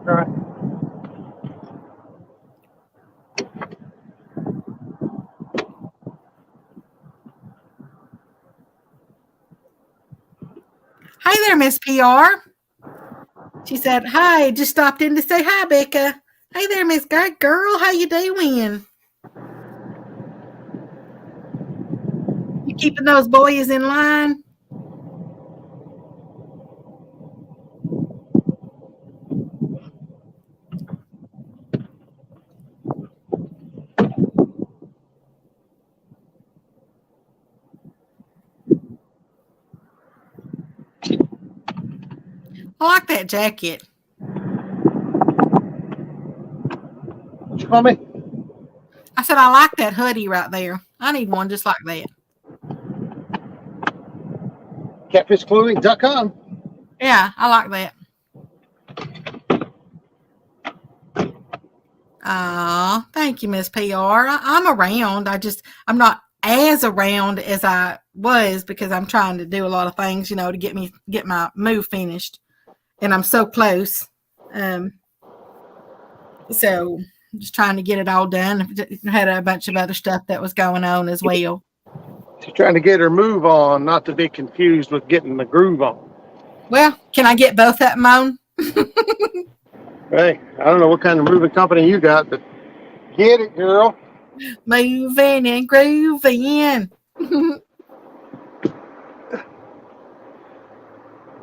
all right. Hi there, Miss PR. She said, hi, just stopped in to say hi, Becca. Hey there, Miss Girl, how you doing? You keeping those boys in line? I like that jacket. What you call me? I said, I like that hoodie right there. I need one just like that. Catfishclothing.com. Yeah, I like that. Thank you, Miss PR. I'm around. I'm not as around as I was because I'm trying to do a lot of things, to get my move finished. And I'm so close. So just trying to get it all done. I had a bunch of other stuff that was going on as well. She's trying to get her move on, not to be confused with getting the groove on. Well, can I get both of them on? Hey, I don't know what kind of moving company you got, but get it, girl. Moving and grooving.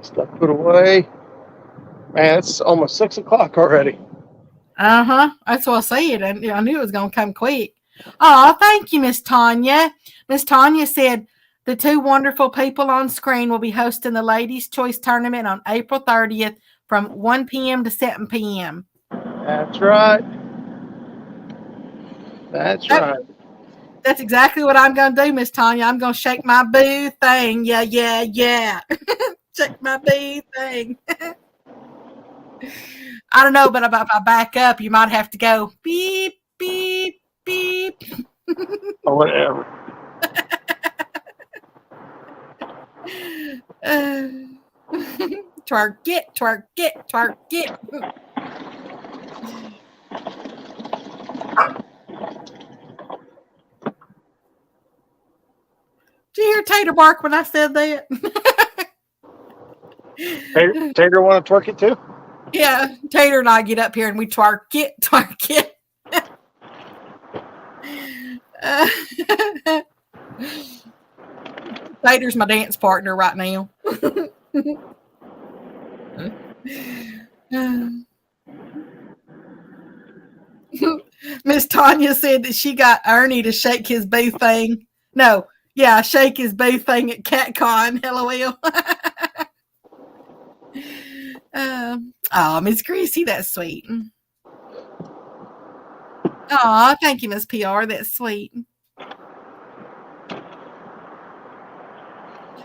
Stuff put away. Man, it's almost 6 o'clock already. That's what I said. I knew it was going to come quick. Oh, thank you, Miss Tanya. Miss Tanya said the two wonderful people on screen will be hosting the Ladies' Choice Tournament on April 30th from 1 p.m. to 7 p.m. That's right. That's right. That's exactly what I'm going to do, Miss Tanya. I'm going to shake my boo thing. Yeah. Shake my boo thing. I don't know, but if I back up, you might have to go beep, beep, beep. Or whatever. Twerk it. Did you hear Tater bark when I said that? Tater want to twerk it too? Yeah, Tater and I get up here and we twerk it. Tater's my dance partner right now. Miss Tanya said that she got Ernie to shake his boo thing. No, yeah, shake his boo thing at CatCon. LOL. Oh, Miss Chrissy, that's sweet. Oh, thank you, Miss PR. That's sweet.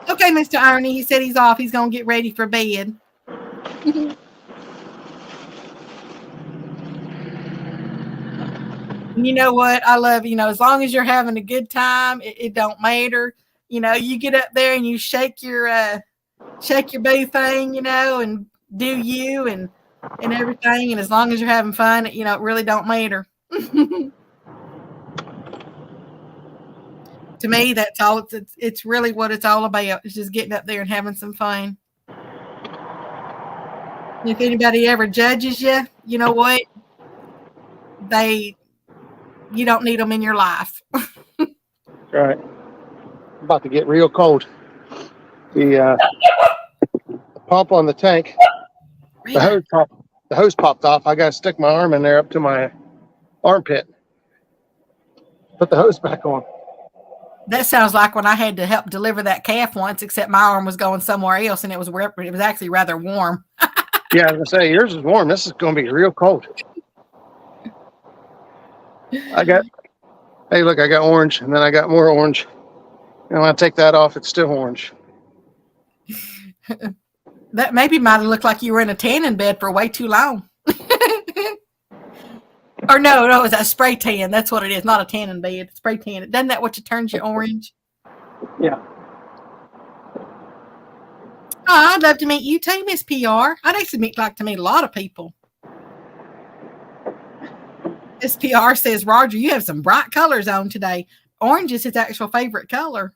Okay, Mr. Ernie, he said he's off. He's going to get ready for bed. You know what? I love, as long as you're having a good time, it don't matter. You get up there and you shake your boo thing, and do you and everything. And as long as you're having fun, it really don't matter. To me, that's all. It's really what it's all about. It's just getting up there and having some fun. If anybody ever judges you, you know what? You don't need them in your life. Right. About to get real cold. The pump on the tank, the hose popped off. I got to stick my arm in there up to my armpit. Put the hose back on. That sounds like when I had to help deliver that calf once, except my arm was going somewhere else, and it was actually rather warm. Yeah, I was gonna say yours is warm. This is going to be real cold. Hey, look, I got orange, and then I got more orange. And when I take that off, it's still orange. That maybe might have looked like you were in a tanning bed for way too long. Or no, it was a spray tan. That's what it is. Not a tanning bed. Spray tan. Doesn't that what you turns you orange? Yeah. Oh, I'd love to meet you too, Miss PR. I'd actually like to meet a lot of people. Miss PR says, Roger, you have some bright colors on today. Orange is his actual favorite color.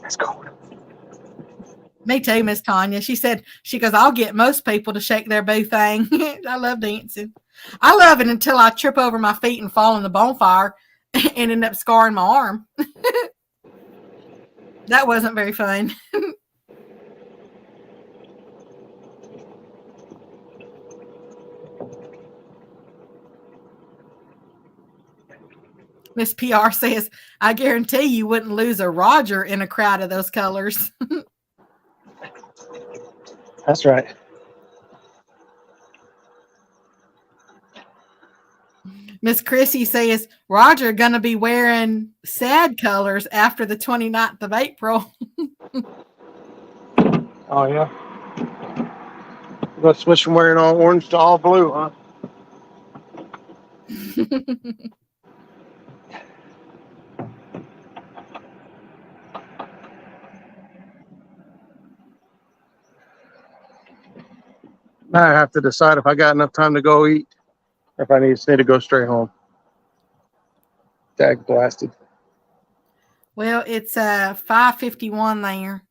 That's cold. Me too, Miss Tanya. She goes, I'll get most people to shake their boo thing. I love dancing. I love it until I trip over my feet and fall in the bonfire and end up scarring my arm. That wasn't very fun. Miss PR says, I guarantee you wouldn't lose a Roger in a crowd of those colors. That's right. Miss Chrissy says, Roger gonna be wearing sad colors after the 29th of April. Oh, yeah. We're going to switch from wearing all orange to all blue, huh? Now I have to decide if I got enough time to go eat or if I need to go straight home. Dag blasted. Well, it's 5:51 there.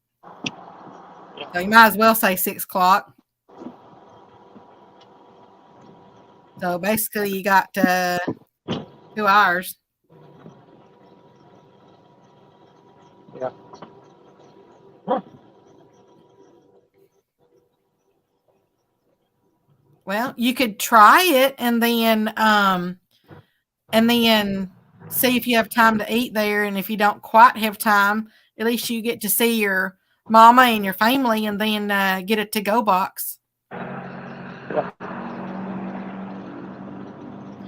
So you might as well say 6 o'clock. So basically you got 2 hours. Yeah. Well, you could try it and then see if you have time to eat there. And if you don't quite have time, at least you get to see your mama and your family and then get a to-go box.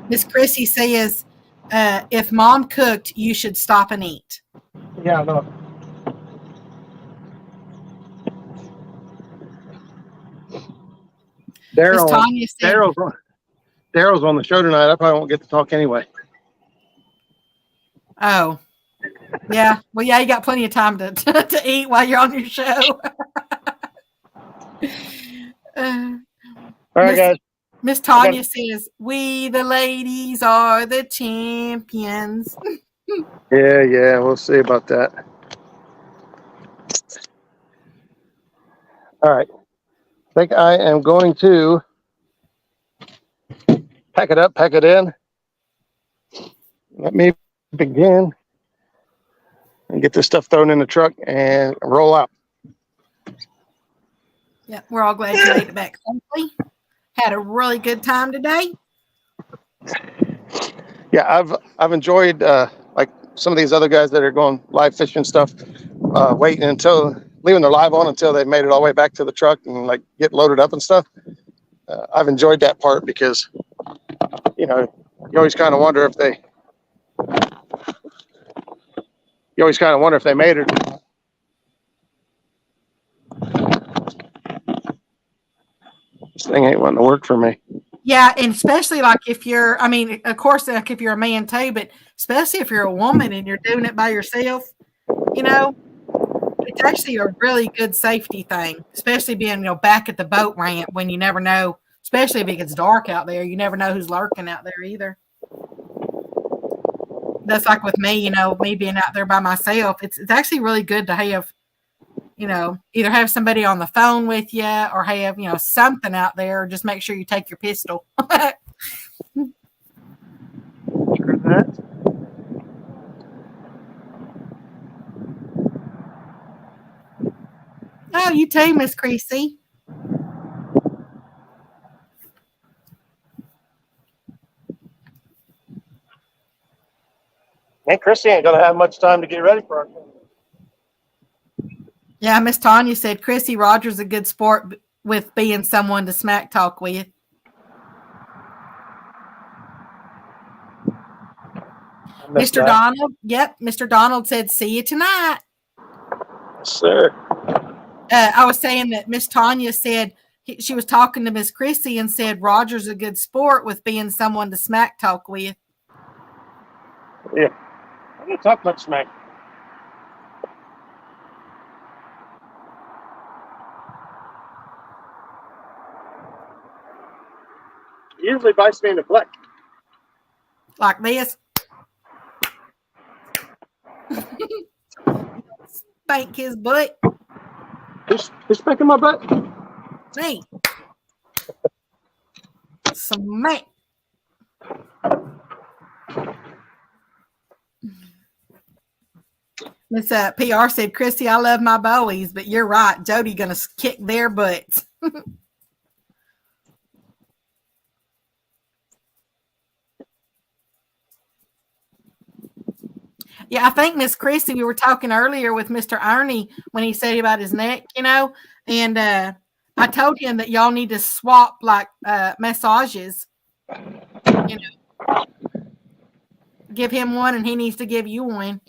Miss Chrissy says, if mom cooked, you should stop and eat. Yeah, no. Miss Tanya said, Daryl's on the show tonight. I probably won't get to talk anyway. oh, yeah. Well, yeah, you got plenty of time to eat while you're on your show. All right, guys. Miss Tanya says, "We the ladies are the champions." Yeah, we'll see about that. All right. I think I am going to pack it up, pack it in. Let me begin and get this stuff thrown in the truck and roll out. Yeah, we're all glad you made it back safely. Had a really good time today. Yeah, I've enjoyed like some of these other guys that are going live fishing stuff, waiting until leaving their live on until they made it all the way back to the truck and like get loaded up and stuff. I've enjoyed that part because you always kind of wonder if they made it. This thing ain't wanting to work for me. Yeah, and especially like if you're, I mean, of course, like if you're a man too, but especially if you're a woman and you're doing it by yourself, it's actually a really good safety thing, especially being, back at the boat ramp when you never know, especially if it gets dark out there, you never know who's lurking out there either. That's like with me, me being out there by myself. It's actually really good to have, either have somebody on the phone with you or have, something out there. Or just make sure you take your pistol. Turn that. Oh, you too, Miss Creasy. And Chrissy ain't gonna have much time to get ready for it. Yeah, Miss Tanya said Chrissy Rogers a good sport with being someone to smack talk with. Mr. Donald, Mr. Donald said, "See you tonight." Yes, sir. I was saying that Miss Tanya said she was talking to Miss Chrissy and said Roger's a good sport with being someone to smack talk with. Yeah, I don't talk much smack. He usually bites me in the butt. Like this. Spank his butt. Who's spanking my butt? Me. Smack. Miss PR said, Christy, I love my bowies, but you're right. Jody gonna kick their butts. Yeah, I think Miss Christy, we were talking earlier with Mr. Ernie when he said about his neck, and I told him that y'all need to swap like massages. Give him one and he needs to give you one.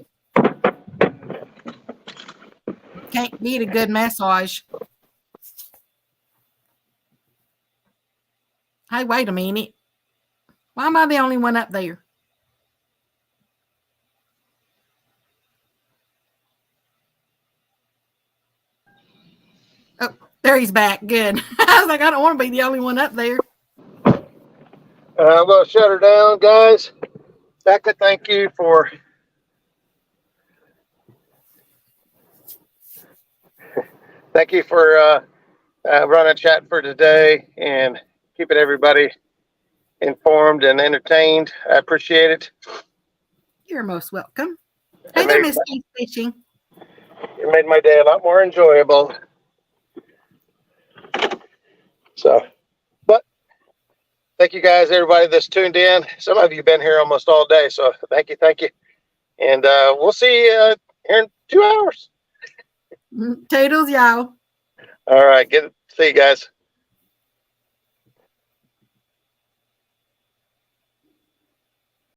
Can't beat a good massage. Hey, wait a minute. Why am I the only one up there? Oh, there he's back. Good. I was like, I don't want to be the only one up there. I'm going to shut her down, guys. Becca, thank you for running chat for today and keeping everybody informed and entertained. I appreciate it. You're most welcome. Hey there, Miss Keith Fishing. You made my day a lot more enjoyable. So, but thank you guys, everybody that's tuned in. Some of you have been here almost all day, so thank you. And we'll see you here in 2 hours. Toodles, y'all. All right, see you guys.